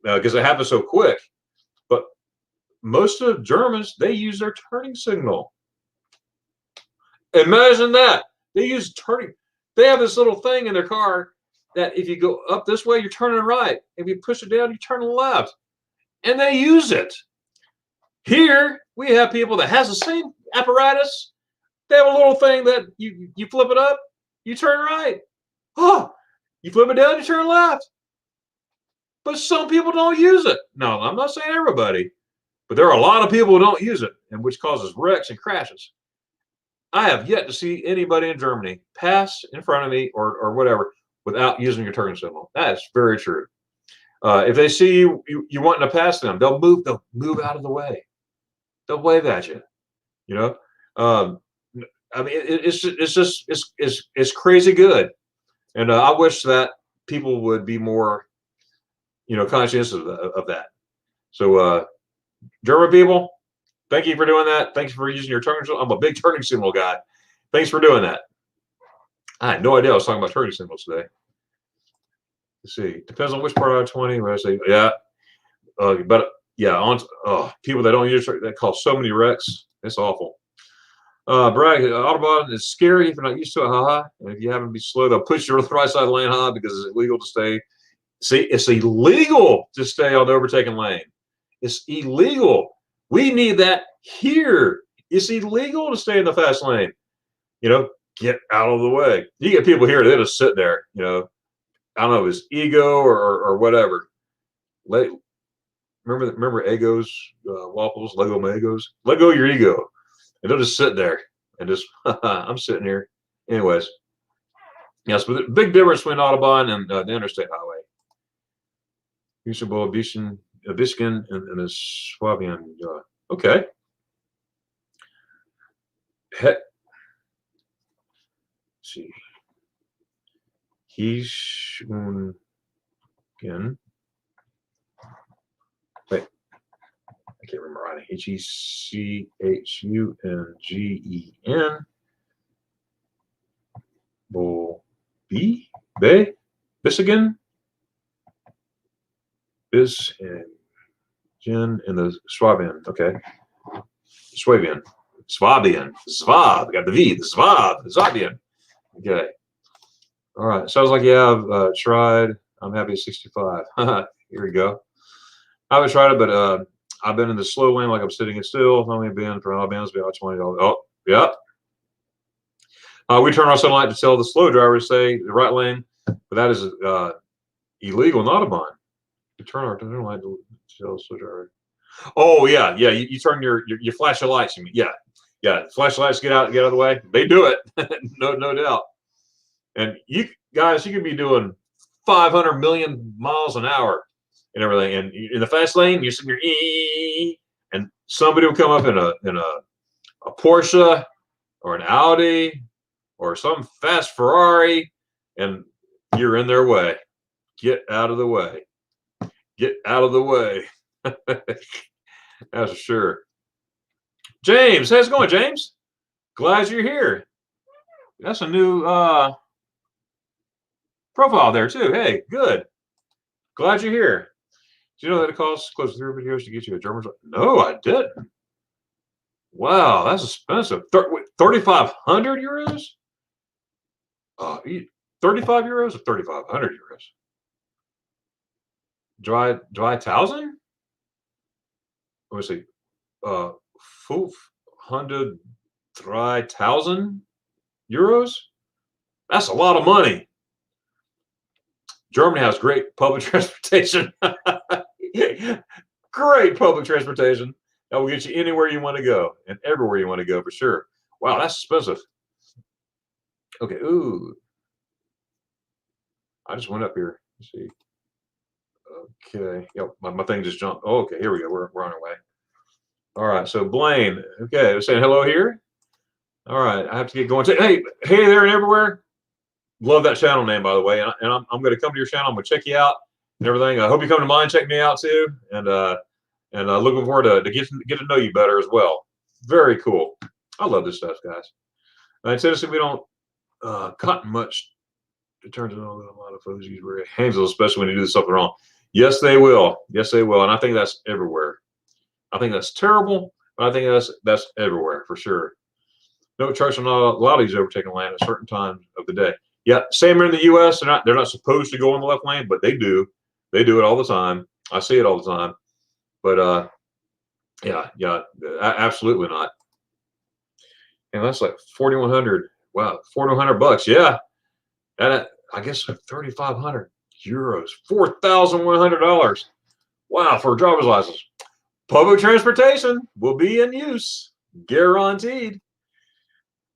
C: because it happens so quick. But most of the Germans, they use their turning signal. Imagine that. They use turning. They have this little thing in their car that if you go up this way, you're turning right. If you push it down, you turn left. And they use it. Here, we have people that has the same apparatus. They have a little thing that you flip it up, you turn right. Oh, you flip it down, you turn left. But some people don't use it. No, I'm not saying everybody, but there are a lot of people who don't use it, and which causes wrecks and crashes. I have yet to see anybody in Germany pass in front of me or whatever without using your turn signal. That is very true. If they see you wanting to pass them, they'll move out of the way. They'll wave at you. You know, I mean, it's crazy good, and I wish that people would be more, conscious of that. So, German people, thank you for doing that. Thanks for using your turning signal. I'm a big turning signal guy. Thanks for doing that. I had no idea I was talking about turning signals today. Let's see. Depends on which part of 20. When I say, yeah. But yeah, people that don't use it, that cause so many wrecks. It's awful. Bragg, Autobahn is scary if you're not used to it, haha. And if you happen to be slow, they'll push you to the right side of the lane, haha, because it's illegal to stay. See, it's illegal to stay on the overtaken lane. It's illegal. We need that here. It's illegal to stay in the fast lane. Get out of the way. You get people here, they just sit there, I don't know if it's ego or whatever. Remember Egos, waffles, Lego Magos? Let go of your ego. And they'll just sit there and just, I'm sitting here. Anyways. Yes, but the big difference between Autobahn and the interstate highway. Usable, Bisken, and the Swabian. Okay. Let's see. Hechungen. Wait, I can't remember writing. Hechungen. Bissigen. Bis and Jen and the Swabian. Okay. Swabian. Swab. Got the V. The Swabian. Okay. All right. Sounds like I've tried. I'm happy at 65. Here we go. I haven't tried it, but I've been in the slow lane like I'm sitting still. I've only been for Alabama's about $20. Oh, yep. We turn our sunlight to tell the slow driver to stay the right lane, but that is illegal in Autobahn. We turn our light to tell the slow driver. Oh yeah. You turn your flash your lights. You mean yeah. Flash lights, get out of the way. They do it, no doubt. And you guys, you could be doing 500 million miles an hour and everything. And in the fast lane, you're sitting here, and somebody will come up in a Porsche or an Audi or some fast Ferrari, and you're in their way. Get out of the way. Get out of the way. That's for sure. James, how's it going, James? Glad you're here. That's a new profile there too. Hey, good. Glad you're here. Do you know that it costs close to 3 videos to get you a German? No, I didn't. Wow, that's expensive. 3,500 euros? 35 euros or 3,500 euros? Dry 1,000? Let me see. 503,000 euros? That's a lot of money. Germany has great public transportation. Great public transportation that will get you anywhere you want to go and everywhere you want to go for sure. Wow, that's expensive. Okay, ooh. I just went up here. Let's see. Okay, yep, my thing just jumped. Oh, okay, here we go. We're on our way. All right, so Blaine. Okay, I'm saying hello here. All right, I have to get going. Hey there and everywhere. Love that channel name, by the way. And I'm going to come to your channel. I'm going to check you out. and everything. I hope you come to mine, check me out too, and looking forward to get to know you better as well. Very cool. I love this stuff, guys. In Tennessee, we don't cotton much. It turns out a lot of folks use very handle, especially when you do something wrong. Yes, they will. Yes, they will. And I think that's everywhere. I think that's terrible, but I think that's everywhere for sure. No church on a lot of these overtaking land at certain times of the day. Yeah, same in the U.S. They're not supposed to go in the left lane, but they do. They do it all the time. I see it all the time. But yeah, absolutely not. And that's like 4,100. Wow, 4,100 bucks. Yeah, and I guess 3,500 euros, $4,100. Wow, for a driver's license. Public transportation will be in use, guaranteed.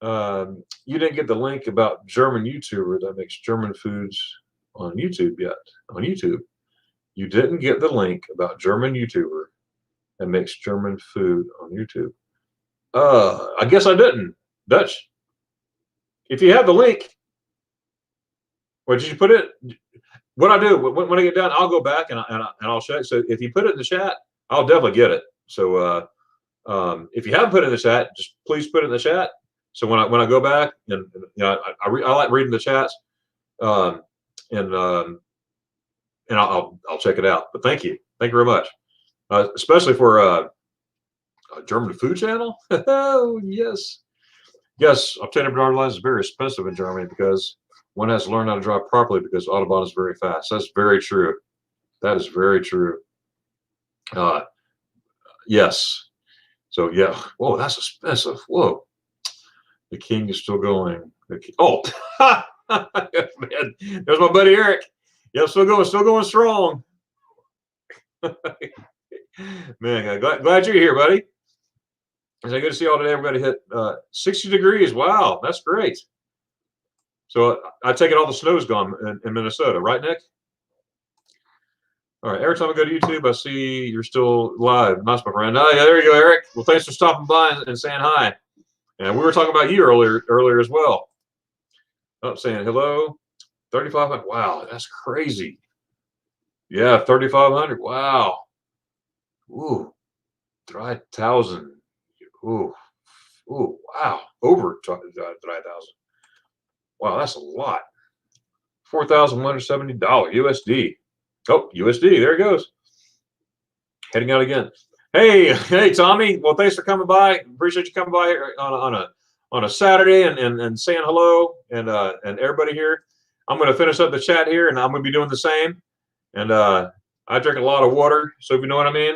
C: You didn't get the link about German YouTuber that makes German foods on YouTube yet. On YouTube, you didn't get the link about German YouTuber that makes German food on YouTube. I guess I didn't. Dutch. If you have the link, or did you put it? What I do when I get done, I'll go back and I'll check. So if you put it in the chat, I'll definitely get it. So if you haven't put it in the chat, just please put it in the chat. So when I go back and I like reading the chats, and I'll check it out. But thank you very much, especially for a German food channel. Oh yes. Obtaining a driver's license is very expensive in Germany because one has to learn how to drive properly because Autobahn is very fast. That's very true. That is very true. Yes. So yeah. Whoa, that's expensive. Whoa. The king is still going. Oh, man, there's my buddy Eric. Yeah, still going strong. Man, glad you're here, buddy. It's good to see y'all today. Everybody hit 60 degrees. Wow, that's great. So I take it all the snow's gone in Minnesota, right, Nick? All right. Every time I go to YouTube, I see you're still live. Nice, my friend. Oh, yeah, there you go, Eric. Well, thanks for stopping by and saying hi. And we were talking about you earlier as well. Oh, saying hello. 3,500. Wow, that's crazy. Yeah, 3,500. Wow. Ooh, 3,000. Ooh, wow. Over 3,000. Wow, that's a lot. $4,170 USD. Oh, USD. There it goes. Heading out again. Hey, Tommy. Well, thanks for coming by. Appreciate you coming by on a Saturday and saying hello and everybody here. I'm going to finish up the chat here, and I'm going to be doing the same. And I drink a lot of water, so if you know what I mean.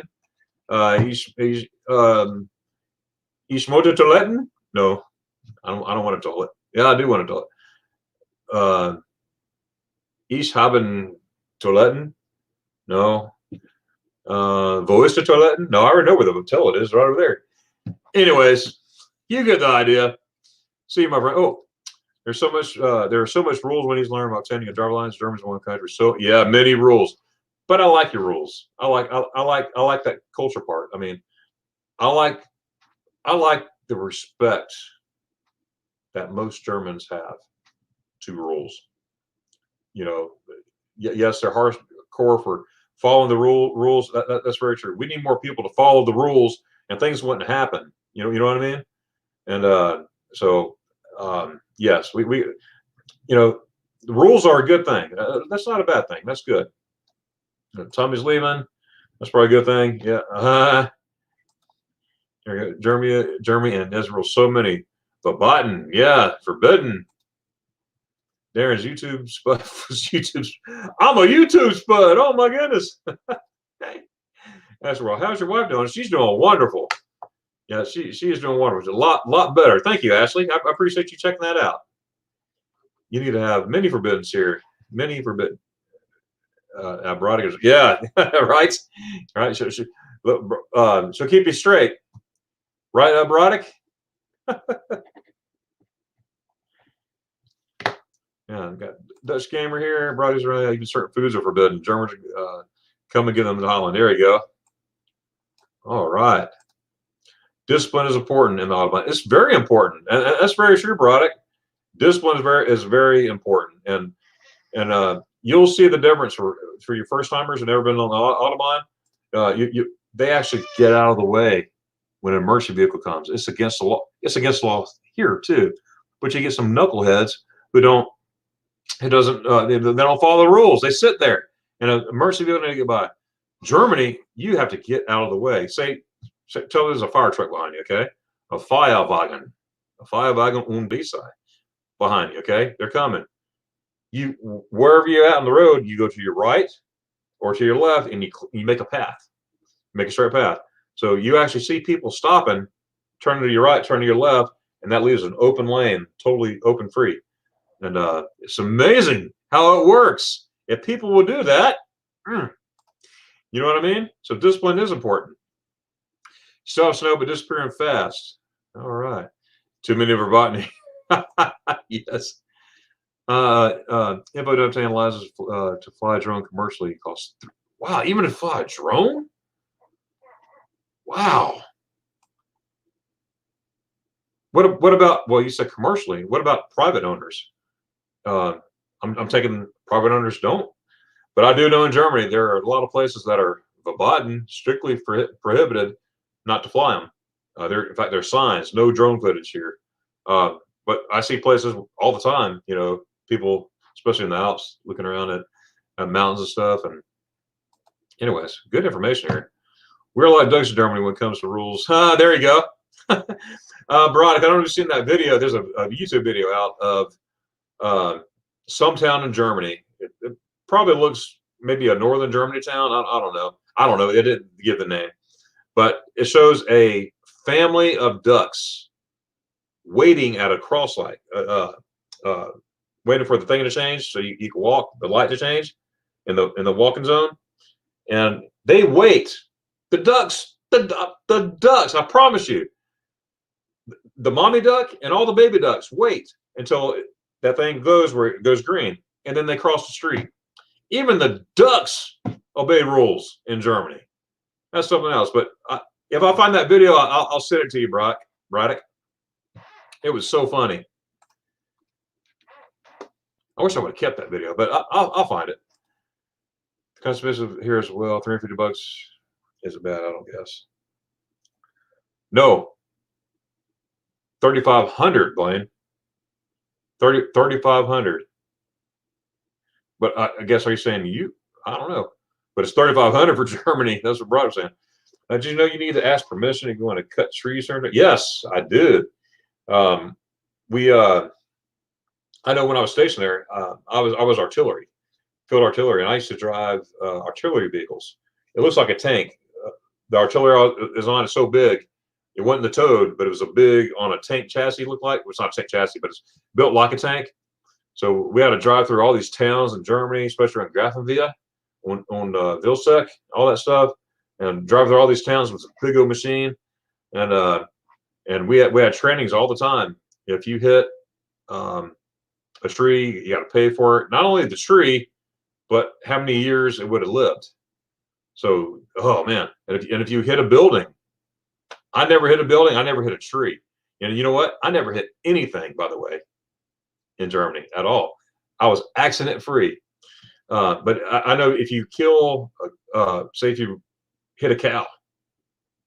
C: Ich möchte Toiletten? No, I don't want a toilet. Yeah, I do want a toilet. Ich haben Toiletten? No. Wo ist die Toiletten? No, I already know where the toilet is, right over there. Anyways, you get the idea. See, my friend. Oh, there's so much. There are so much rules when he's learning about obtaining a driver's license. Germany's one country. So yeah, many rules. But I like your rules. I like that culture part. I mean, I like the respect that most Germans have to rules. You know, yes, they're hardcore for following the rules. That's very true. We need more people to follow the rules, and things wouldn't happen. You know what I mean? And so yes, we the rules are a good thing. That's not a bad thing. That's good. Tommy's leaving. That's probably a good thing. Yeah. Germany and Israel. So many. But Biden, yeah, forbidden. Darren's YouTube spud. I'm a YouTube spud. Oh my goodness. That's right. How's your wife doing? She's doing wonderful. Yeah, she is doing wonderful. A lot better. Thank you, Ashley. I appreciate you checking that out. You need to have many forbiddens here. Many forbidden. Brodick is, yeah, right. So keep you straight. Right, Brodick? Yeah, I've got Dutch gamer here. Brody's really even certain foods are forbidden. Germans come and get them to Holland. There you go. All right. Discipline is important in the Autobahn. It's very important, and that's very true, Brodick. Discipline is very important, and And you'll see the difference for your first timers who've never been on the Autobahn. They actually get out of the way when an emergency vehicle comes. It's against the law. It's against the law here too. But you get some knuckleheads who don't. They don't follow the rules. They sit there, and an emergency vehicle doesn't get by. Germany, you have to get out of the way. Tell there's a fire truck behind you, okay? A Feuerwagen und Polizei behind you, okay? They're coming. Wherever you're at on the road, you go to your right or to your left, and you make a path, make a straight path. So you actually see people stopping, turning to your right, turning to your left, and that leaves an open lane, totally open free. And it's amazing how it works. If people will do that, you know what I mean? So discipline is important. Still have snow, but disappearing fast. All right. Too many of our botany. Yes. Info to obtain license to fly a drone commercially costs. Wow, even to fly a drone? Wow. What about? Well, you said commercially. What about private owners? I'm taking private owners don't, but I do know in Germany there are a lot of places that are verboten, strictly prohibited not to fly them. In fact, there's signs, no drone footage here. But I see places all the time, you know, people, especially in the Alps, looking around at mountains and stuff. And anyways, good information here. We're like Doug's in Germany when it comes to rules. There you go. Veronica, I don't know if you've seen that video. There's a YouTube video out of some town in Germany. It probably looks maybe a northern Germany town. I don't know. I don't know. It didn't give the name. But it shows a family of ducks waiting at a cross light, waiting for the thing to change so you can walk, the light to change in the walking zone. And they wait. The ducks, I promise you, the mommy duck and all the baby ducks wait until that thing goes where it goes green, and then they cross the street. Even the ducks obey rules in Germany. That's something else. But if I find that video, I'll send it to you, Braddock. It was so funny. I wish I would have kept that video, but I'll find it. Customization here as well. $350 isn't bad, I don't guess. No. 3,500, Blaine. 3,500. But I guess, are you saying you? I don't know. But it's 3,500 for Germany. That's what Brad was saying. Did you know you need to ask permission if you want to cut trees or anything? Yes, I did. I know when I was stationed there, I was artillery, field artillery, and I used to drive artillery vehicles. It looks like a tank. The artillery is on it so big. It wasn't the Toad, but it was a big on a tank chassis. Looked like well, it's not a tank chassis, but it's built like a tank. So we had to drive through all these towns in Germany, especially around Grafenwöhr, on Vilseck, all that stuff, and drive through all these towns with a big old machine. And we had trainings all the time. If you hit a tree, you got to pay for it. Not only the tree, but how many years it would have lived. So, oh man, and if you hit a building, I never hit a building. I never hit a tree. And you know what? I never hit anything, by the way, in Germany at all. I was accident free. But I know if you kill, say if you hit a cow,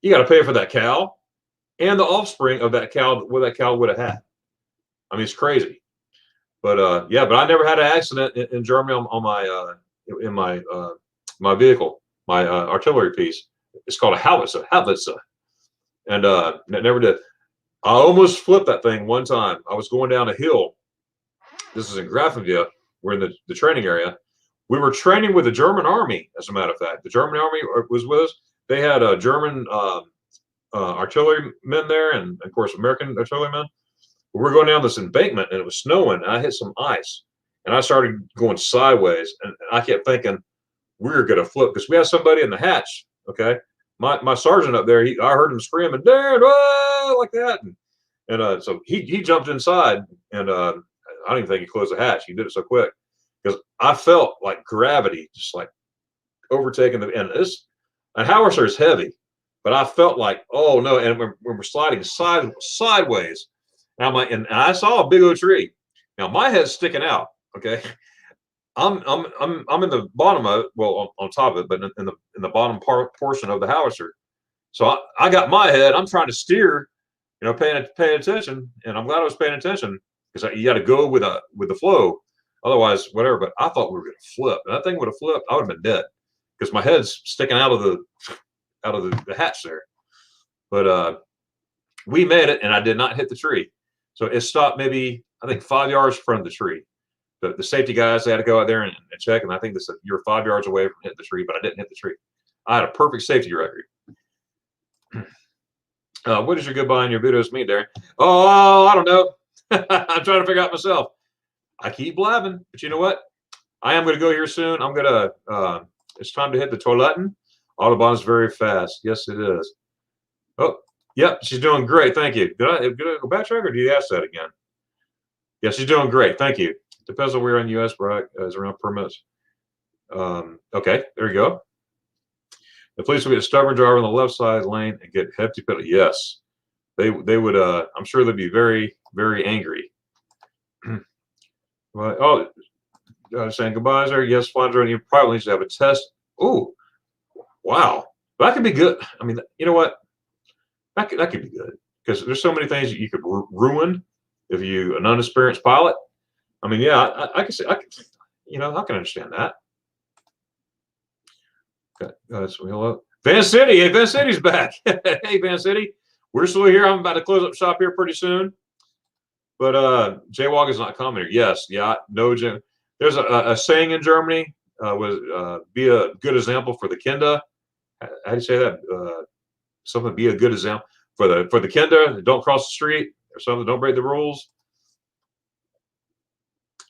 C: you got to pay for that cow and the offspring of that cow, what that cow would have had. I mean, it's crazy. But yeah, but I never had an accident in Germany on my my vehicle, my artillery piece. It's called a howitzer. And never did. I almost flipped that thing one time. I was going down a hill. This is in Grafenwöhr. We're in the training area. We were training with the German army, as a matter of fact. The German army was with us. They had German artillery men there, and of course American artillery men. We were going down this embankment, and it was snowing, and I hit some ice, and I started going sideways, and I kept thinking we were going to flip because we had somebody in the hatch. Okay, my sergeant up there, I heard him screaming, "Darren!" like that, and so he jumped inside, and I don't even think he closed the hatch. He did it so quick because I felt like gravity just like overtaking and a howitzer is heavy, but I felt like, oh no, and when we're sliding sideways. And I'm like, and I saw a big old tree. Now my head's sticking out, okay? I'm in the bottom of it, well, on top of it, but in the bottom portion of the howitzer. So I got my head. I'm trying to steer, paying attention, and I'm glad I was paying attention because you got to go with the flow, otherwise whatever. But I thought we were going to flip. And that thing would have flipped, I would have been dead because my head's sticking out of the hatch there. But we made it, and I did not hit the tree. So it stopped maybe, I think, 5 yards in front of the tree. The safety guys, they had to go out there and check, and I think they said you're 5 yards away from hitting the tree, but I didn't hit the tree. I had a perfect safety record. What does your goodbye and your videos mean, Darren? Oh, I don't know. I'm trying to figure out myself. I keep blabbing, but you know what? I am going to go here soon. I'm going to, it's time to hit the toiletten. Autobahn's very fast. Yes, it is. Oh, yep, she's doing great. Thank you. Did I go backtrack or do you ask that again? Yeah, she's doing great. Thank you. Depends on where in the U.S., right? Is around permits. Okay, there you go. The police will get a stubborn driver on the left side lane and get hefty penalty. Yes, they would. I'm sure they'd be very, very angry. Well, saying goodbye there. Yes, flying drone. You probably need to have a test. Oh, wow, that could be good. I mean, you know what? That could be good because there's so many things that you could ruin if you an unexperienced pilot. I mean, yeah, I can say, I can understand that. Okay, so hello, Van City. Hey, Van City's back. Hey, Van City, we're still here. I'm about to close up shop here pretty soon. But jaywalk is not common here. Yes, yeah, no. There's a saying in Germany be a good example for the Kinder. How do you say that? Something be a good example for the Kinder. Don't cross the street or something. Don't break the rules.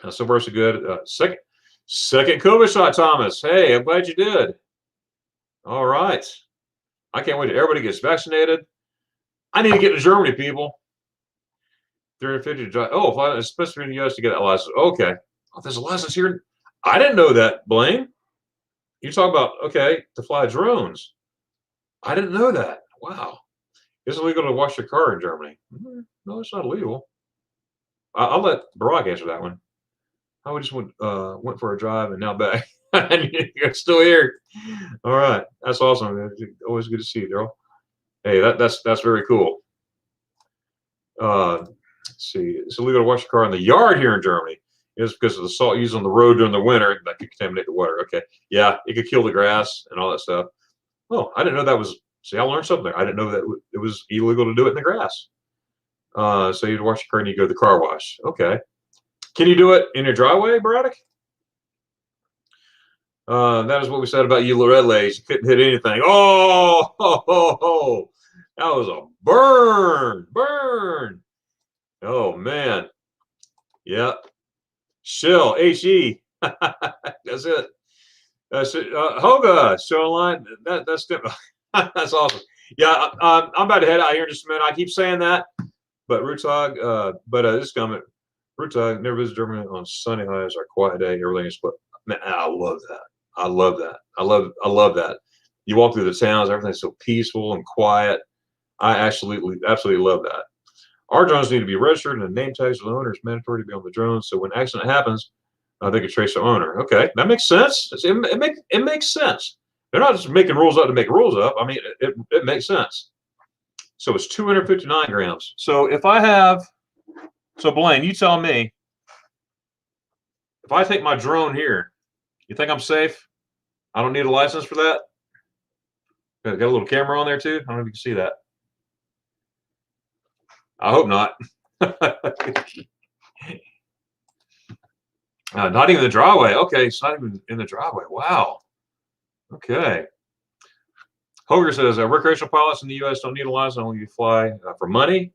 C: So far so good. Second COVID shot, Thomas. Hey, I'm glad you did. All right. I can't wait till everybody gets vaccinated. I need to get to Germany, people. 350 to drive. Oh, especially in the U.S. to get that license. Okay. Oh, there's a license here. I didn't know that, Blaine. You talk about, okay, to fly drones. I didn't know that. Wow. It's illegal to wash your car in Germany. No, it's not illegal. I'll let Barack answer that one. I just went for a drive and now back. And you're still here. All right. That's awesome. Always good to see you, Daryl. Hey, that's very cool. Let's see. It's illegal to wash your car in the yard here in Germany. It's because of the salt used on the road during the winter that could contaminate the water. Okay. Yeah, it could kill the grass and all that stuff. Oh, I didn't know that was. See, I learned something there. I didn't know that it was illegal to do it in the grass. So you'd wash your car and you go to the car wash. Okay. Can you do it in your driveway, Braddock? That is what we said about you, Lorettes. You couldn't hit anything. Oh, that was a burn. Oh, man. Yep. Shill, H-E. That's it. Hoga, show online. That's different. That's awesome. Yeah, I'm about to head out here in just a minute. I keep saying that, but Rutag, this comment, Rutag, never visited Germany on Sunday highs, our quiet day, everything is split. Man, I love that. I love that. You walk through the towns, everything's so peaceful and quiet. I absolutely love that. Our drones need to be registered and the name tags of the owner is mandatory to be on the drone. So when an accident happens, they can trace the owner. Okay, that makes sense. It makes sense. They're not just making rules up to make rules up. I mean, it makes sense. So it's 259 grams. So if I have, so Blaine, you tell me, if I take my drone here, you think I'm safe? I don't need a license for that? Got a little camera on there too? I don't know if you can see that. I hope not. Not even the driveway. Okay, it's not even in the driveway. Wow. Okay. Hoger says recreational pilots in the U.S. don't need a license, only you fly for money,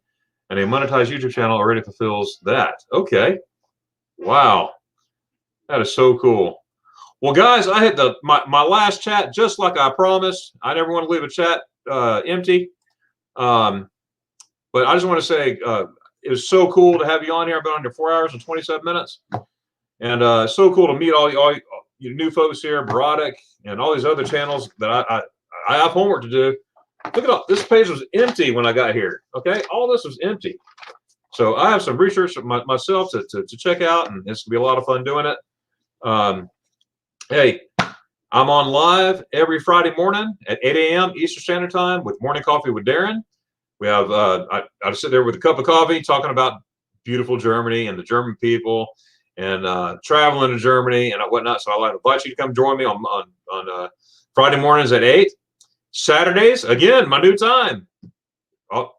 C: and a monetized YouTube channel already fulfills that. Okay. Wow. That is so cool. Well, guys, I hit my last chat just like I promised. I never want to leave a chat empty. But I just want to say it was so cool to have you on here. I've been on here 4 hours and 27 minutes. And so cool to meet all you new folks here, Broderick, and all these other channels that I have homework to do. Look at all this page was empty when I got here. Okay, all this was empty. So I have some research myself to check out, and it's gonna be a lot of fun doing it. Hey, I'm on live every Friday morning at 8 a.m. Eastern Standard Time with Morning Coffee with Darion. We have I sit there with a cup of coffee talking about beautiful Germany and the German people and traveling to Germany and whatnot. So I invite you to come join me on Friday mornings at 8. Saturdays, again, my new time.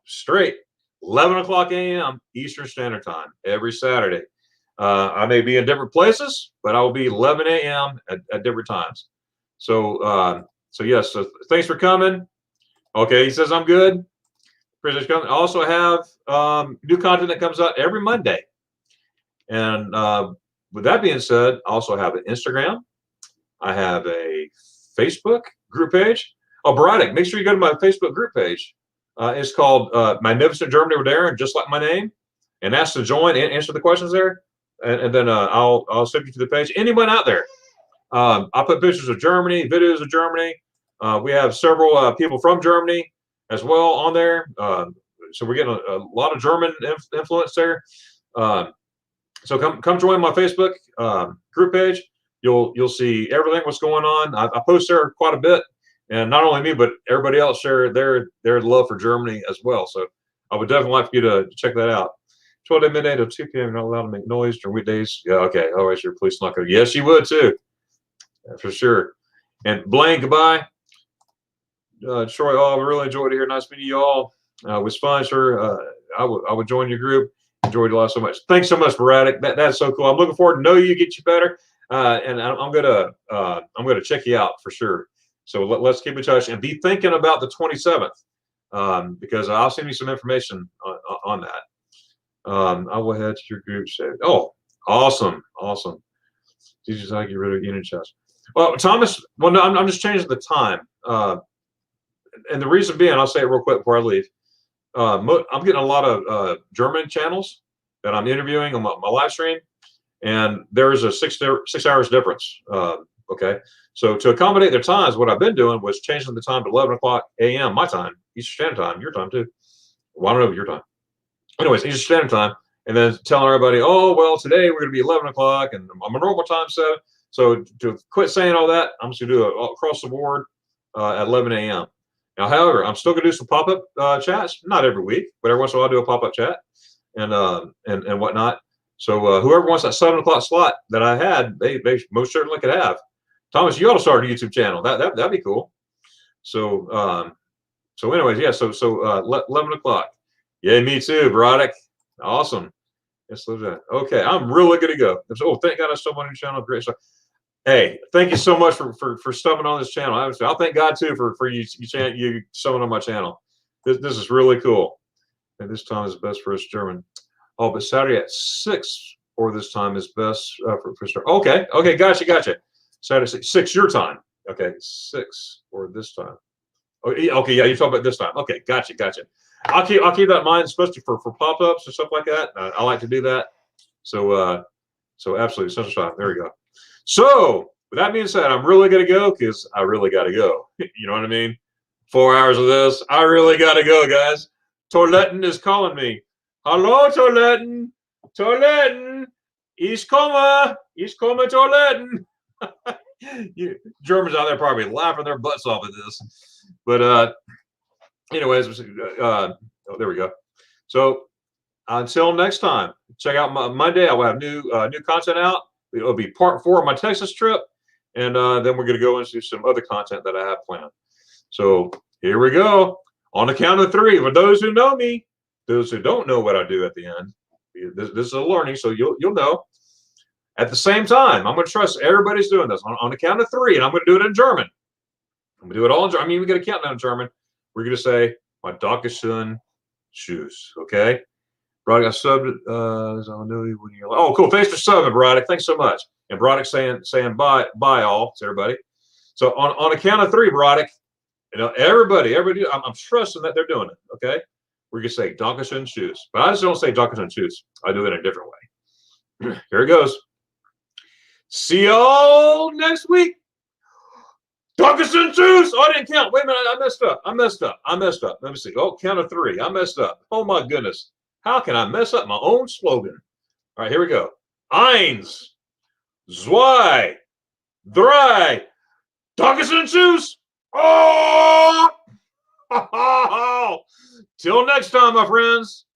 C: Straight 11 o'clock a.m. Eastern Standard Time every Saturday. I may be in different places, but I will be 11 a.m. at different times. So, yes. So thanks for coming. Okay, he says I'm good. Appreciate you coming. I also have new content that comes out every Monday. And with that being said, I also have an Instagram. I have a Facebook group page. Oh, Braddock, make sure you go to my Facebook group page. It's called Magnificent Germany with Darion, just like my name, and ask to join and answer the questions there. And then I'll send you to the page. Anyone out there? I put pictures of Germany, videos of Germany. We have several people from Germany as well on there. So we're getting a lot of German influence there. So come join my Facebook group page. You'll see everything what's going on. I post there quite a bit, and not only me, but everybody else share their love for Germany as well. So I would definitely like for you to check that out. 12 to midnight to 2 p.m. You're not allowed to make noise during weekdays. Yeah, okay. Otherwise, your police not going to. Yes, you would too, for sure. And Blaine, goodbye. Troy, I really enjoyed it here. Nice meeting you all. It was fun, sure. I would join your group. Enjoyed a lot so much. Thanks so much, Braddock. That's so cool. I'm looking forward to know you, get you better, and I'm gonna check you out for sure. So let's keep in touch and be thinking about the 27th, because I'll send you some information on that. I will head to your group. Oh, awesome. Jesus, I get rid of unit chest. Well, Thomas, well, no, I'm just changing the time. And the reason being, I'll say it real quick before I leave. I'm getting a lot of German channels that I'm interviewing on my live stream, and there's a 6 hours difference. Okay, so to accommodate their times, what I've been doing was changing the time to 11 o'clock a.m. my time, Eastern Standard Time, your time too. Well, I don't know your time. Anyways, Eastern Standard Time, and then telling everybody, oh, well, today we're going to be 11 o'clock, and I'm a normal time set. So to quit saying all that, I'm just going to do it across the board at 11 a.m. Now, however, I'm still going to do some pop-up chats, not every week, but every once in a while I'll do a pop-up chat and whatnot. So whoever wants that 7 o'clock slot that I had, they most certainly could have. Thomas, you ought to start a YouTube channel. That'd be cool. So anyways, yeah. So 11 o'clock. Yeah, me too, Broderick. Awesome. Yes, okay, I'm really good to go. Oh, thank God I stumbled on your channel. Great stuff. Hey, thank you so much for stumbling on this channel. I'll thank God too for you stumbling on my channel. This is really cool. And this time is best for us German. Oh, but Saturday at 6 or this time is best for start. Okay, gotcha. Saturday 6 your time. Okay, 6 or this time. Okay, yeah, you're talking about this time. Okay, gotcha. I'll keep that in mind, especially for pop-ups and stuff like that. I like to do that. So absolutely, Central Time. There we go. So with that being said, I'm really gonna go because I really gotta go. You know what I mean? 4 hours of this. I really gotta go, guys. Toiletten is calling me. Hello, Toiletten. Toiletten. Ich komme, Toiletten. You Germans out there probably laughing their butts off at this. But anyways, there we go. So until next time, check out Monday. I will have new content out. It'll be part 4 of my Texas trip, and then we're going to go into some other content that I have planned. So here we go. On the count of 3, for those who know me, those who don't know what I do at the end, this is a learning, so you'll know. At the same time, I'm going to trust everybody's doing this on the count of 3, and I'm going to do it in German. I'm going to do it all in German. I mean, we got a countdown in German. We're going to say, my Dankeschön, Tschüss. Okay? Broderick, I subbed it. Oh, cool. Thanks for subbing, Broderick. Thanks so much. And Broderick saying bye all to everybody. So on a count of 3, Broderick, everybody, I'm trusting that they're doing it. Okay? We're going to say Dankeschön, Tschüss. But I just don't say Dankeschön, Tschüss. I do it in a different way. Here it goes. See y'all next week. Dankeschön, Tschüss. Oh, I didn't count. Wait a minute. I messed up. Let me see. Oh, count of 3. I messed up. Oh, my goodness. How can I mess up my own slogan? All right, here we go. Eins. zwei, drei. Dankeschön, tschüss. Oh! Till next time, my friends.